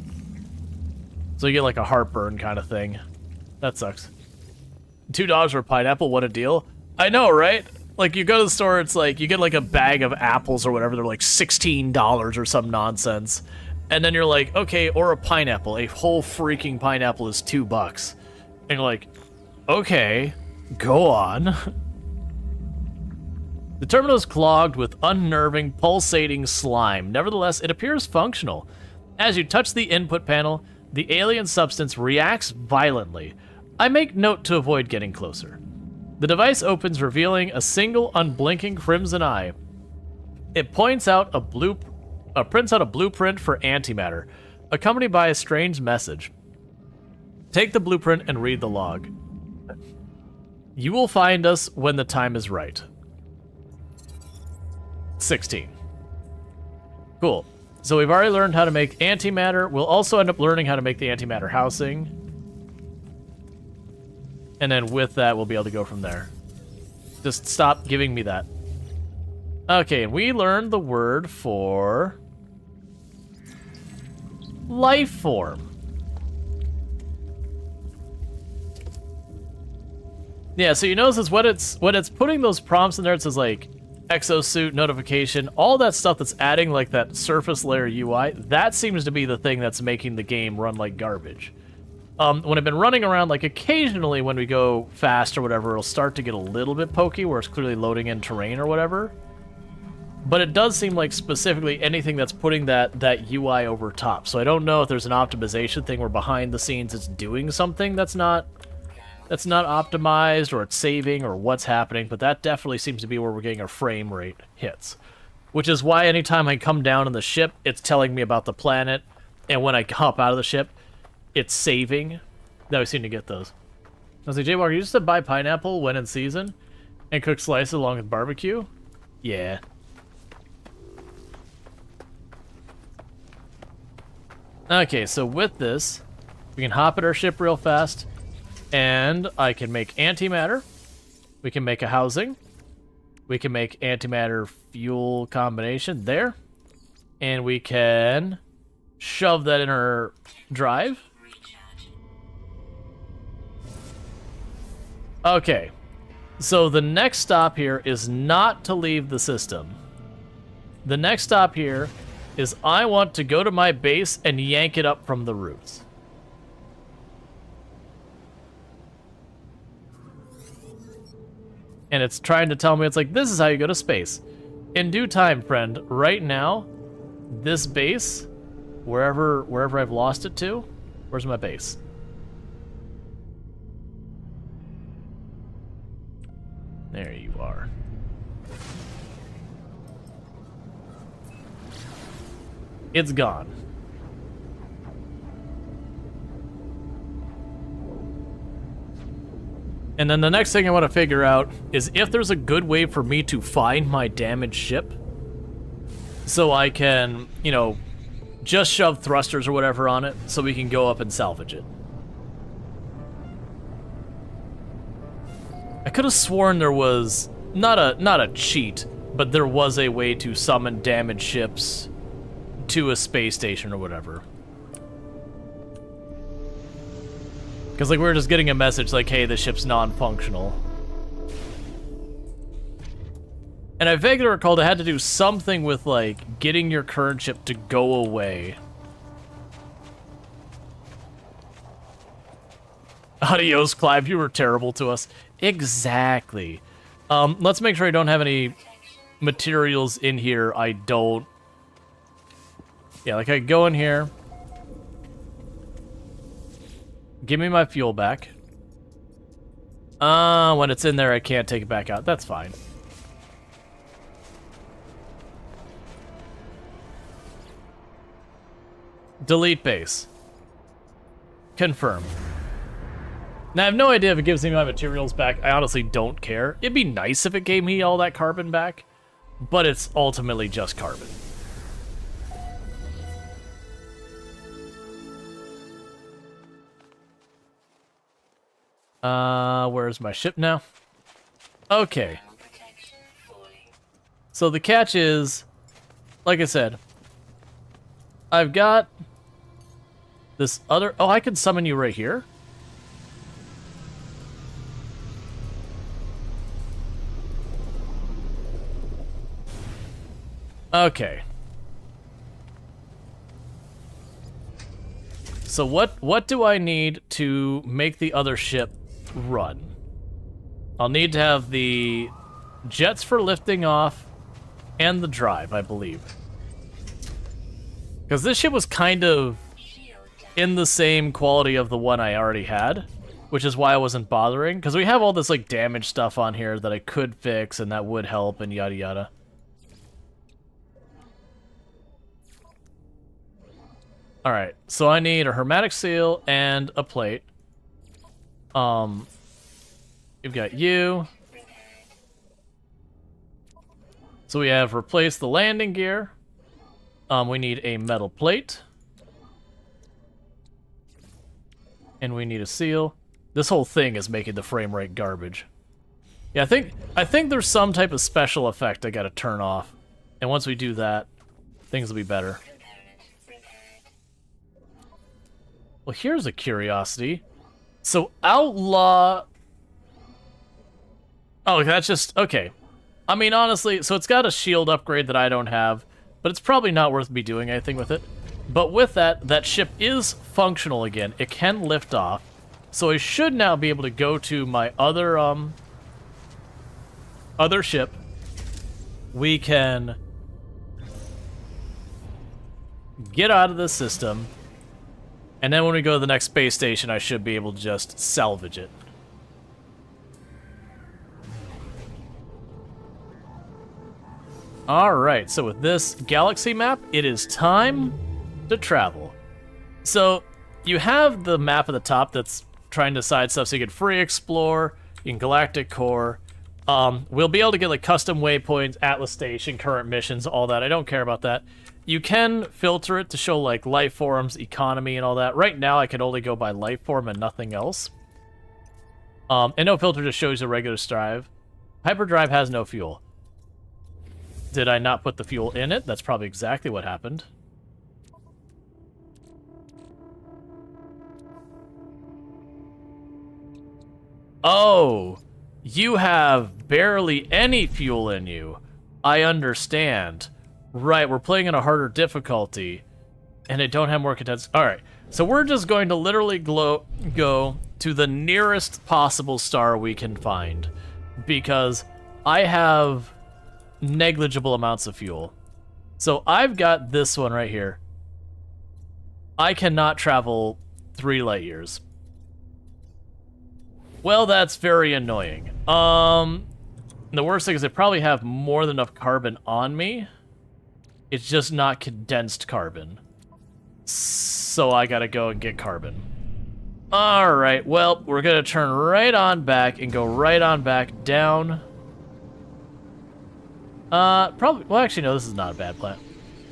Speaker 1: So you get like a heartburn kind of thing. That sucks. $2 for a pineapple, what a deal. I know, right? Like you go to the store, it's like, you get like a bag of apples or whatever, they're like $16 or some nonsense. And then you're like, okay, or a pineapple. A whole freaking pineapple is $2. And you're like, okay, go on.
Speaker 7: The terminal is clogged with unnerving, pulsating slime. Nevertheless, it appears functional. As you touch the input panel, the alien substance reacts violently. I make note to avoid getting closer. The device opens, revealing a single unblinking crimson eye. It prints out a blueprint for antimatter, accompanied by a strange message. Take the blueprint and read the log. You will find us when the time is right. 16. Cool. So we've already learned how to make antimatter. We'll also end up learning how to make the antimatter housing. And then with that, we'll be able to go from there. Just stop giving me that. Okay, and we learned the word for life form. Yeah, so you notice when it's putting those prompts in there, it says like exosuit, notification, all that stuff that's adding like that surface layer UI, that seems to be the thing that's making the game run like garbage. When I've been running around, like occasionally when we go fast or whatever, it'll start to get a little bit pokey where it's clearly loading in terrain or whatever. But it does seem like specifically anything that's putting that UI over top. So I don't know if there's an optimization thing where behind the scenes it's doing something that's not optimized, or it's saving, or what's happening, but that definitely seems to be where we're getting our frame rate hits. Which is why anytime I come down on the ship, it's telling me about the planet, and when I hop out of the ship, it's saving. That we seem to get those. I was like, Jaywalker, you just said buy pineapple when in season, and cook slices along with barbecue? Yeah. Okay, so with this, we can hop at our ship real fast, and I can make antimatter. We can make a housing. We can make antimatter fuel combination there. And we can shove that in our drive. Okay, so the next stop here is not to leave the system. The next stop here is I want to go to my base and yank it up from the roots. And it's trying to tell me, it's like, this is how you go to space. In due time, friend. Right now, this base, wherever I've lost it to, where's my base? There you are. It's gone. And then the next thing I want to figure out is if there's a good way for me to find my damaged ship, so I can, you know, just shove thrusters or whatever on it so we can go up and salvage it. I could have sworn there was not a cheat, but there was a way to summon damaged ships to a space station or whatever. Because, like, we were just getting a message like, hey, the ship's non-functional. And I vaguely recalled it had to do something with, like, getting your current ship to go away. Adios, Clive, you were terrible to us. Exactly. Let's make sure I don't have any materials in here I don't... Yeah, like, I go in here... Give me my fuel back. When it's in there, I can't take it back out. That's fine. Delete base. Confirm. Now, I have no idea if it gives me my materials back. I honestly don't care. It'd be nice if it gave me all that carbon back, but it's ultimately just carbon. Where's my ship now? Okay. So the catch is, like I said, I've got this other... Oh, I can summon you right here? Okay. So what do I need to make the other ship run? I'll need to have the jets for lifting off, and the drive, I believe. Because this ship was kind of in the same quality of the one I already had, which is why I wasn't bothering. Because we have all this like damage stuff on here that I could fix and that would help and yada yada. Alright, so I need a hermetic seal and a plate. We've got you. So we have replaced the landing gear. We need a metal plate. And we need a seal. This whole thing is making the frame rate garbage. Yeah, I think there's some type of special effect I gotta turn off. And once we do that, things will be better. Well, here's a curiosity. So Outlaw... Oh, that's just... Okay. I mean, honestly, so it's got a shield upgrade that I don't have, but it's probably not worth me doing anything with it. But with that, that ship is functional again. It can lift off. So I should now be able to go to my other ship. We can get out of the system. And then when we go to the next space station, I should be able to just salvage it. Alright, so with this galaxy map, it is time to travel. So, you have the map at the top that's trying to decide stuff, so you can free explore, you can galactic core. We'll be able to get like custom waypoints, Atlas Station, current missions, all that. I don't care about that. You can filter it to show like life forms, economy, and all that. Right now, I can only go by life form and nothing else. And no filter just shows a regular drive. Hyperdrive has no fuel. Did I not put the fuel in it? That's probably exactly what happened. Oh, you have barely any fuel in you. I understand. Right, we're playing in a harder difficulty, and I don't have more contents. Alright, so we're just going to literally go to the nearest possible star we can find, because I have negligible amounts of fuel. So I've got this one right here. I cannot travel 3 light years. Well, that's very annoying. The worst thing is I probably have more than enough carbon on me. It's just not condensed carbon. So I gotta go and get carbon. Alright, well, we're gonna turn right on back and go right on back down. Probably, well, actually, no, this is not a bad plan.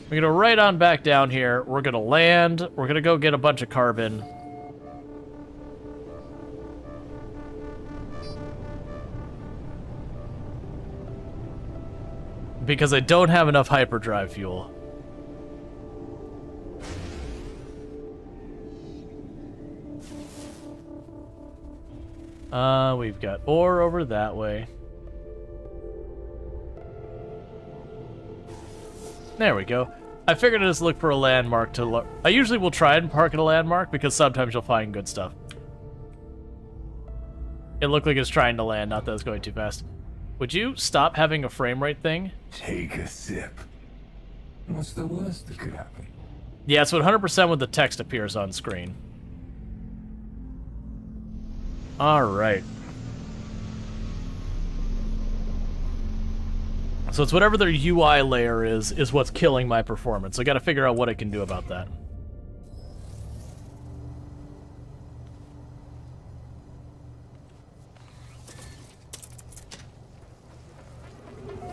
Speaker 7: We're gonna right on back down here. We're gonna land. We're gonna go get a bunch of carbon. Because I don't have enough hyperdrive fuel. We've got ore over that way. There we go. I figured I'd just look for a landmark to look. I usually will try and park at a landmark because sometimes you'll find good stuff. It looked like it's trying to land, not that it's going too fast. Would you stop having a frame rate thing?
Speaker 4: Take a sip. What's the worst that could happen?
Speaker 7: Yeah, it's 100% when the text appears on screen. Alright. So it's whatever their UI layer is what's killing my performance. So I gotta figure out what I can do about that.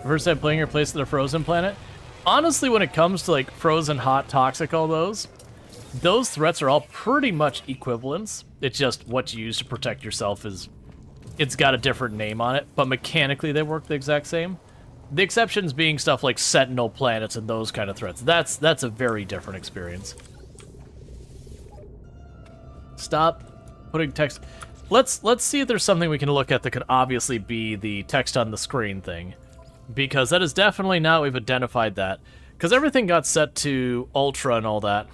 Speaker 7: First time playing your place to the frozen planet? Honestly, when it comes to like frozen, hot, toxic, all those threats are all pretty much equivalents. It's just what you use to protect yourself it's got a different name on it, but mechanically they work the exact same. The exceptions being stuff like Sentinel planets and those kind of threats. That's a very different experience. Stop putting text. Let's see if there's something we can look at that could obviously be the text on the screen thing. Because that is definitely now we've identified that. Because everything got set to Ultra and all that.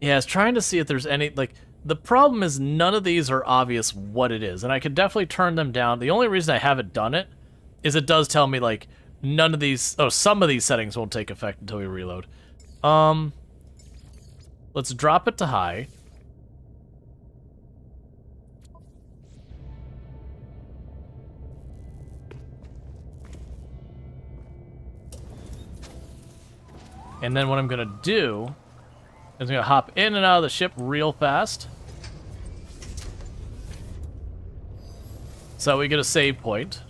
Speaker 7: Yeah, I was trying to see if there's any, like, The problem is none of these are obvious what it is, and I could definitely turn them down. The only reason I haven't done it is it does tell me, like, none of these... Oh, some of these settings won't take effect until we reload. Let's drop it to high. And then what I'm gonna do is I'm gonna hop in and out of the ship real fast. So we get a save point.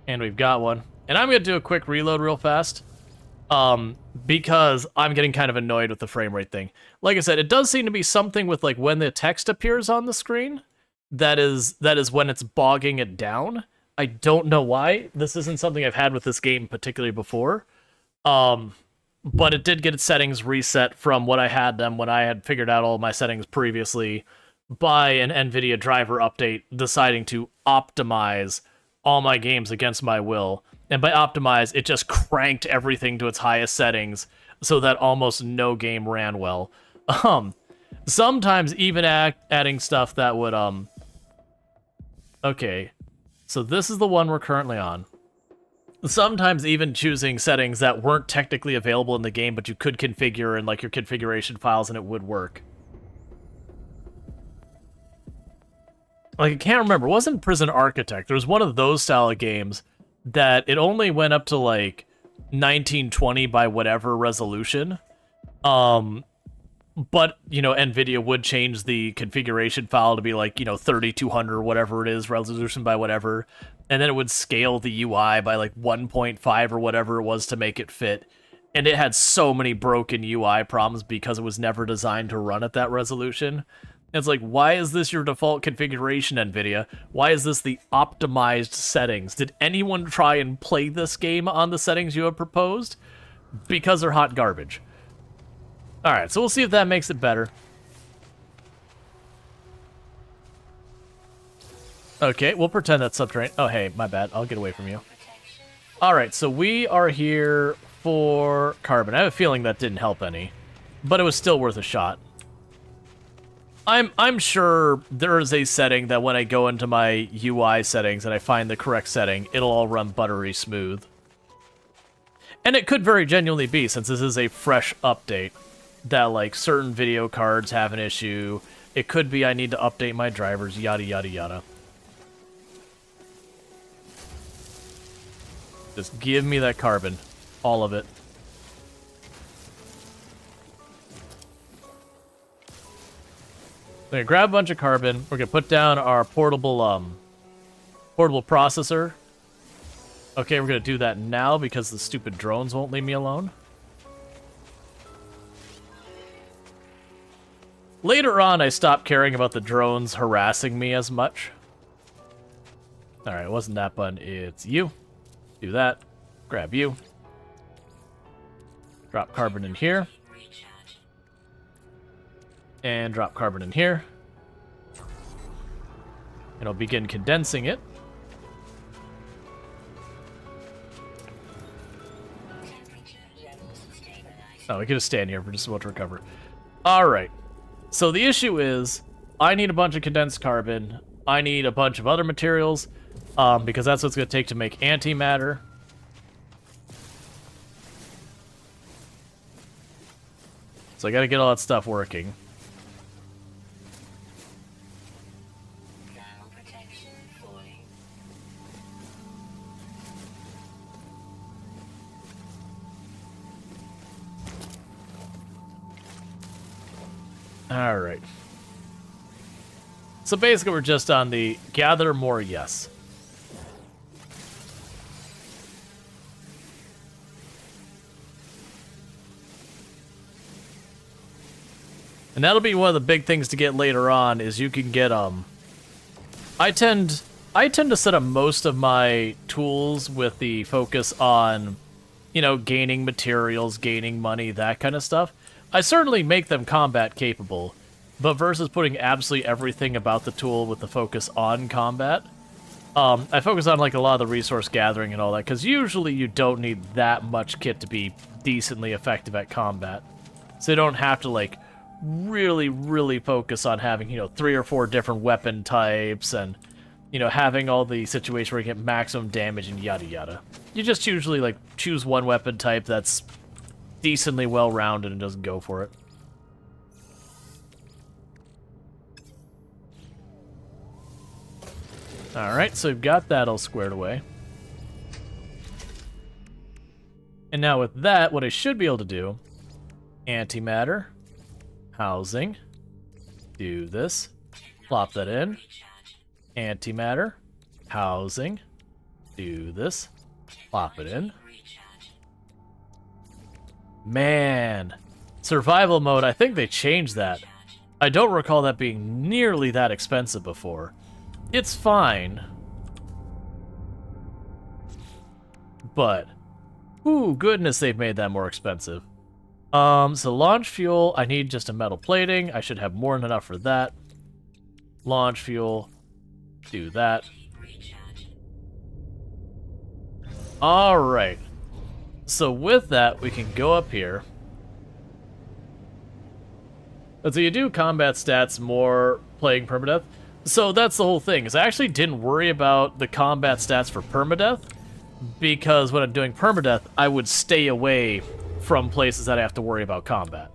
Speaker 7: And we've got one. And I'm gonna do a quick reload real fast. Because I'm getting kind of annoyed with the frame rate thing. Like I said, it does seem to be something with like when the text appears on the screen. That is when it's bogging it down. I don't know why. This isn't something I've had with this game particularly before. But it did get its settings reset from what I had them when I had figured out all my settings previously by an NVIDIA driver update deciding to optimize all my games against my will. And by optimize, it just cranked everything to its highest settings so that almost no game ran well. Sometimes even adding stuff that would, Okay, so this is the one we're currently on. Sometimes even choosing settings that weren't technically available in the game, but you could configure in like your configuration files and it would work. Like, I can't remember. It wasn't Prison Architect. There was one of those style of games that it only went up to like 1920 by whatever resolution. But, you know, NVIDIA would change the configuration file to be like, you know, 3200 or whatever it is, resolution by whatever. And then it would scale the UI by like 1.5 or whatever it was to make it fit. And it had so many broken UI problems because it was never designed to run at that resolution. It's like, why is this your default configuration, NVIDIA? Why is this the optimized settings? Did anyone try and play this game on the settings you have proposed? Because they're hot garbage. Alright, so we'll see if that makes it better. Okay, we'll pretend that's subterranean. Oh, hey, my bad. I'll get away from you. Alright, so we are here for carbon. I have a feeling that didn't help any, but it was still worth a shot. I'm sure there is a setting that when I go into my UI settings and I find the correct setting, it'll all run buttery smooth. And it could very genuinely be, since this is a fresh update, that like certain video cards have an issue. It could be I need to update my drivers, yada yada yada. Just give me that carbon. All of it. We're gonna grab a bunch of carbon. We're gonna put down our portable processor. Okay, we're gonna do that now because the stupid drones won't leave me alone. Later on, I stopped caring about the drones harassing me as much. Alright, it wasn't that button, it's you. Do that. Grab you. Drop carbon in here. And drop carbon in here. And I'll begin condensing it. Oh, we can just stand here. We're just about to recover. Alright. So the issue is, I need a bunch of condensed carbon. I need a bunch of other materials, because that's what it's going to take to make antimatter. So I got to get all that stuff working. Alright. So basically we're just on the gather more yes. And that'll be one of the big things to get later on, is you can get, I tend to set up most of my tools with the focus on, you know, gaining materials, gaining money, that kind of stuff. I certainly make them combat capable, but versus putting absolutely everything about the tool with the focus on combat, I focus on like a lot of the resource gathering and all that, because usually you don't need that much kit to be decently effective at combat. So you don't have to like
Speaker 1: really, really focus on having, 3 or 4 different weapon types and, having all the situations where you get maximum damage and yada yada. You just usually, like, choose one weapon type that's decently well-rounded and doesn't go for it. Alright, so we've got that all squared away. And now with that, what I should be able to do, antimatter, housing, do this, plop that in, antimatter, housing, do this, plop it in. Man, survival mode, I think they changed that. I don't recall that being nearly that expensive before. It's fine. But, ooh, goodness, they've made that more expensive. So launch fuel, I need just a metal plating. I should have more than enough for that. Launch fuel, do that. Alright. So with that, we can go up here. And so you do combat stats more playing permadeath. So that's the whole thing, is I actually didn't worry about the combat stats for permadeath, because when I'm doing permadeath, I would stay away from places that I have to worry about combat.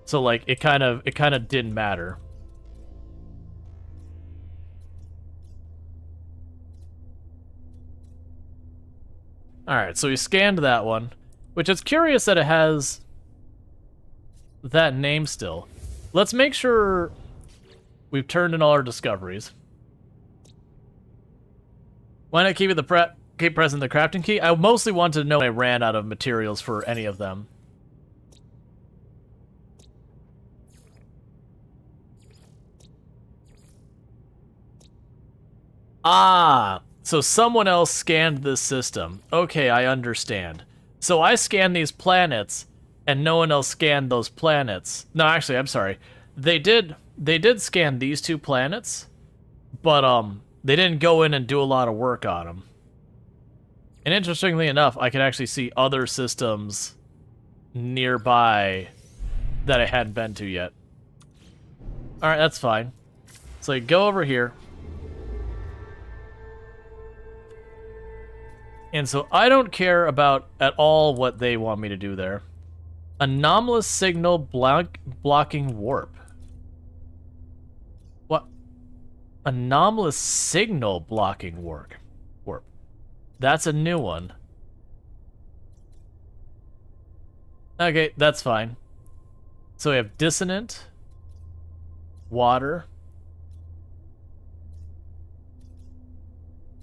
Speaker 1: So like it kind of didn't matter. Alright, so we scanned that one, which is curious that it has that name still. Let's make sure we've turned in all our discoveries. Why not keep present the crafting key? I mostly wanted to know when I ran out of materials for any of them. Ah, so someone else scanned this system. Okay, I understand. So I scanned these planets, and no one else scanned those planets. No, actually, I'm sorry. They did scan these 2 planets, but they didn't go in and do a lot of work on them. And interestingly enough, I can actually see other systems nearby that I hadn't been to yet. Alright, that's fine. So you go over here. And so I don't care about at all what they want me to do there. Anomalous signal blocking warp. What? Anomalous signal blocking warp. That's a new one. Okay, that's fine. So we have dissonant, water,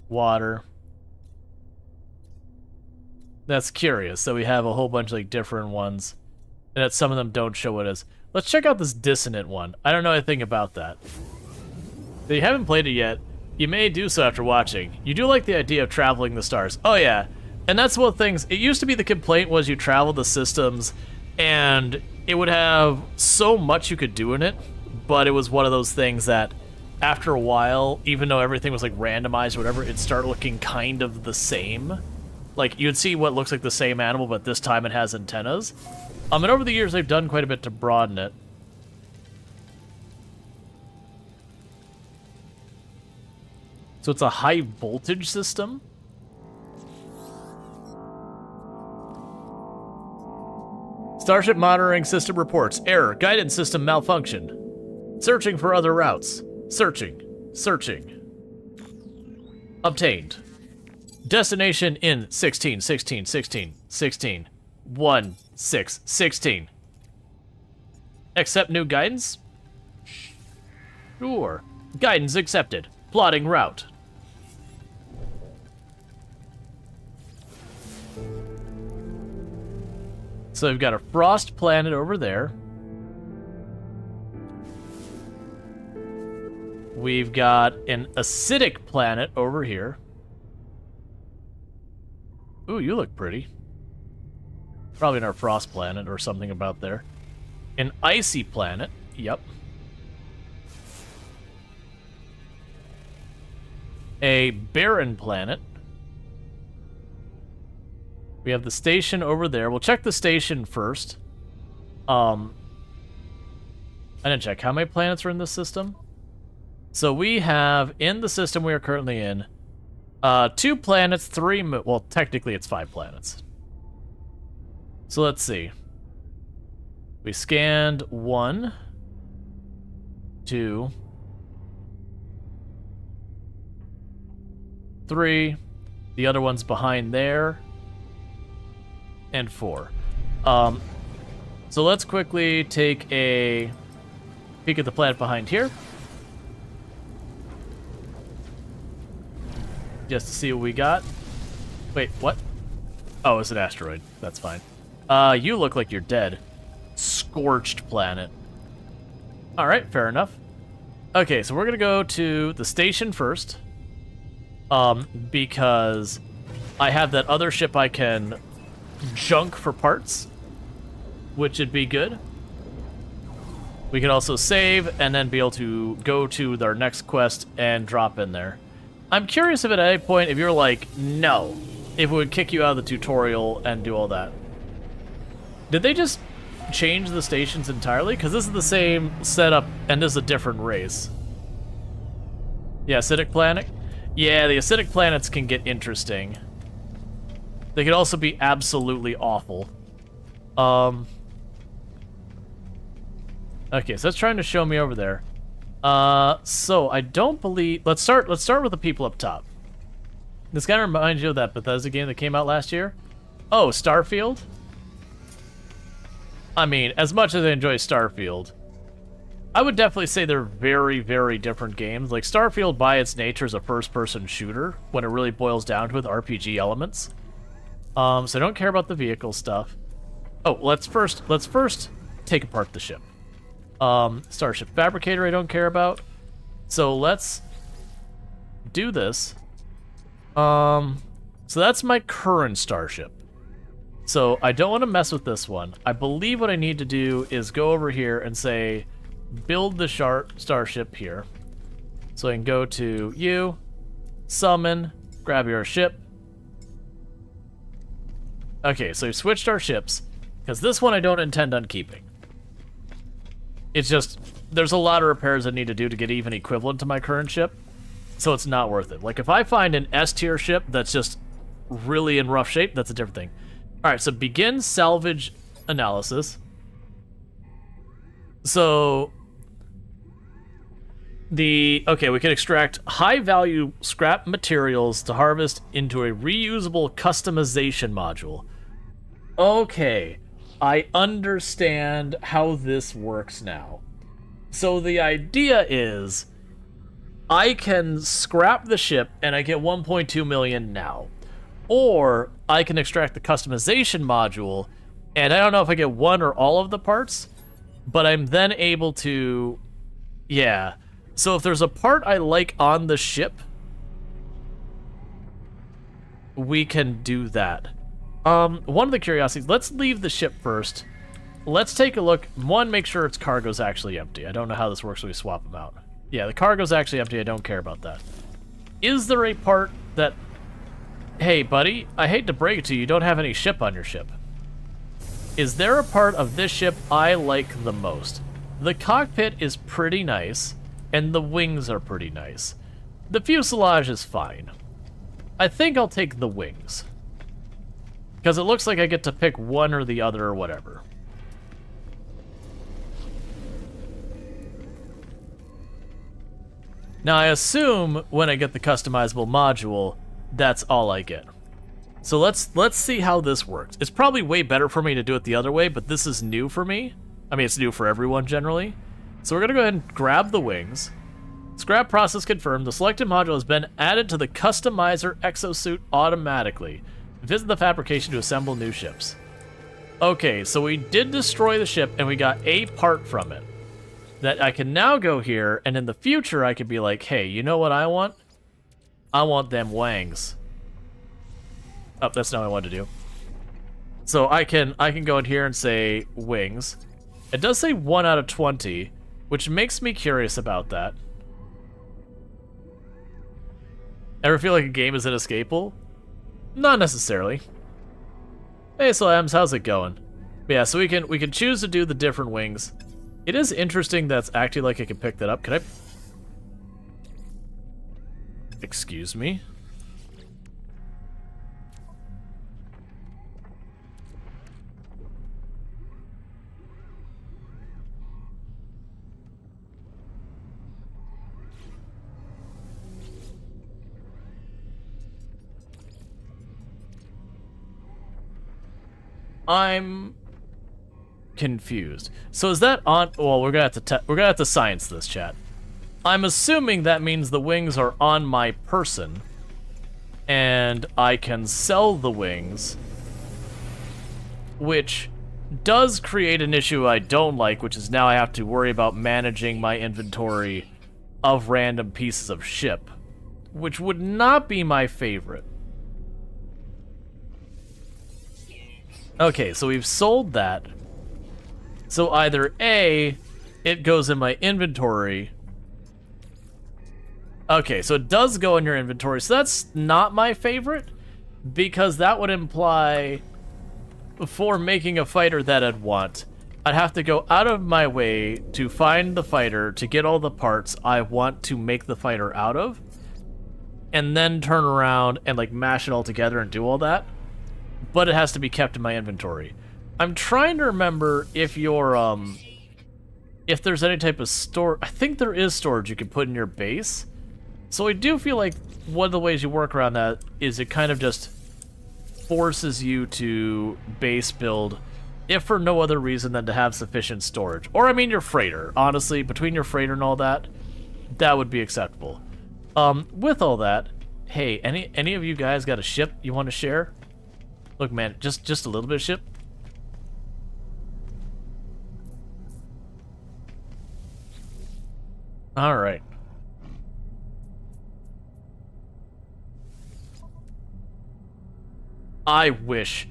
Speaker 1: water. That's curious. So we have a whole bunch of like different ones, and that some of them don't show what it is. Let's check out this dissonant one. I don't know anything about that. If you haven't played it yet, you may do so after watching. You do like the idea of traveling the stars. Oh yeah, and that's one of the things. It used to be the complaint was you travel the systems, and it would have so much you could do in it, but it was one of those things that after a while, even though everything was like randomized or whatever, it'd start looking kind of the same. Like, you'd see what looks like the same animal, but this time it has antennas. And over the years, they've done quite a bit to broaden it. So it's a high voltage system? Starship monitoring system reports. Error. Guidance system malfunction. Searching for other routes. Searching. Searching. Obtained. Destination in 16, 16, 16, 16, 1, 6, 16. Accept new guidance? Sure. Guidance accepted. Plotting route. So we've got a frost planet over there. We've got an acidic planet over here. Ooh, you look pretty. Probably in our frost planet or something about there. An icy planet. Yep. A barren planet. We have the station over there. We'll check the station first.
Speaker 7: I didn't check. How many planets are in this system? So we have, in the system we are currently in, 2 planets, 3 well, technically it's 5 planets. So let's see. We scanned 1, 2, 3. The other one's behind there. And 4. So let's quickly take a peek at the planet behind here. Just to see what we got. Wait, what? Oh, it's an asteroid. That's fine. You look like you're dead. Scorched planet. Alright, fair enough. Okay, so we're gonna go to the station first. Because I have that other ship I can junk for parts, which would be good. We can also save and then be able to go to our next quest and drop in there. I'm curious if at any point, if you're like, no, if it would kick you out of the tutorial and do all that. Did they just change the stations entirely? Because this is the same setup and this is a different race. Yeah, acidic planet. Yeah, the acidic planets can get interesting. They could also be absolutely awful. Okay, so it's trying to show me over there. So I don't believe. Let's start with the people up top. This kind of reminds you of that Bethesda game that came out last year. Oh, Starfield. I mean, as much as I enjoy Starfield, I would definitely say they're very, very different games. Like Starfield, by its nature, is a first-person shooter when it really boils down to it, RPG elements. So I don't care about the vehicle stuff. Oh, let's first take apart the ship. Starship Fabricator I don't care about. So let's do this. So that's my current starship. So I don't want to mess with this one. I believe what I need to do is go over here and say, build the starship here. So I can go to you, summon, grab your ship. Okay, so we've switched our ships, because this one I don't intend on keeping. It's just, there's a lot of repairs I need to do to get even equivalent to my current ship, so it's not worth it. Like, if I find an S-tier ship that's just really in rough shape, that's a different thing. Alright, so begin salvage analysis. So, okay, we can extract high-value scrap materials to harvest into a reusable customization module. Okay, I understand how this works now. So the idea is, I can scrap the ship and I get 1.2 million now. Or I can extract the customization module, and I don't know if I get one or all of the parts, but I'm then able to, yeah. So if there's a part I like on the ship, we can do that. One of the curiosities, let's leave the ship first. Let's take a look. One, make sure its cargo's actually empty. I don't know how this works when we swap them out. Yeah, the cargo's actually empty. I don't care about that. Is there a part that... Hey, buddy, I hate to break it to you, you don't have any ship on your ship. Is there a part of this ship I like the most? The cockpit is pretty nice, and the wings are pretty nice. The fuselage is fine. I think I'll take the wings. Because it looks like I get to pick one or the other or whatever. Now I assume when I get the customizable module, that's all I get. So let's see how this works. It's probably way better for me to do it the other way, but this is new for me. I mean, it's new for everyone generally. So we're gonna go ahead and grab the wings. Scrap process confirmed. The selected module has been added to the customizer exosuit automatically. Visit the fabrication to assemble new ships. Okay, so we did destroy the ship and we got a part from it. That I can now go here, and in the future I could be like, hey, you know what I want? I want them wangs. Oh, that's not what I wanted to do. So I can go in here and say wings. It does say 1 out of 20, which makes me curious about that. Ever feel like a game is inescapable? Not necessarily. Hey Slams, how's it going? But yeah, so we can choose to do the different wings.
Speaker 1: It is interesting that's acting like I can pick that up. Can I... Excuse me? I'm confused. So is that on? Well, we're gonna have to science this, chat. I'm assuming that means the wings are on my person, and I can sell the wings, which does create an issue I don't like, which is now I have to worry about managing my inventory of random pieces of ship, which would not be my favorite. Okay, so we've sold that. So either A, it goes in my inventory. Okay, so it does go in your inventory. So that's not my favorite, because that would imply for making a fighter that I'd want, I'd have to go out of my way to find the fighter, to get all the parts I want to make the fighter out of, and then turn around and like mash it all together and do all that. But it has to be kept in my inventory. I'm trying to remember if your if there's any type of store. I think there is storage you can put in your base. So I do feel like one of the ways you work around that is it kind of just forces you to base build, if for no other reason than to have sufficient storage. Or I mean your freighter. Honestly, between your freighter and all that, that would be acceptable. With all that, hey, any of you guys got a ship you want to share? Look, man, just a little bit of ship. All right. I wish.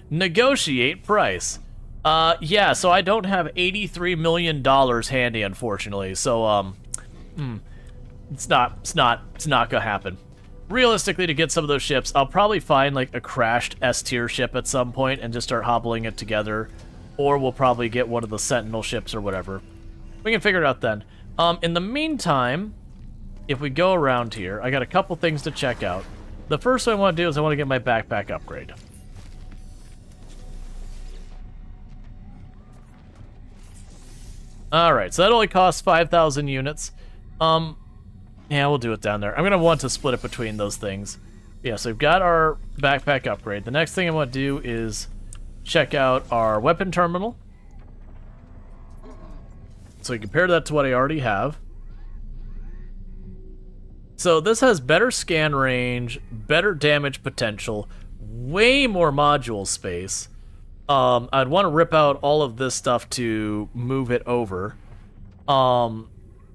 Speaker 1: Negotiate price. Yeah, so I don't have $83 million handy, unfortunately. So, it's not gonna happen. Realistically, to get some of those ships, I'll probably find like a crashed S-tier ship at some point and just start hobbling it together. Or we'll probably get one of the Sentinel ships or whatever. We can figure it out then. In the meantime, if we go around here, I got a couple things to check out. The first thing I want to do is I want to get my backpack upgrade. Alright, so that only costs 5,000 units. Yeah, we'll do it down there. I'm going to want to split it between those things. Yeah, so we've got our backpack upgrade. The next thing I want to do is check out our weapon terminal. So we compare that to what I already have. So this has better scan range, better damage potential, way more module space. I'd want to rip out all of this stuff to move it over.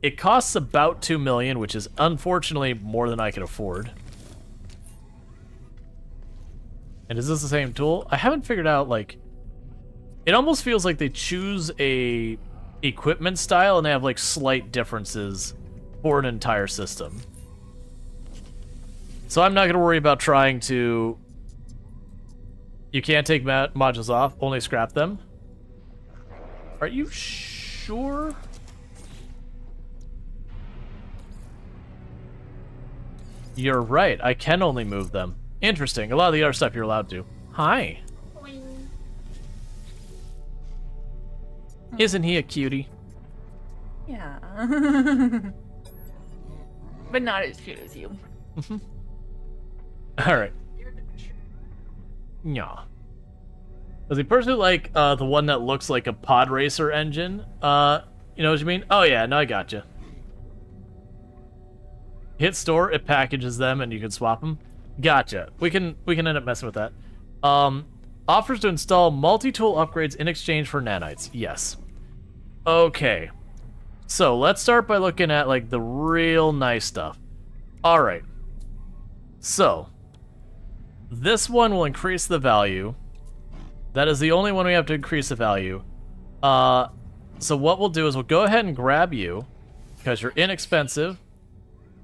Speaker 1: It costs about $2 million, which is unfortunately more than I can afford. And is this the same tool? I haven't figured out, like... It almost feels like they choose a equipment style and they have, like, slight differences for an entire system. So I'm not going to worry about trying to... You can't take modules off, only scrap them. Are you sure? You're right, I can only move them. Interesting, a lot of the other stuff you're allowed to. Hi. Isn't he a cutie?
Speaker 8: Yeah. But not as cute as you.
Speaker 1: Alright. Yeah. Does he personally like the one that looks like a pod racer engine? You know what you mean? Oh yeah, no, I gotcha. Hit store, it packages them, and you can swap them. Gotcha. We can end up messing with that. Offers to install multi-tool upgrades in exchange for nanites. Yes. Okay. So let's start by looking at like the real nice stuff. All right. So this one will increase the value. That is the only one we have to increase the value. So what we'll do is we'll go ahead and grab you because you're inexpensive.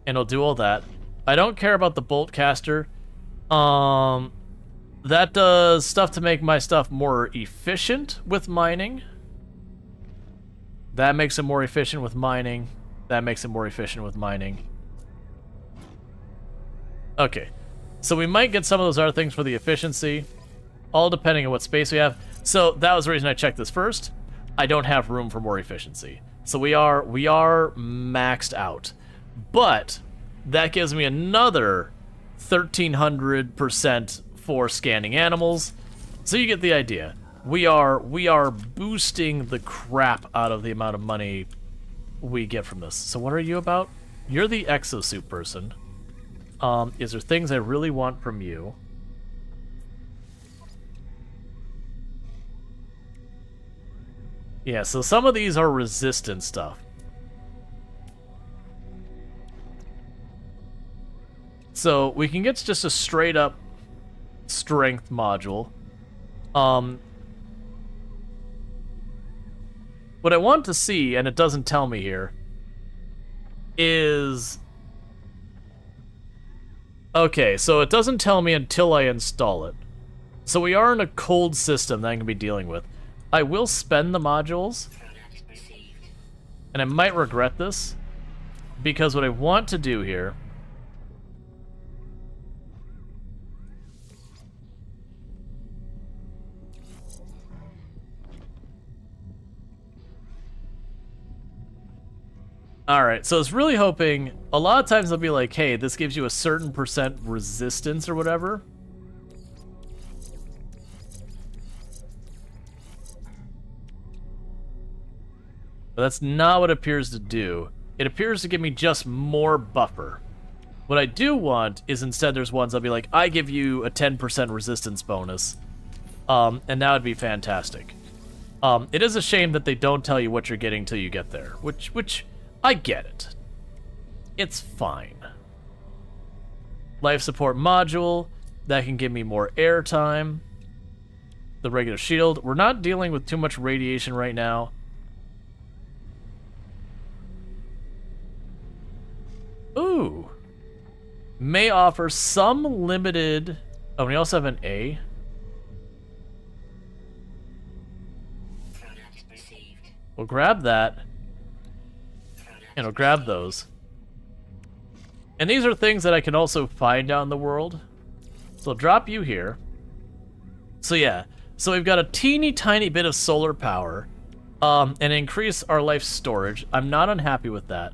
Speaker 1: And it'll do all that. I don't care about the bolt caster. That does stuff to make my stuff more efficient with mining. That makes it more efficient with mining. That makes it more efficient with mining. Okay. So we might get some of those other things for the efficiency, all depending on what space we have. So that was the reason I checked this first. I don't have room for more efficiency. So we are maxed out. But that gives me another 1,300% for scanning animals. So you get the idea. We are boosting the crap out of the amount of money we get from this. So what are you about? You're the exosuit person. Is there things I really want from you? Yeah, so some of these are resistant stuff. So we can get just a straight up strength module. What I want to see, and it doesn't tell me here, is... Okay, so it doesn't tell me until I install it. So we are in a cold system that I'm going to be dealing with. I will spend the modules, and I might regret this, because what I want to do here... Alright, so it's really hoping, a lot of times they'll be like, hey, this gives you a certain % resistance or whatever. But that's not what it appears to do. It appears to give me just more buffer. What I do want is instead there's ones I'll be like, I give you a 10% resistance bonus. And that would be fantastic. It is a shame that they don't tell you what you're getting till you get there, which I get it. It's fine. Life support module, that can give me more airtime. The regular shield, we're not dealing with too much radiation right now. Ooh. May offer some limited... Oh, we also have an A. We'll grab that. And we'll grab those. And these are things that I can also find out in the world. So I'll drop you here. So yeah. So we've got a teeny tiny bit of solar power. And increase our life storage. I'm not unhappy with that.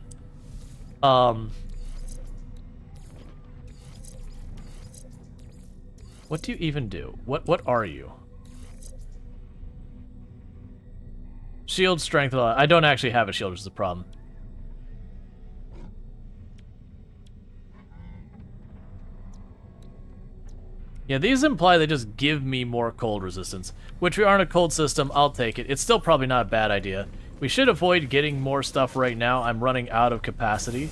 Speaker 1: What do you even do? What are you? Shield strength. I don't actually have a shield, which is the problem. Yeah, these imply they just give me more cold resistance, which we are in a cold system. I'll take it. It's still probably not a bad idea. We should avoid getting more stuff right now. I'm running out of capacity.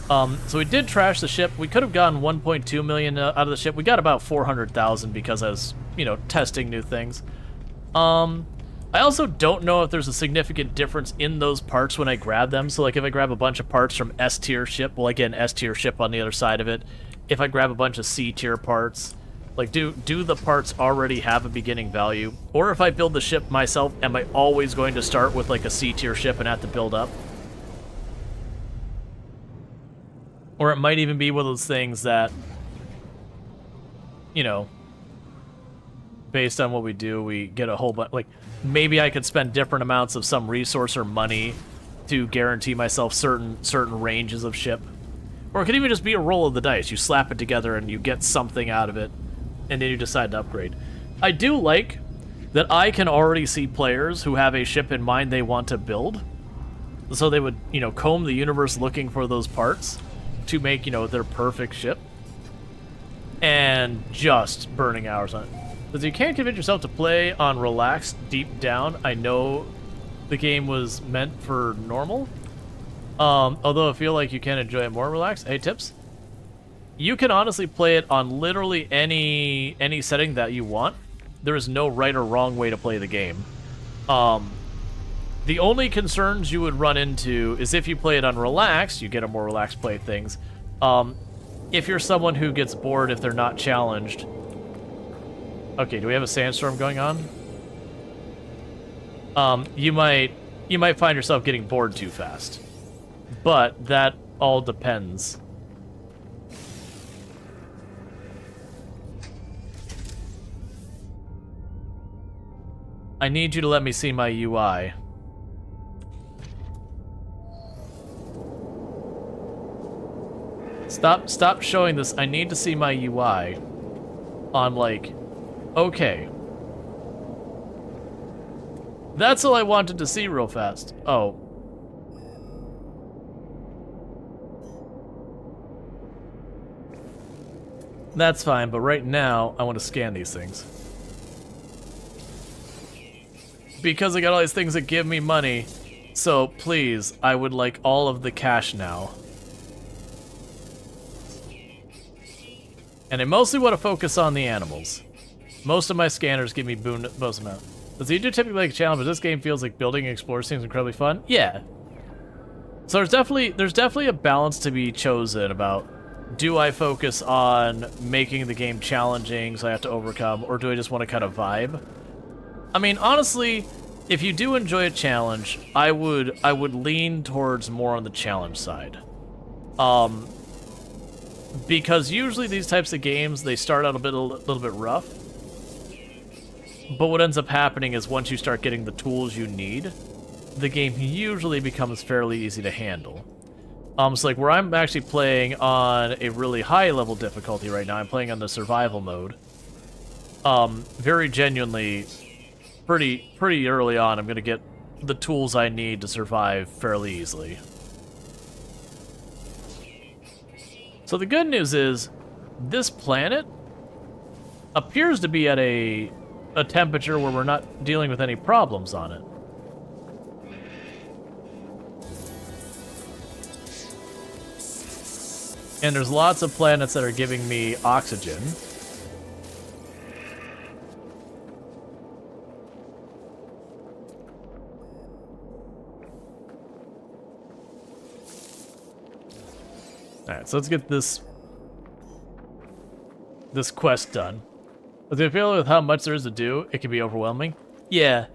Speaker 1: So we did trash the ship. We could have gotten 1.2 million out of the ship. We got about 400,000 because I was, testing new things. I also don't know if there's a significant difference in those parts when I grab them. So, like, if I grab a bunch of parts from S-tier ship, well, again, S-tier ship on the other side of it. If I grab a bunch of C-tier parts, like, do the parts already have a beginning value? Or if I build the ship myself, am I always going to start with, like, a C-tier ship and have to build up? Or it might even be one of those things that, based on what we do, we get a whole bunch. Like, maybe I could spend different amounts of some resource or money to guarantee myself certain ranges of ship. Or it could even just be a roll of the dice. You slap it together and you get something out of it, and then you decide to upgrade. I do like that I can already see players who have a ship in mind they want to build. So they would, comb the universe looking for those parts to make, their perfect ship. And just burning hours on it. Because you can't convince yourself to play on relaxed deep down. I know the game was meant for normal. Although I feel like you can enjoy it more relaxed. Hey, tips. You can honestly play it on literally any setting that you want. There is no right or wrong way to play the game. The only concerns you would run into is if you play it on relaxed, you get a more relaxed play of things. If you're someone who gets bored if they're not challenged. Okay, do we have a sandstorm going on? You might
Speaker 7: you might find yourself getting bored too fast. But that all depends. I need you to let me see my UI. Stop showing this. I need to see my UI. I'm like, okay. That's all I wanted to see real fast. Oh. That's fine, but right now, I want to scan these things. Because I got all these things that give me money, so please, I would like all of the cash now. And I mostly want to focus on the animals. Most of my scanners give me most amount. Does he do typically like a challenge, but this game feels like building and exploring seems incredibly fun? Yeah. So there's definitely a balance to be chosen about, do I focus on making the game challenging so I have to overcome, or do I just want to kind of vibe? I mean, honestly, if you do enjoy a challenge, I would lean towards more on the challenge side. Because usually these types of games, they start out a little bit rough. But what ends up happening is once you start getting the tools you need, the game usually becomes fairly easy to handle. So like where I'm actually playing on a really high level difficulty right now, I'm playing on the survival mode. Very genuinely, pretty early on, I'm gonna get the tools I need to survive fairly easily. So the good news is, this planet appears to be at a temperature where we're not dealing with any problems on it. And there's lots of planets that are giving me oxygen. Alright, so let's get this quest done. I feel with how much there is to do, it can be overwhelming. Yeah,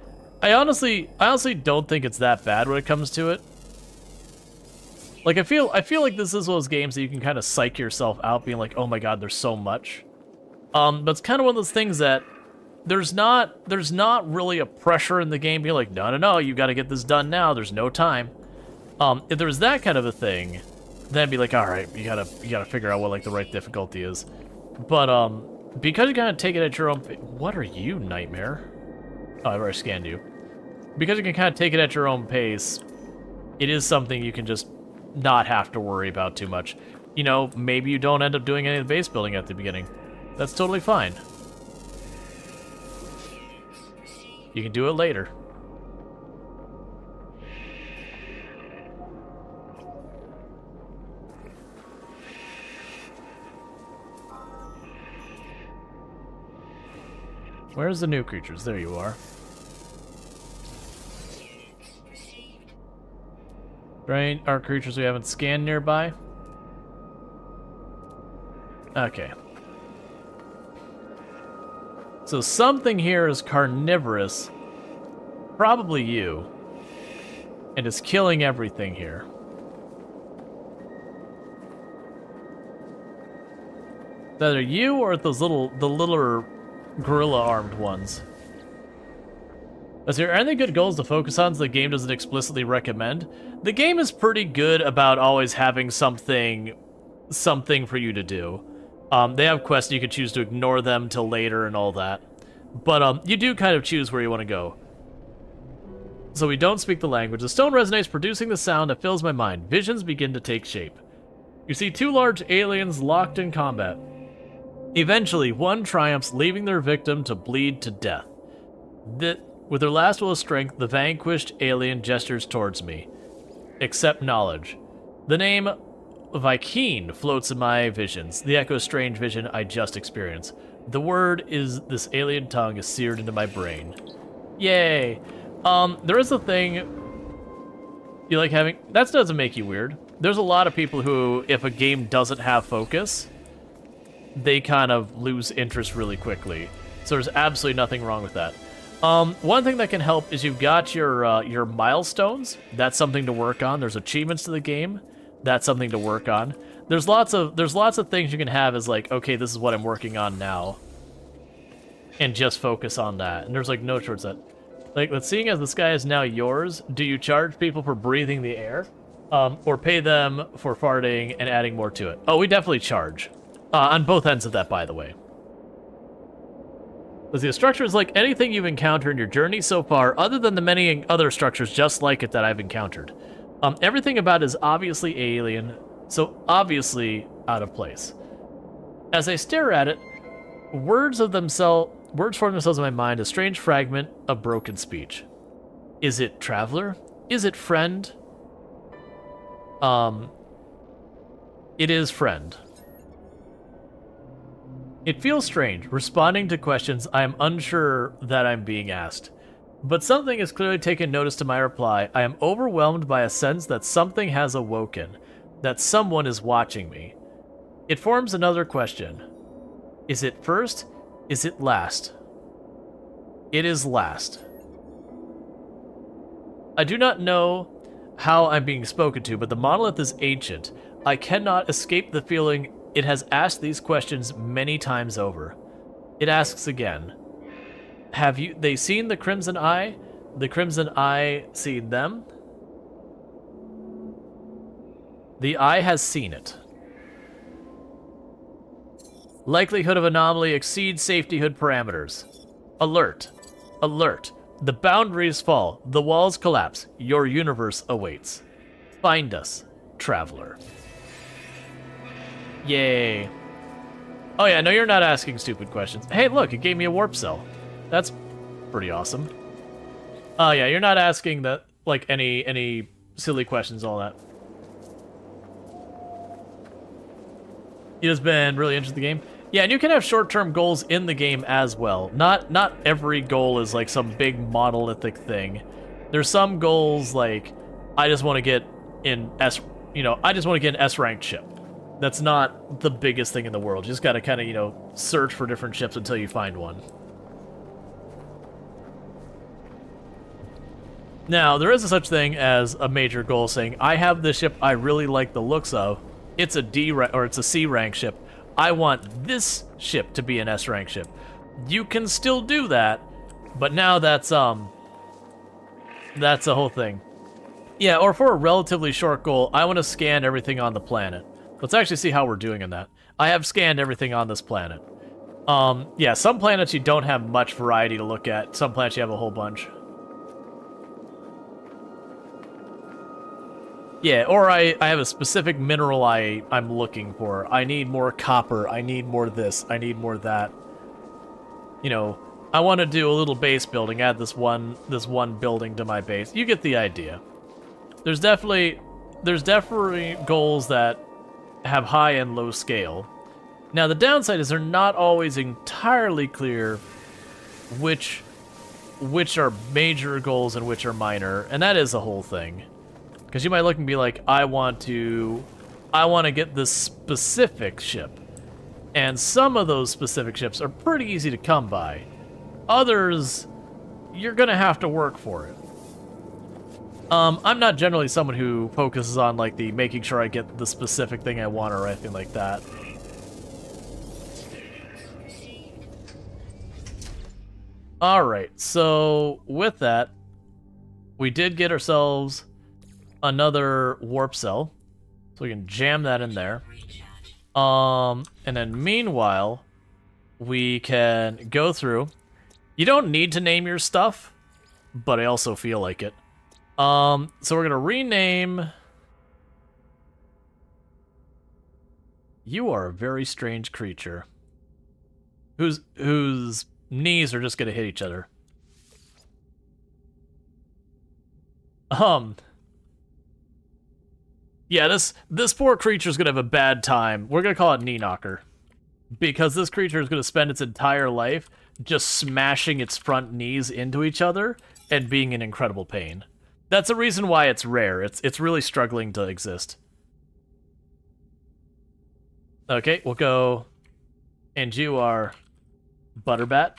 Speaker 7: I honestly don't think it's that bad when it comes to it. Like I feel like this is one of those games that you can kind of psych yourself out, being like, oh my god, there's so much. But it's kind of one of those things that there's not really a pressure in the game. You're like, no, you got to get this done now. There's no time. If there was that kind of a thing, then I'd be like, all right, you gotta figure out what like the right difficulty is. But because you kind of take it at your own. What are you, Nightmare? Oh, I've already scanned you. Because you can kind of take it at your own pace, it is something you can just not have to worry about too much. You know, maybe you don't end up doing any of the base building at the beginning. That's totally fine. You can do it later. Where's the new creatures? There you are. Right, are creatures we haven't scanned nearby? Okay. So something here is carnivorous. Probably you. And is killing everything here. It's either you or the littler gorilla-armed ones. Is there any good goals to focus on so the game doesn't explicitly recommend? The game is pretty good about always having something for you to do. They have quests, you can choose to ignore them till later and all that. But you do kind of choose where you want to go. So we don't speak the language. The stone resonates, producing the sound that fills my mind. Visions begin to take shape. You see two large aliens locked in combat. Eventually, one triumphs, leaving their victim to bleed to death. With their last will of strength, the vanquished alien gestures towards me. Accept knowledge. The name Vikeen floats in my visions, the echo of strange vision I just experienced. The word is this alien tongue is seared into my brain. Yay! There is a thing you like having. That doesn't make you weird. There's a lot of people who, if a game doesn't have focus, they kind of lose interest really quickly. So there's absolutely nothing wrong with that. One thing that can help is you've got your milestones. That's something to work on. There's achievements to the game. That's something to work on. There's lots of things you can have as like, okay, this is what I'm working on now, and just focus on that. And there's like no shortcut. Like, let's seeing as the sky is now yours, do you charge people for breathing the air, or pay them for farting and adding more to it? Oh, we definitely charge on both ends of that, by the way. Let's see, the structure is like anything you've encountered in your journey so far, other than the many other structures just like it that I've encountered. Everything about it is obviously alien, so obviously out of place. As I stare at it, words form themselves in my mind, a strange fragment of broken speech. Is it traveler? Is it friend? It is friend. It feels strange, responding to questions I am unsure that I'm being asked. But something has clearly taken notice to my reply. I am overwhelmed by a sense that something has awoken, that someone is watching me. It forms another question. Is it first? Is it last? It is last. I do not know how I'm being spoken to, but the monolith is ancient. I cannot escape the feeling it has asked these questions many times over. It asks again. Have they seen the Crimson Eye? The Crimson Eye seen them? The Eye has seen it. Likelihood of anomaly exceeds safety hood parameters. Alert. Alert. The boundaries fall. The walls collapse. Your universe awaits. Find us, traveler. Yay. Oh yeah, no, you're not asking stupid questions. Hey, look, it gave me a warp cell. That's pretty awesome. Oh yeah, you're not asking that, like, any silly questions, all that. It has been really interesting the game. Yeah, and you can have short-term goals in the game as well. Not every goal is like some big monolithic thing. There's some goals like, I just want to get in I just want to get an S-ranked ship. That's not the biggest thing in the world. You just gotta kind of, search for different ships until you find one. Now, there is a such thing as a major goal saying, I have this ship I really like the looks of. It's a it's a C rank ship. I want this ship to be an S rank ship. You can still do that, but now that's a whole thing. Yeah, or for a relatively short goal, I want to scan everything on the planet. Let's actually see how we're doing in that. I have scanned everything on this planet. Yeah, some planets you don't have much variety to look at. Some planets you have a whole bunch. Yeah, or I have a specific mineral I'm looking for. I need more copper. I need more this. I need more that. I want to do a little base building. Add this one building to my base. You get the idea. There's definitely goals that have high and low scale. Now the downside is they're not always entirely clear which are major goals and which are minor, and that is a whole thing. Because you might look and be like, I want to get this specific ship. And some of those specific ships are pretty easy to come by. Others, you're gonna have to work for it. I'm not generally someone who focuses on like the making sure I get the specific thing I want or anything like that. Alright, so with that, we did get ourselves another warp cell. So we can jam that in there. And then meanwhile, we can go through. You don't need to name your stuff, but I also feel like it. So we're gonna rename. You are a very strange creature. Whose knees are just gonna hit each other. Yeah, this poor creature's gonna have a bad time. We're gonna call it Knee Knocker. Because this creature is gonna spend its entire life just smashing its front knees into each other and being in incredible pain. That's a reason why it's rare. It's really struggling to exist. Okay, we'll go. And you are Butterbat.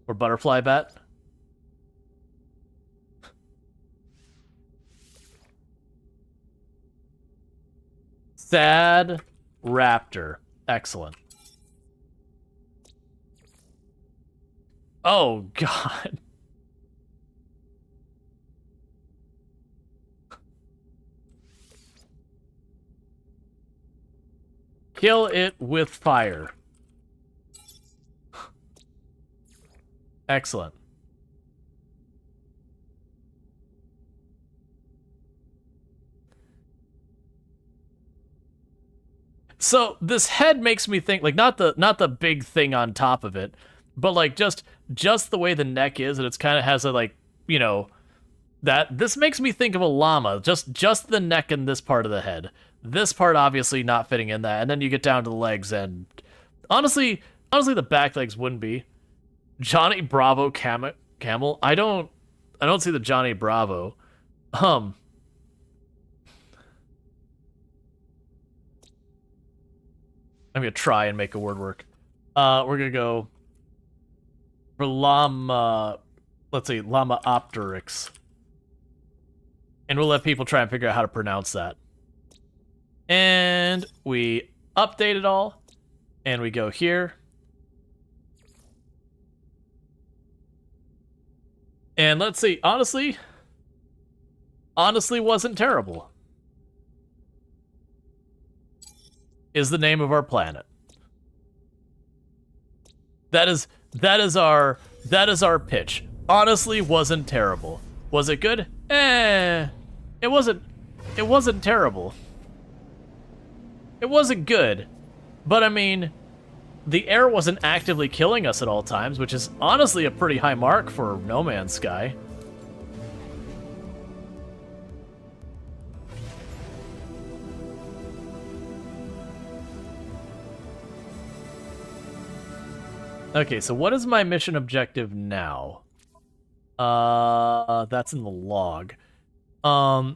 Speaker 1: Or butterfly bat. Sad raptor. Excellent. Oh, God. Kill it with fire. Excellent. So this head makes me think, like, not the big thing on top of it, but like just the way the neck is, and it's kind of has a, like, you know, that this makes me think of a llama. Just the neck and this part of the head. This part obviously not fitting in that, and then you get down to the legs, and honestly the back legs wouldn't be. Johnny Bravo camel. I don't see the Johnny Bravo. I'm gonna try and make a word work. We're gonna go for llama. Let's see, llama opteryx, and we'll let people try and figure out how to pronounce that. And we update it all, and we go here. And let's see, honestly wasn't terrible. Is the name of our planet. That is our pitch. Honestly wasn't terrible. Was it good? It wasn't terrible. It wasn't good. But I mean, the air wasn't actively killing us at all times, which is honestly a pretty high mark for No Man's Sky. Okay, so what is my mission objective now? That's in the log. So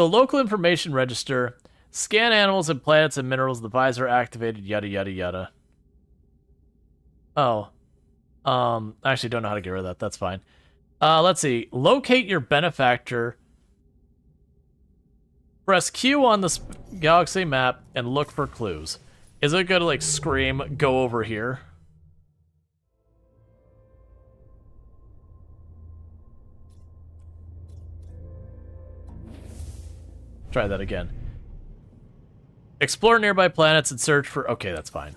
Speaker 1: local information register. Scan animals and planets and minerals. The visor activated. Yada yada yada. Oh, I actually don't know how to get rid of that. That's fine. Let's see. Locate your benefactor. Press Q on the galaxy map and look for clues. Is it gonna like scream, "Go over here"? Try that again. Explore nearby planets and search for... Okay, that's fine.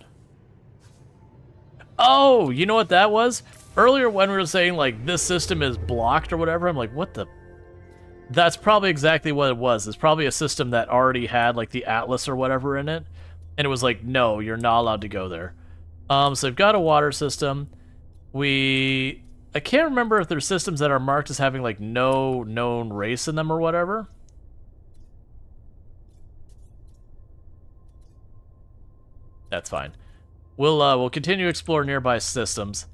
Speaker 1: Oh, you know what that was? Earlier when we were saying, like, this system is blocked or whatever, I'm like, what the... That's probably exactly what it was. It's probably a system that already had, like, the Atlas or whatever in it. And it was like, no, you're not allowed to go there. So we've got a water system. I can't remember if there's systems that are marked as having, like, no known race in them or whatever. That's fine. We'll continue to explore nearby systems,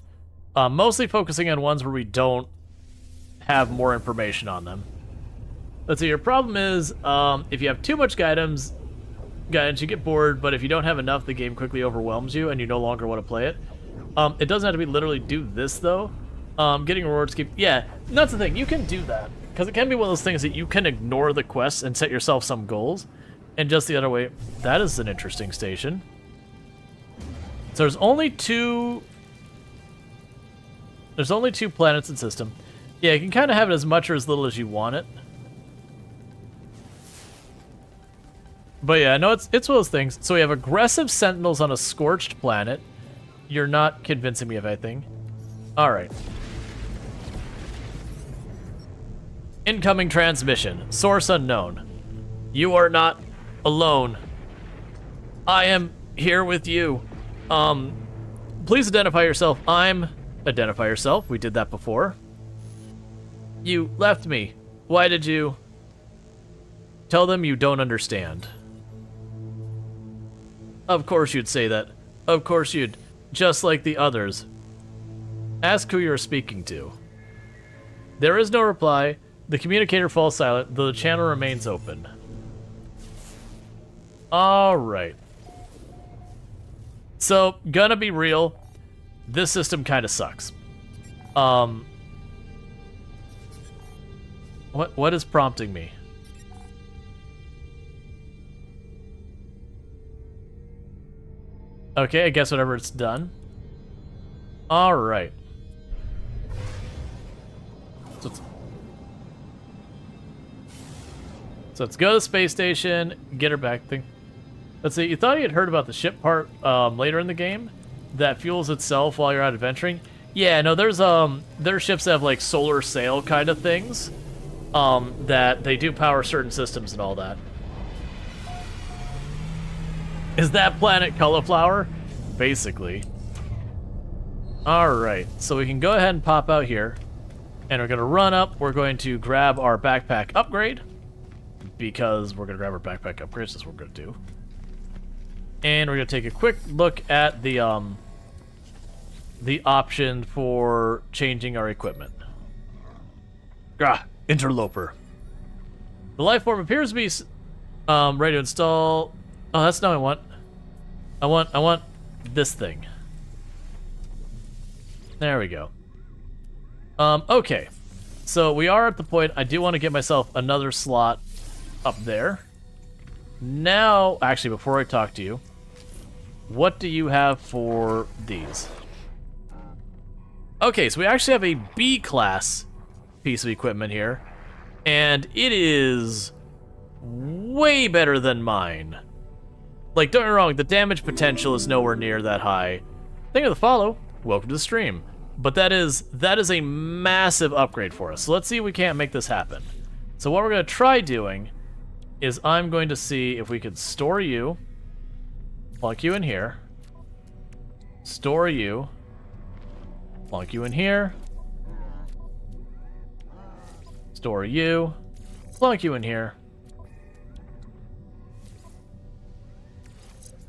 Speaker 1: mostly focusing on ones where we don't have more information on them. Let's see. Your problem is if you have too much guidance, you get bored. But if you don't have enough, the game quickly overwhelms you, and you no longer want to play it. It doesn't have to be literally do this though. Getting rewards keep. Yeah, that's the thing. You can do that because it can be one of those things that you can ignore the quests and set yourself some goals, and just the other way. That is an interesting station. So there's only two planets in system. Yeah, you can kind of have it as much or as little as you want it. But yeah, no, it's one of those things. So we have aggressive sentinels on a scorched planet. You're not convincing me of anything. All right. Incoming transmission. Source unknown. You are not alone. I am here with you. Please identify yourself. Identify yourself. We did that before. You left me. Why did you? Tell them you don't understand. Of course you'd say that. Of course you'd. Just like the others. Ask who you're speaking to. There is no reply. The communicator falls silent, though the channel remains open. Alright. So, gonna be real.
Speaker 7: this system kind of sucks. What is prompting me? Okay, I guess whatever it's done. All right. So let's go to the space station, get her back thing. Let's see, you thought you had heard about the ship part later in the game that fuels itself while you're out adventuring? Yeah, no, there's ships that have like solar sail kind of things that they do power certain systems and all that. Is that planet Cauliflower? Basically. Alright, so we can go ahead and pop out here. And we're going to run up. We're going to grab our backpack upgrade. Because we're going to grab our backpack upgrade. That's what we're going to do. And we're going to take a quick look at the option for changing our equipment. Interloper. The life form appears to be ready to install. Oh, that's not what I want. I want this thing. There we go. Okay. So we are at the point I do want to get myself another slot up there. Now, actually, before I talk to you, what do you have for these? Okay, so we actually have a B-class piece of equipment here, and it is way better than mine. Like, don't get me wrong, the damage potential is nowhere near that high. Thank you for the follow. Welcome to the stream. But that is a massive upgrade for us. So let's see if we can't make this happen. So what we're going to try doing is I'm going to see if we could store you, plunk you in here, store you, plunk you in here, store you, plunk you in here.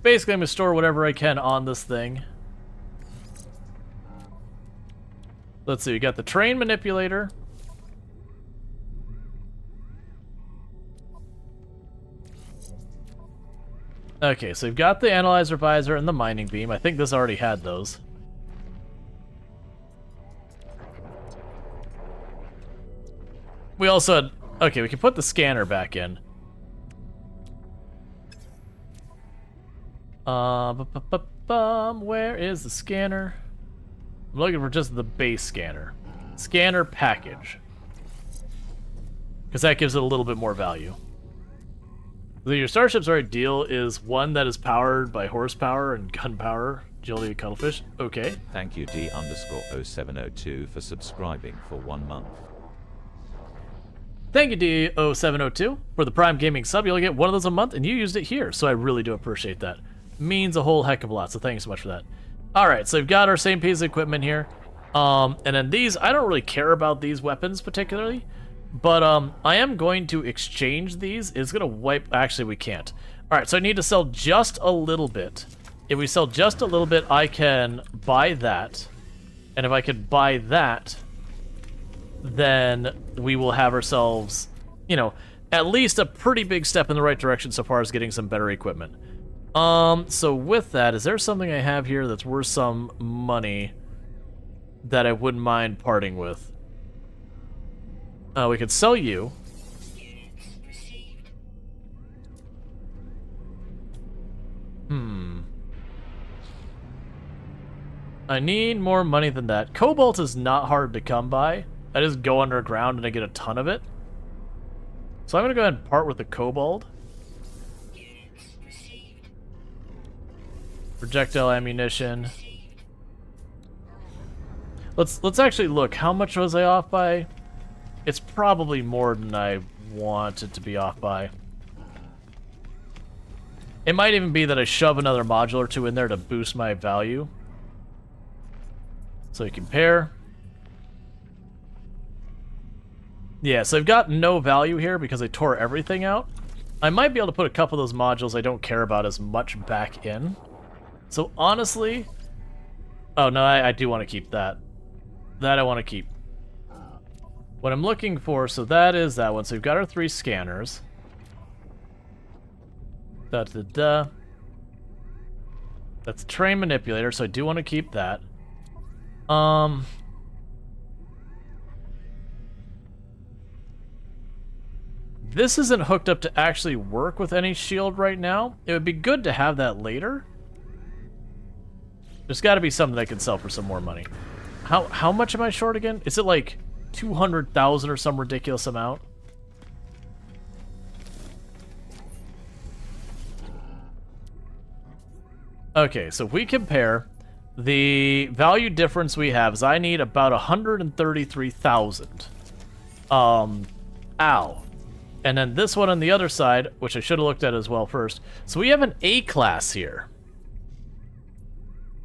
Speaker 7: Basically, I'm going to store whatever I can on this thing. Let's see, we got the train manipulator. Okay, so we've got the analyzer visor and the mining beam. I think this already had those. We also had... Okay, we can put the scanner back in. Where is the scanner? I'm looking for just the base scanner. Scanner package. Because that gives it a little bit more value. So your Starship's ideal is one that is powered by horsepower and gunpowder, agility and cuttlefish. Okay.
Speaker 2: Thank you D_0702 for subscribing for 1 month.
Speaker 7: Thank you D0702 for the Prime Gaming sub. You'll get one of those a month, and you used it here, so I really do appreciate that. Means a whole heck of a lot, so thank you so much for that. Alright, so we've got our same piece of equipment here. And then these, I don't really care about these weapons particularly, but I am going to exchange these. It's going to wipe... Actually, we can't. Alright, so I need to sell just a little bit. If we sell just a little bit, I can buy that. And if I could buy that, then we will have ourselves, you know, at least a pretty big step in the right direction so far as getting some better equipment. So with that, is there something I have here that's worth some money that I wouldn't mind parting with? We could sell you. I need more money than that. Cobalt is not hard to come by. I just go underground and I get a ton of it. So I'm gonna go ahead and part with the cobalt. Projectile ammunition. Let's actually look. How much was I off by? It's probably more than I wanted to be off by. It might even be that I shove another module or two in there to boost my value. So you compare. Yeah, so I've got no value here because I tore everything out. I might be able to put a couple of those modules I don't care about as much back in. So honestly... Oh, no, I do want to keep that. That I want to keep. What I'm looking for, so that is that one. So we've got our 3 scanners. Da-da-da. That's a train manipulator, so I do want to keep that. This isn't hooked up to actually work with any shield right now. It would be good to have that later. There's got to be something I can sell for some more money. How much am I short again? Is it like 200,000 or some ridiculous amount? Okay, so if we compare, the value difference we have is I need about 133,000. Ow. And then this one on the other side, which I should have looked at as well first. So we have an A class here.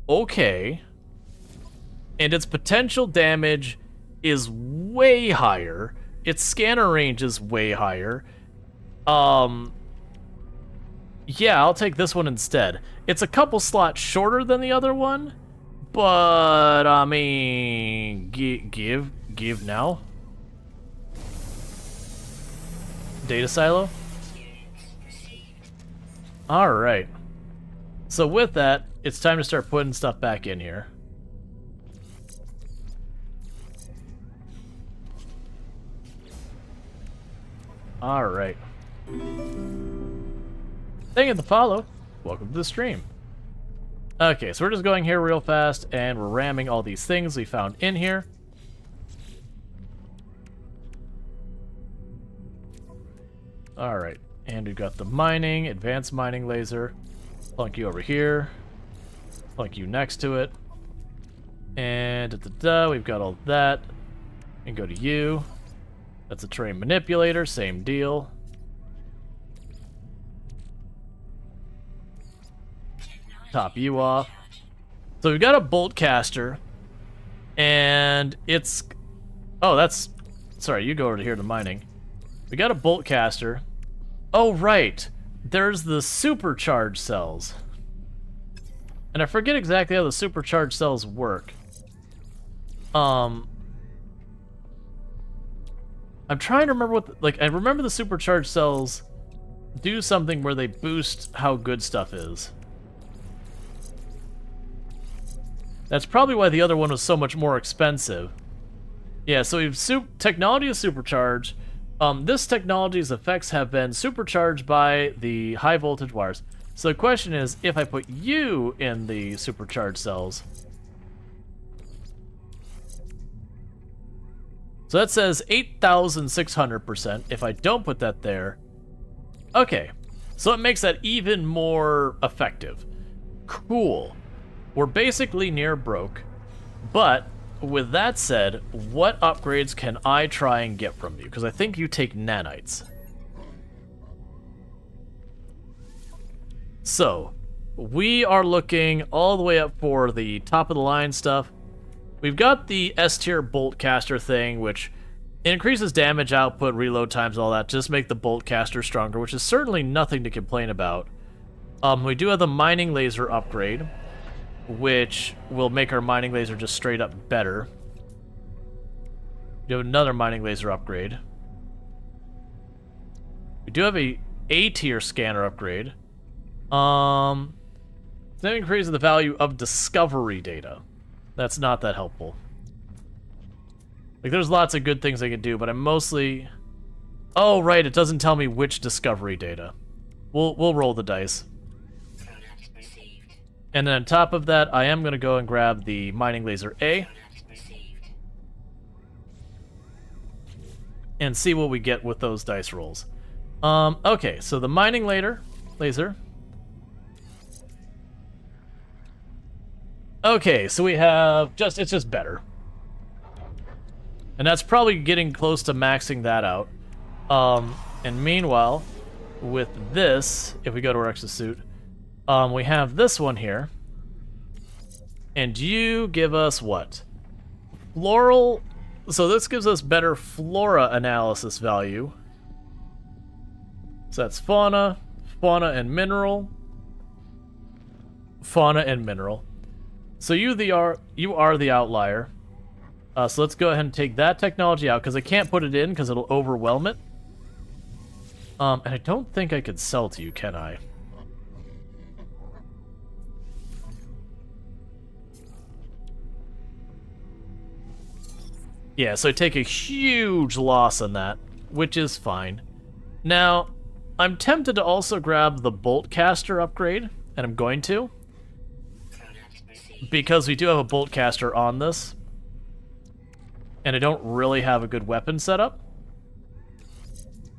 Speaker 7: Okay. And its potential damage is way higher. Its scanner range is way higher. Yeah, I'll take this one instead. It's a couple slots shorter than the other one, but I mean, give now. Data silo. All right. So with that, it's time to start putting stuff back in here. All right. Thank you for the follow. Welcome to the stream. Okay, so we're just going here real fast, and we're ramming all these things we found in here. All right, and we've got the mining, advanced mining laser. Plunk you over here. Plunk you next to it. And we've got all that. And go to you. That's a terrain manipulator, same deal. Top you off. So we've got a bolt caster, and it's... Oh, that's... Sorry, you go over here to mining. We got a bolt caster. Oh, right. There's the supercharged cells. And I forget exactly how the supercharged cells work. I'm trying to remember what... I remember the supercharged cells do something where they boost how good stuff is. That's probably why the other one was so much more expensive. Yeah, so we've technology is supercharged. This technology's effects have been supercharged by the high voltage wires. So the question is, if I put you in the supercharged cells. So that says 8,600%. If I don't put that there, okay. So it makes that even more effective. Cool. We're basically near broke, but with that said, what upgrades can I try and get from you? Because I think you take nanites. So, we are looking all the way up for the top of the line stuff. We've got the S tier bolt caster thing, which increases damage output, reload times, all that, just make the bolt caster stronger, which is certainly nothing to complain about. We do have the mining laser upgrade, which will make our mining laser just straight up better. We do have another mining laser upgrade. We do have a A-tier scanner upgrade. That increases the value of discovery data. That's not that helpful. Like, there's lots of good things I could do, but I'm mostly... Oh, right, it doesn't tell me which discovery data. We'll roll the dice. And then on top of that, I am going to go and grab the mining laser A. And see what we get with those dice rolls. Okay, so the mining laser. Okay, so we have it's just better. And that's probably getting close to maxing that out. And meanwhile, with this, if we go to our exosuit, we have this one here. And you give us what? Floral. So this gives us better flora analysis value. So that's fauna, and mineral. Fauna and mineral. So you are the outlier. So let's go ahead and take that technology out, because I can't put it in because it'll overwhelm it. And I don't think I could sell to you, can I? Yeah, so I take a huge loss on that, which is fine. Now, I'm tempted to also grab the bolt caster upgrade, and I'm going to. Because we do have a bolt caster on this. And I don't really have a good weapon setup.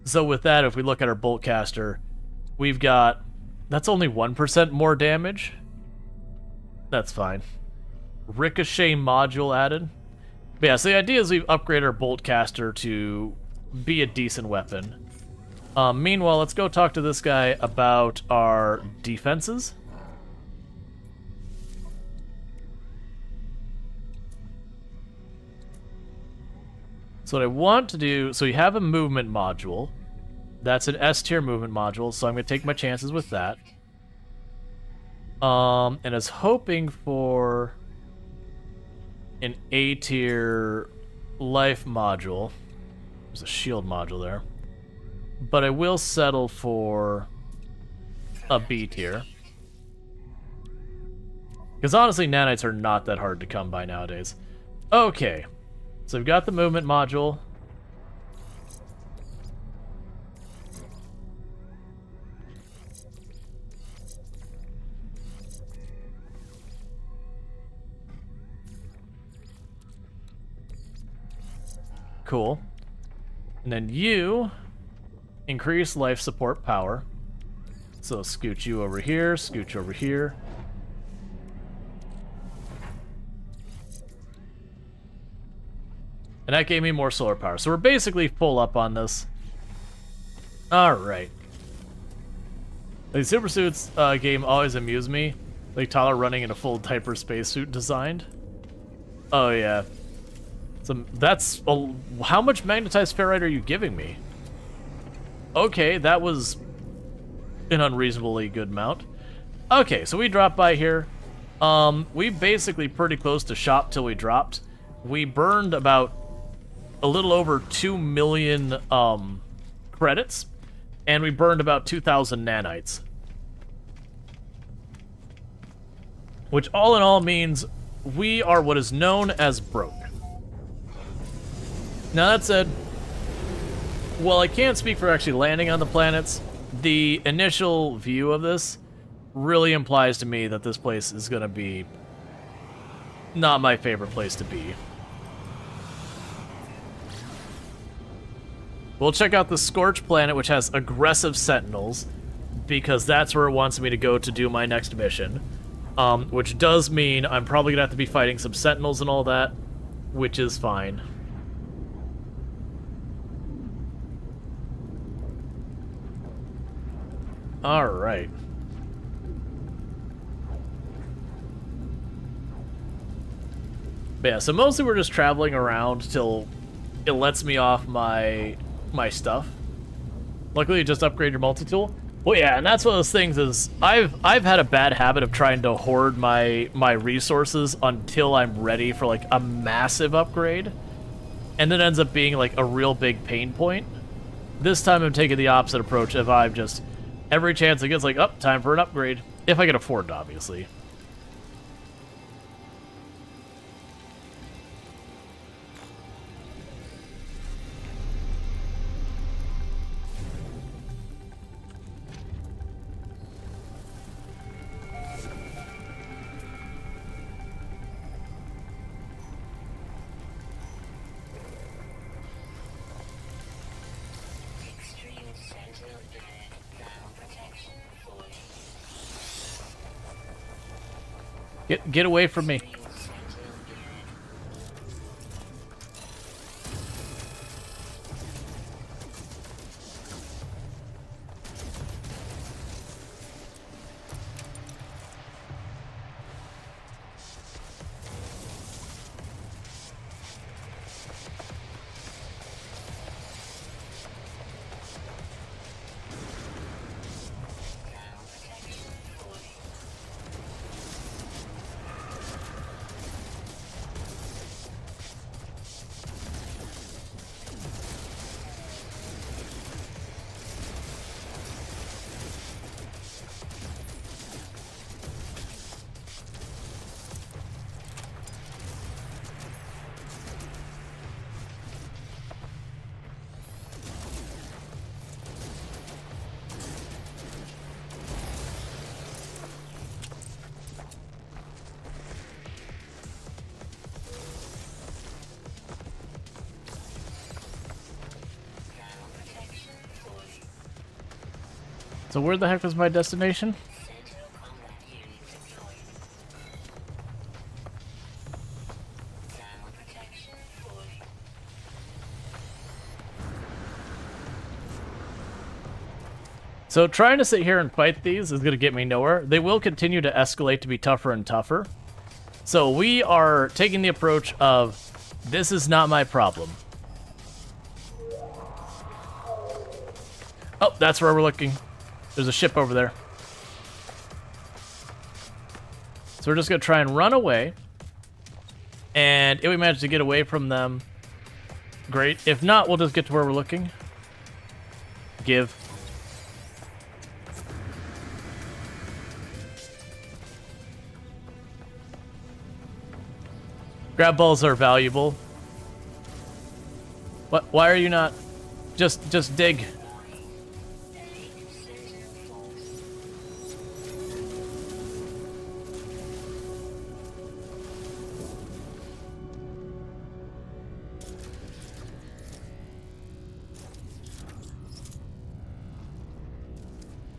Speaker 7: So with that, if we look at our bolt caster, we've got... That's only 1% more damage. That's fine. Ricochet module added. But yeah, so the idea is we upgrade our bolt caster to be a decent weapon. Meanwhile, let's go talk to this guy about our defenses. So what I want to do, so we have a movement module. That's an S tier movement module, so I'm going to take my chances with that. And I was hoping for an A tier life module. There's a shield module there. But I will settle for a B tier. Because honestly, nanites are not that hard to come by nowadays. Okay. So we've got the movement module. Cool. And then you increase life support power. So scoot you over here, scooch over here. And that gave me more solar power. So we're basically full up on this. Alright. The Super Suits game always amused me. Like Tyler running in a full diaper spacesuit designed. Oh yeah. So that's... how much magnetized ferrite are you giving me? Okay, that was an unreasonably good amount. Okay, so we dropped by here. We basically pretty close to shop till we dropped. We burned about a little over 2 million credits, and we burned about 2,000 nanites. Which all in all means we are what is known as broke. Now that said, while I can't speak for actually landing on the planets, the initial view of this really implies to me that this place is going to be not my favorite place to be. We'll check out the Scorch planet, which has aggressive sentinels, because that's where it wants me to go to do my next mission. Which does mean I'm probably going to have to be fighting some sentinels and all that, which is fine. Alright. But yeah, so mostly we're just traveling around till it lets me off my stuff. Luckily, you just upgrade your multi-tool. Well, yeah, and that's one of those things is I've had a bad habit of trying to hoard my resources until I'm ready for like a massive upgrade, and then ends up being like a real big pain point. This time I'm taking the opposite approach. If I'm just every chance it gets like, oh, time for an upgrade, if I can afford it, obviously. Get away from me. So where the heck was my destination? So trying to sit here and fight these is going to get me nowhere. They will continue to escalate to be tougher and tougher. So we are taking the approach of, this is not my problem. Oh, that's where we're looking. There's a ship over there. So we're just going to try and run away. And if we manage to get away from them, great. If not, we'll just get to where we're looking. Give. Grab balls are valuable. What? Why are you not? Just dig.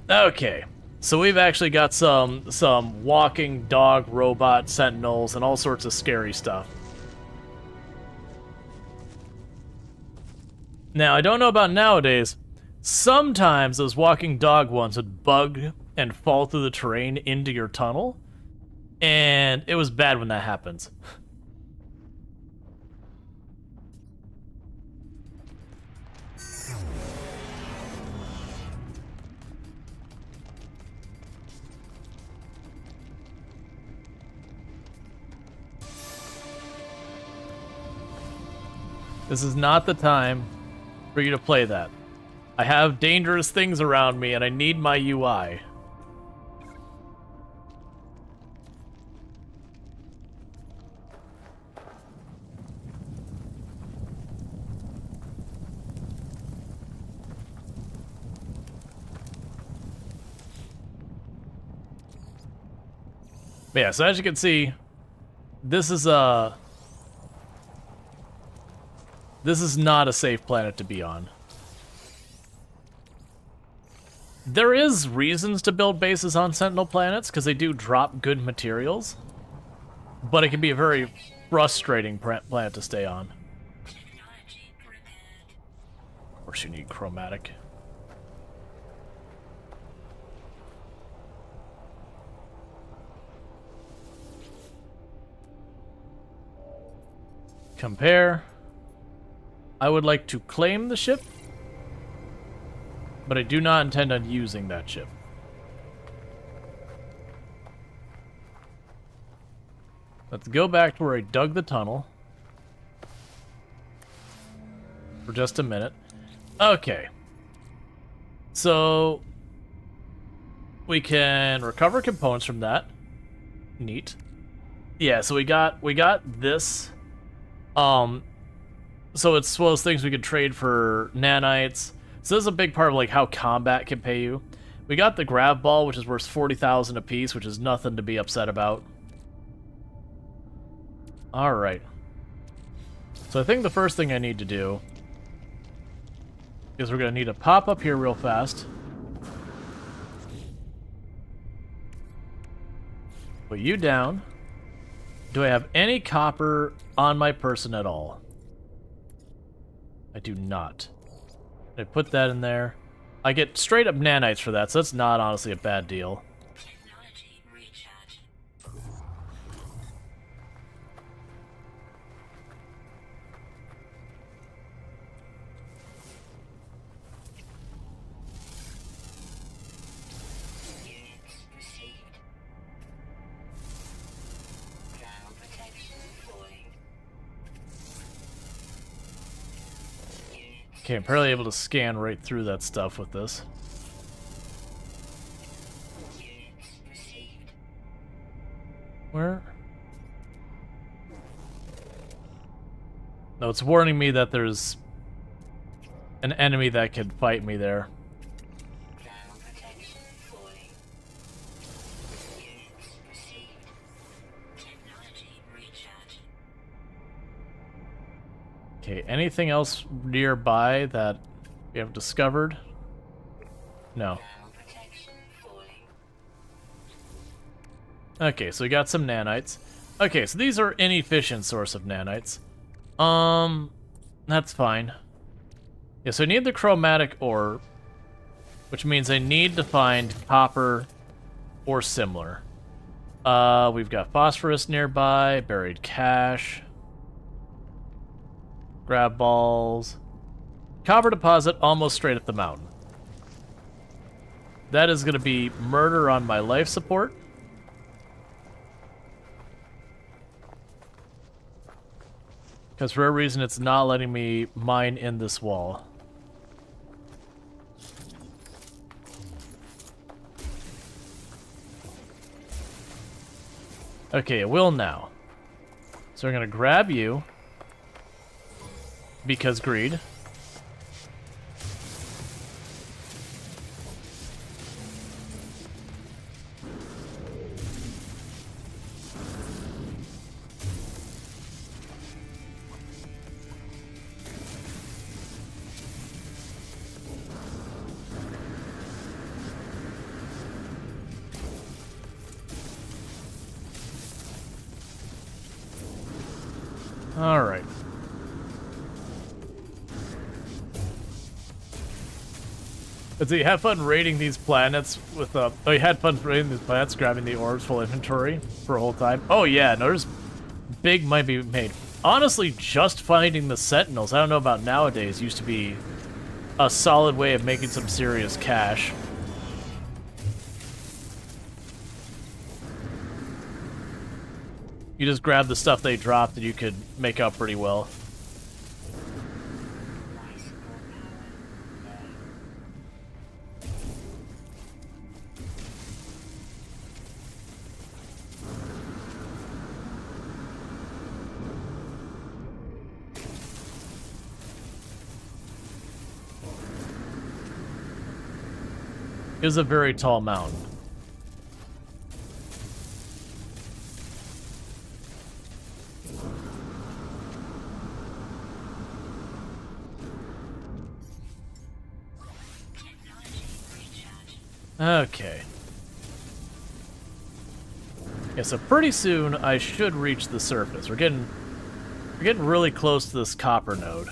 Speaker 7: Okay. So we've actually got some walking dog robot sentinels and all sorts of scary stuff. Now, I don't know about nowadays. Sometimes those walking dog ones would bug and fall through the terrain into your tunnel. And it was bad when that happens. This is not the time for you to play that. I have dangerous things around me and I need my UI. But yeah, so as you can see, this is not a safe planet to be on. There is reasons to build bases on Sentinel planets, because they do drop good materials. But it can be a very frustrating planet to stay on. Of course you need chromatic. Compare. I would like to claim the ship, but I do not intend on using that ship. Let's go back to where I dug the tunnel for just a minute. Okay. So we can recover components from that. Neat. Yeah, so we got this. So it's one of those things we could trade for nanites. So this is a big part of like how combat can pay you. We got the grav ball, which is worth 40,000 apiece, which is nothing to be upset about. All right. So I think the first thing I need to do is we're gonna need to pop up here real fast. Put you down. Do I have any copper on my person at all? I do not. I put that in there. I get straight up nanites for that, so that's not honestly a bad deal.
Speaker 3: Technology recharge. Units received. Ground protection falling.
Speaker 7: Okay, I'm apparently able to scan right through that stuff with this.
Speaker 3: Units received.
Speaker 7: Where? No, it's warning me that there's an enemy that can fight me there.
Speaker 3: Ground protection falling. Units received. Technology recharge.
Speaker 7: Okay, anything else nearby that we haven't discovered? No.
Speaker 3: Ground protection
Speaker 7: Okay, so we got some nanites. Okay, so these are inefficient source of nanites. That's fine. Yeah, so I need the chromatic ore, which means I need to find copper or similar. We've got phosphorus nearby, buried cache, grab balls, copper deposit almost straight up the mountain. That is going to be murder on my life support. Because for a reason, it's not letting me mine in this wall. Okay, it will now. So we're going to grab you. Because greed. All right. So you have fun raiding these planets with oh, you had fun raiding these planets, grabbing the orbs full inventory for a whole time. Oh yeah, no, there's big might be made. Honestly, just finding the Sentinels, I don't know about nowadays, used to be a solid way of making some serious cash. You just grab the stuff they dropped and you could make up pretty well. It is a very tall mountain. Okay. Yeah, so pretty soon I should reach the surface. We're getting really close to this copper node.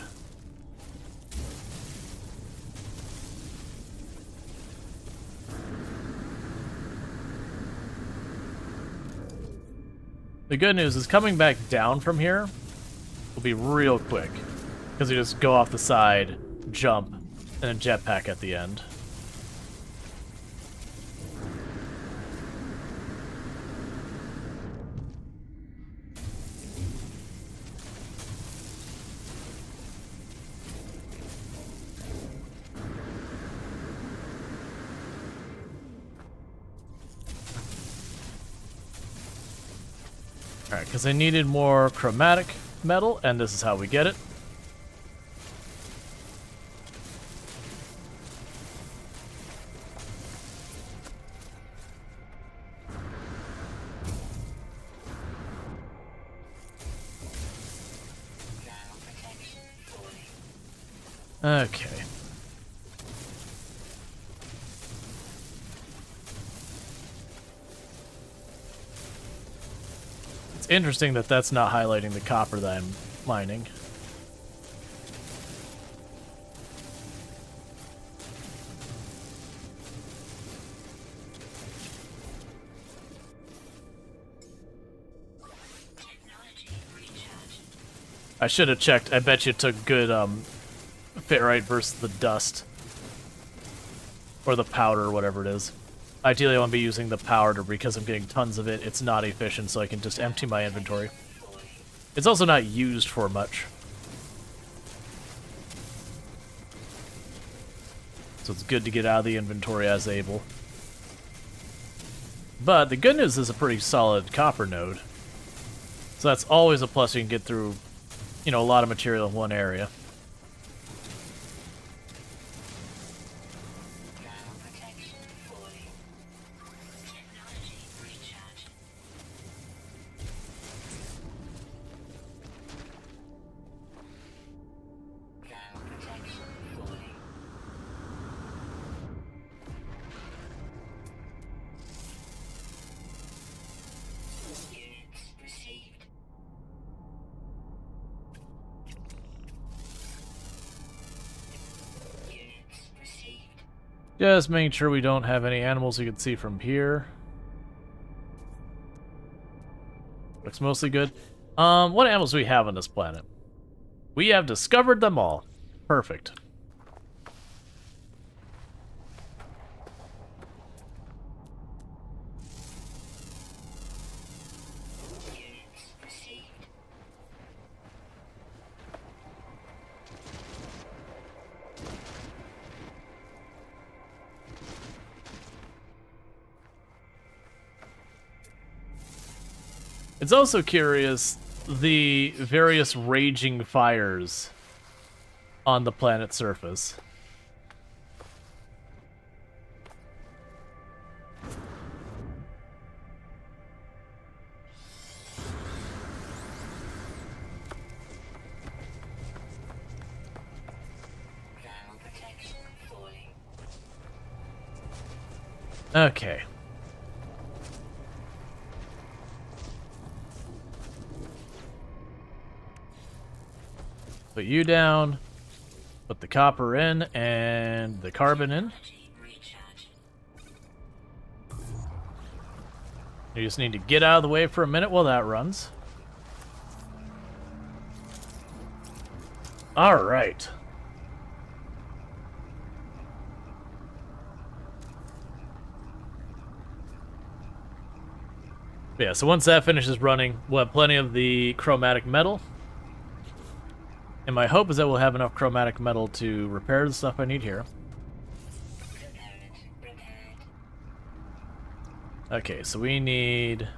Speaker 7: The good news is coming back down from here will be real quick, because you just go off the side, jump, and a jetpack at the end. Alright, because I needed more chromatic metal, and this is how we get it. Okay. It's interesting that that's not highlighting the copper that I'm mining. I should have checked. I bet you it took good ferrite versus the dust. Or the powder, or whatever it is. Ideally, I want to be using the powder because I'm getting tons of it. It's not efficient, so I can just empty my inventory. It's also not used for much. So it's good to get out of the inventory as able. But the good news is a pretty solid copper node. So that's always a plus. You can get through, you know, a lot of material in one area. Just making sure we don't have any animals we can see from here. Looks mostly good. What animals do we have on this planet? We have discovered them all. Perfect. It's also curious, the various raging fires on the planet's surface. Okay. Put you down, put the copper in, and the carbon in. You just need to get out of the way for a minute while that runs. Alright. Yeah, so once that finishes running, we'll have plenty of the chromatic metal. And my hope is that we'll have enough chromatic metal to repair the stuff I need here. Okay, so we need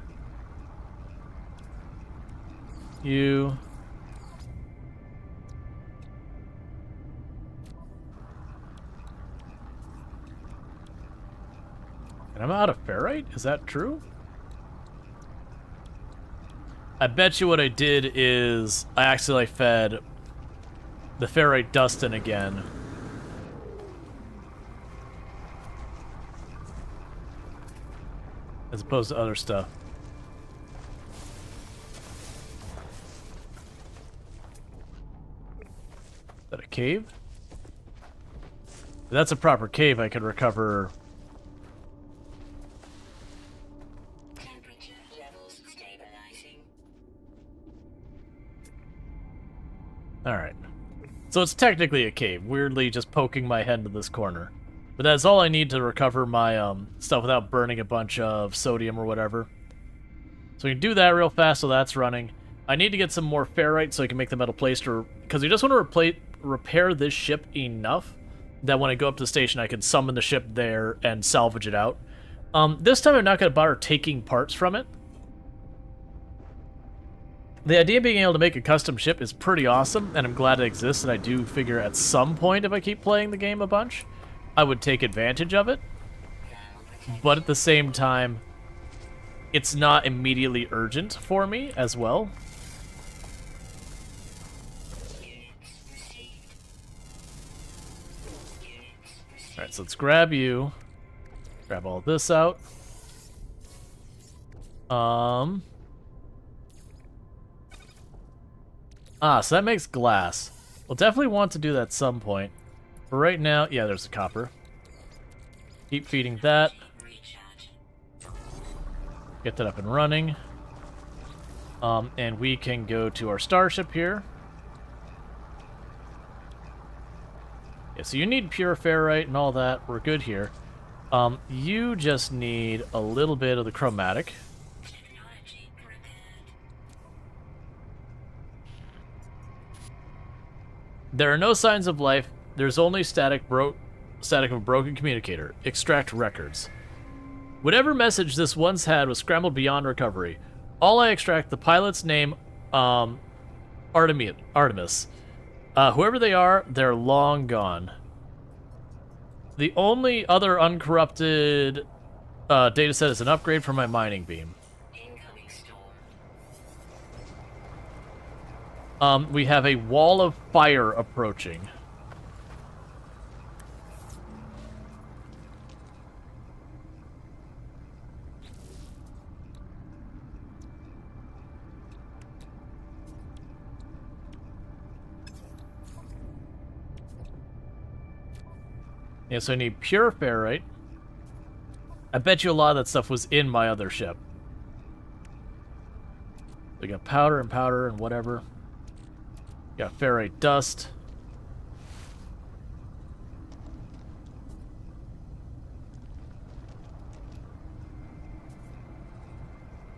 Speaker 7: you. And I'm out of ferrite? Is that true? I bet you what I did is I accidentally fed the ferrite dust in again. As opposed to other stuff. Is that a cave? If that's a proper cave, I could recover.
Speaker 9: Temperature levels stabilizing.
Speaker 7: Alright. So it's technically a cave, weirdly just poking my head into this corner. But that's all I need to recover my stuff without burning a bunch of sodium or whatever. So we can do that real fast, so that's running. I need to get some more ferrite so I can make the metal plaster, because we just want to repair this ship enough that when I go up to the station I can summon the ship there and salvage it out. This time I'm not going to bother taking parts from it. The idea of being able to make a custom ship is pretty awesome, and I'm glad it exists, and I do figure at some point, if I keep playing the game a bunch, I would take advantage of it. But at the same time, it's not immediately urgent for me as well. Alright, so let's grab you. Grab all this out. So that makes glass. We'll definitely want to do that at some point. But right now, yeah, there's the copper. Keep feeding that. Get that up and running. And we can go to our starship here. Yeah, so you need pure ferrite and all that. We're good here. You just need a little bit of the chromatic. There are no signs of life. There's only static of a broken communicator. Extract records. Whatever message this once had was scrambled beyond recovery. All I extract the pilot's name, Artemis. Whoever they are, they're long gone. The only other uncorrupted data set is an upgrade for my mining beam. We have a wall of fire approaching. Yeah, so I need pure ferrite. I bet you a lot of that stuff was in my other ship. We got powder and whatever. Got ferrite dust.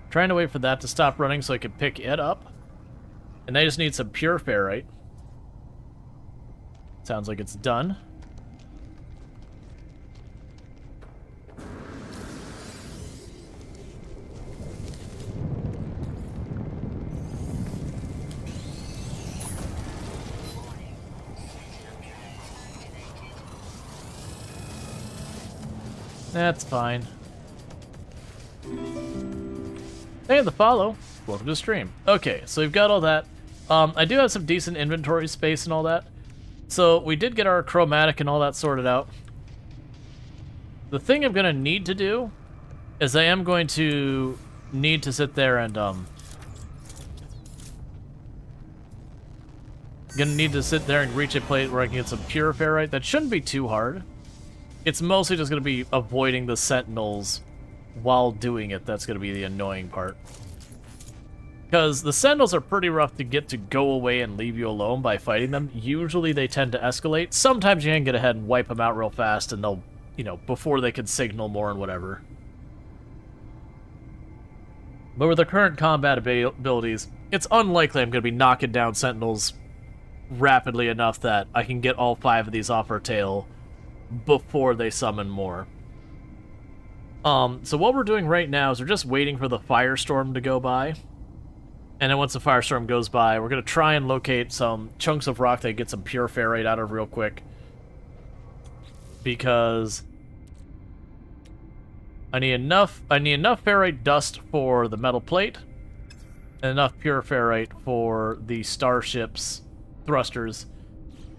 Speaker 7: Trying to wait for that to stop running so I can pick it up. And I just need some pure ferrite. Sounds like it's done. That's fine. Hey, the follow. Welcome to the stream. Okay, so we've got all that. I do have some decent inventory space and all that. So we did get our chromatic and all that sorted out. The thing I'm going to need to do is I am going to need to sit there and reach a place where I can get some pure ferrite. That shouldn't be too hard. It's mostly just going to be avoiding the sentinels while doing it. That's going to be the annoying part. Because the sentinels are pretty rough to get to go away and leave you alone by fighting them. Usually they tend to escalate. Sometimes you can get ahead and wipe them out real fast and they'll, you know, before they can signal more and whatever. But with the current combat abilities, it's unlikely I'm going to be knocking down sentinels rapidly enough that I can get all 5 of these off our tail before they summon more. So what we're doing right now is we're just waiting for the firestorm to go by. And then once the firestorm goes by, we're going to try and locate some chunks of rock that get some pure ferrite out of real quick. Because I need enough ferrite dust for the metal plate and enough pure ferrite for the starship's thrusters.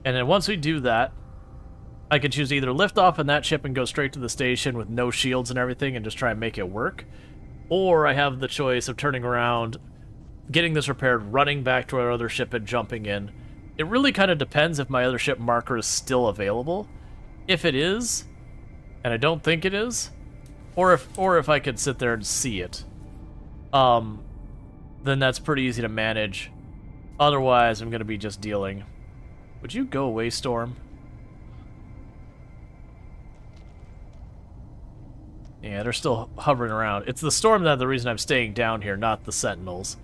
Speaker 7: And then once we do that, I can choose to either lift off in that ship and go straight to the station with no shields and everything and just try and make it work. Or I have the choice of turning around, getting this repaired, running back to our other ship and jumping in. It really kind of depends if my other ship marker is still available. If it is, and I don't think it is, or if I could sit there and see it, then that's pretty easy to manage. Otherwise, I'm going to be just dealing. Would you go away, Storm? Yeah, they're still hovering around. It's the storm that's the reason I'm staying down here, not the sentinels.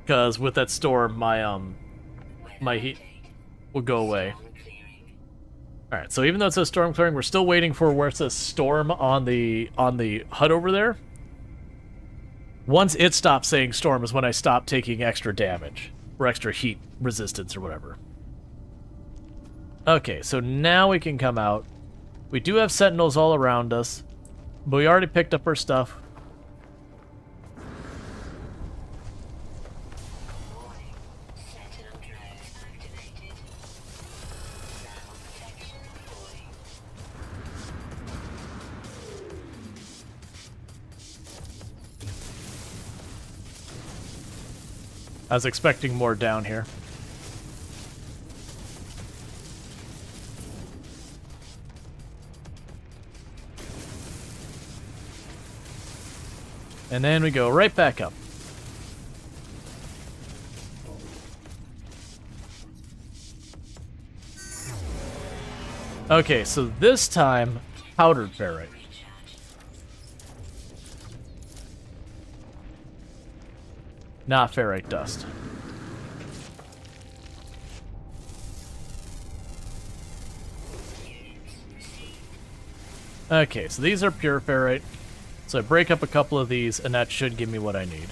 Speaker 7: Because with that storm, my heat would go away. Alright, so even though it says storm clearing, we're still waiting for where it says storm on the HUD over there. Once it stops saying storm is when I stop taking extra damage. Or extra heat resistance or whatever. Okay, so now we can come out. We do have sentinels all around us. But we already picked up our stuff. I was expecting more down here. And then we go right back up. Okay, so this time, powdered ferrite. Not ferrite dust. Okay, so these are pure ferrite. So I break up a couple of these, and that should give me what I need.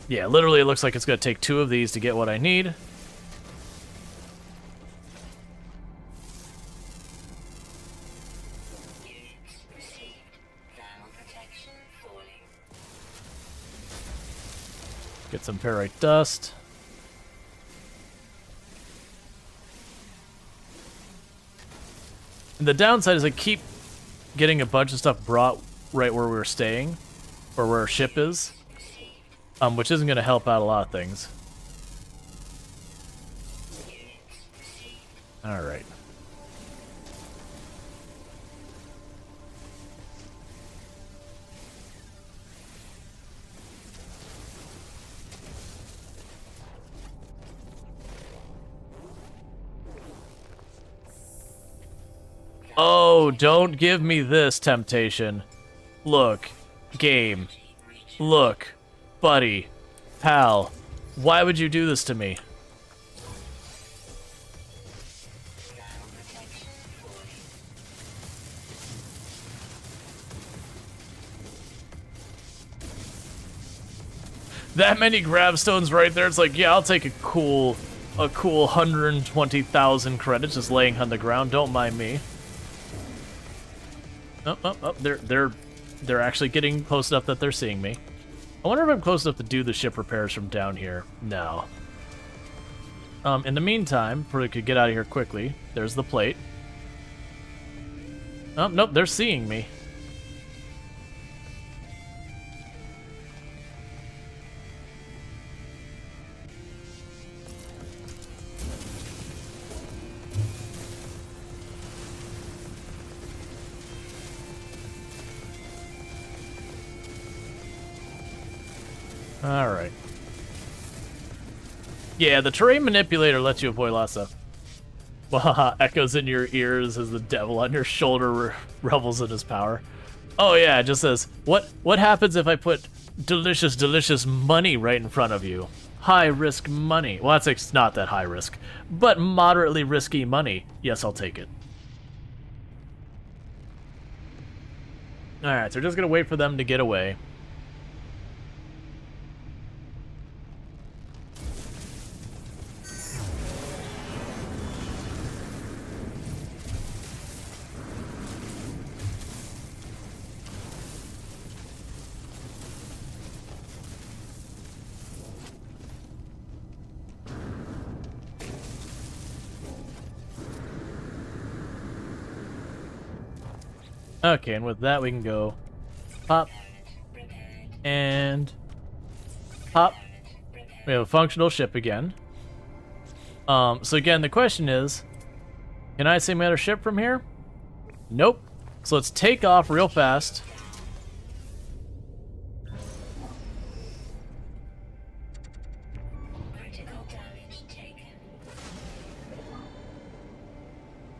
Speaker 7: Yeah, literally it looks like it's going to take 2 of these to get what I need. Get some ferrite dust. And the downside is I keep getting a bunch of stuff brought right where we were staying, or where our ship is, which isn't going to help out a lot of things.
Speaker 1: All right. Oh, don't give me this temptation. Look, game. Look, buddy, pal. Why would you do this to me? That many gravstones right there. It's like, yeah, I'll take a cool 120,000 credits just laying on the ground. Don't mind me. Oh, they're actually getting close enough that they're seeing me. I wonder if I'm close enough to do the ship repairs from down here. No. In the meantime, before we could get out of here quickly, there's the plate. Oh, nope, they're seeing me. Alright. Yeah, the terrain manipulator lets you avoid lots of... Well, echoes in your ears as the devil on your shoulder revels in his power. Oh yeah, it just says, what happens if I put delicious, delicious money right in front of you? High risk money. Well, that's not that high risk, but moderately risky money. Yes, I'll take it. Alright, so we're just gonna wait for them to get away. Okay, and with that we can go pop and pop. We have a functional ship again. So again, the question is, can I see my other ship from here? Nope. So let's take off real fast.
Speaker 9: Critical damage taken.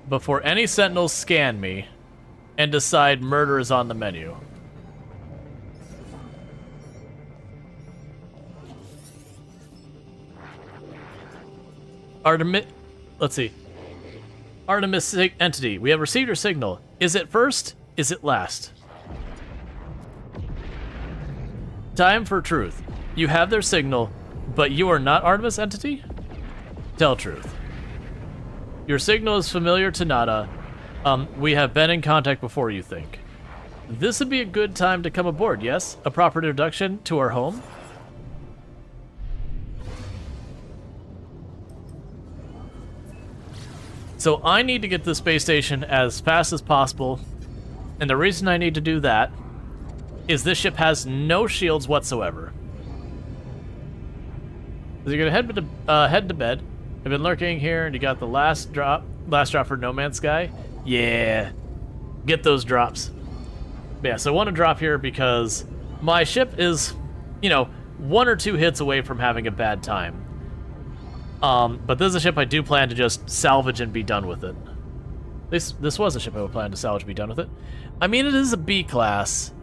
Speaker 1: Before any sentinels scan me and decide murder is on the menu. Let's see. Artemis entity, we have received your signal. Is it first? Is it last? Time for truth. You have their signal, but you are not Artemis entity? Tell truth. Your signal is familiar to Nada. We have been in contact before, you think. This would be a good time to come aboard, yes? A proper introduction to our home? So I need to get to the space station as fast as possible, and the reason I need to do that is this ship has no shields whatsoever. So you're gonna head to bed. I've been lurking here, and you got the last drop for No Man's Sky. Yeah, get those drops. Yeah, so I want to drop here because my ship is, you know, 1 or 2 hits away from having a bad time. But this is a ship I do plan to just salvage and be done with it. This was a ship I would plan to salvage and be done with it. I mean, it is a B class,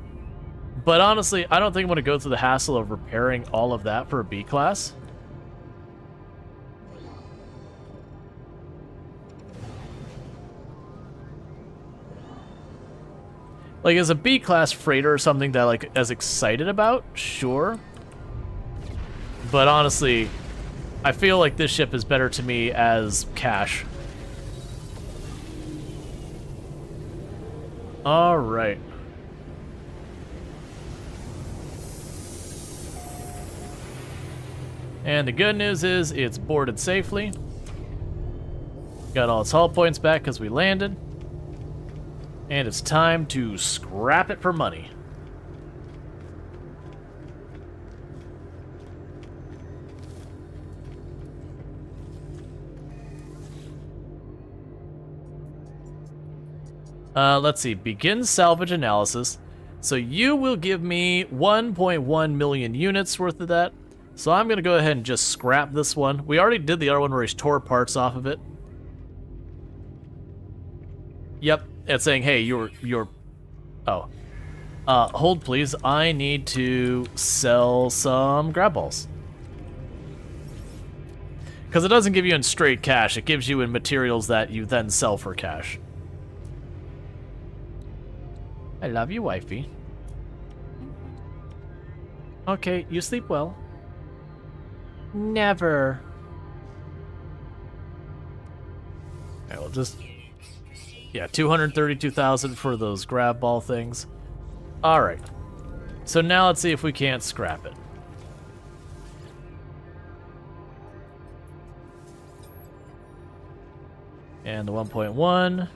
Speaker 1: but honestly, I don't think I'm going to go through the hassle of repairing all of that for a B class. Like, as a B-class freighter or something that, like, as excited about, sure. But honestly, I feel like this ship is better to me as cash. Alright. And the good news is, it's boarded safely. Got all its hull points back because we landed. And it's time to scrap it for money.
Speaker 7: Let's see. Begin salvage analysis. So you will give me 1.1 million units worth of that. So I'm going to go ahead and just scrap this one. We already did the other one where he tore parts off of it. Yep, it's saying, hey, you're... Oh. Hold please, I need to sell some grab balls. Because it doesn't give you in straight cash, it gives you in materials that you then sell for cash. I love you, wifey. Okay, you sleep well. Never. Okay, we'll just... Yeah, 232,000 for those grab ball things. Alright. So now let's see if we can't scrap it. And the 1.1.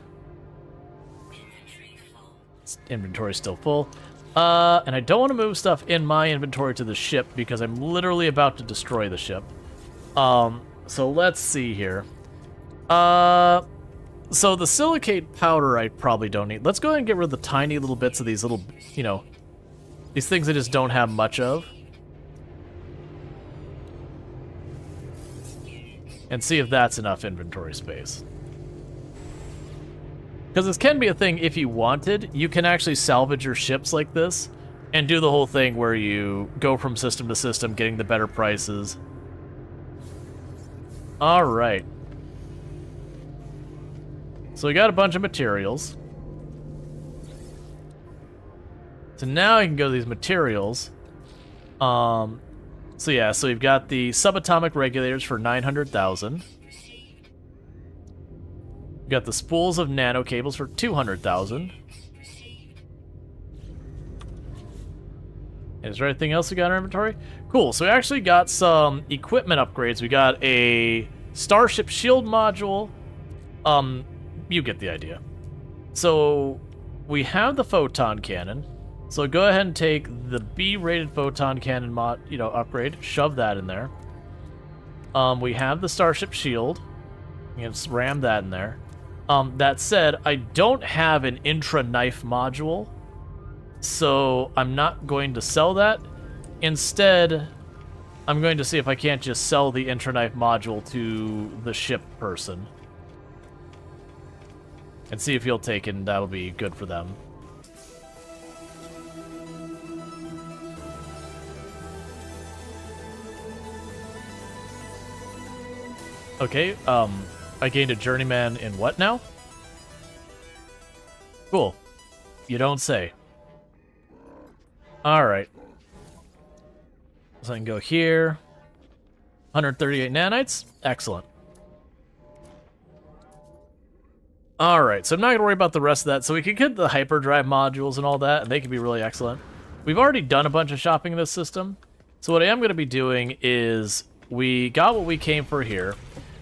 Speaker 7: Inventory's still full. And I don't want to move stuff in my inventory to the ship because I'm literally about to destroy the ship. So let's see here. So the silicate powder I probably don't need. Let's go ahead and get rid of the tiny little bits of these little, you know, these things I just don't have much of. And see if that's enough inventory space. Because this can be a thing if you wanted. You can actually salvage your ships like this and do the whole thing where you go from system to system, getting the better prices. Alright. So we got a bunch of materials. So now I can go to these materials. So yeah, so we've got the subatomic regulators for 900,000. We've got the spools of nano cables for 200,000. Is there anything else we got in our inventory? Cool, so we actually got some equipment upgrades. We got a Starship shield module. You get the idea. So we have the photon cannon. So go ahead and take the B-rated photon cannon upgrade, shove that in there. We have the Starship shield. You can just ram that in there. That said, I don't have an intra-knife module, so I'm not going to sell that. Instead, I'm going to see if I can't just sell the intra-knife module to the ship person. And see if he'll take it, and that'll be good for them. Okay, I gained a journeyman in what now? Cool. You don't say. Alright. So I can go here. 138 nanites? Excellent. Alright, so I'm not going to worry about the rest of that. So we can get the hyperdrive modules and all that, and they can be really excellent. We've already done a bunch of shopping in this system. So what I am going to be doing is, we got what we came for here,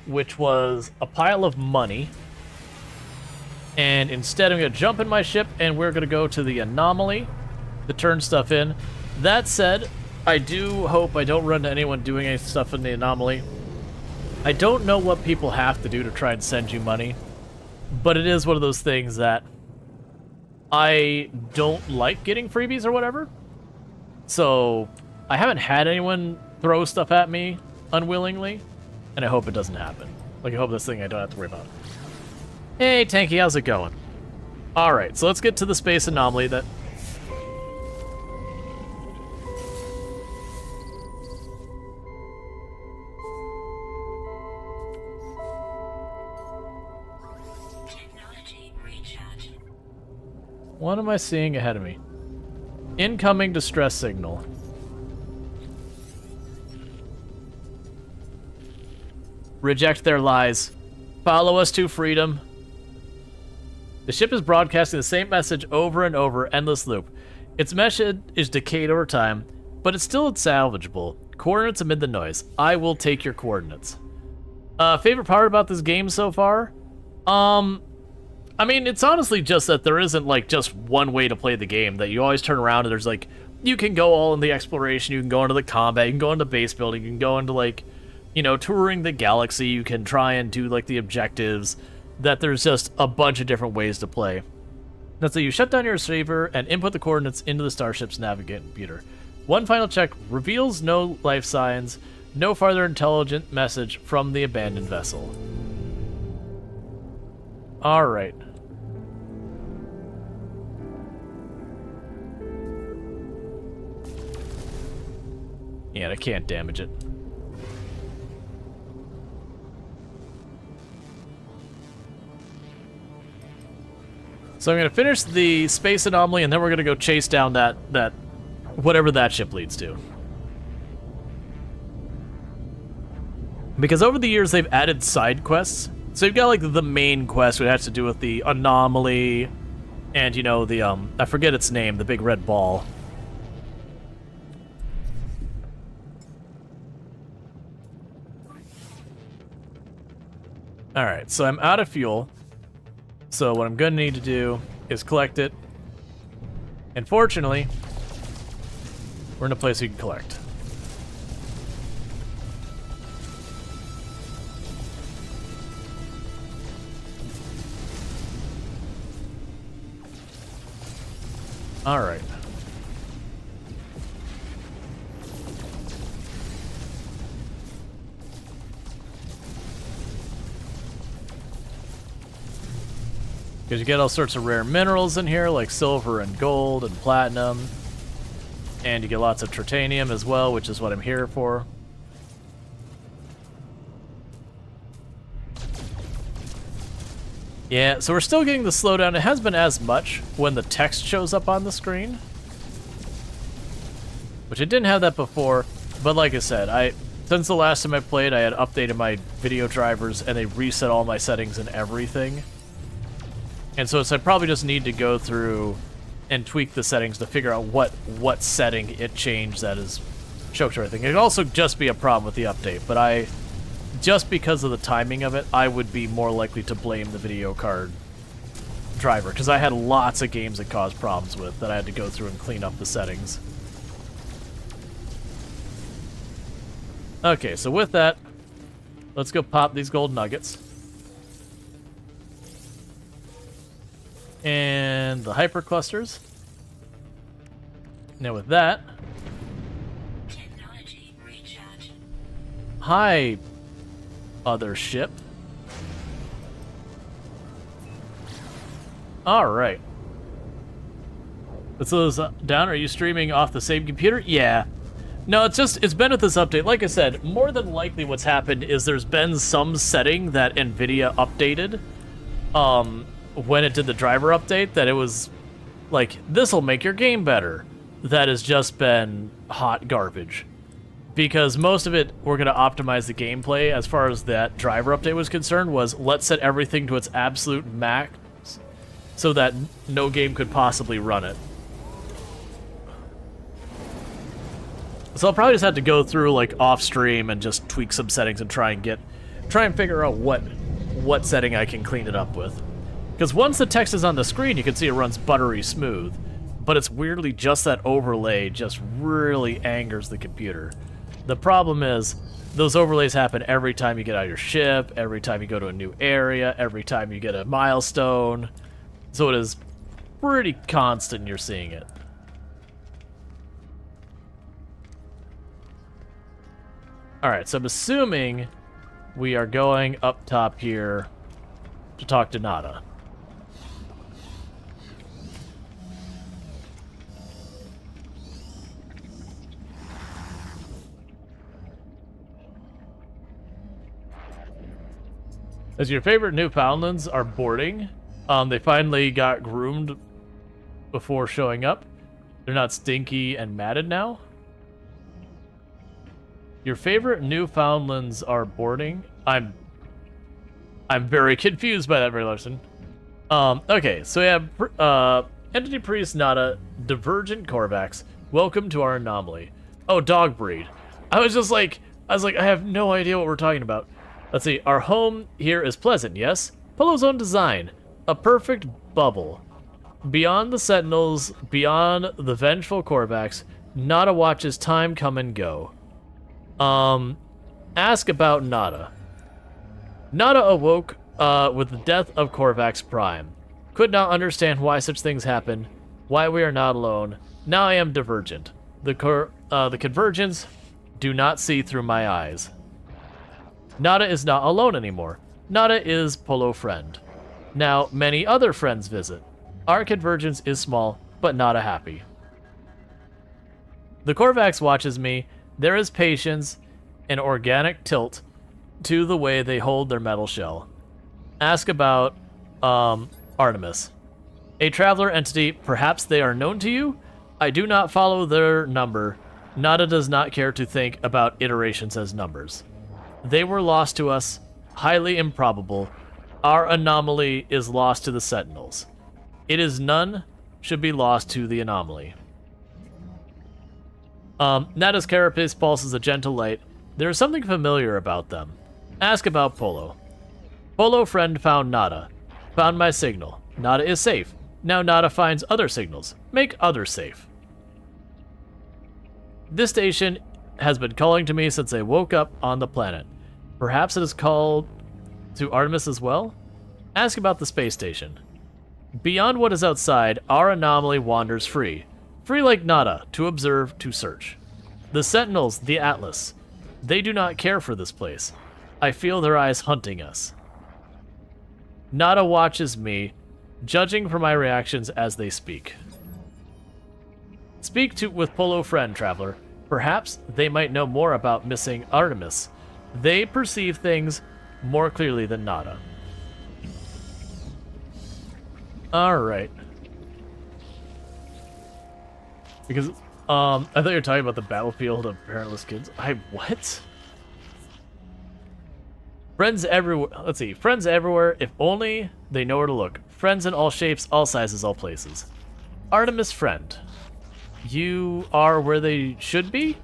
Speaker 7: which was a pile of money. And instead I'm going to jump in my ship, and we're going to go to the anomaly to turn stuff in. That said, I do hope I don't run into anyone doing any stuff in the anomaly. I don't know what people have to do to try and send you money. But it is one of those things that I don't like getting freebies or whatever. So I haven't had anyone throw stuff at me unwillingly, and I hope it doesn't happen. Like, I hope this thing I don't have to worry about. Hey, Tanky, how's it going? Alright, so let's get to the space anomaly that... What am I seeing ahead of me? Incoming distress signal. Reject their lies. Follow us to freedom. The ship is broadcasting the same message over and over, endless loop. Its message is decayed over time, but it's still salvageable. Coordinates amid the noise. I will take your coordinates. Favorite part about this game so far? I mean, it's honestly just that there isn't, like, just one way to play the game, that you always turn around and there's, like, you can go all in the exploration, you can go into the combat, you can go into base building, you can go into, like, you know, touring the galaxy, you can try and do, like, the objectives, that there's just a bunch of different ways to play. Let's say you shut down your receiver and input the coordinates into the starship's navigation computer. One final check reveals no life signs, no farther intelligent message from the abandoned vessel. Alright. Yeah, I can't damage it. So I'm going to finish the space anomaly, and then we're going to go chase down that whatever that ship leads to. Because over the years, they've added side quests. So you've got, like, the main quest, which has to do with the anomaly, and, you know, the, I forget its name, the big red ball. Alright, so I'm out of fuel. So what I'm going to need to do is collect it. And fortunately, we're in a place we can collect. Alright. Because you get all sorts of rare minerals in here, like silver and gold and platinum. And you get lots of titanium as well, which is what I'm here for. Yeah, so we're still getting the slowdown. It hasn't been as much when the text shows up on the screen. Which I didn't have that before, but like I said, since the last time I played, I had updated my video drivers and they reset all my settings and everything. And so I probably just need to go through and tweak the settings to figure out what setting it changed that is choked everything. It could also just be a problem with the update, but just because of the timing of it, I would be more likely to blame the video card driver, because I had lots of games it caused problems with that I had to go through and clean up the settings. Okay, so with that, let's go pop these gold nuggets. And the hyperclusters. Now with that...
Speaker 9: Technology recharge.
Speaker 7: Hi, other ship. Alright. Let's those down. Are you streaming off the same computer? Yeah. No, it's been with this update. Like I said, more than likely what's happened is there's been some setting that NVIDIA updated. When it did the driver update, that it was like, this'll make your game better. That has just been hot garbage. Because most of it, we're going to optimize the gameplay as far as that driver update was concerned, was let's set everything to its absolute max so that no game could possibly run it. So I'll probably just have to go through like off stream and just tweak some settings and try and figure out what setting I can clean it up with. Because once the text is on the screen, you can see it runs buttery smooth. But it's weirdly just that overlay just really angers the computer. The problem is, those overlays happen every time you get out of your ship, every time you go to a new area, every time you get a milestone. So it is pretty constant you're seeing it. Alright, so I'm assuming we are going up top here to talk to Nada. As your favorite Newfoundlands are boarding, they finally got groomed before showing up. They're not stinky and matted now. Your favorite Newfoundlands are boarding. I'm very confused by that, Ray Larson. Okay, so we have Entity Priest Nada, Divergent Korvax. Welcome to our anomaly. Oh, dog breed. I was like, I have no idea what we're talking about. Let's see, our home here is pleasant, yes? Polo's own design. A perfect bubble. Beyond the Sentinels, beyond the vengeful Korvax, Nada watches time come and go. Ask about Nada. Nada awoke with the death of Korvax Prime.
Speaker 1: Could not understand why such things happen, why we are not alone. Now I am divergent. The convergence do not see through my eyes. Nada is not alone anymore. Nada is Polo friend. Now many other friends visit. Our convergence is small, but Nada happy. The Korvax watches me. There is patience and organic tilt to the way they hold their metal shell. Ask about Artemis. A traveler entity, perhaps they are known to you? I do not follow their number. Nada does not care to think about iterations as numbers. They were lost to us, highly improbable. Our anomaly is lost to the Sentinels. It is none should be lost to the anomaly. Nada's carapace pulses a gentle light. There is something familiar about them. Ask about Polo. Polo friend found Nada. Found my signal. Nada is safe. Now Nada finds other signals. Make others safe. This station has been calling to me since I woke up on the planet. Perhaps it is called to Artemis as well? Ask about the space station. Beyond what is outside, our anomaly wanders free. Free like Nada, to observe, to search. The Sentinels, the Atlas. They do not care for this place. I feel their eyes hunting us. Nada watches me, judging for my reactions as they speak. Speak with Polo friend, traveler. Perhaps they might know more about missing Artemis. They perceive things more clearly than Nada. Alright. Because, I thought you were talking about the battlefield of parentless kids. What? Friends everywhere. Let's see. Friends everywhere, if only they know where to look. Friends in all shapes, all sizes, all places. Artemis friend. You are where they should be?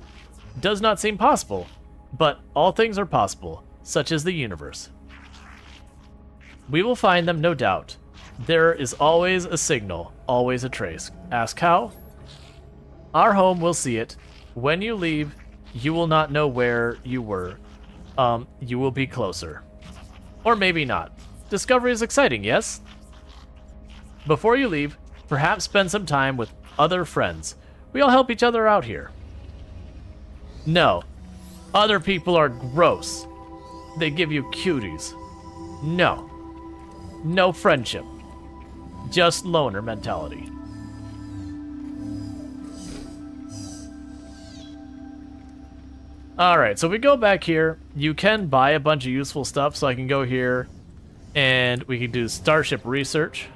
Speaker 1: Does not seem possible. But all things are possible, such as the universe. We will find them, no doubt. There is always a signal, always a trace. Ask how? Our home will see it. When you leave, you will not know where you were. You will be closer. Or maybe not. Discovery is exciting, yes? Before you leave, perhaps spend some time with other friends. We all help each other out here. No. Other people are gross. They give you cuties. No. No friendship. Just loner mentality. Alright, so we go back here. You can buy a bunch of useful stuff, so I can go here and we can do Starship research.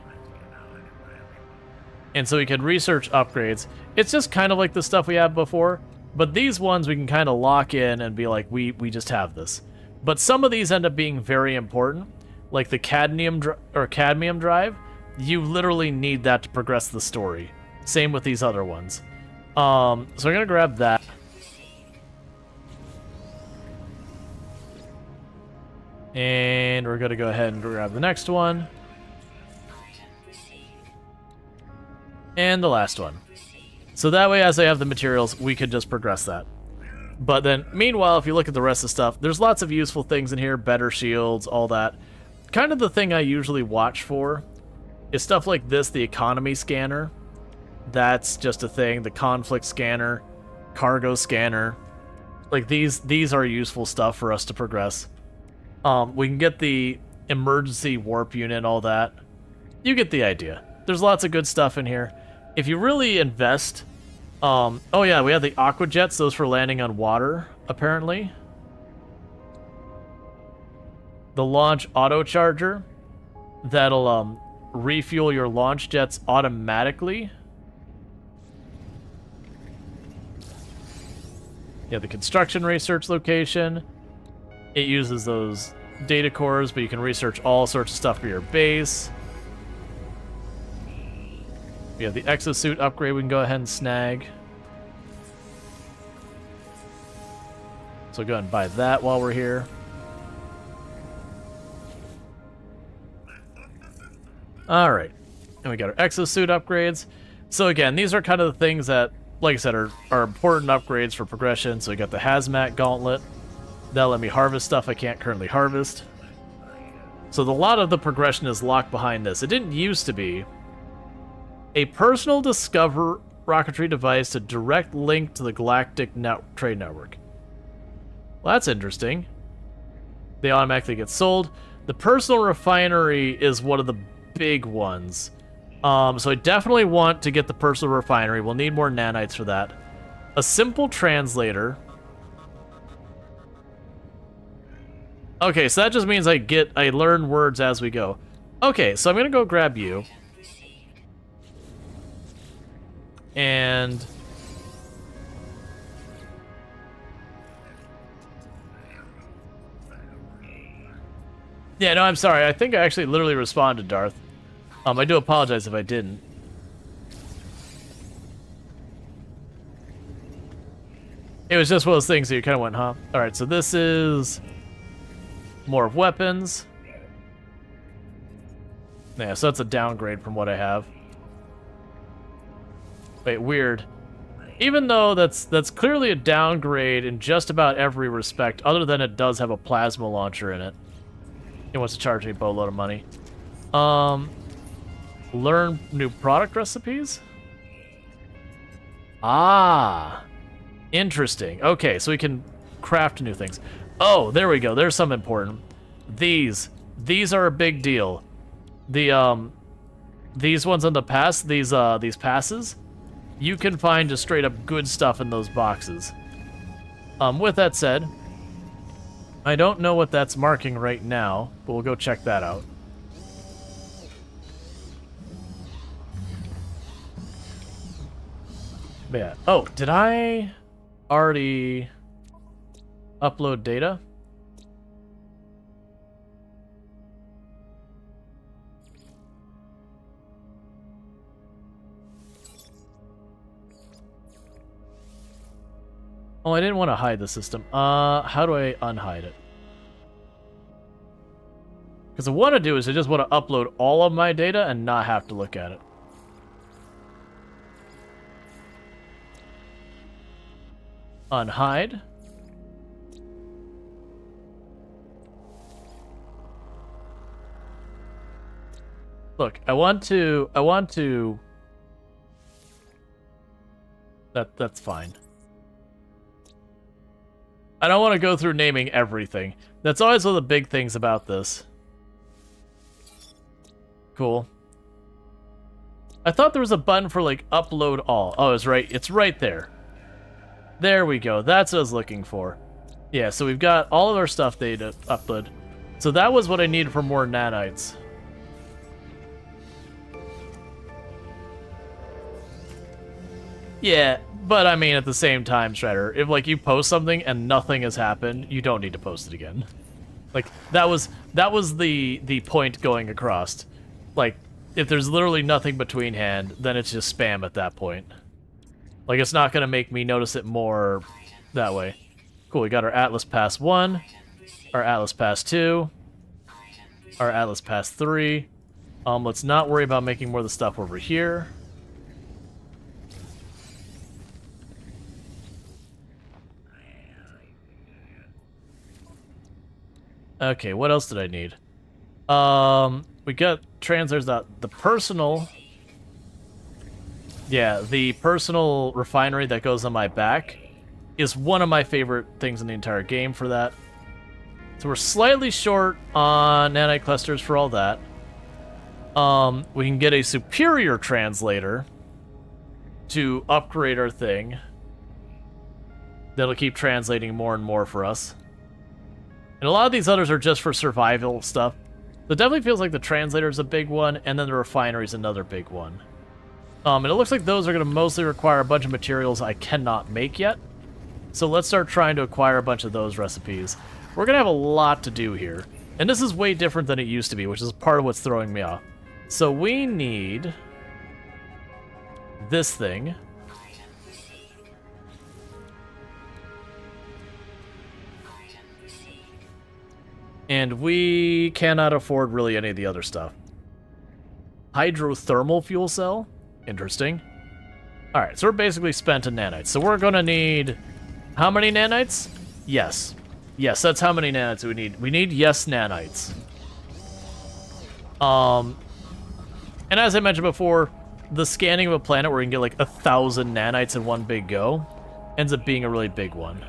Speaker 1: And so we can research upgrades. It's just kind of like the stuff we had before, but these ones we can kind of lock in and be like, we just have this. But some of these end up being very important, like the cadmium drive. You literally need that to progress the story. Same with these other ones. So I'm gonna grab that. And we're gonna go ahead and grab the next one. And the last one. So that way, as I have the materials, we could just progress that. But then, meanwhile, if you look at the rest of the stuff, there's lots of useful things in here, better shields, all that. Kind of the thing I usually watch for is stuff like this, the economy scanner. That's just a thing. The conflict scanner, cargo scanner. Like, these are useful stuff for us to progress. We can get the emergency warp unit, all that. You get the idea. There's lots of good stuff in here. If you really invest... oh yeah, we have the aqua jets, those for landing on water, apparently. The launch auto charger. That'll refuel your launch jets automatically. Yeah, the construction research location. It uses those data cores, but you can research all sorts of stuff for your base. We have the exosuit upgrade we can go ahead and snag. So go ahead and buy that while we're here. Alright. And we got our exosuit upgrades. So again, these are kind of the things that, like I said, are important upgrades for progression. So we got the hazmat gauntlet. That'll let me harvest stuff I can't currently harvest. So a lot of the progression is locked behind this. It didn't used to be. A personal discover rocketry device to direct link to the galactic trade network. Well, that's interesting. They automatically get sold. The personal refinery is one of the big ones. So I definitely want to get the personal refinery. We'll need more nanites for that. A simple translator. Okay, so that just means I learn words as we go. Okay, so I'm gonna go grab you. And yeah, no, I'm sorry. I think I actually literally responded, Darth. I do apologize if I didn't. It was just one of those things that you kind of went, huh? Alright, so this is more of weapons. Yeah, so that's a downgrade from what I have. Wait, weird. Even though that's clearly a downgrade in just about every respect, other than it does have a plasma launcher in it. It wants to charge me a boatload of money. Learn new product recipes? Ah. Interesting. Okay, so we can craft new things. Oh, there we go. There's some important. These are a big deal. These ones on the pass, these passes, you can find just straight up good stuff in those boxes. With that said, I don't know what that's marking right now, but we'll go check that out. But yeah. Oh, did I already upload data? Oh, I didn't want to hide the system. How do I unhide it? Because what I want to do is I just want to upload all of my data and not have to look at it. Unhide. Look, I want to that's fine. I don't want to go through naming everything. That's always one of the big things about this. Cool. I thought there was a button for like upload all. Oh, it's right there. There we go. That's what I was looking for. Yeah, so we've got all of our stuff data upload. So that was what I needed for more nanites. Yeah, but I mean at the same time, Shredder, if like you post something and nothing has happened, you don't need to post it again. Like that was the point going across. Like if there's literally nothing between hand, then it's just spam at that point. Like, it's not going to make me notice it more that way. Cool, we got our Atlas Pass 1, our Atlas Pass 2, our Atlas Pass 3. Let's not worry about making more of the stuff over here. Okay, what else did I need? We got translators that the personal... Yeah, the personal refinery that goes on my back is one of my favorite things in the entire game for that. So we're slightly short on nanite clusters for all that. We can get a superior translator to upgrade our thing. That'll keep translating more and more for us. And a lot of these others are just for survival stuff. So it definitely feels like the translator is a big one, and then the refinery is another big one. And it looks like those are going to mostly require a bunch of materials I cannot make yet. So let's start trying to acquire a bunch of those recipes. We're going to have a lot to do here. And this is way different than it used to be, which is part of what's throwing me off. So we need this thing. And we cannot afford really any of the other stuff. Hydrothermal fuel cell? Interesting. Alright, so we're basically spent in nanites. So we're gonna need... How many nanites? Yes. Yes, that's how many nanites we need. We need yes nanites.
Speaker 7: And as I mentioned before, the scanning of a planet where you can get like 1,000 nanites in one big go ends up being a really big one.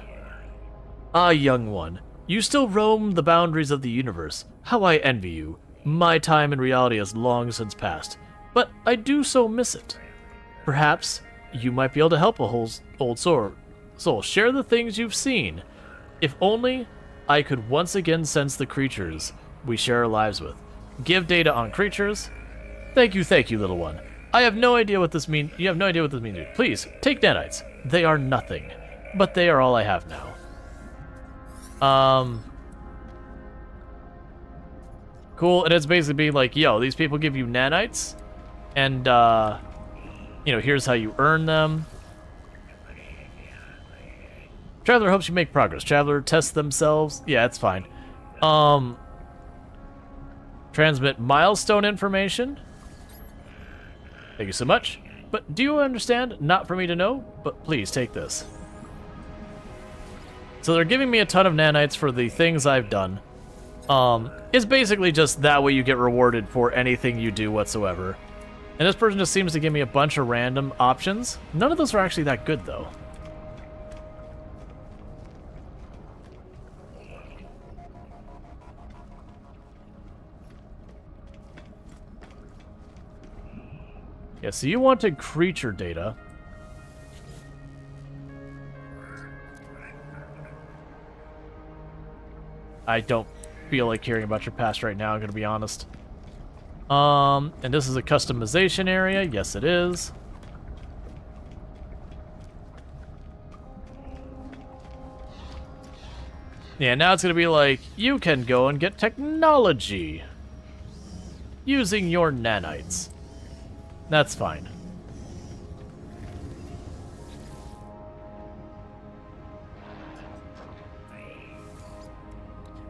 Speaker 7: Ah, young one, you still roam the boundaries of the universe. How I envy you. My time in reality has long since passed, but I do so miss it. Perhaps you might be able to help a whole old soul. Share the things you've seen. If only I could once again sense the creatures we share our lives with. Give data on creatures. Thank you, little one. I have no idea what this means. You have no idea what this means. Please, take nanites. They are nothing, but they are all I have now. Cool, and it's basically being like, yo, these people give you nanites, and, you know, here's how you earn them. Traveler hopes you make progress. Traveler tests themselves. Yeah, it's fine. Transmit milestone information. Thank you so much. But do you understand? Not for me to know, but please take this. So they're giving me a ton of nanites for the things I've done. It's basically just that way you get rewarded for anything you do whatsoever. And this person just seems to give me a bunch of random options. None of those are actually that good, though. Yeah, so you wanted creature data. I don't feel like hearing about your past right now, I'm gonna be honest. And this is a customization area. Yes, it is. Yeah, now it's gonna be like, you can go and get technology using your nanites. That's fine.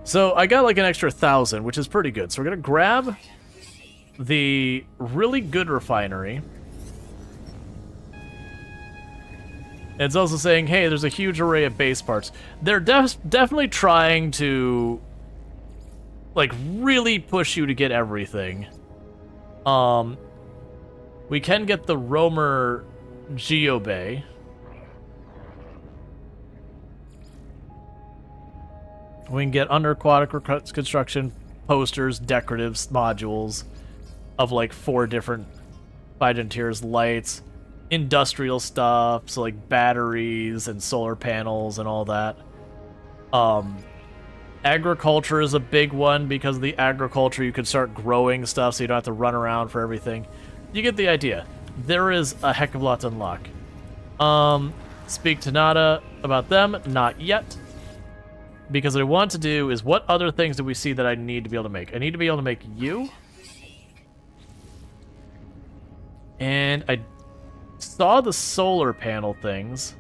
Speaker 7: So I got like an extra 1,000, which is pretty good. So we're gonna grab the really good refinery. It's also saying, hey, there's a huge array of base parts. They're definitely trying to, like, really push you to get everything. We can get the Roamer Geobay. We can get under-aquatic construction posters, decoratives, modules of like 4 different tiers, lights, industrial stuff, so like batteries and solar panels and all that. Agriculture is a big one because of the agriculture you can start growing stuff so you don't have to run around for everything. You get the idea. There is a heck of a lot to unlock. Speak to Nada about them, not yet. Because what I want to do is, what other things do we see that I need to be able to make? I need to be able to make you. And I saw the solar panel things.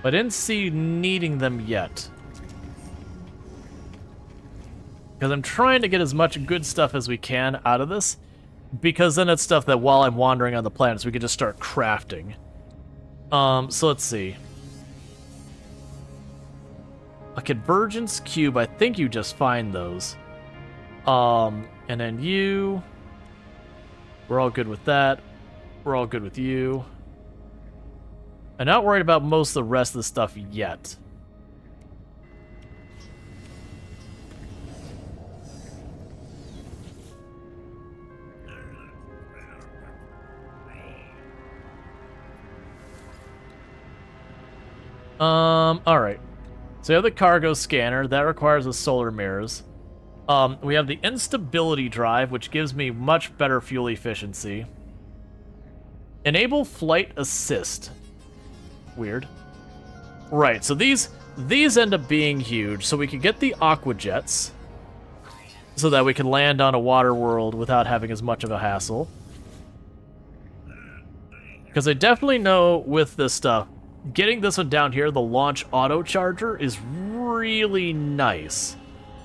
Speaker 7: But I didn't see needing them yet. Because I'm trying to get as much good stuff as we can out of this. Because then it's stuff that while I'm wandering on the planets, we can just start crafting. So let's see. A convergence cube, I think you just find those. And then you. We're all good with that. We're all good with you. I'm not worried about most of the rest of the stuff yet. Alright. So you have the cargo scanner. That requires the solar mirrors. We have the instability drive, which gives me much better fuel efficiency. Enable flight assist. Weird. Right, so these end up being huge, so we can get the aqua jets so that we can land on a water world without having as much of a hassle. Because I definitely know with this stuff, getting this one down here, the launch auto charger, is really nice.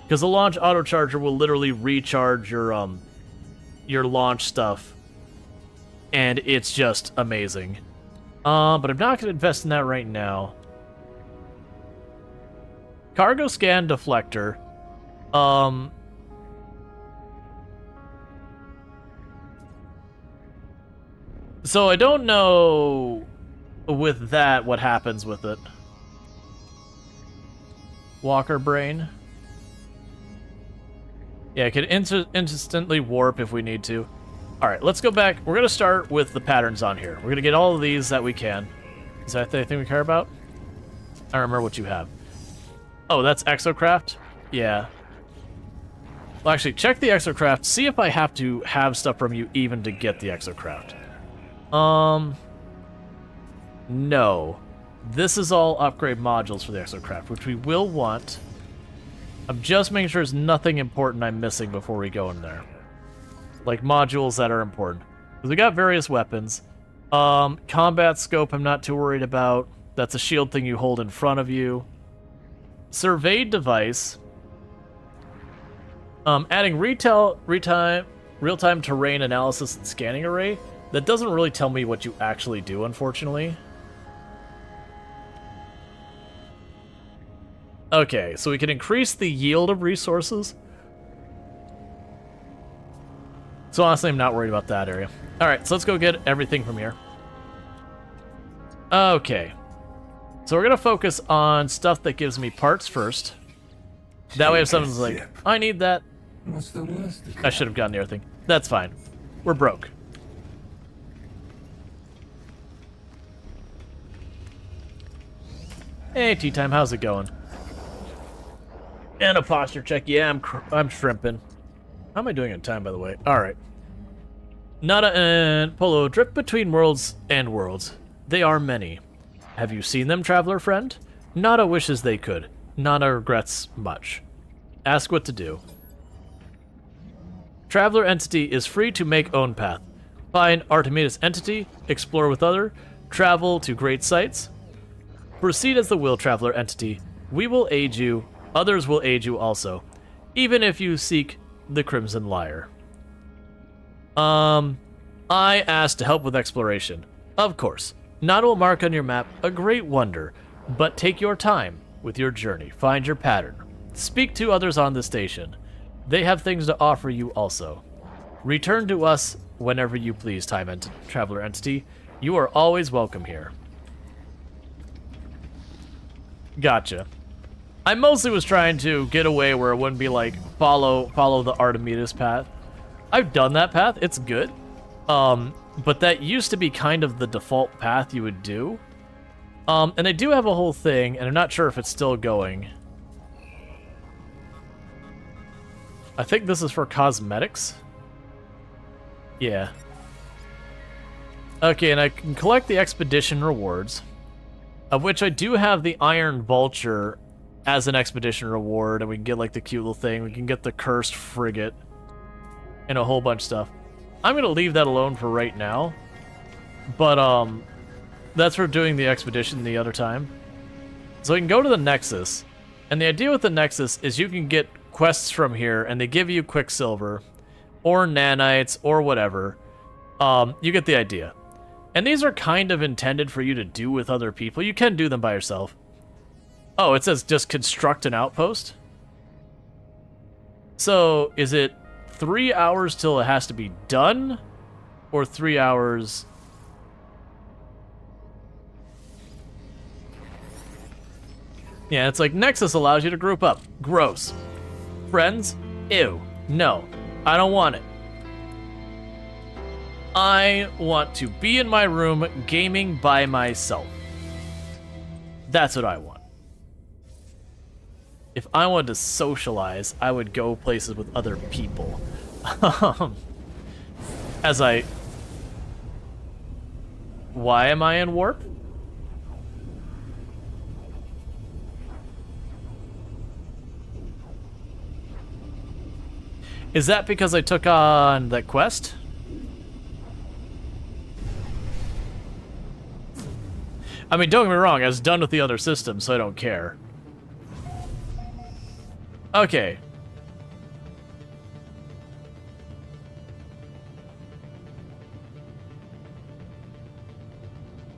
Speaker 7: Because the launch auto charger will literally recharge your launch stuff. And it's just amazing. But I'm not going to invest in that right now. Cargo scan deflector. So I don't know with that what happens with it. Walker brain. Yeah, it could instantly warp if we need to. Alright, let's go back. We're going to start with the patterns on here. We're going to get all of these that we can. Is that the thing we care about? I don't remember what you have. Oh, that's Exocraft? Yeah. Well, actually, check the Exocraft. See if I have to have stuff from you even to get the Exocraft. No. This is all upgrade modules for the Exocraft, which we will want. I'm just making sure there's nothing important I'm missing before we go in there. Like modules that are important. Because we got various weapons. Combat scope I'm not too worried about. That's a shield thing you hold in front of you. Surveyed device. Adding real-time terrain analysis and scanning array. That doesn't really tell me what you actually do, unfortunately. Okay, so we can increase the yield of resources. So honestly, I'm not worried about that area. Alright, so let's go get everything from here. Okay. So we're going to focus on stuff that gives me parts first. That way if someone's like, I need that.
Speaker 4: What's the worst?
Speaker 7: I should have gotten the other thing. That's fine. We're broke. Hey, tea time, how's it going? And a posture check. Yeah, I'm shrimping. How am I doing in time, by the way? All right. Nada and Polo drift between worlds and worlds. They are many. Have you seen them, traveler friend? Nada wishes they could. Nada regrets much. Ask what to do. Traveler entity is free to make own path. Find Artemidas entity, explore with other, travel to great sites. Proceed as the will, traveler entity. We will aid you. Others will aid you also, even if you seek the Crimson Lyre. I asked to help with exploration. Of course. Nada will mark on your map a great wonder, but take your time with your journey. Find your pattern. Speak to others on the station. They have things to offer you also. Return to us whenever you please, traveler entity. You are always welcome here. Gotcha. I mostly was trying to get away where it wouldn't be like, follow the Artemidas path. I've done that path, it's good. But that used to be kind of the default path you would do. And they do have a whole thing, and I'm not sure if it's still going. I think this is for cosmetics. Yeah. Okay, and I can collect the expedition rewards, of which I do have the Iron Vulture as an expedition reward, and we can get like the cute little thing. We can get the cursed frigate and a whole bunch of stuff. I'm gonna leave that alone for right now, but that's for doing the expedition the other time. So we can go to the Nexus, and the idea with the Nexus is you can get quests from here, and they give you Quicksilver, or nanites, or whatever. You get the idea. And these are kind of intended for you to do with other people. You can do them by yourself. Oh, it says just construct an outpost? So, is it 3 hours till it has to be done? Or 3 hours... Yeah, it's like Nexus allows you to group up. Gross. Friends? Ew. No. I don't want it. I want to be in my room gaming by myself. That's what I want. If I wanted to socialize, I would go places with other people. Why am I in warp? Is that because I took on that quest? I mean, don't get me wrong, I was done with the other system, so I don't care. Okay.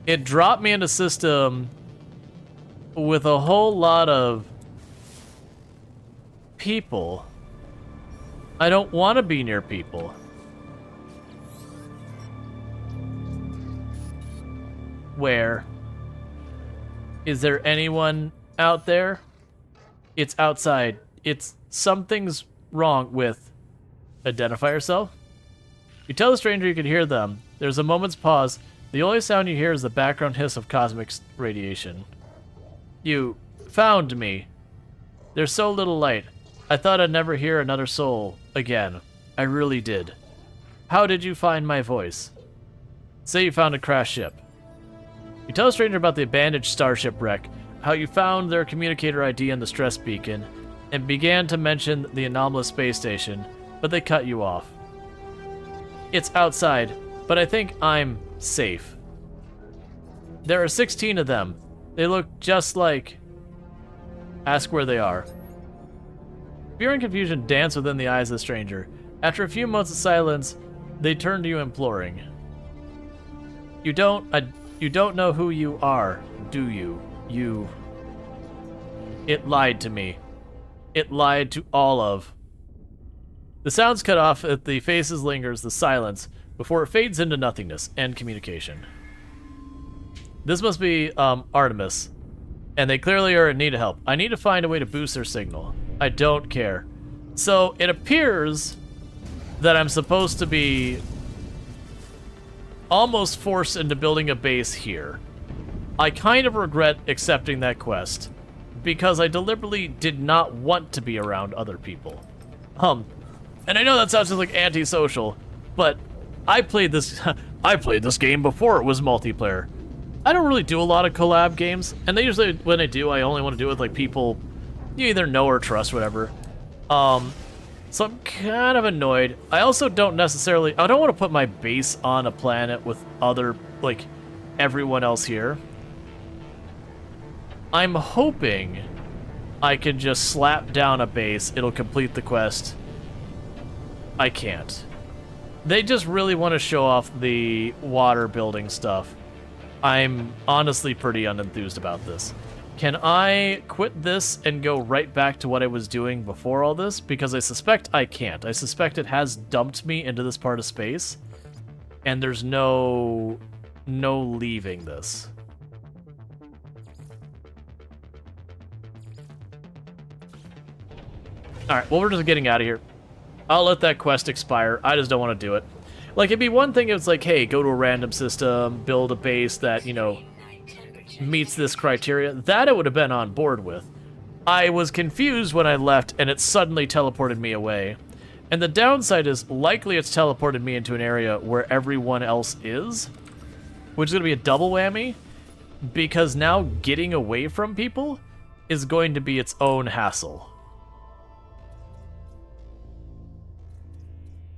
Speaker 7: It dropped me into system with a whole lot of people. I don't want to be near people. Where? Is there anyone out there? It's outside. It's something's wrong with. Identify yourself. You tell the stranger you can hear them. There's a moment's pause. The only sound you hear is the background hiss of cosmic radiation. You found me. There's so little light. I thought I'd never hear another soul again. I really did. How did you find my voice? Say you found a crashed ship. You tell a stranger about the abandoned starship wreck, how you found their communicator ID on the stress beacon, and began to mention the anomalous space station, but they cut you off. It's outside, but I think I'm safe. There are 16 of them. They look just like... Ask where they are. Fear and confusion dance within the eyes of the stranger. After a few moments of silence, they turn to you imploring. You don't know who you are, do you? It lied to me. It lied to all of. The sounds cut off as the faces lingers, the silence, before it fades into nothingness and communication. This must be Artemis, and they clearly are in need of help. I need to find a way to boost their signal. I don't care. So it appears that I'm supposed to be almost forced into building a base here. I kind of regret accepting that quest because I deliberately did not want to be around other people. And I know that sounds just like antisocial, but I played this game before it was multiplayer. I don't really do a lot of collab games, and they usually, when I do, I only want to do it with like people you either know or trust, whatever. So I'm kind of annoyed. I also don't necessarily, I don't want to put my base on a planet with other, like, everyone else here. I'm hoping I can just slap down a base, it'll complete the quest. I can't. They just really want to show off the water building stuff. I'm honestly pretty unenthused about this. Can I quit this and go right back to what I was doing before all this? Because I suspect I can't. I suspect it has dumped me into this part of space, and there's no leaving this. Alright, well, we're just getting out of here. I'll let that quest expire. I just don't want to do it. Like, it'd be one thing if it's like, hey, go to a random system, build a base that, you know, meets this criteria. That I would have been on board with. I was confused when I left, and it suddenly teleported me away. And the downside is, likely it's teleported me into an area where everyone else is, which is going to be a double whammy, because now getting away from people is going to be its own hassle.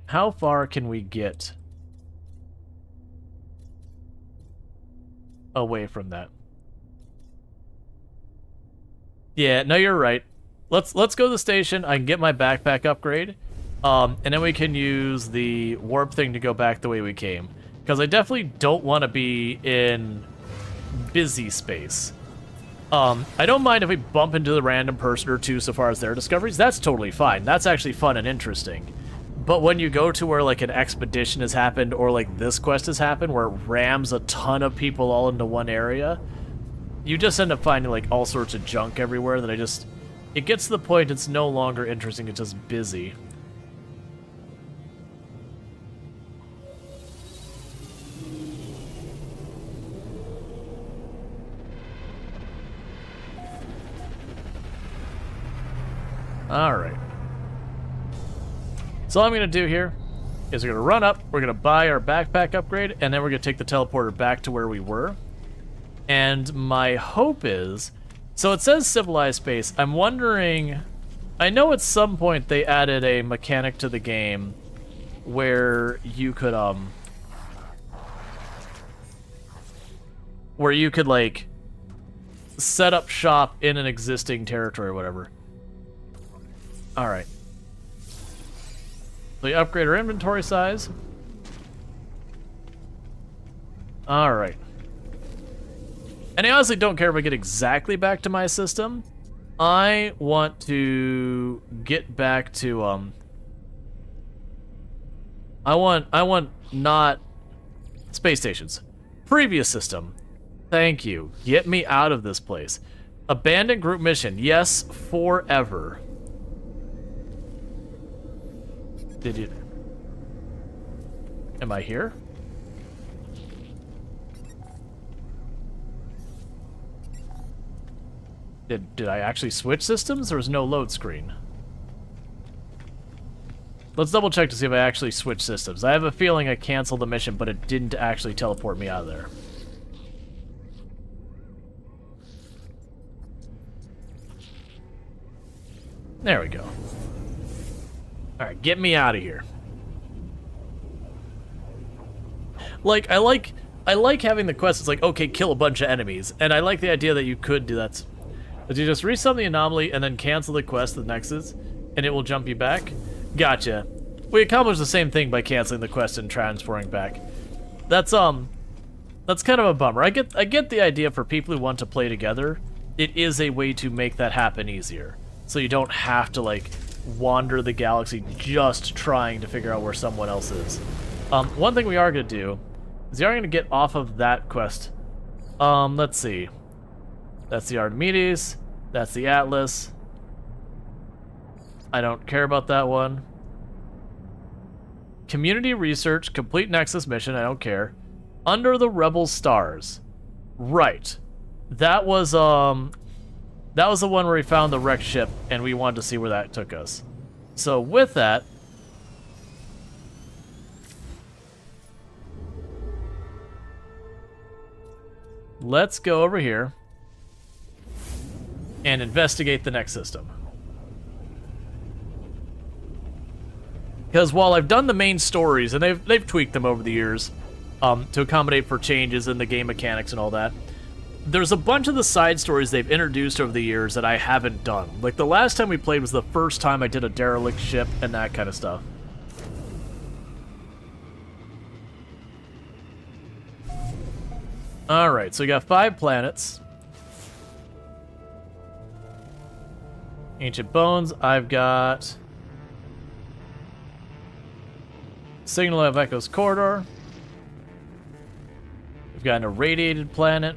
Speaker 7: How far can we get away from that? Yeah, no, you're right. Let's go to the station. I can get my backpack upgrade, and then we can use the warp thing to go back the way we came. Because I definitely don't want to be in busy space. I don't mind if we bump into the random person or two so far as their discoveries. That's totally fine. That's actually fun and interesting. But when you go to where, like, an expedition has happened, or, like, this quest has happened, where it rams a ton of people all into one area, you just end up finding, like, all sorts of junk everywhere that it gets to the point it's no longer interesting, it's just busy. Alright. So all I'm going to do here is we're going to run up, we're going to buy our backpack upgrade, and then we're going to take the teleporter back to where we were. And my hope is... So it says civilized space. I'm wondering... I know at some point they added a mechanic to the game where you could, where you could, like, set up shop in an existing territory or whatever. Alright. So we upgrade our inventory size. Alright. And I honestly don't care if I get exactly back to my system,
Speaker 1: I want to get back to I want not space stations. Previous system. Thank you. Get me out of this place. Abandoned group mission. Yes, forever. Did you... Am I here? Did I actually switch systems? There was no load screen. Let's double check to see if I actually switched systems. I have a feeling I canceled the mission, but it didn't actually teleport me out of there. There we go. Alright, get me out of here. Like, I like having the quest. It's like, okay, kill a bunch of enemies. And I like the idea that you could do that. That you just reset the anomaly and then cancel the quest to the Nexus, and it will jump you back. Gotcha. We accomplished the same thing by canceling the quest and transporting back. That's kind of a bummer. I get the idea for people who want to play together. It is a way to make that happen easier. So you don't have to, like, wander the galaxy just trying to figure out where someone else is. One thing we are going to do is we are going to get off of that quest. Let's see. That's the Archimedes. That's the Atlas. I don't care about that one. Community research, complete Nexus mission, I don't care. Under the Rebel Stars. Right. That was the one where we found the wrecked ship, and we wanted to see where that took us. So with that, let's go over here and investigate the next system. Because while I've done the main stories, and they've tweaked them over the years to accommodate for changes in the game mechanics and all that, there's a bunch of the side stories they've introduced over the years that I haven't done. Like, the last time we played was the first time I did a derelict ship and that kind of stuff. Alright, so we got 5 planets. Ancient Bones, I've got Signal of Echoes Corridor. We've got an irradiated planet.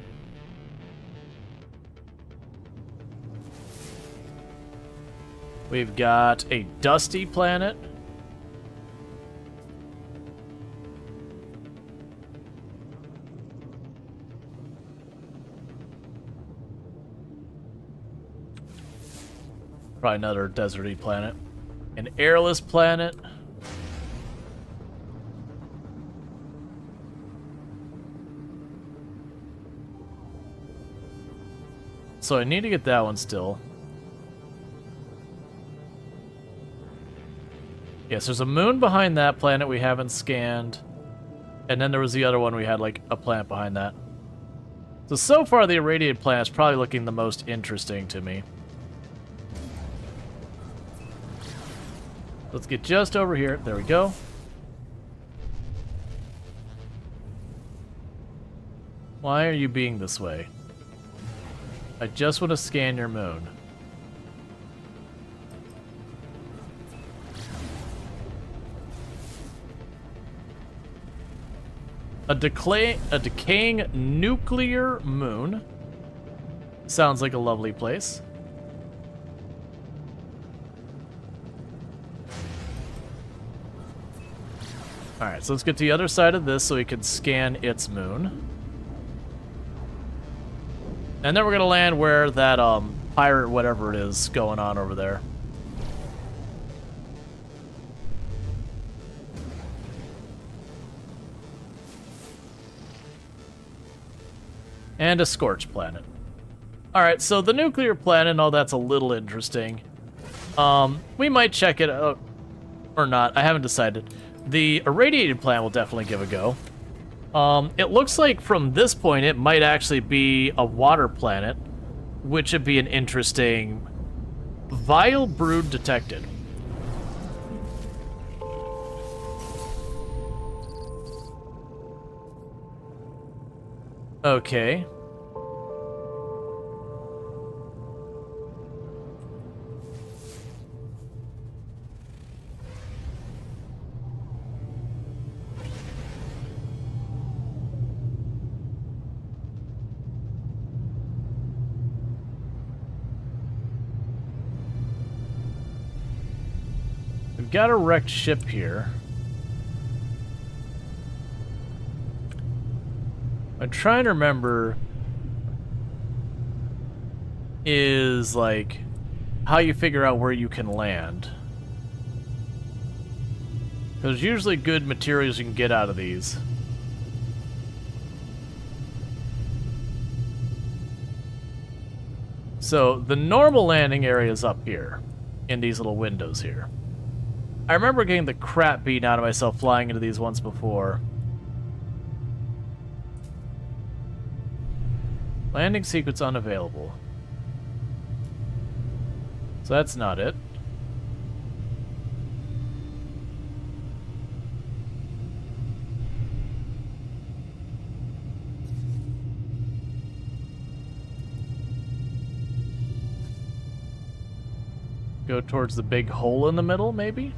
Speaker 1: We've got a dusty planet. Probably another deserty planet. An airless planet. So I need to get that one still. Yes, there's a moon behind that planet we haven't scanned. And then there was the other one we had, like, a planet behind that. So far the irradiated planet's probably looking the most interesting to me. Let's get just over here. There we go. Why are you being this way? I just want to scan your moon. A decaying nuclear moon. Sounds like a lovely place. Alright, so let's get to the other side of this so we can scan its moon. And then we're gonna land where that pirate whatever it is going on over there. And a scorched planet. Alright, so the nuclear planet and all that's a little interesting. We might check it out or not. I haven't decided. The irradiated planet will definitely give a go. It looks like from this point it might actually be a water planet, which would be an interesting... Vile brood detected. Okay.
Speaker 7: We've got a wrecked ship here. I'm trying to remember is like how you figure out where you can land. There's usually good materials you can get out of these. So the normal landing area is up here in these little windows here. I remember getting the crap beaten out of myself flying into these once before. Landing sequence unavailable. So that's not it. Go towards the big hole in the middle, maybe?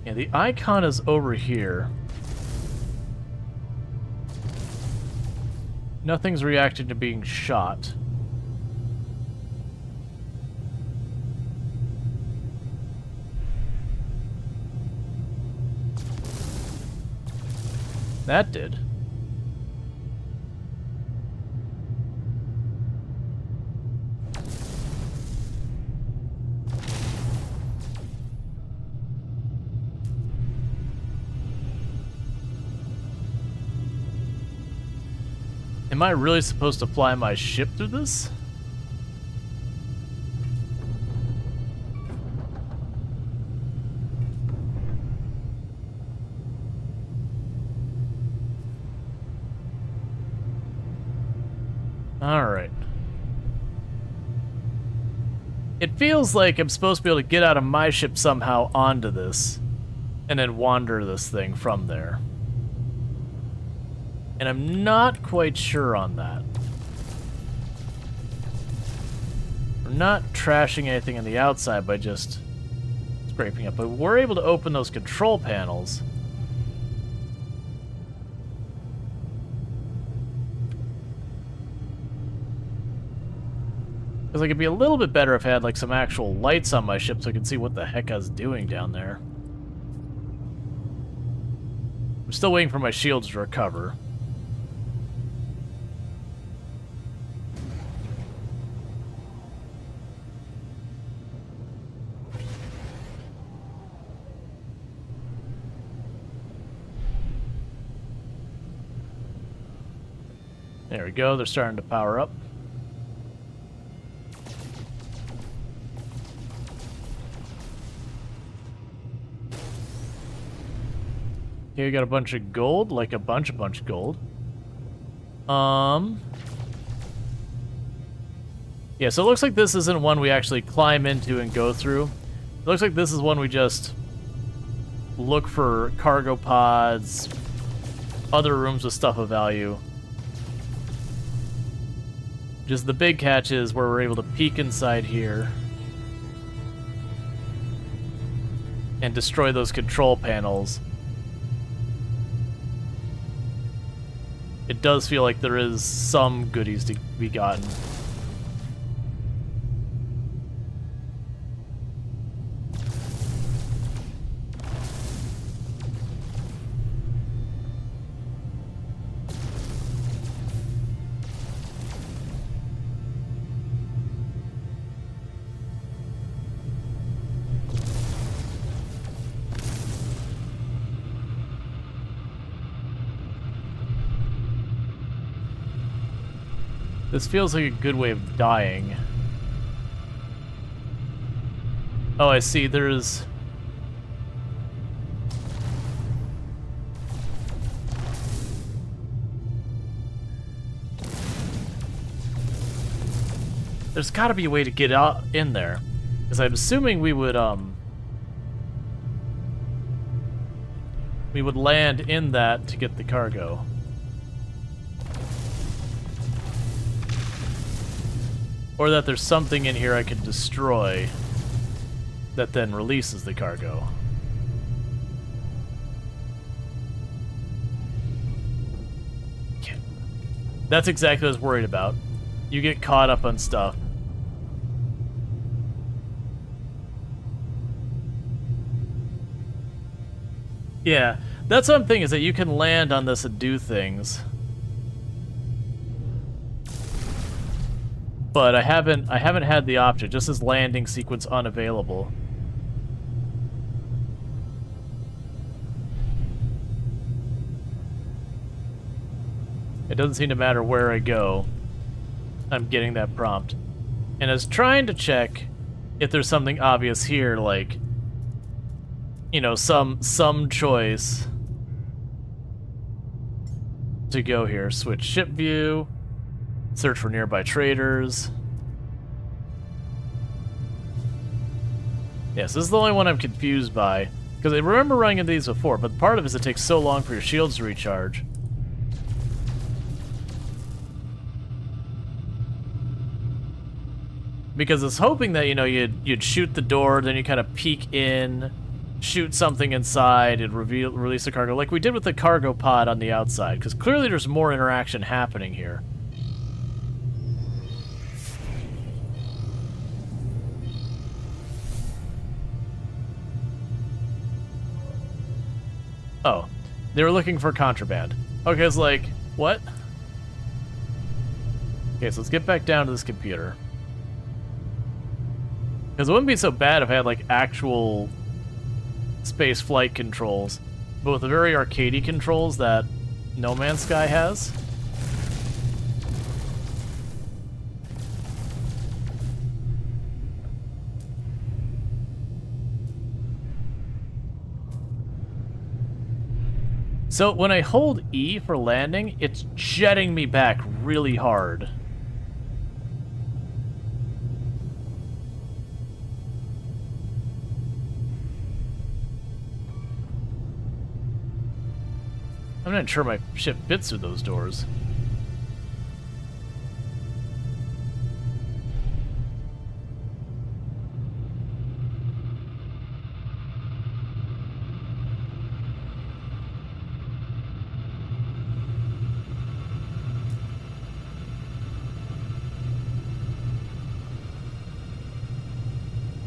Speaker 7: Yeah, the icon is over here. Nothing's reacting to being shot. That did. Am I really supposed to fly my ship through this? Alright. It feels like I'm supposed to be able to get out of my ship somehow onto this, and then wander this thing from there. And I'm not quite sure on that. We're not trashing anything on the outside by just scraping up, but we're able to open those control panels. Because like, it'd be a little bit better if I had like some actual lights on my ship so I can see what the heck I was doing down there. I'm still waiting for my shields to recover. There we go, they're starting to power up. Okay, we got a bunch of gold, like a bunch of gold. Yeah, so it looks like this isn't one we actually climb into and go through. It looks like this is one we just look for cargo pods, other rooms with stuff of value. Just the big catch is where we're able to peek inside here and destroy those control panels. It does feel like there is some goodies to be gotten. This feels like a good way of dying. Oh, I see, there's... There's gotta be a way to get out in there. Because I'm assuming we would land in that to get the cargo. Or that there's something in here I can destroy that then releases the cargo. That's exactly what I was worried about. You get caught up on stuff. Yeah, that's what I'm thinking, is that you can land on this and do things. But I haven't had the option, just as landing sequence unavailable. It doesn't seem to matter where I go. I'm getting that prompt. And I was trying to check if there's something obvious here, like, you know, some choice to go here. Switch ship view, search for nearby traders. Yes, this is the only one I'm confused by, because I remember running into these before, but part of it is it takes so long for your shields to recharge. Because it's hoping that, you know, you'd shoot the door, then you kind of peek in, shoot something inside, and release the cargo, like we did with the cargo pod on the outside, because clearly there's more interaction happening here. Oh, they were looking for contraband. Okay, it's like, what? Okay, so let's get back down to this computer. Because it wouldn't be so bad if I had, like, actual space flight controls, but with the very arcadey controls that No Man's Sky has. So when I hold E for landing, it's jetting me back really hard. I'm not sure my ship fits through those doors.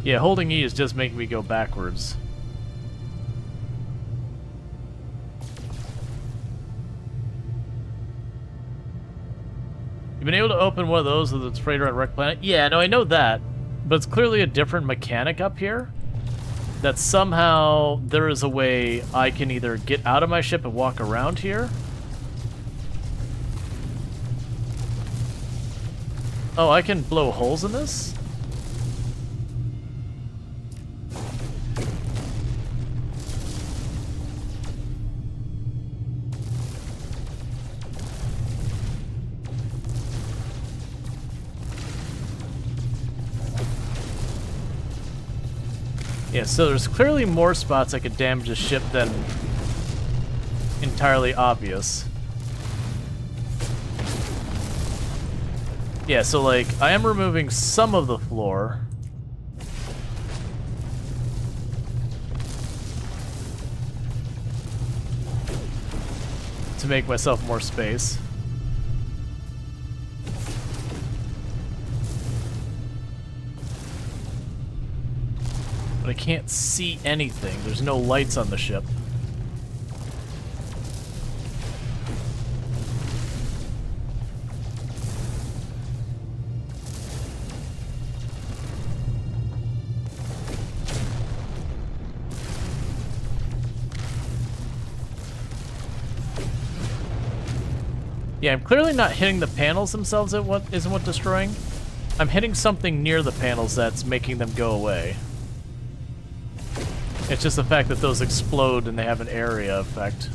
Speaker 7: Yeah, holding E is just making me go backwards. You've been able to open one of those with its freighter on Wreck Planet? Yeah, no, I know that. But it's clearly a different mechanic up here. That somehow there is a way I can either get out of my ship and walk around here. Oh, I can blow holes in this? Yeah, so there's clearly more spots I could damage a ship than entirely obvious. Yeah, so like, I am removing some of the floor. To make myself more space. But I can't see anything. There's no lights on the ship. Yeah, I'm clearly not hitting the panels themselves at what isn't what destroying. I'm hitting something near the panels that's making them go away. It's just the fact that those explode and they have an area effect.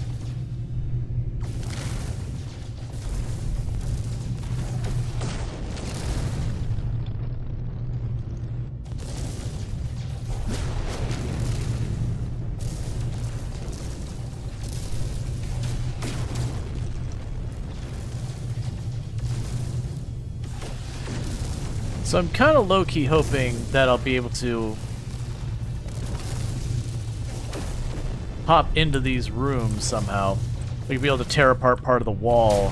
Speaker 7: So I'm kind of low-key hoping that I'll be able to hop into these rooms somehow. We could be able to tear apart part of the wall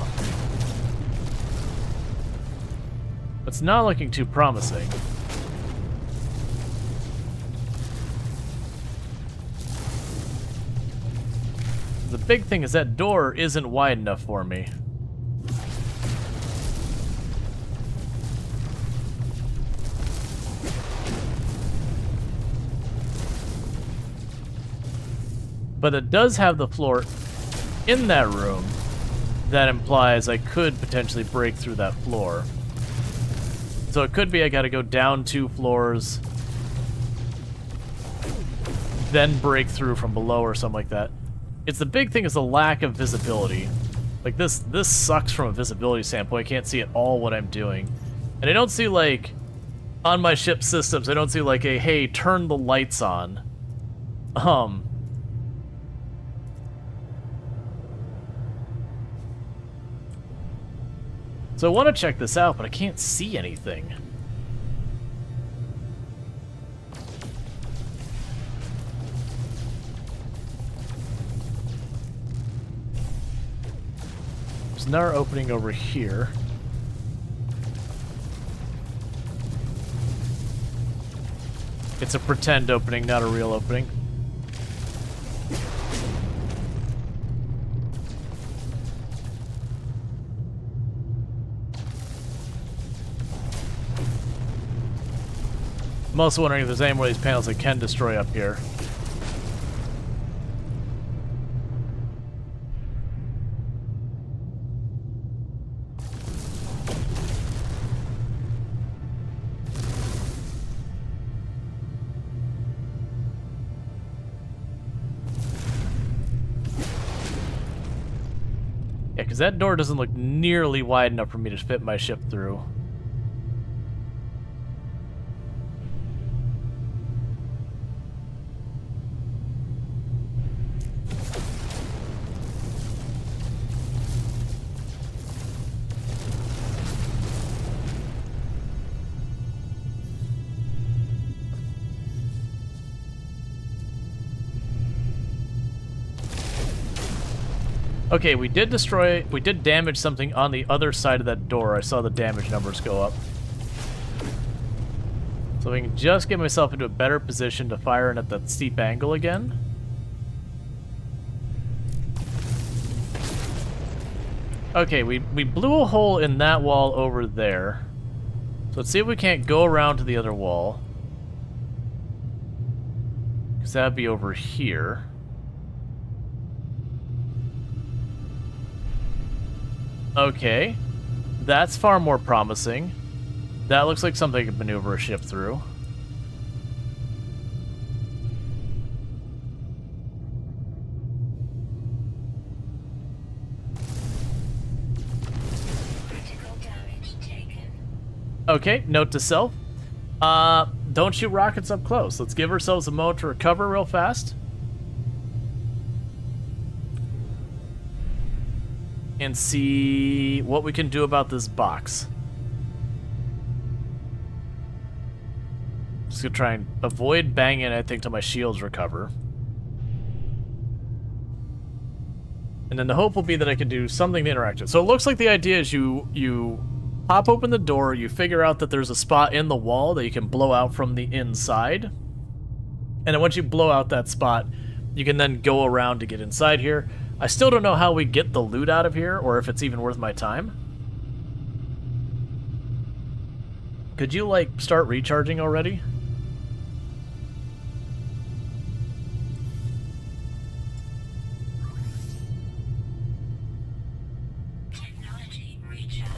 Speaker 7: It's not looking too promising. The big thing is that door isn't wide enough for me. But it does have the floor in that room that implies I could potentially break through that floor. So it could be I gotta go down 2 floors, then break through from below or something like that. It's the big thing is the lack of visibility. Like this sucks from a visibility standpoint. I can't see at all what I'm doing. And I don't see like, on my ship systems, I don't see like a, hey, turn the lights on. So I want to check this out, but I can't see anything. There's another opening over here. It's a pretend opening, not a real opening. I'm also wondering if there's any more of these panels I can destroy up here. Yeah, because that door doesn't look nearly wide enough for me to fit my ship through. Okay, we did damage something on the other side of that door. I saw the damage numbers go up. So I can just get myself into a better position to fire in at that steep angle again. Okay, we blew a hole in that wall over there. So let's see if we can't go around to the other wall. Because that would be over here. Okay, that's far more promising. That looks like something I could maneuver a ship through.
Speaker 9: Critical damage taken.
Speaker 7: Okay, note to self. Don't shoot rockets up close. Let's give ourselves a moment to recover real fast. And see what we can do about this box. Just gonna try and avoid banging, I think, till my shields recover. And then the hope will be that I can do something to interact with. So it looks like the idea is you pop open the door, you figure out that there's a spot in the wall that you can blow out from the inside. And then once you blow out that spot, you can then go around to get inside here. I still don't know how we get the loot out of here, or if it's even worth my time. Could you, like, start recharging already?
Speaker 9: Technology recharge.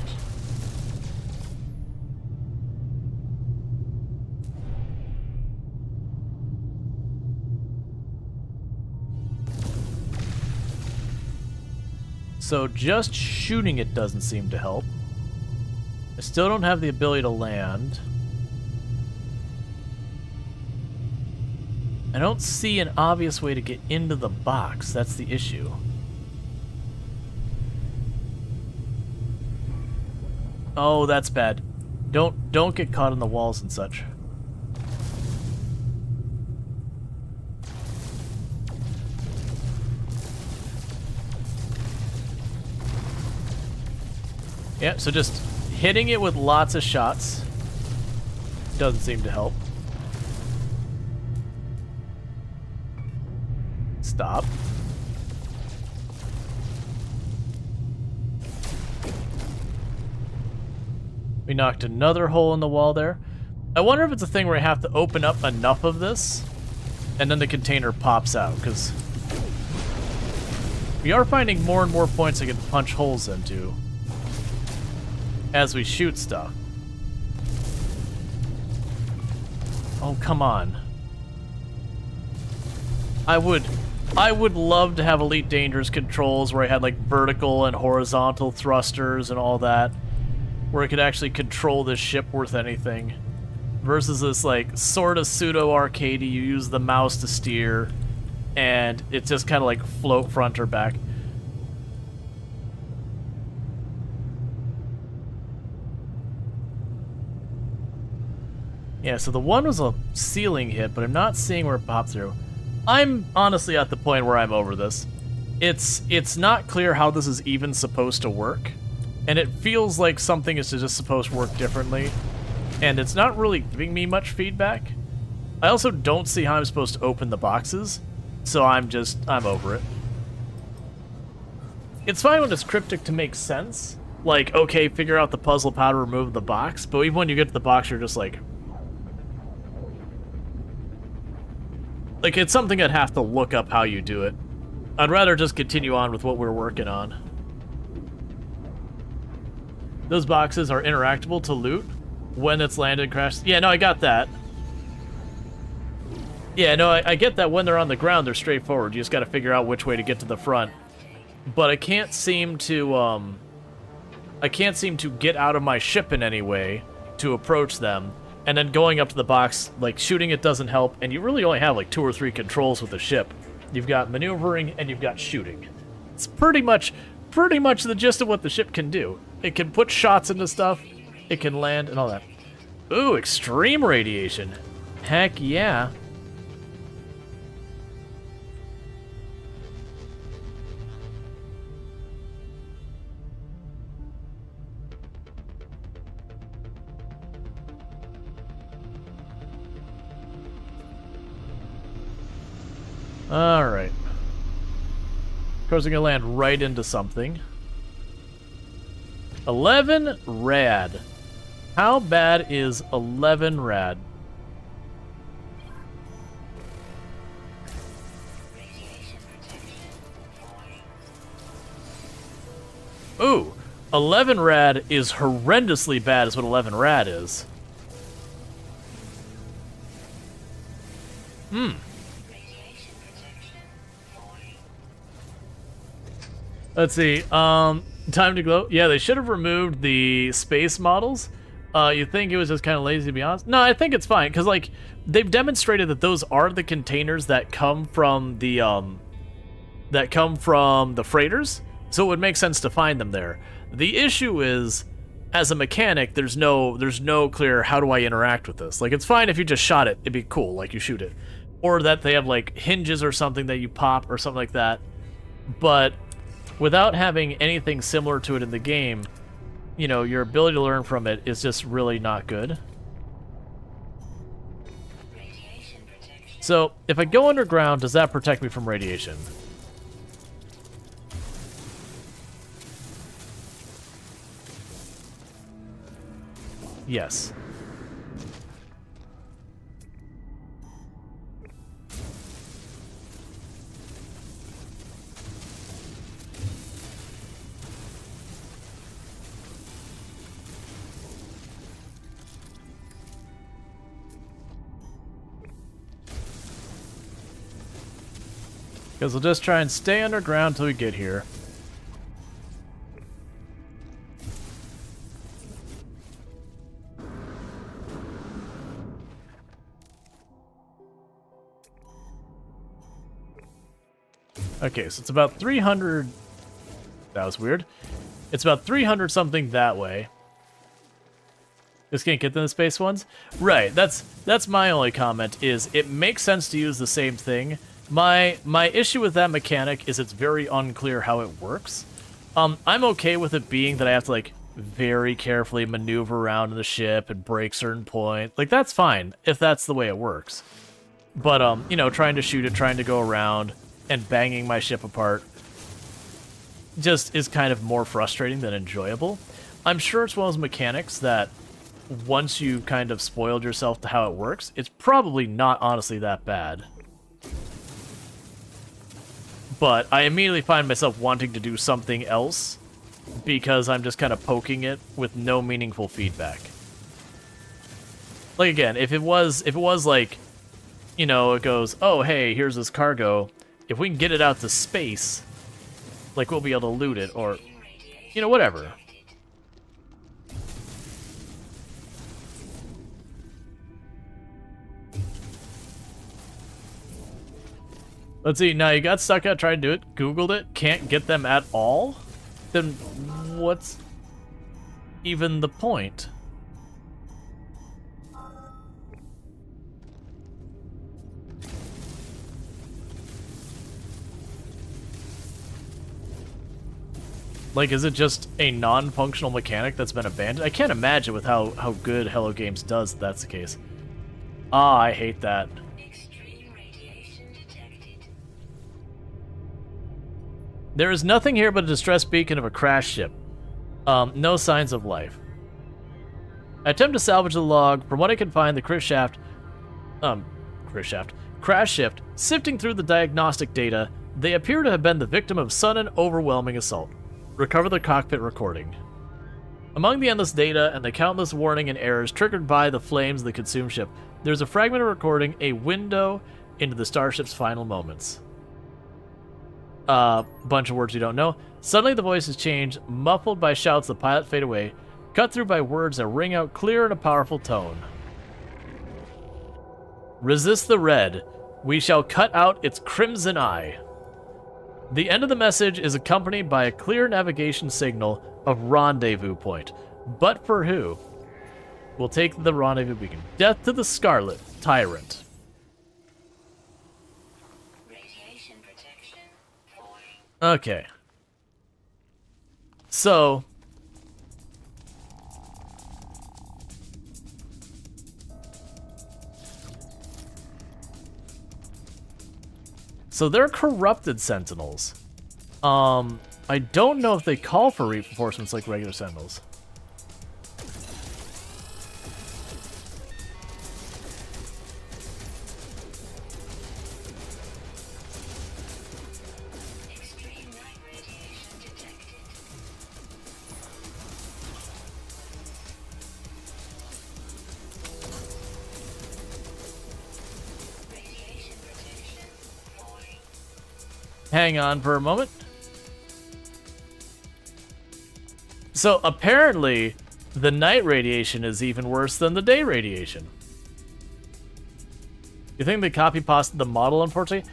Speaker 7: So just shooting it doesn't seem to help. I still don't have the ability to land. I don't see an obvious way to get into the box. That's the issue. Oh, that's bad. Don't get caught on the walls and such. Yeah, so just Hitting it with lots of shots doesn't seem to help. Stop. We knocked another hole in the wall there. I wonder if it's a thing where I have to open up enough of this and then the container pops out, because we are finding more and more points I can punch holes into as we shoot stuff. Oh, come on. I would love to have Elite Dangerous controls where I had like vertical and horizontal thrusters and all that, where I could actually control this ship worth anything, versus this like sort of pseudo arcadey. You use the mouse to steer and it just kind of like float front or back. Yeah, so the one was a ceiling hit, but I'm not seeing where it popped through. I'm honestly at the point where I'm over this. It's not clear how this is even supposed to work, and it feels like something is just supposed to work differently, and it's not really giving me much feedback. I also don't see how I'm supposed to open the boxes, so I'm over it. It's fine when it's cryptic to make sense, like, okay, figure out the puzzle, how to remove the box, but even when you get to the box, you're just like, it's something I'd have to look up how you do it. I'd rather just continue on with what we're working on. Those boxes are interactable to loot when it's landed and crashed. Yeah, no, I got that. Yeah, no, I get that when they're on the ground, they're straightforward. You just got to figure out which way to get to the front. But I can't seem to get out of my ship in any way to approach them. And then going up to the box, like, shooting it doesn't help, and you really only have, like, 2 or 3 controls with the ship. You've got maneuvering, and you've got shooting. It's pretty much the gist of what the ship can do. It can put shots into stuff, it can land, and all that. Ooh, extreme radiation. Heck yeah. Alright. Of course, I'm gonna land right into something. 11 rad. How bad is 11 rad? Ooh, 11 rad is horrendously bad is what 11 rad is. Let's see, time to glow. Yeah, they should have removed the space models. You think it was just kind of lazy, to be honest? No, I think it's fine, because, like, they've demonstrated that those are the containers that come from the freighters, so it would make sense to find them there. The issue is, as a mechanic, there's no clear how do I interact with this. Like, it's fine if you just shot it, it'd be cool, like, you shoot it. Or that they have, like, hinges or something that you pop or something like that. But without having anything similar to it in the game, you know, your ability to learn from it is just really not good. So, if I go underground, does that protect me from radiation? Yes. Because we'll just try and stay underground till we get here. Okay, so it's about 300... That was weird. It's about 300 something that way. Just can't get them the space ones? Right, that's my only comment, is it makes sense to use the same thing. My issue with that mechanic is it's very unclear how it works. I'm okay with it being that I have to, like,
Speaker 1: very carefully maneuver around in the ship and break certain points. Like, that's fine, if that's the way it works. But, you know, trying to shoot it, trying to go around, and banging my ship apart just is kind of more frustrating than enjoyable. I'm sure it's one of those mechanics that once you kind of spoiled yourself to how it works, it's probably not honestly that bad. But I immediately find myself wanting to do something else because I'm just kind of poking it with no meaningful feedback. Like, again, if it was like, you know, it goes, oh, hey, here's this cargo. If we can get it out to space, like, we'll be able to loot it, or, you know, whatever. Let's see, now you got stuck out trying to do it, Googled it, can't get them at all? Then what's even the point? Like, is it just a non-functional mechanic that's been abandoned? I can't imagine with how good Hello Games does that that's the case. Ah, I hate that.
Speaker 9: Extreme radiation detected.
Speaker 1: There is nothing here but a distress beacon of a crashed ship. No signs of life. I attempt to salvage the log. From what I can find, the crash shift, sifting through the diagnostic data, they appear to have been the victim of sudden, overwhelming assault. Recover the cockpit recording. Among the endless data and the countless warning and errors triggered by the flames that consume ship, there's a fragment of recording, a window into the starship's final moments. Bunch of words you don't know. Suddenly the voices change, muffled by shouts the pilot fade away, cut through by words that ring out clear in a powerful tone. Resist the red. We shall cut out its crimson eye. The end of the message is accompanied by a clear navigation signal of rendezvous point. But for who? We'll take the rendezvous beacon. Death to the Scarlet Tyrant.
Speaker 9: Radiation protection.
Speaker 1: Okay. So... So they're corrupted sentinels. I don't know if they call for reinforcements like regular sentinels.
Speaker 9: Extreme night radiation detected. Radiation protection. Falling.
Speaker 1: Hang on for a moment. So apparently, the night radiation is even worse than the day radiation. You think they copy-pasted the model, unfortunately?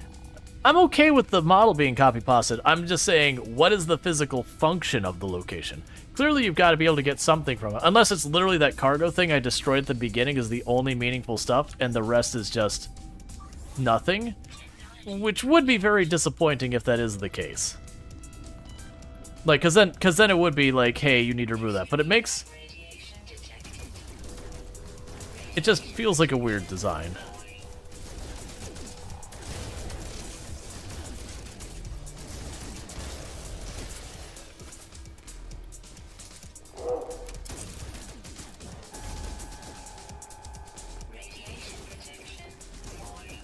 Speaker 1: I'm okay with the model being copy-pasted. I'm just saying, what is the physical function of the location? Clearly, you've got to be able to get something from it. Unless it's literally that cargo thing I destroyed at the beginning is the only meaningful stuff, and the rest is just nothing. Which would be very disappointing if that is the case. Like, cause then it would be like, hey, you need to remove that. But it makes...
Speaker 9: Radiation detected.
Speaker 1: It just feels like a weird design.
Speaker 9: Radiation protection. Falling.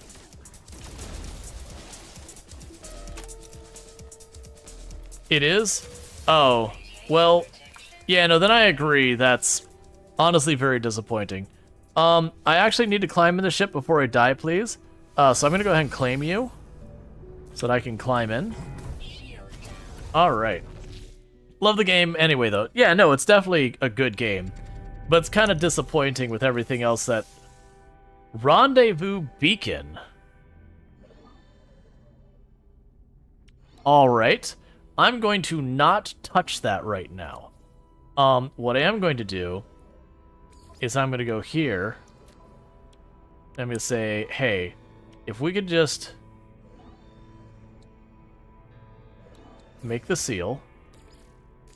Speaker 1: It is? Oh. Well, yeah, no, then I agree. That's honestly very disappointing. I actually need to climb in the ship before I die, please. So I'm gonna go ahead and claim you. So that I can climb in. Alright. Love the game anyway, though. Yeah, no, it's definitely a good game. But it's kind of disappointing with everything else that... Rendezvous Beacon. Alright. I'm going to not touch that right now. What I am going to do is I'm going to go here. I'm going to say, hey, if we could just make the seal,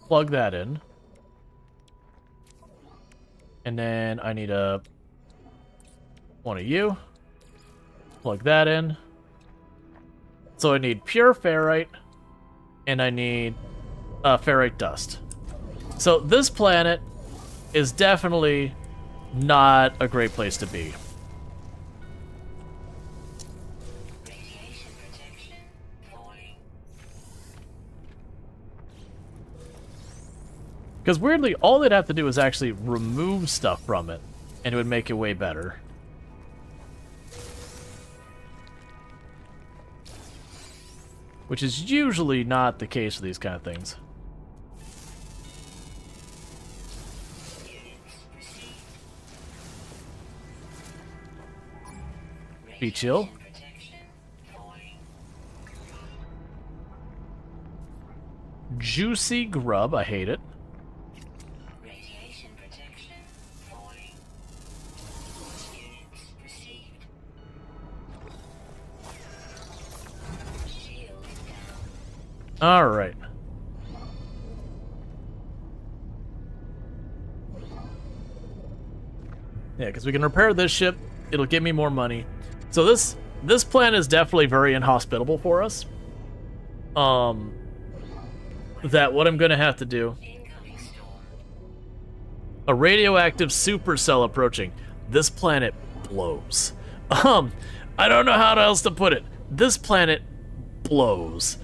Speaker 1: plug that in,
Speaker 7: And then I need one of you. Plug that in. So I need pure ferrite, and I need ferrite dust. So this planet is definitely not a great place to be.
Speaker 9: Radiation protection falling.
Speaker 7: Because weirdly, all they'd have to do is actually remove stuff from it, and it would make it way better. Which is usually not the case with these kind of things. Be chill.
Speaker 9: Protection falling.
Speaker 7: Juicy grub, I hate it.
Speaker 9: Radiation protection falling. Units received. Shield down.
Speaker 7: Alright. Yeah, because we can repair this ship. It'll give me more money. So this plan is definitely very inhospitable for us. That what I'm gonna have to do.
Speaker 9: Incoming storm.
Speaker 7: A radioactive supercell approaching. This planet blows. I don't know how else to put it. This planet blows.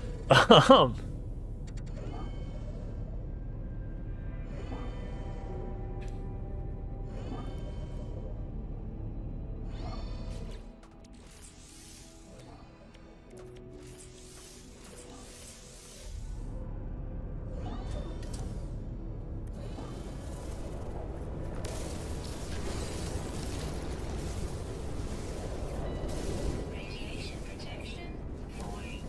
Speaker 9: Radiation protection falling.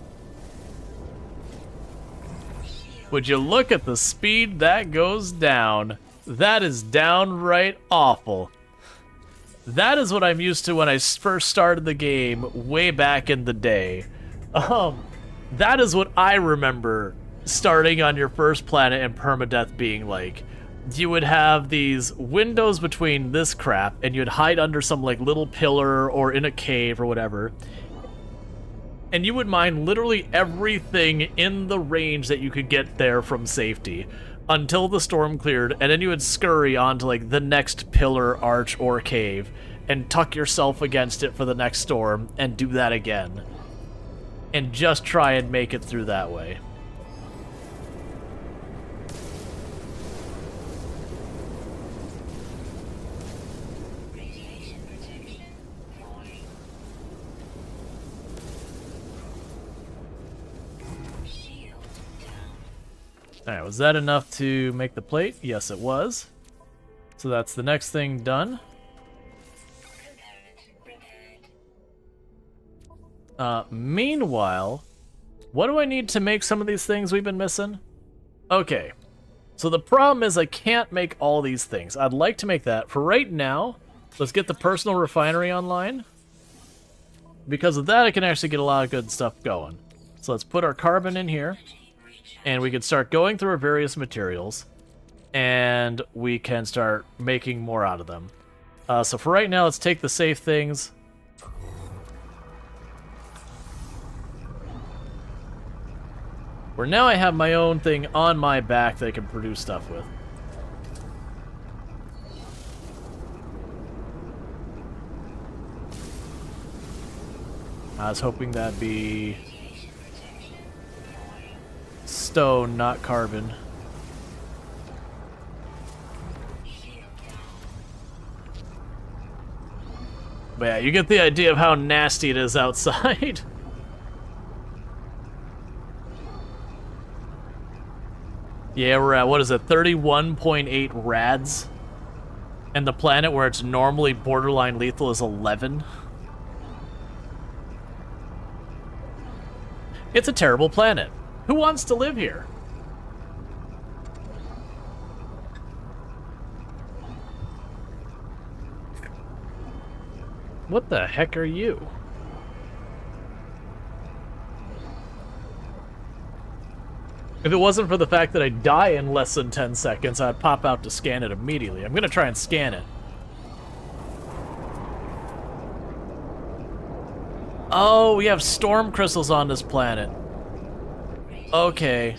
Speaker 9: Shield
Speaker 7: Would you look at the speed that goes down? That is downright awful. That is what I'm used to when I first started the game way back in the day. That is what I remember starting on your first planet and permadeath being like. You would have these windows between this crap, and you'd hide under some like little pillar or in a cave or whatever. And you would mine literally everything in the range that you could get there from safety until the storm cleared, and then you would scurry onto like the next pillar, arch, or cave and tuck yourself against it for the next storm and do that again. And just try and make it through that way.
Speaker 9: radiation protection falling. Shield down.
Speaker 7: Alright, was that enough to make the plate? Yes, it was. So that's the next thing done.
Speaker 9: Component repaired.
Speaker 7: Meanwhile, what do I need to make some of these things we've been missing? Okay, so the problem is I can't make all these things. I'd like to make that. For right now, let's get the personal refinery online. Because of that, I can actually get a lot of good stuff going. So let's put our carbon in here, and we can start going through our various materials, and we can start making more out of them. So for right now, let's take the safe things. Where now I have my own thing on my back that I can produce stuff with. I was hoping that'd be stone, not carbon. But yeah, you get the idea of how nasty it is outside. Yeah, we're at, what is it, 31.8 rads? And the planet where it's normally borderline lethal is 11. It's a terrible planet. Who wants to live here? What the heck are you?
Speaker 1: If it wasn't for the fact that I die in less than 10 seconds, I'd pop out to scan it immediately. I'm gonna try and scan it. Oh, we have storm crystals on this planet. Okay.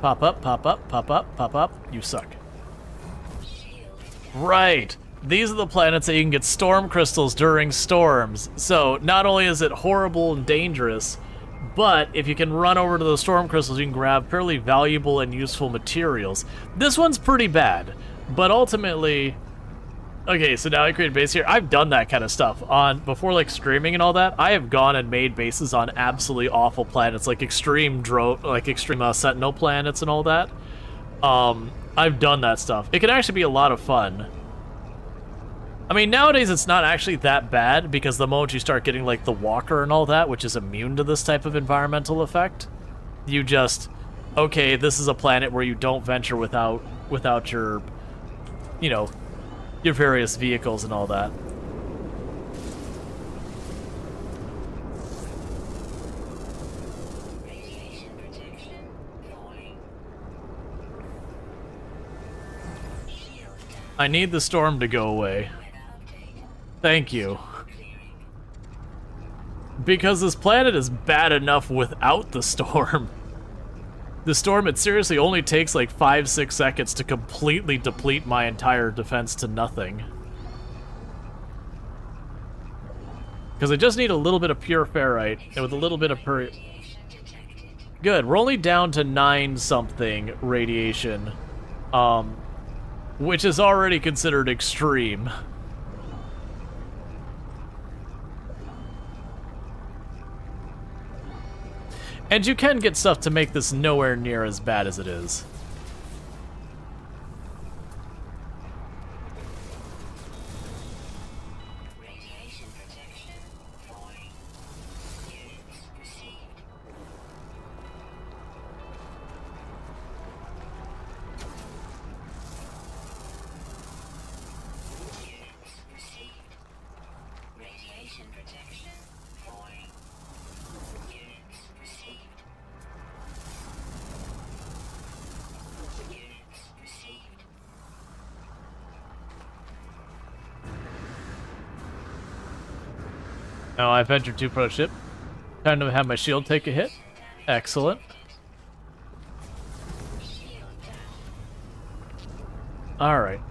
Speaker 1: Pop up, pop up, pop up, pop up. You suck. Right. These are the planets that you can get storm crystals during storms. So, not only is it horrible and dangerous, but if you can run over to those storm crystals, you can grab fairly valuable and useful materials. This one's pretty bad, but ultimately... Okay, so now I create a base here. I've done that kind of stuff on before, like streaming and all that. I have gone and made bases on absolutely awful planets, like extreme Sentinel planets and all that. I've done that stuff. It can actually be a lot of fun. I mean, nowadays it's not actually that bad because the moment you start getting like the Walker and all that, which is immune to this type of environmental effect, you just, okay, this is a planet where you don't venture without your, you know, your various vehicles and all that.
Speaker 9: Radiation protection falling. Shield down.
Speaker 1: I need the storm to go away.
Speaker 9: Update.
Speaker 1: Thank you.
Speaker 9: Clearing.
Speaker 1: Because this planet is bad enough without the storm. The storm, it seriously only takes like 5-6 seconds to completely deplete my entire defense to nothing. Because I just need a little bit of pure ferrite, and with a little bit of
Speaker 9: Radiation detected.
Speaker 1: Good, we're only down to 9-something radiation, which is already considered extreme. And you can get stuff to make this nowhere near as bad as it is.
Speaker 9: Radiation protection falling. Units received. Units received. Radiation protection falling. Units received. Units received.
Speaker 1: Now I've entered 2 pro ship. Time to have my shield take a hit. Excellent.
Speaker 9: Shield down.
Speaker 1: Alright.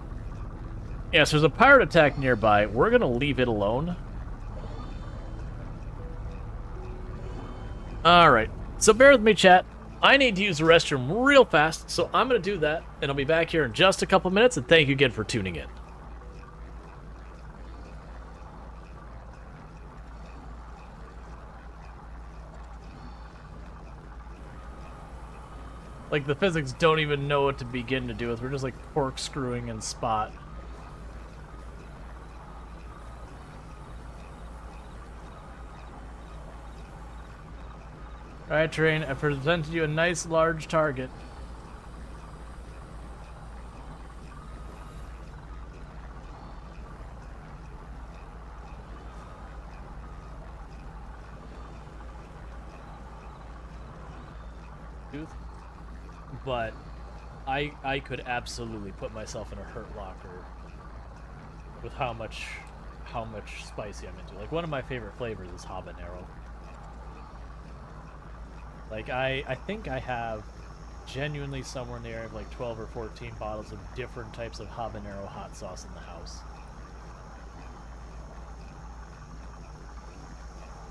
Speaker 1: Yes, there's a pirate attack nearby. We're gonna leave it alone. Alright. So bear with me, chat. I need to use the restroom real fast, so I'm gonna do that, and I'll be back here in just a couple minutes, and thank you again for tuning in. Like, the physics don't even know what to begin to do with. We're just, like, corkscrewing and spot. Alright, Train, I presented you a nice large target. But I could absolutely put myself in a hurt locker with how much spicy I'm into. Like, one of my favorite flavors is habanero. Like, I think I have genuinely somewhere in the area of like 12 or 14 bottles of different types of habanero hot sauce in the house.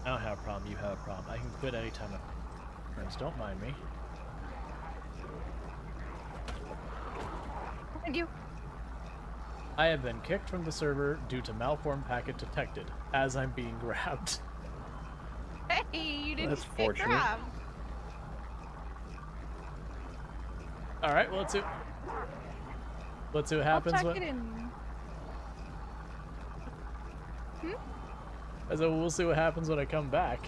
Speaker 1: I don't have a problem, you have a problem. I can quit anytime. Friends, don't mind me.
Speaker 8: And you.
Speaker 1: I have been kicked from the server due to malformed packet detected as I'm being grabbed.
Speaker 8: Hey, you didn't
Speaker 10: That's
Speaker 8: get
Speaker 10: fortunate.
Speaker 8: grabbed.
Speaker 1: All right, well, let's see what happens.
Speaker 8: I'll check it in.
Speaker 1: I said, we'll see what happens when I come back.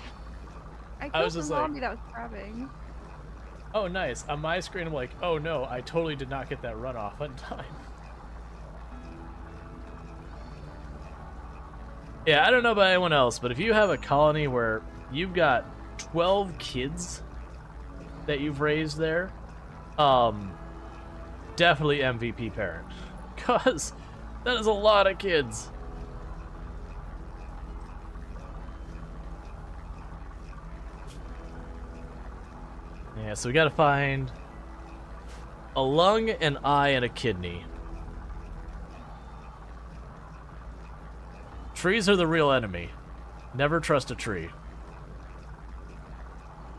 Speaker 8: I
Speaker 1: I
Speaker 8: killed
Speaker 1: was
Speaker 8: the
Speaker 1: just like-
Speaker 8: zombie that was grabbing.
Speaker 1: Oh, nice. On my screen, I'm like, oh no, I totally did not get that runoff on time. Yeah, I don't know about anyone else, but if you have a colony where you've got
Speaker 7: 12 kids that you've raised there, definitely MVP parent. Because that is a lot of kids. Yeah, so we gotta find a lung, an eye, and a kidney. Trees are the real enemy. Never trust a tree.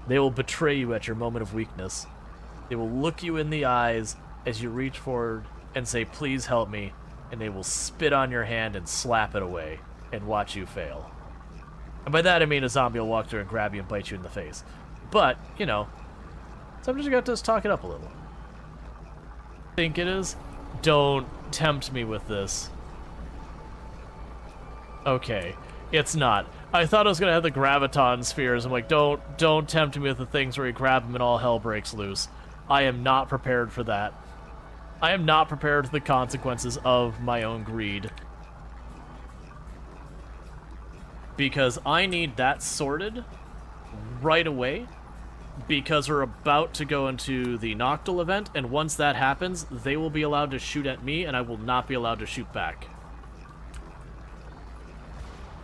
Speaker 7: They will betray you at your moment of weakness. They will look you in the eyes as you reach forward and say, "Please help me," and they will spit on your hand and slap it away and watch you fail. And by that I mean a zombie will walk through and grab you and bite you in the face. But, you know, sometimes you got to just talk it up a little. Think it is? Don't tempt me with this. Okay, it's not. I thought I was gonna have the graviton spheres. I'm like, don't tempt me with the things where you grab them and all hell breaks loose. I am not prepared for that. I am not prepared for the consequences of my own greed. Because I need that sorted right away. Because we're about to go into the Noctil event, and once that happens, they will be allowed to shoot at me, and I will not be allowed to shoot back.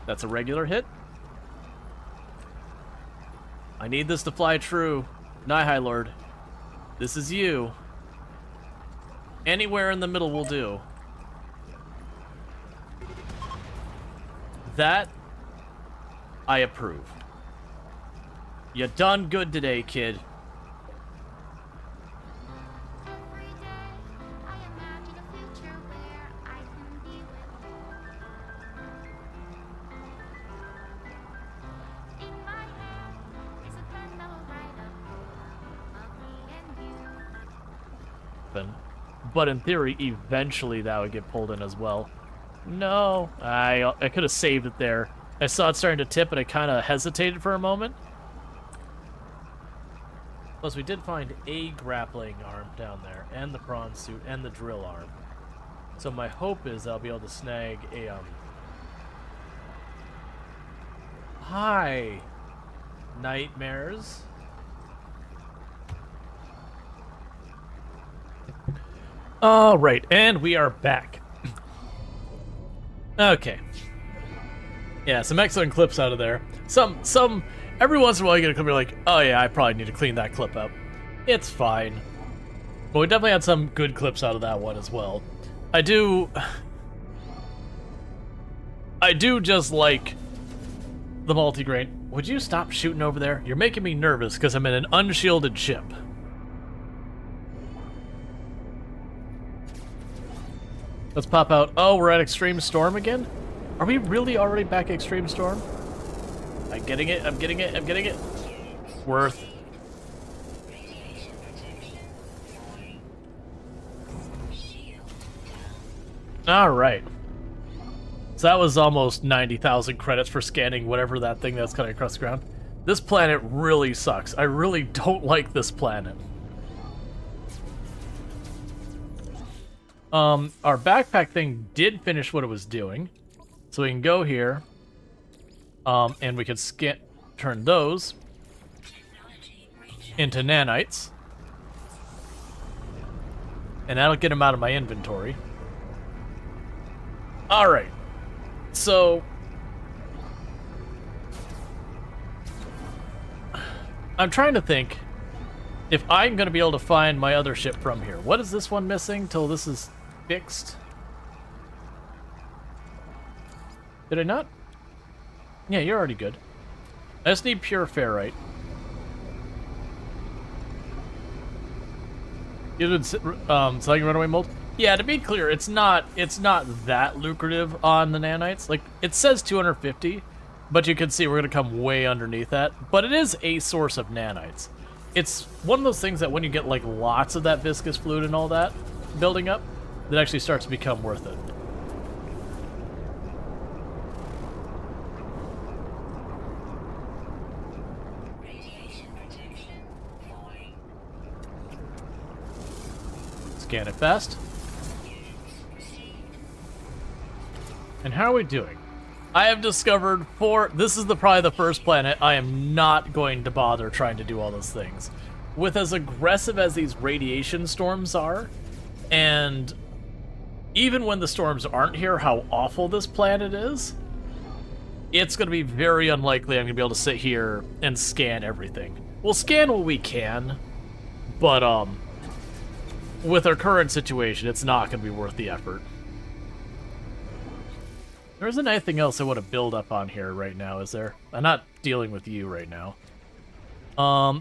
Speaker 7: That's a regular hit. I need this to fly true. Nihai Lord. This is you. Anywhere in the middle will do. That I approve. You done good today, kid.
Speaker 10: Every day, I imagine a future where I can be with you. In my hand is a pen that will write of me and you.
Speaker 7: But in theory, eventually that would get pulled in as well. No, I could have saved it there. I saw it starting to tip, and I kind of hesitated for a moment. Plus, we did find a grappling arm down there, and the prawn suit, and the drill arm. So my hope is I'll be able to snag a, Hi, nightmares. Alright, and we are back. Okay. Yeah, some excellent clips out of there. Some every once in a while you get a clip, you're like, oh yeah, I probably need to clean that clip up. It's fine. But we definitely had some good clips out of that one as well. I do just like the multigrain. Would you stop shooting over there? You're making me nervous because I'm in an unshielded ship. Let's pop out. Oh, we're at Extreme Storm again? Are we really already back at Extreme Storm? I'm getting it, I'm getting it, I'm getting it. Worth.
Speaker 9: Radiation protection. Shield down.
Speaker 7: Alright. So that was almost 90,000 credits for scanning whatever that thing that's cutting across the ground. This planet really sucks. I really don't like this planet. Our backpack thing did finish what it was doing. So we can go here. And we could turn those into nanites. And that'll get them out of my inventory. Alright. So I'm trying to think if I'm going to be able to find my other ship from here. What is this one missing till this is fixed? Did I not? Yeah, you're already good. I just need pure ferrite. You did selling runaway mold? Yeah, to be clear, it's not that lucrative on the nanites. Like, it says 250, but you can see we're gonna come way underneath that. But it is a source of nanites. It's one of those things that when you get like lots of that viscous fluid and all that building up, that actually starts to become worth it.
Speaker 9: Radiation protection falling.
Speaker 7: Scan it fast.
Speaker 9: Units received.
Speaker 7: And how are we doing? I have discovered this is probably the first planet I am not going to bother trying to do all those things. With as aggressive as these radiation storms are, and even when the storms aren't here, how awful this planet is, it's going to be very unlikely I'm going to be able to sit here and scan everything. We'll scan what we can, but with our current situation, it's not going to be worth the effort. There isn't anything else I want to build up on here right now, is there? I'm not dealing with you right now.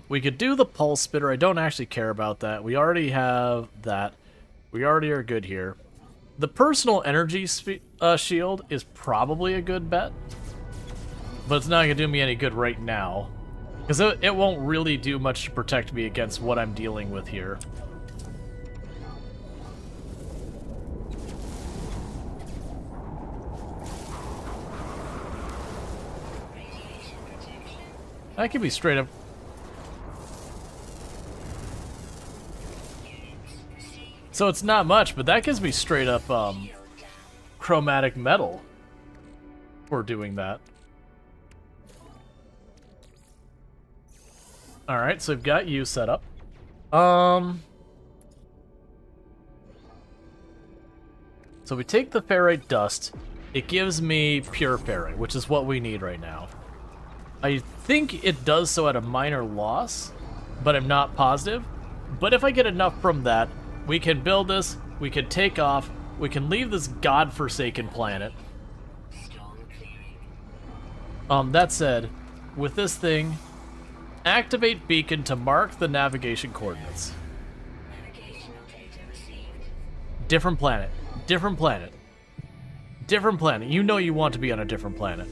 Speaker 7: We could do the pulse spitter. I don't actually care about that. We already have that. We already are good here. The personal energy shield is probably a good bet, but it's not going to do me any good right now, because it won't really do much to protect me against what I'm dealing with here. I could be straight up. So it's not much, but that gives me straight up chromatic metal for doing that. Alright, so we've got you set up. So we take the ferrite dust. It gives me pure ferrite, which is what we need right now. I think it does so at a minor loss, but I'm not positive. But if I get enough from that, we can build this, we can take off, we can leave this godforsaken planet. That said, with this thing, activate beacon to mark the navigation coordinates. Different planet, different planet, different planet. You know you want to be on a different planet.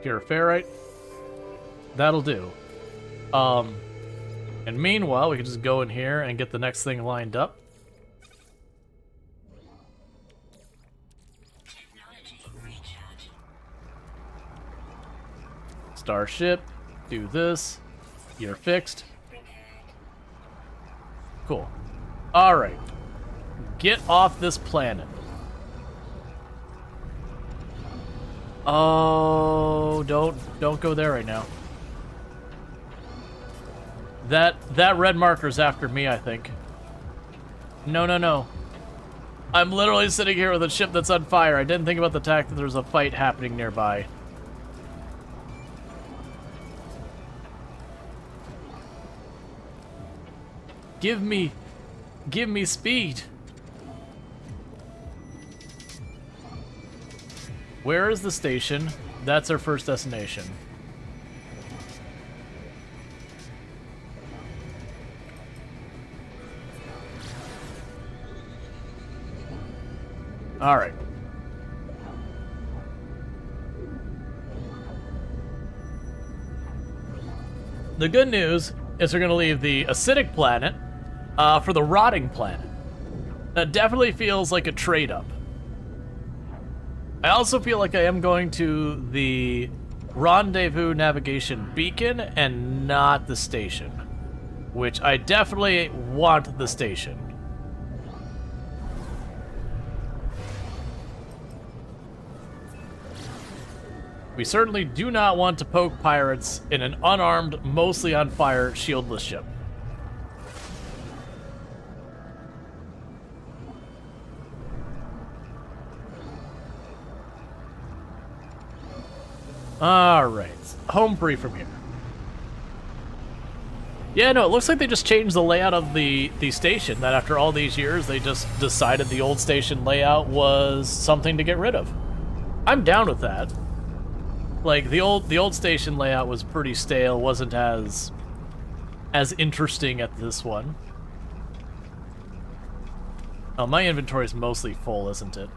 Speaker 7: Pure ferrite. That'll do. And meanwhile, we can just go in here and get the next thing lined up. Starship. Do this. You're fixed. Cool. Alright. Get off this planet. Oh, don't go there right now. That red marker's after me, I think. No. I'm literally sitting here with a ship that's on fire. I didn't think about the fact that there's a fight happening nearby. Give me speed. Where is the station? That's our first destination. All right. The good news is we're going to leave the acidic planet for the rotting planet. That definitely feels like a trade-up. I also feel like I am going to the rendezvous navigation beacon and not the station, which I definitely want the station. We certainly do not want to poke pirates in an unarmed, mostly on fire, shieldless ship. Alright, home free from here. Yeah, no, it looks like they just changed the layout of the station, that after all these years, they just decided the old station layout was something to get rid of. I'm down with that. Like, the old station layout was pretty stale, wasn't as interesting as this one. Oh, my inventory is mostly full, isn't it?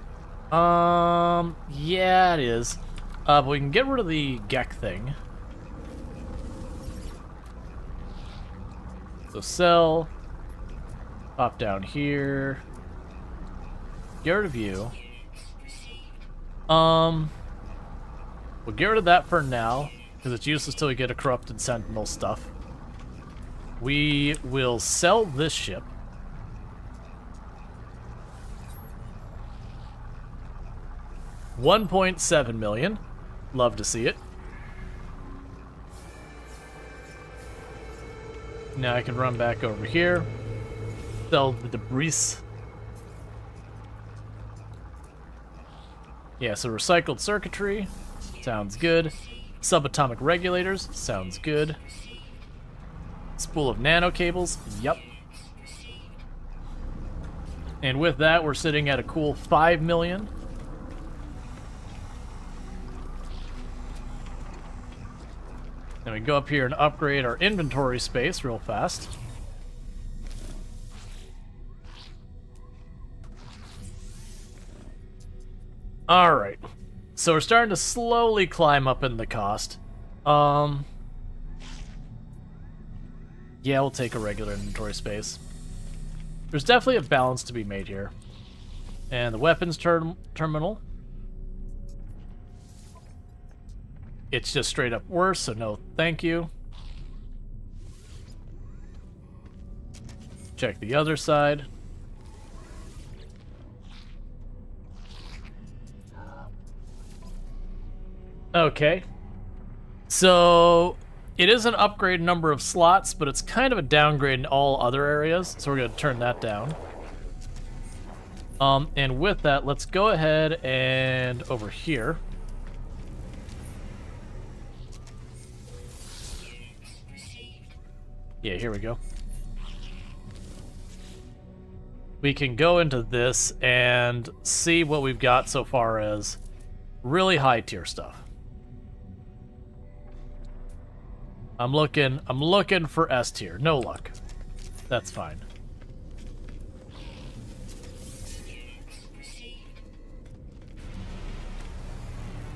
Speaker 7: Yeah, it is. But we can get rid of the Gek thing. So sell. Pop down here. Get rid of you. We'll get rid of that for now, because it's useless till we get a corrupted sentinel stuff. We will sell this ship. $1.7 million. Love to see it. Now I can run back over here. Sell the debris. Yeah, so recycled circuitry. Sounds good. Subatomic regulators. Sounds good. Spool of nano cables. Yep. And with that, we're sitting at a cool 5 million. Then we go up here and upgrade our inventory space real fast. Alright. So we're starting to slowly climb up in the cost. Yeah, we'll take a regular inventory space. There's definitely a balance to be made here. And the weapons terminal. It's just straight up worse, so no thank you. Check the other side. Okay. So it is an upgrade number of slots, but it's kind of a downgrade in all other areas, so we're going to turn that down. And with that, let's go ahead and over here. Yeah, here we go. We can go into this and see what we've got so far as really high tier stuff. I'm looking for S tier. No luck. That's fine.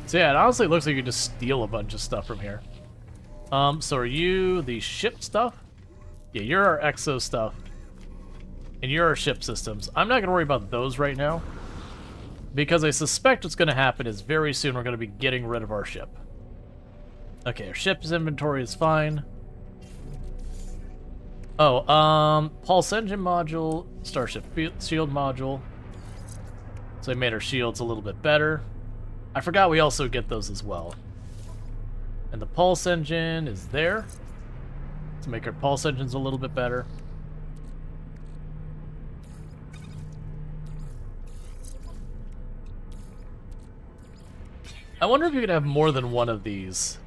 Speaker 7: So yeah, it honestly looks like you just steal a bunch of stuff from here. So are you the ship stuff? Yeah, you're our exo stuff. And you're our ship systems. I'm not gonna worry about those right now, because I suspect what's gonna happen is very soon we're gonna be getting rid of our ship. Okay, our ship's inventory is fine. Oh, pulse engine module, starship shield module. So I made our shields a little bit better. I forgot we also get those as well. And the pulse engine is there. Let's make our pulse engines a little bit better. I wonder if you could have more than one of these,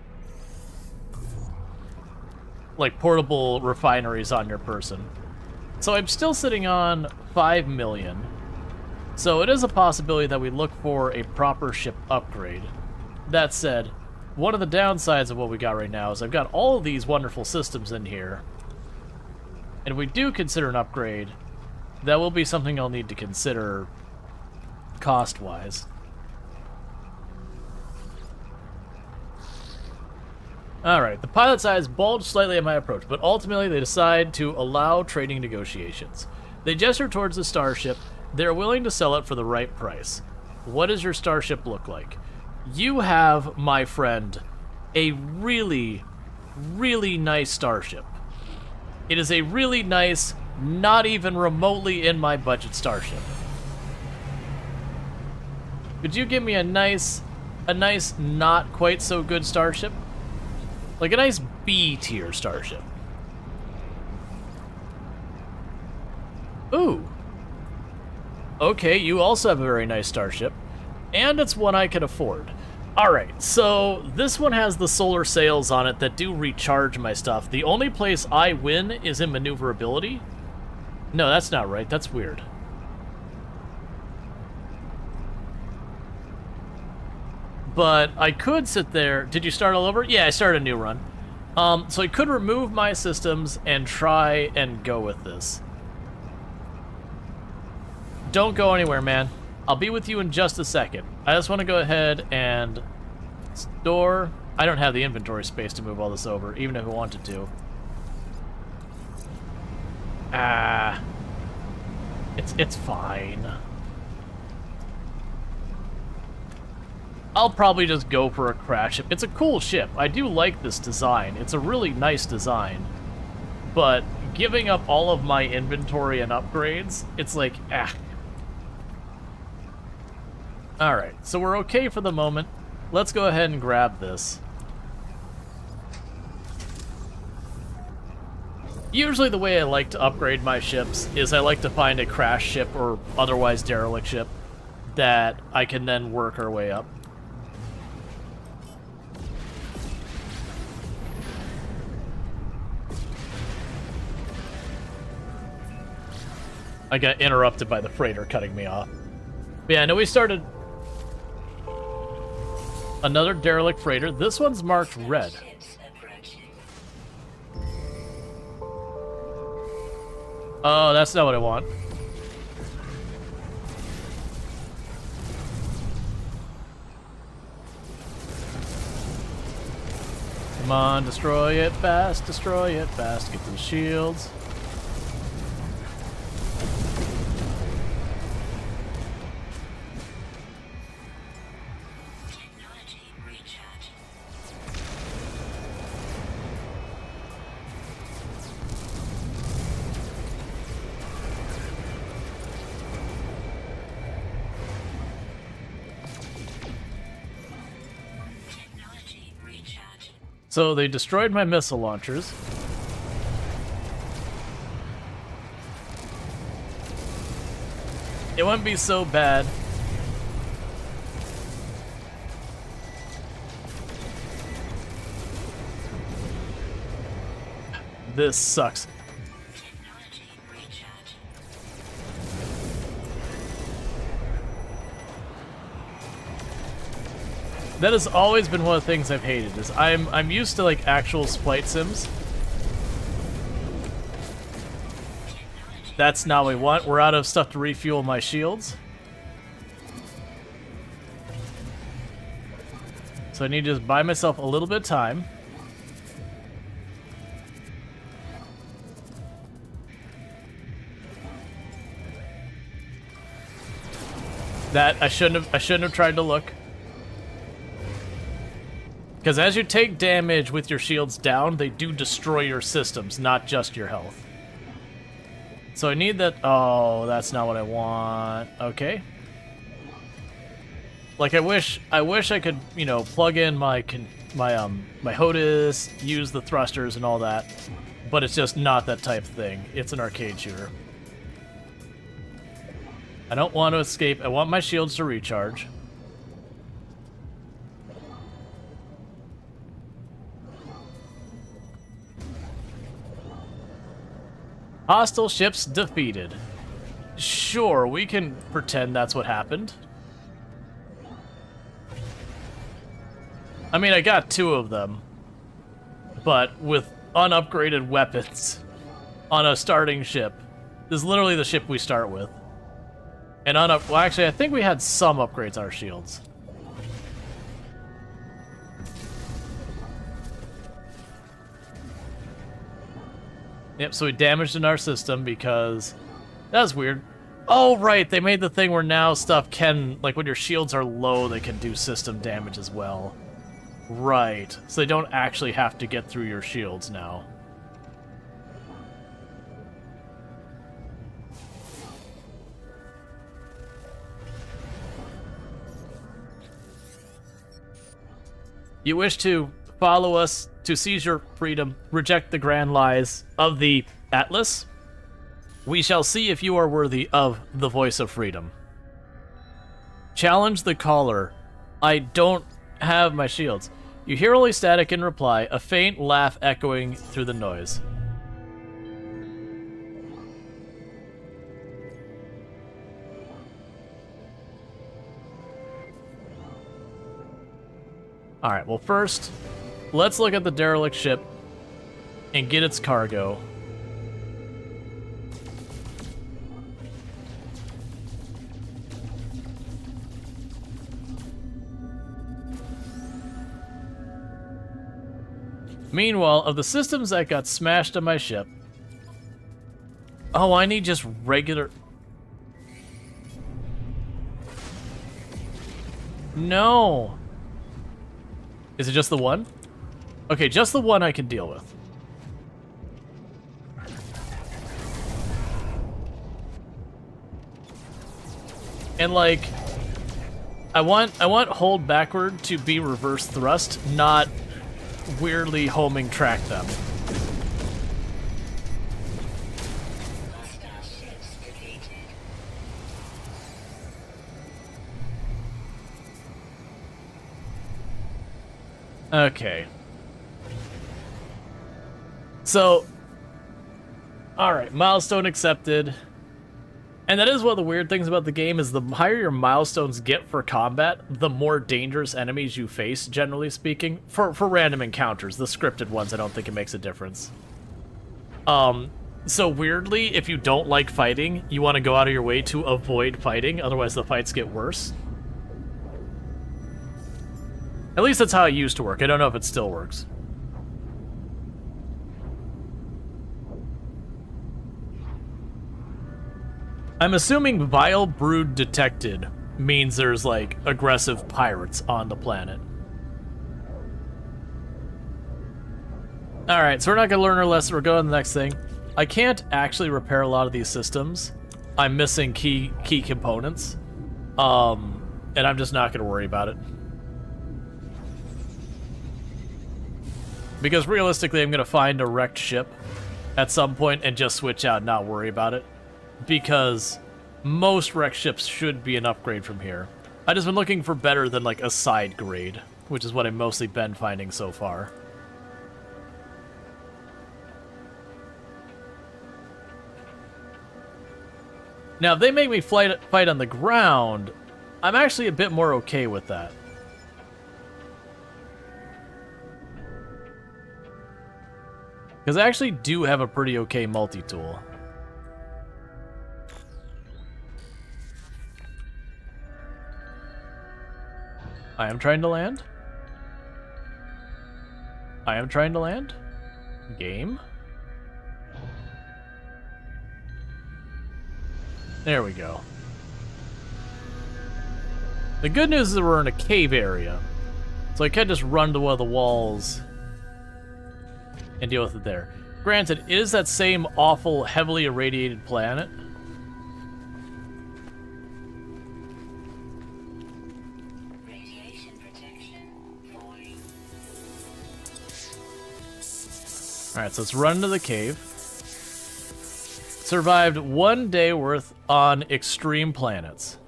Speaker 7: like portable refineries on your person. So I'm still sitting on 5 million. So it is a possibility that we look for a proper ship upgrade. That said, one of the downsides of what we got right now is I've got all of these wonderful systems in here. And if we do consider an upgrade, that will be something I'll need to consider cost-wise. Alright, the pilot's eyes bulge slightly at my approach, but ultimately they decide to allow trading negotiations. They gesture towards the starship. They're willing to sell it for the right price. What does your starship look like? You have, my friend, a really, really nice starship. It is a really nice, not even remotely in my budget starship. Could you give me a nice, not quite so good starship? Like a nice B tier starship. Ooh. Okay, you also have a very nice starship. And it's one I can afford. Alright, so this one has the solar sails on it that do recharge my stuff. The only place I win is in maneuverability. No, that's not right. That's weird. But I could sit there. Did you start all over? Yeah, I started a new run. So I could remove my systems and try and go with this. Don't go anywhere, man. I'll be with you in just a second. I just want to go ahead and store. I don't have the inventory space to move all this over, even if I wanted to. It's fine. I'll probably just go for a crash ship. It's a cool ship. I do like this design. It's a really nice design. but giving up all of my inventory and upgrades, it's like, ah. Alright, so we're okay for the moment. Let's go ahead and grab this. Usually the way I like to upgrade my ships is I like to find a crash ship or otherwise derelict ship that I can then work our way up. I got interrupted by the freighter cutting me off. But yeah, I know we started another derelict freighter. This one's marked red.
Speaker 9: Ships approaching.
Speaker 7: Oh, that's not what I want. Come on, destroy it fast, get those shields.
Speaker 9: Technology recharge. Technology recharge.
Speaker 7: So they destroyed my missile launchers. It wouldn't be so bad. This sucks.
Speaker 9: Technology recharge.
Speaker 7: That has always been one of the things I've hated. Is I'm used to like actual flight sims. That's not what we want. We're out of stuff to refuel my shields. So I need to just buy myself a little bit of time. That I shouldn't have tried to look. Because as you take damage with your shields down, they do destroy your systems, not just your health. So I need that. Oh, that's not what I want. Okay. Like I wish I could, you know, plug in my HOTAS, use the thrusters and all that, but it's just not that type of thing. It's an arcade shooter. I don't want to escape. I want my shields to recharge. Hostile ships defeated. Sure, we can pretend that's what happened. I mean, I got 2 of them, but with unupgraded weapons on a starting ship. This is literally the ship we start with. And well, actually, I think we had some upgrades on our shields. Yep, so we damaged in our system because... That's weird. Oh, right, they made the thing where now stuff can... Like, when your shields are low, they can do system damage as well. Right, so they don't actually have to get through your shields now. You wish to follow us to seize your freedom, reject the grand lies of the Atlas? We shall see if you are worthy of the voice of freedom. Challenge the caller. I don't have my shields. You hear only static in reply, a faint laugh echoing through the noise. Alright, well first, let's look at the derelict ship and get its cargo. Meanwhile, of the systems that got smashed on my ship... Oh, I need just regular... No! Is it just the one? Okay, just the one I can deal with. And like, I want hold backward to be reverse thrust, not weirdly homing track them.
Speaker 9: Hostile ships defeated.
Speaker 7: Okay. So, alright, milestone accepted. And that is one of the weird things about the game, is the higher your milestones get for combat, the more dangerous enemies you face, generally speaking. For random encounters, the scripted ones, I don't think it makes a difference. So weirdly, if you don't like fighting, you want to go out of your way to avoid fighting, otherwise the fights get worse. At least that's how it used to work. I don't know if it still works. I'm assuming vile brood detected means there's, like, aggressive pirates on the planet. Alright, so we're not going to learn our lesson. We're going to the next thing. I can't actually repair a lot of these systems. I'm missing key components. And I'm just not going to worry about it. Because realistically, I'm going to find a wrecked ship at some point and just switch out and not worry about it. Because most wrecked ships should be an upgrade from here. I've just been looking for better than, like, a side grade, which is what I've mostly been finding so far. Now, if they make me fight on the ground, I'm actually a bit more okay with that. Because I actually do have a pretty okay multi-tool. I am trying to land. I am trying to land. Game. There we go. The good news is that we're in a cave area. So I can't just run to one of the walls and deal with it there. Granted, it is that same awful, heavily irradiated planet.
Speaker 9: Radiation protection falling.
Speaker 7: Alright, so let's run to the cave. Survived 1 day worth on extreme planets.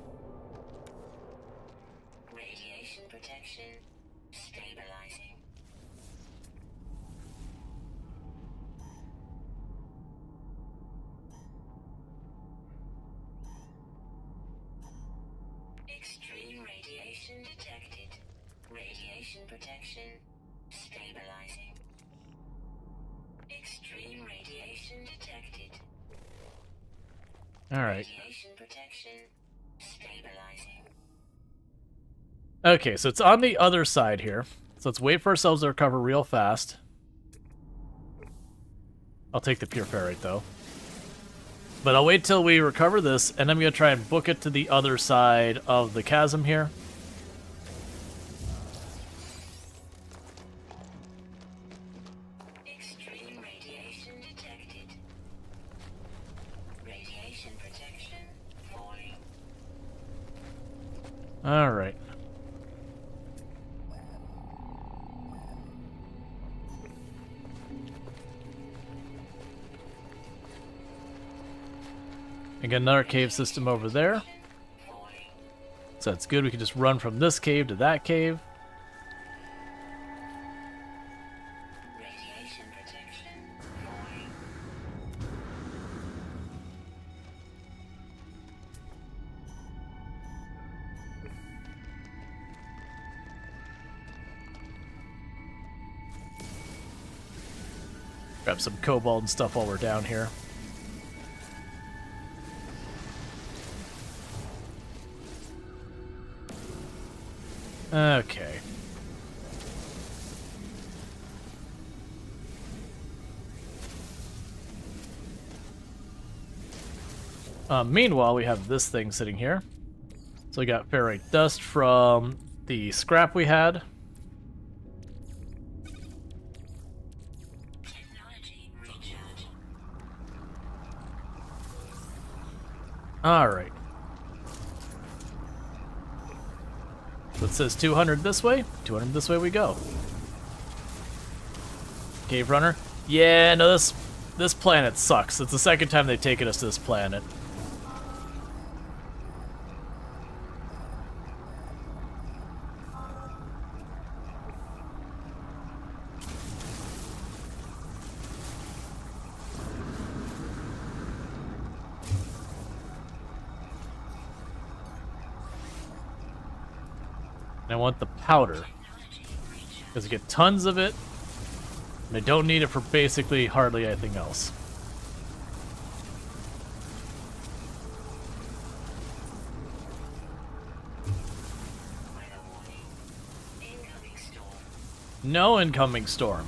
Speaker 9: Radiation protection stabilizing. Extreme radiation detected. Radiation protection stabilizing. Extreme radiation detected.
Speaker 7: Alright.
Speaker 9: Radiation protection stabilizing.
Speaker 7: Okay, so it's on the other side here. So let's wait for ourselves to recover real fast. I'll take the pure ferrite, though. But I'll wait till we recover this, and I'm going to try and book it to the other side of the chasm here.
Speaker 9: Extreme radiation detected. Radiation protection falling.
Speaker 7: Alright. I got another cave system over there. So that's good. We can just run from this cave to that cave.
Speaker 9: Radiation protection falling.
Speaker 7: Grab some cobalt and stuff while we're down here. Okay. Meanwhile, we have this thing sitting here. So we got ferrite dust from the scrap we had.
Speaker 9: Technology recharging.
Speaker 7: Alright. So it says 200 this way, 200 this way we go. Cave Runner? Yeah, no, this planet sucks. It's the second time they've taken us to this planet. And I want the powder, because I get tons of it, and I don't need it for basically hardly anything else. No incoming storm.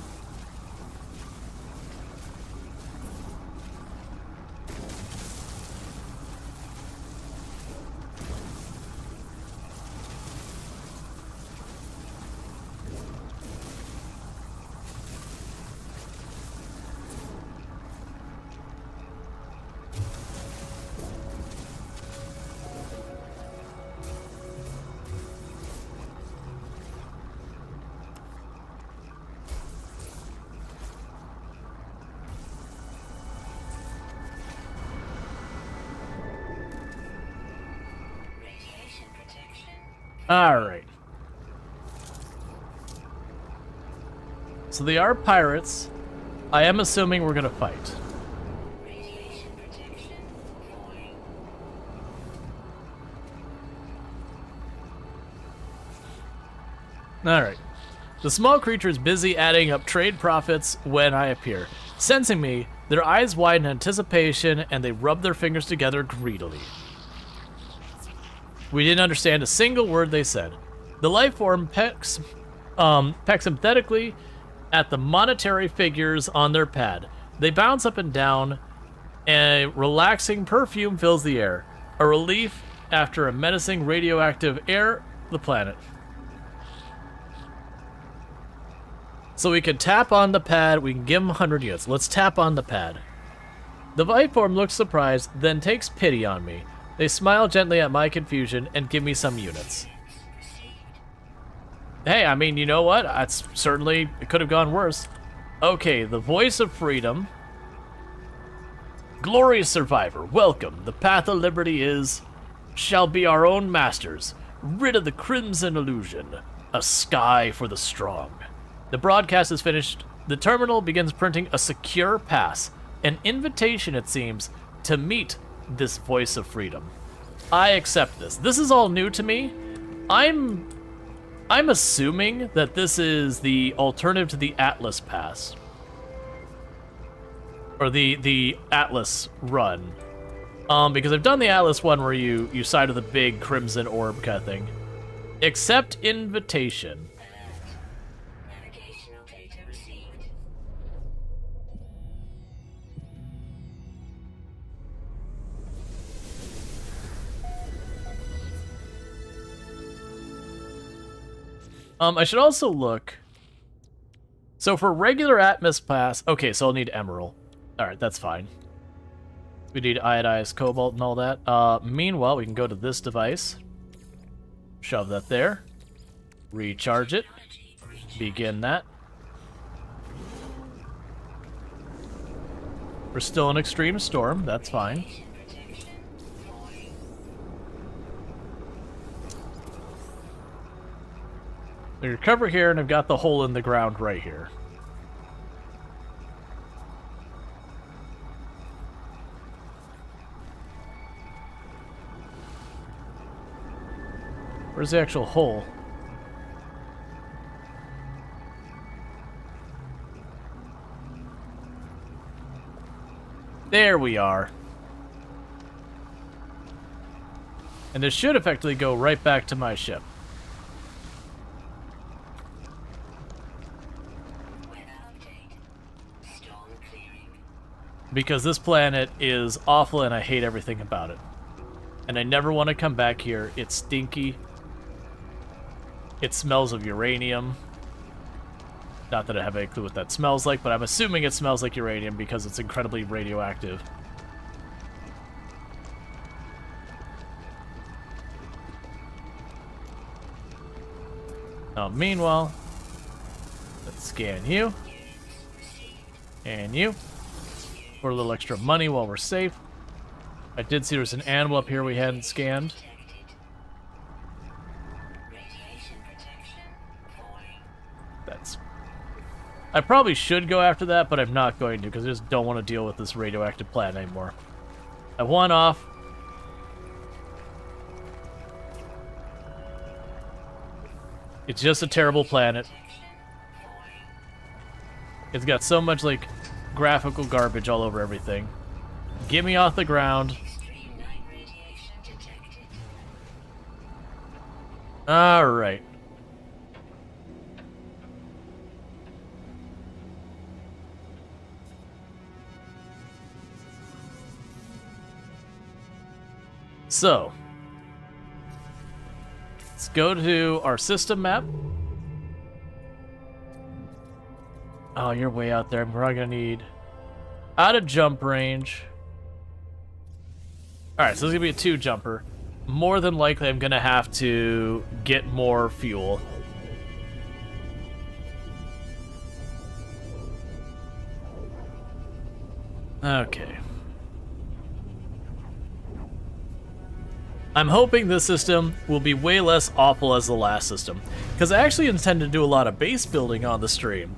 Speaker 7: Alright. So they are pirates. I am assuming we're gonna fight. Alright. The small creature is busy adding up trade profits when I appear. Sensing me, their eyes widen in anticipation and they rub their fingers together greedily. We didn't understand a single word they said. The life form pecks emphatically at the monetary figures on their pad. They bounce up and down, and a relaxing perfume fills the air. A relief after a menacing radioactive air the planet. So we can tap on the pad, we can give them 100 units. Let's tap on the pad. The life form looks surprised, then takes pity on me. They smile gently at my confusion and give me some units. Hey, I mean, you know what? That's certainly, it could have gone worse. Okay, the voice of freedom. Glorious survivor, welcome. The path of liberty shall be our own masters. Rid of the crimson illusion. A sky for the strong. The broadcast is finished. The terminal begins printing a secure pass. An invitation, it seems, to meet this voice of freedom. I accept this. This is all new to me. I'm assuming that this is the alternative to the Atlas Pass. Or the Atlas run. Because I've done the Atlas one where you side with a big crimson orb kind of thing. Accept invitation.
Speaker 9: Navigational data received.
Speaker 7: I should also look. So for regular Atlas Pass, okay, so I'll need Emerald. Alright, that's fine. We need iodized cobalt and all that. Meanwhile, we can go to this device. Shove that there. Recharge it. Begin that. We're still in extreme storm, that's fine. We recover here, and I've got the hole in the ground right here. Where's the actual hole? There we are. And this should effectively go right back to my ship. Because this planet is awful and I hate everything about it. And I never want to come back here. It's stinky. It smells of uranium. Not that I have any clue what that smells like, but I'm assuming it smells like uranium because it's incredibly radioactive. Meanwhile, let's scan you. And you. For a little extra money while we're safe. I did see there was an animal up here we hadn't scanned. That's... I probably should go after that, but I'm not going to, because I just don't want to deal with this radioactive planet anymore. I want off. It's just a terrible planet. It's got so much, like, graphical garbage all over everything. Get me off the ground. Alright. So, let's go to our system map. Oh, you're way out there. We're not gonna need out of jump range. Alright, so this is gonna be a 2-jumper. More than likely, I'm gonna have to get more fuel. Okay. I'm hoping this system will be way less awful as the last system, because I actually intend to do a lot of base building on the stream,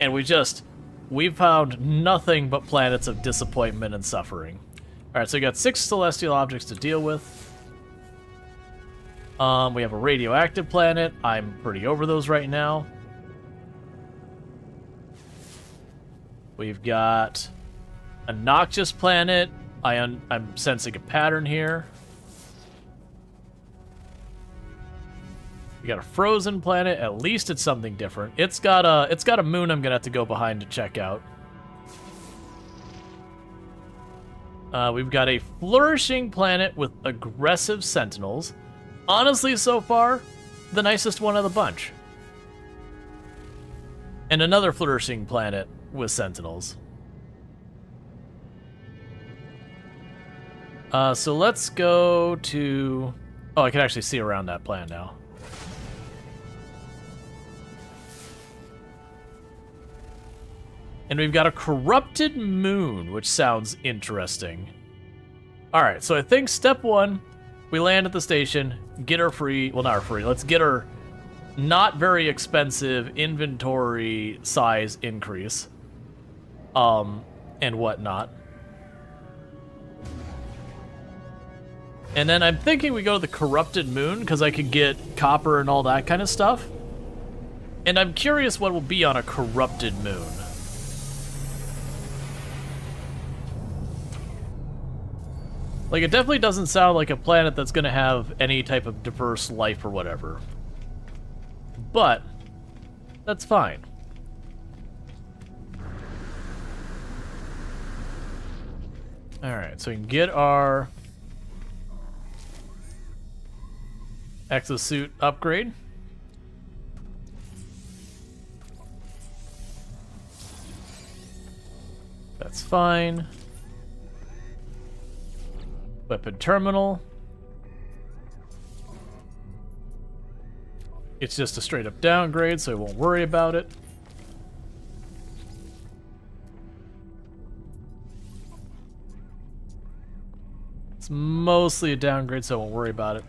Speaker 7: and we've found nothing but planets of disappointment and suffering. Alright, so we got 6 celestial objects to deal with. We have a radioactive planet. I'm pretty over those right now. We've got a noxious planet. I'm sensing a pattern here. We got a frozen planet. At least it's something different. It's got a moon I'm gonna have to go behind to check out. We've got a flourishing planet with aggressive sentinels. Honestly, so far, the nicest one of the bunch. And another flourishing planet with sentinels. So let's go to... Oh, I can actually see around that planet now. And we've got a corrupted moon, which sounds interesting. Alright, so I think step 1, we land at the station, get our free, well, not our free, let's get our not very expensive inventory size increase. And whatnot. And then I'm thinking we go to the corrupted moon, because I could get copper and all that kind of stuff. And I'm curious what will be on a corrupted moon. Like, it definitely doesn't sound like a planet that's gonna have any type of diverse life or whatever. But, that's fine. Alright, so we can get our exosuit upgrade. That's fine. Weapon terminal. It's just a straight up downgrade, so I won't worry about it. It's mostly a downgrade, so I won't worry about it.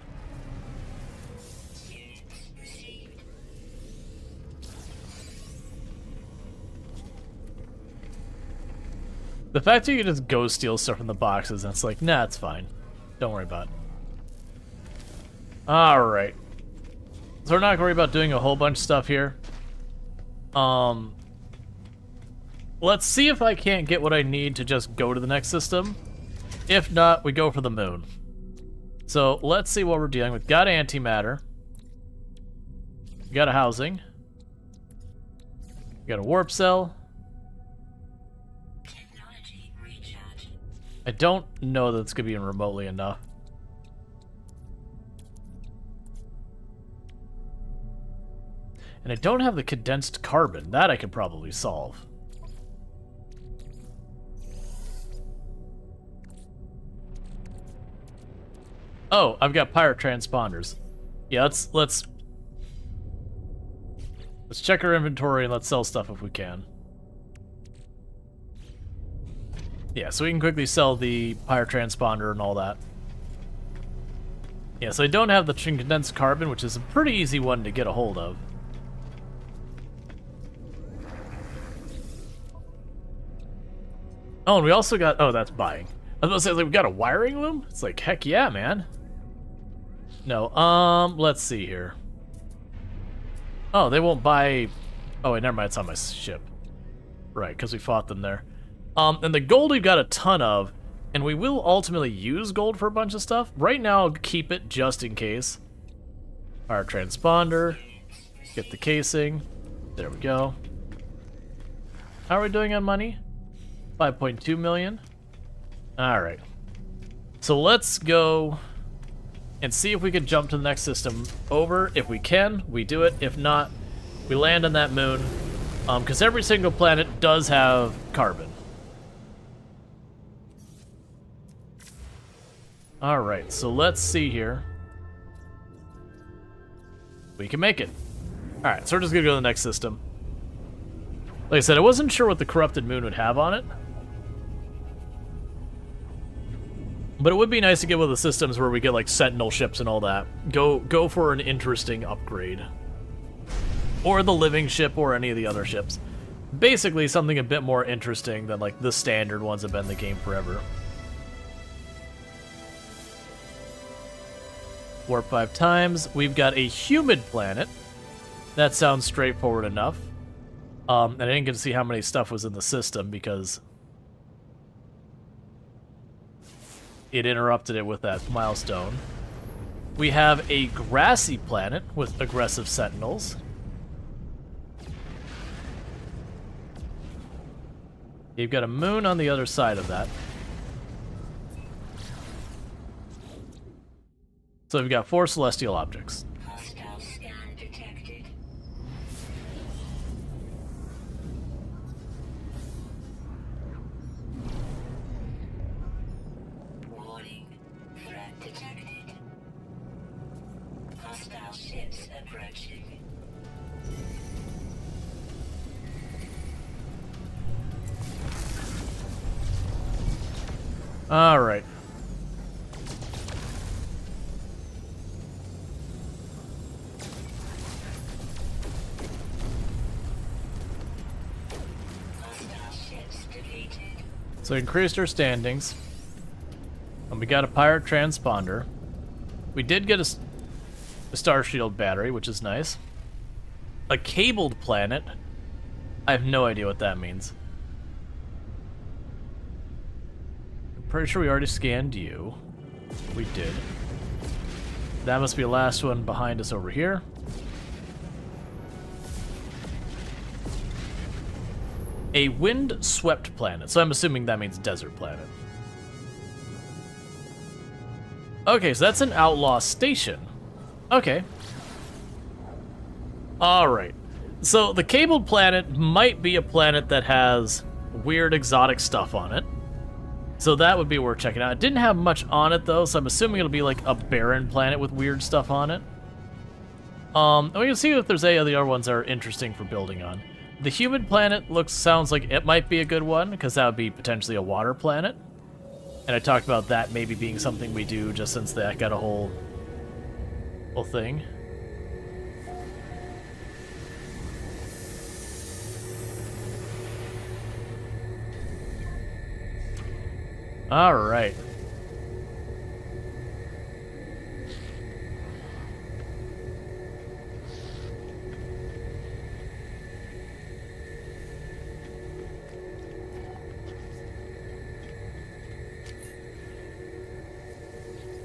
Speaker 7: The fact that you can just go steal stuff from the boxes, that's like, nah, it's fine. Don't worry about it. Alright. So we're not gonna worry about doing a whole bunch of stuff here. Let's see if I can't get what I need to just go to the next system. If not, we go for the moon. So let's see what we're dealing with. Got antimatter. Got a housing. Got a warp cell. I don't know that it's going to be in remotely enough. And I don't have the condensed carbon. That I could probably solve. Oh, I've got pirate transponders. Yeah, let's Let's check our inventory and let's sell stuff if we can. Yeah, so we can quickly sell the pyre transponder and all that. Yeah, so I don't have the condensed carbon, which is a pretty easy one to get a hold of. Oh, and we also got... Oh, that's buying. I was about to say, like, we got a wiring loom? It's like, heck yeah, man. No, let's see here. Oh, they won't buy... Oh, wait, never mind, it's on my ship. Right, because we fought them there. And the gold we've got a ton of, and we will ultimately use gold for a bunch of stuff. Right now, I'll keep it just in case. Our transponder. Get the casing. There we go. How are we doing on money? 5.2 million. Alright. So let's go and see if we can jump to the next system over. If we can, we do it. If not, we land on that moon. Because every single planet does have carbon. Alright, so let's see here. We can make it. Alright, so we're just gonna go to the next system. Like I said, I wasn't sure what the corrupted moon would have on it. But it would be nice to get one of the systems where we get like sentinel ships and all that. Go for an interesting upgrade. Or the living ship or any of the other ships. Basically something a bit more interesting than like the standard ones that have been in the game forever. Warp 5 times. We've got a humid planet. That sounds straightforward enough. And I didn't get to see how many stuff was in the system because it interrupted it with that milestone. We have a grassy planet with aggressive sentinels. You've got a moon on the other side of that. So we've got 4 celestial objects.
Speaker 9: Hostile scan detected. Warning. Threat detected. Hostile ships approaching.
Speaker 7: All right. So we increased our standings. And we got a pirate transponder. We did get a star shield battery, which is nice. A cabled planet. I have no idea what that means. I'm pretty sure we already scanned you. We did. That must be the last one behind us over here. A wind-swept planet, so I'm assuming that means desert planet. Okay, so that's an outlaw station. Okay. Alright. So the cabled planet might be a planet that has weird exotic stuff on it. So that would be worth checking out. It didn't have much on it though, so I'm assuming it'll be like a barren planet with weird stuff on it. And we can see if there's any of the other ones that are interesting for building on. The humid planet sounds like it might be a good one, because that would be potentially a water planet. And I talked about that maybe being something we do just since that got a whole thing. All right.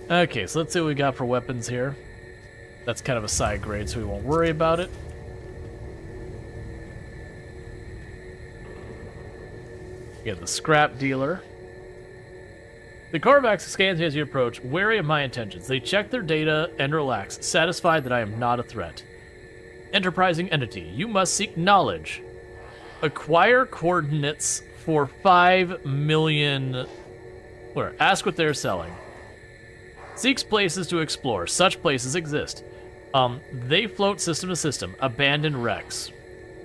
Speaker 7: Okay, so let's see what we got for weapons here. That's kind of a side grade, so we won't worry about it. We got the scrap dealer. The Korvax scans you as you approach, wary of my intentions. They check their data and relax, satisfied that I am not a threat. Enterprising entity, you must seek knowledge. Acquire coordinates for 5 million... Where? Ask what they're selling. Seeks places to explore. Such places exist. They float system to system. Abandoned wrecks.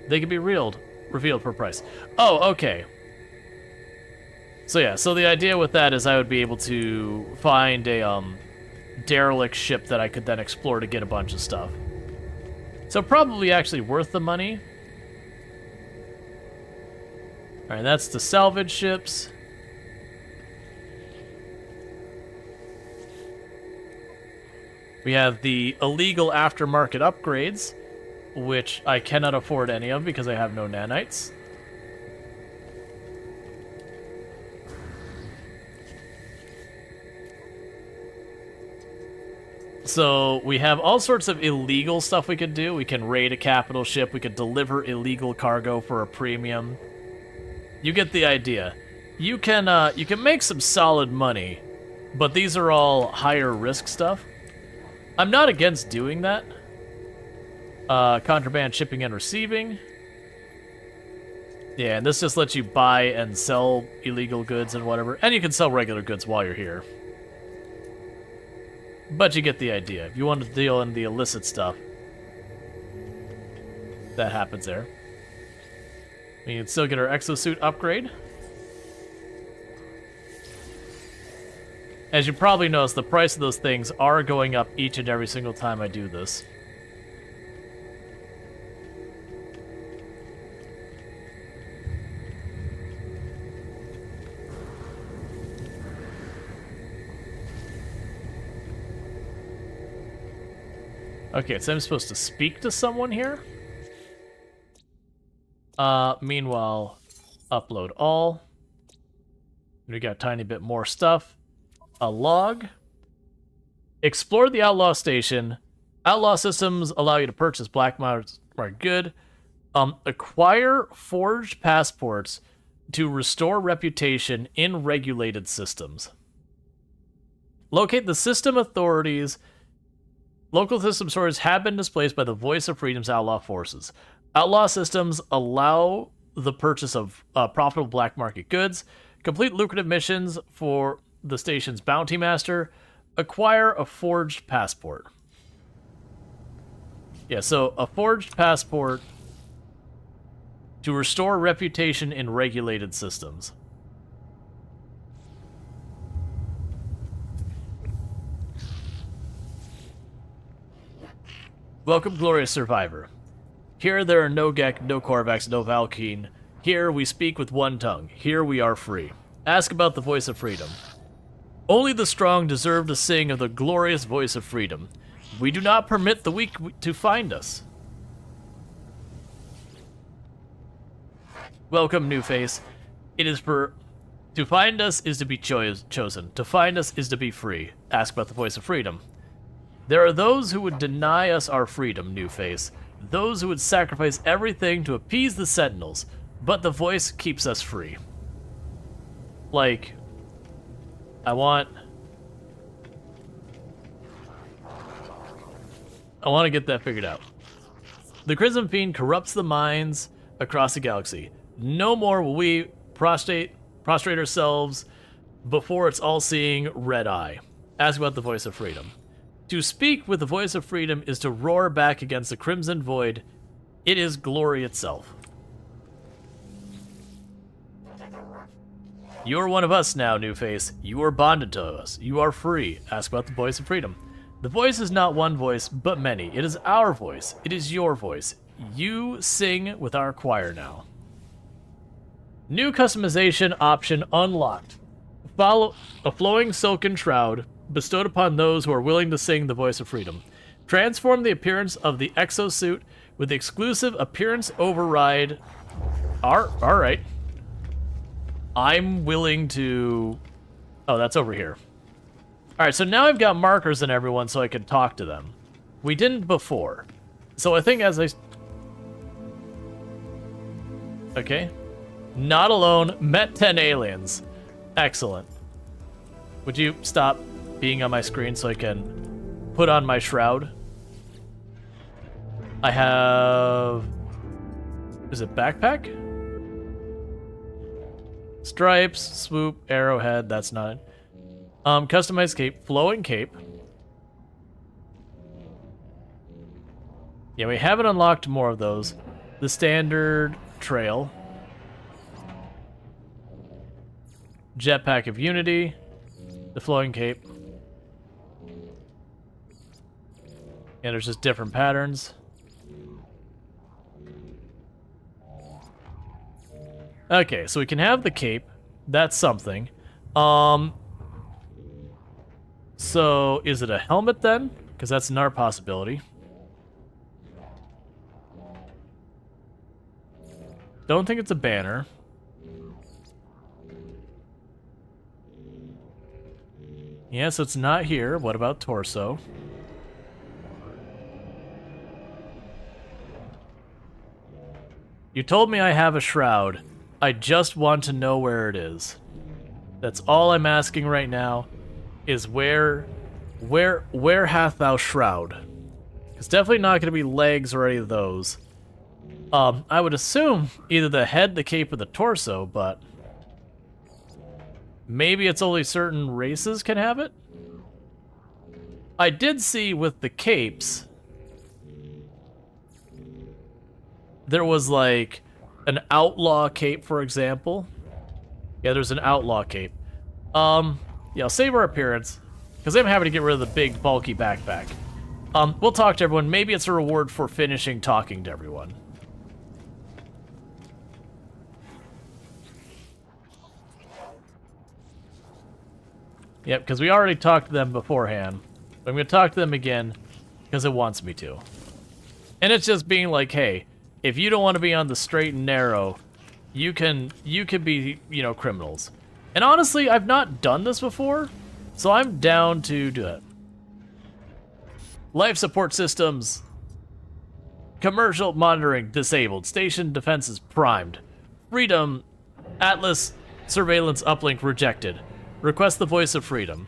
Speaker 7: They can be revealed for price. Oh, okay. So yeah, so the idea with that is I would be able to find a derelict ship that I could then explore to get a bunch of stuff. So probably actually worth the money. All right, that's the salvage ships. We have the illegal aftermarket upgrades, which I cannot afford any of because I have no nanites. So we have all sorts of illegal stuff we could do. We can raid a capital ship. We could deliver illegal cargo for a premium. You get the idea. You can make some solid money, but these are all higher risk stuff. I'm not against doing that. Contraband shipping and receiving. Yeah, and this just lets you buy and sell illegal goods and whatever. And you can sell regular goods while you're here. But you get the idea. If you want to deal in the illicit stuff, that happens there. We can still get our exosuit upgrade. As you probably noticed, the price of those things are going up each and every single time I do this. Okay, so I'm supposed to speak to someone here. Meanwhile, upload all. We got a tiny bit more stuff. A log. Explore the outlaw station. Outlaw systems allow you to purchase black market good. Acquire forged passports to restore reputation in regulated systems. Locate the system authorities. Local system authorities have been displaced by the Voice of Freedom's outlaw forces. Outlaw systems allow the purchase of profitable black market goods. Complete lucrative missions for the station's bounty master. Acquire a forged passport. Yeah, so a forged passport to restore reputation in regulated systems. Welcome, glorious survivor. Here there are no Gek, no Korvax, no Valkeen. Here we speak with one tongue. Here we are free. Ask about the Voice of Freedom. Only the strong deserve to sing of the glorious Voice of Freedom. We do not permit the weak to find us. Welcome, new face. It is to find us is to be chosen. To find us is to be free. Ask about the Voice of Freedom. There are those who would deny us our freedom, new face. Those who would sacrifice everything to appease the Sentinels. But the Voice keeps us free. Like, I want to get that figured out. The Crimson Fiend corrupts the minds across the galaxy. No more will we prostrate ourselves before its all-seeing red eye. Ask about the Voice of Freedom. To speak with the Voice of Freedom is to roar back against the Crimson Void. It is glory itself. You are one of us now, new face. You are bonded to us. You are free. Ask about the Voice of Freedom. The voice is not one voice, but many. It is our voice. It is your voice. You sing with our choir now. New customization option unlocked. Follow a flowing silken shroud bestowed upon those who are willing to sing the Voice of Freedom. Transform the appearance of the exosuit with the exclusive appearance override. Alright. I'm willing to... Oh, that's over here. Alright, so now I've got markers in everyone so I can talk to them. We didn't before. So I think as I... Okay. Not alone. Met 10 aliens. Excellent. Would you stop being on my screen so I can put on my shroud? I have... Is it backpack? Stripes, swoop, arrowhead, that's not it. Customized cape, flowing cape. Yeah, we haven't unlocked more of those. the standard trail. Jetpack of Unity. The flowing cape. And there's just different patterns. Okay, so we can have the cape. That's something. So is it a helmet then? Because that's another possibility. Don't think it's a banner. Yeah, so it's not here. What about torso? You told me I have a shroud. I just want to know where it is. That's all I'm asking right now, is where hath thou shroud? It's definitely not going to be legs or any of those. I would assume either the head, the cape, or the torso, but maybe it's only certain races can have it? I did see with the capes, there was like an outlaw cape, for example. Yeah, there's an outlaw cape. Yeah, I'll save our appearance, because I'm having to get rid of the big, bulky backpack. We'll talk to everyone. Maybe it's a reward for finishing talking to everyone. Yep, because we already talked to them beforehand. But I'm going to talk to them again, because it wants me to. And it's just being like, hey, if you don't want to be on the straight and narrow, you can be, you know, criminals. And honestly, I've not done this before, so I'm down to do it. Life support systems. Commercial monitoring disabled. Station defenses primed. Freedom. Atlas surveillance uplink rejected. Request the voice of freedom.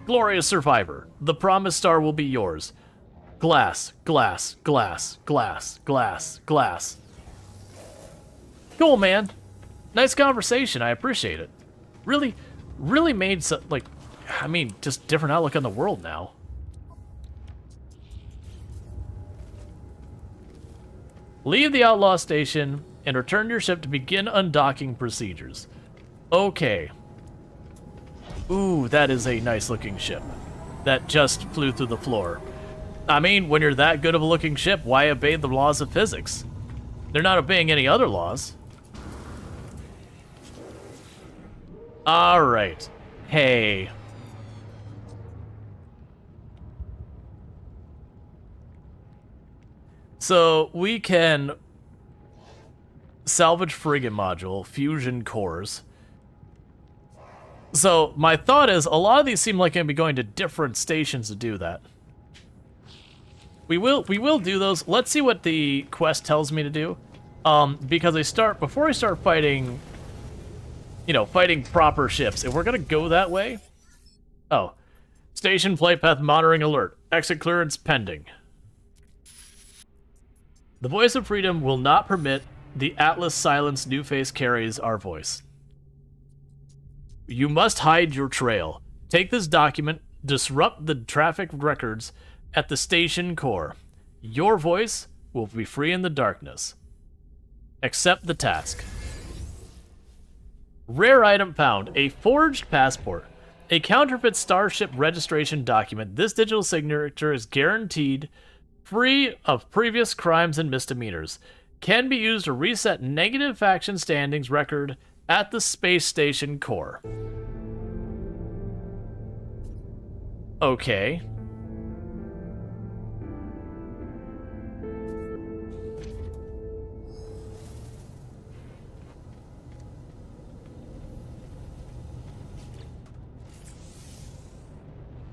Speaker 7: Glorious survivor. The promised star will be yours. Glass, glass, glass, glass, glass, glass. Cool, man. Nice conversation. I appreciate it. Really made some, like, I mean, just different outlook on the world now. Leave the outlaw station and return to your ship to begin undocking procedures. Okay. Ooh, that is a nice looking ship. That just flew through the floor. I mean, when you're that good of a looking ship, why obey the laws of physics? They're not obeying any other laws. Alright. Hey. So, we can salvage frigate module, fusion cores. So, my thought is, a lot of these seem like I'm going to be going to different stations to do that. We will do those. Let's see what the quest tells me to do. Because before I start fighting, you know, fighting proper ships, if we're gonna go that way... Oh. Station flight path monitoring alert. Exit clearance pending. The voice of freedom will not permit the Atlas silence New Face carries our voice. You must hide your trail. Take this document, disrupt the traffic records at the station core. Your voice will be free in the darkness. Accept the task. Rare item found. A forged passport. A counterfeit starship registration document. This digital signature is guaranteed free of previous crimes and misdemeanors. Can be used to reset negative faction standings record at the space station core. Okay.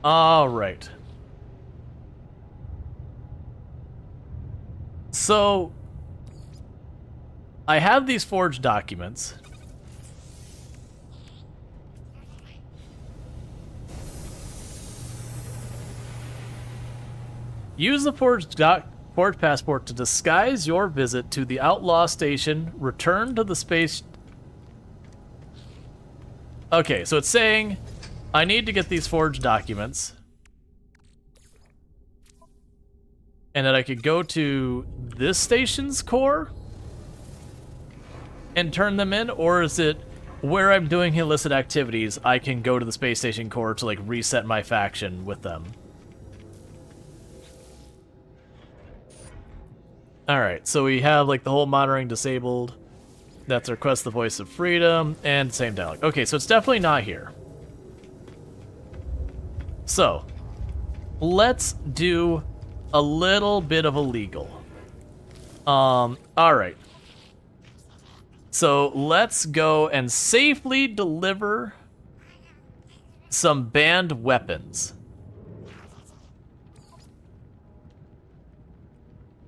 Speaker 7: All right. So, I have these forged documents. Use the forged passport to disguise your visit to the outlaw station. Return to the space... Okay, so it's saying I need to get these forged documents. and that I could go to this station's core and turn them in, or is it where I'm doing illicit activities, I can go to the space station core to like reset my faction with them? Alright, so we have like the whole monitoring disabled. That's request the voice of freedom, and same dialogue. Okay, so it's definitely not here. So, let's do a little bit of illegal. Alright. So, let's go and safely deliver some banned weapons.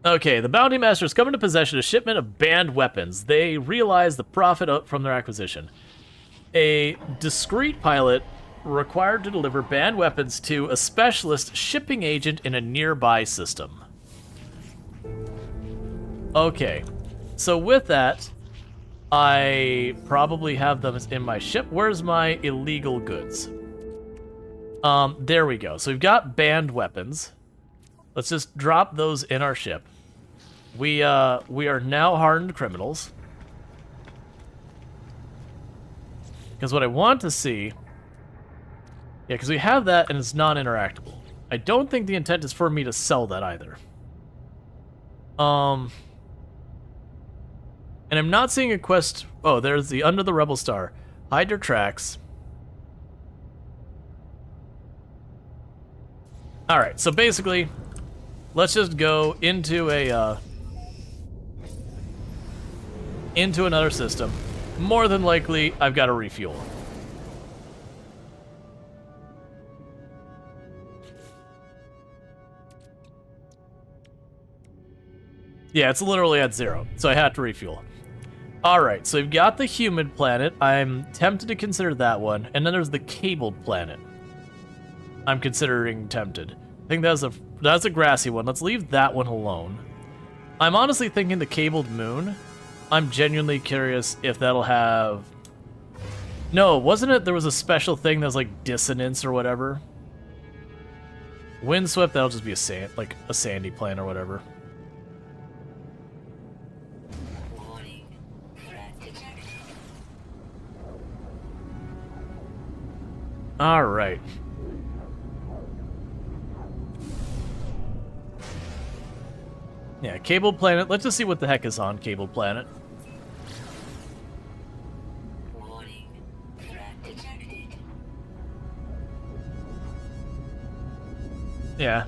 Speaker 7: Okay, the bounty masters come into possession of a shipment of banned weapons. They realize the profit from their acquisition. A discreet pilot required to deliver banned weapons to a specialist shipping agent in a nearby system. Okay, so with that, I probably have them in my ship. Where's my illegal goods? There we go. So we've got banned weapons. Let's just drop those in our ship. We are now hardened criminals. Because what I want to see... Yeah, because we have that and it's non-interactable. I don't think the intent is for me to sell that either. And I'm not seeing a quest... Oh, there's the Under the Rebel Star. Hide your tracks. Alright, so basically... Let's just go into a, into another system. More than likely, I've got to refuel. Yeah, it's literally at 0, so I had to refuel. Alright, so we've got the humid planet. I'm tempted to consider that one. And then there's the cabled planet. I'm considering tempted. I think that's a grassy one. Let's leave that one alone. I'm honestly thinking the cabled moon. I'm genuinely curious if that'll have... No, wasn't it there was a special thing that was like dissonance or whatever? Windswept, that'll just be a sandy planet or whatever.
Speaker 9: Warning. Threat detected.
Speaker 7: Alright. Yeah, Cable Planet. Let's just see what the heck is on Cable Planet.
Speaker 9: Warning. Threat detected.
Speaker 7: Yeah.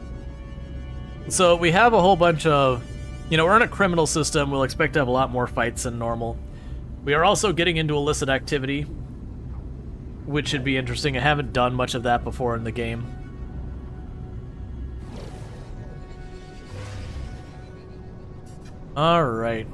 Speaker 7: So we have a whole bunch of... You know, we're in a criminal system. We'll expect to have a lot more fights than normal. We are also getting into illicit activity, which should be interesting. I haven't done much of that before in the game. Alright.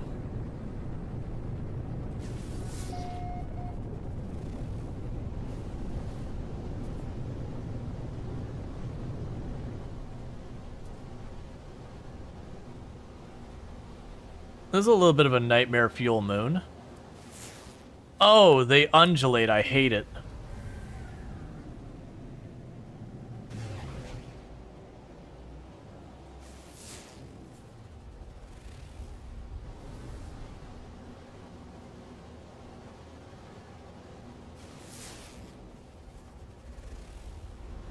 Speaker 7: This is a little bit of a nightmare fuel moon. Oh, they undulate. I hate it.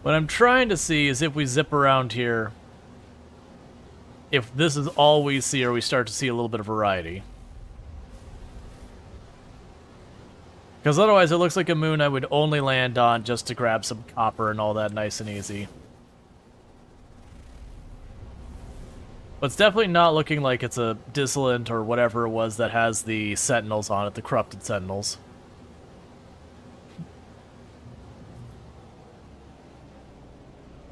Speaker 7: What I'm trying to see is if we zip around here, if this is all we see or we start to see a little bit of variety. Because otherwise it looks like a moon I would only land on just to grab some copper and all that nice and easy. But it's definitely not looking like it's a Dissolent or whatever it was that has the Sentinels on it, the Corrupted Sentinels.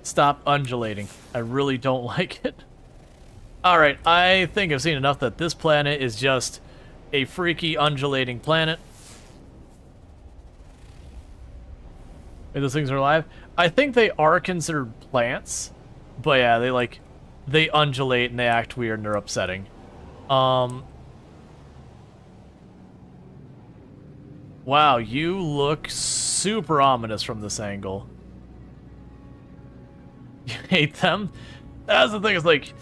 Speaker 7: Stop undulating. I really don't like it. Alright, I think I've seen enough that this planet is just a freaky undulating planet. Wait, those things are alive? I think they are considered plants. But yeah, they undulate and they act weird and they're upsetting. Wow, you look super ominous from this angle. You hate them? That's the thing, it's like,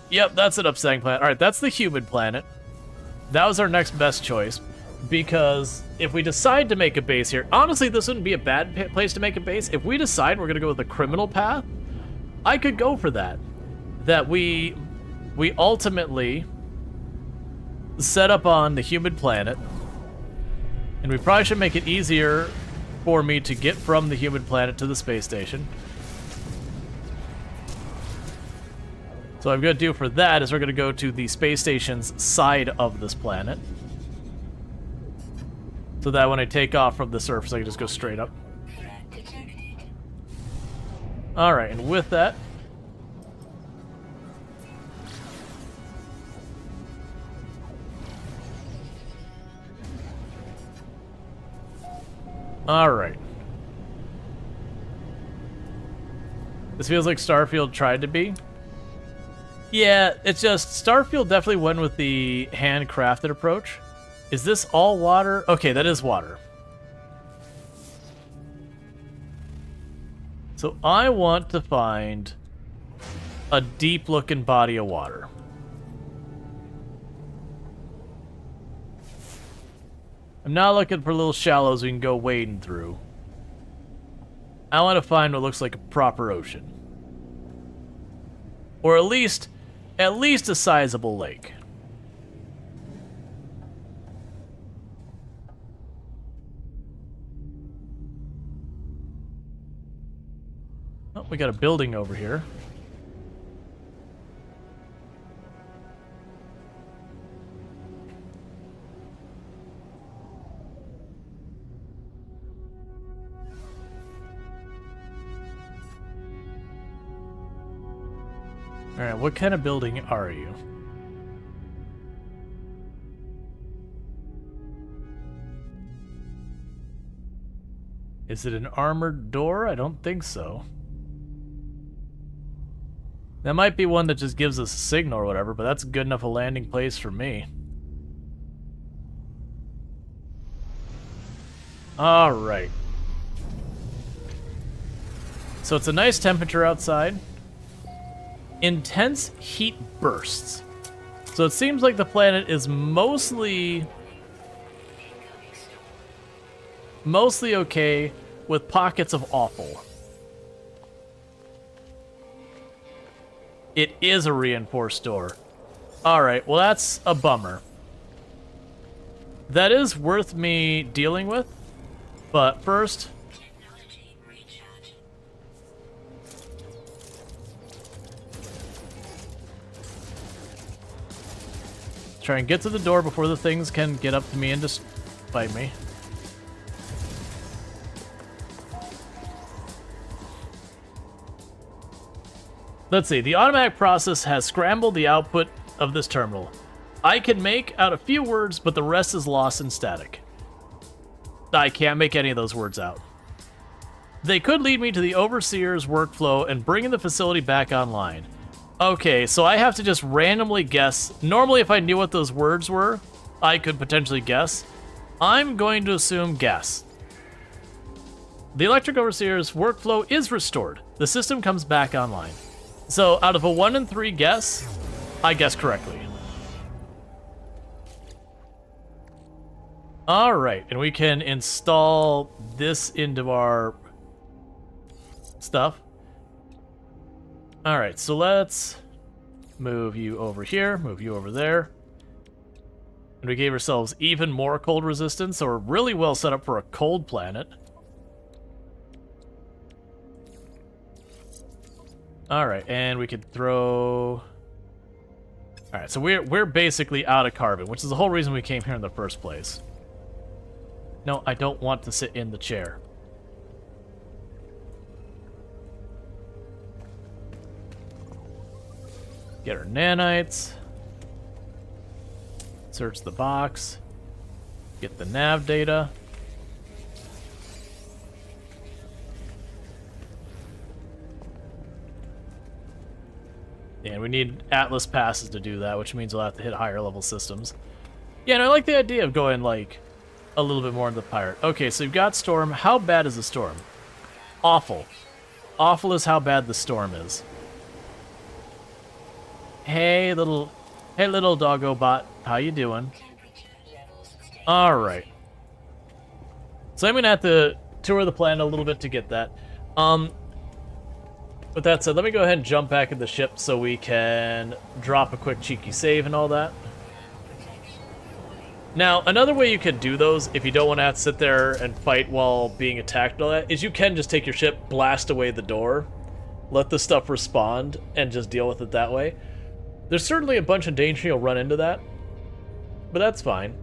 Speaker 7: Yep, that's an upsetting planet. All right, that's the humid planet. That was our next best choice, because if we decide to make a base here, honestly, this wouldn't be a bad place to make a base. If we decide we're gonna go with the criminal path, I could go for that. That we ultimately set up on the humid planet, and we probably should make it easier for me to get from the humid planet to the space station. So what I'm going to do for that is we're going to go to the space station's side of this planet, so that when I take off from the surface, I can just go straight up.
Speaker 9: Threat detected.
Speaker 7: Alright, and with that, alright. This feels like Starfield tried to be. Yeah, it's just Starfield definitely went with the handcrafted approach. Is this all water? Okay, that is water. So I want to find a deep-looking body of water. I'm not looking for little shallows we can go wading through. I want to find what looks like a proper ocean. Or at least a sizable lake. Oh, we got a building over here. Alright, what kind of building are you? Is it an armored door? I don't think so. That might be one that just gives us a signal or whatever, but that's good enough a landing place for me. Alright. So it's a nice temperature outside. Intense heat bursts. So it seems like the planet is mostly okay with pockets of awful. It is a reinforced door. Alright, well that's a bummer. That is worth me dealing with, but first...
Speaker 9: Technology recharge.
Speaker 7: try and get to the door before the things can get up to me and just fight me. Let's see, the automatic process has scrambled the output of this terminal. I can make out a few words, but the rest is lost in static. I can't make any of those words out. They could lead me to the overseer's workflow and bringing the facility back online. Okay, so I have to just randomly guess. Normally, if I knew what those words were, I could potentially guess. I'm going to assume guess. The electric overseer's workflow is restored. The system comes back online. So, out of a 1 in 3 guess, I guessed correctly. Alright, and we can install this into our stuff. Alright, so let's move you over here, move you over there. And we gave ourselves even more cold resistance, so we're really well set up for a cold planet. Alright, and we could throw... Alright, so we're basically out of carbon, which is the whole reason we came here in the first place. No, I don't want to sit in the chair. Get our nanites. Search the box. Get the nav data. And we need Atlas passes to do that, which means we'll have to hit higher level systems. Yeah, and I like the idea of going, like, a little bit more into the pirate. Okay, so you've got storm. How bad is the storm? Awful. Awful is how bad the storm is. Hey, little doggo bot. How you doing? All right. So I'm gonna have to tour the planet a little bit to get that. With that said, let me go ahead and jump back in the ship so we can drop a quick cheeky save and all that. Now, another way you can do those, if you don't want to have to sit there and fight while being attacked and all that, is you can just take your ship, blast away the door, let the stuff respond, and just deal with it that way. There's certainly a bunch of danger you'll run into that, but that's fine.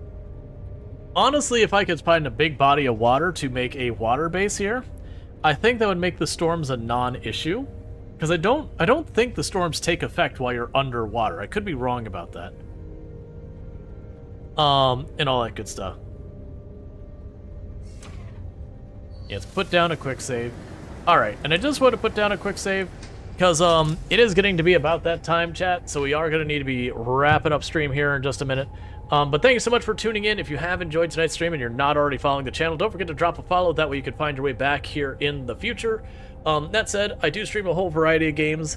Speaker 7: Honestly, if I could find a big body of water to make a water base here, I think that would make the storms a non-issue. Because I don't think the storms take effect while you're underwater. I could be wrong about that. And all that good stuff. Yeah, let's put down a quick save. Alright, and I just want to put down a quick save because it is getting to be about that time, chat, so we are going to need to be wrapping up stream here in just a minute. But thank you so much for tuning in. If you have enjoyed tonight's stream and you're not already following the channel, don't forget to drop a follow. That way you can find your way back here in the future. That said, I do stream a whole variety of games.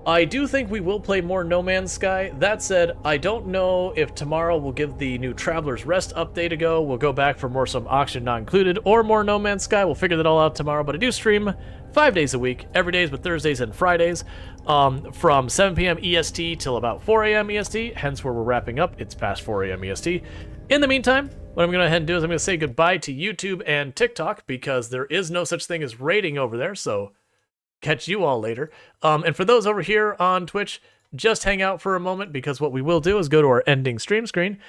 Speaker 7: I do think we will play more No Man's Sky. That said, I don't know if tomorrow we'll give the new Traveler's Rest update a go. We'll go back for more some Auction Not Included or more No Man's Sky. We'll figure that all out tomorrow. But I do stream 5 days a week, every day but Thursdays and Fridays, from 7 p.m. EST till about 4 a.m. EST, hence where we're wrapping up. It's past 4 a.m. EST. In the meantime, what I'm going to go ahead and do is I'm going to say goodbye to YouTube and TikTok because there is no such thing as rating over there, so catch you all later. And for those over here on Twitch, just hang out for a moment because what we will do is go to our ending stream screen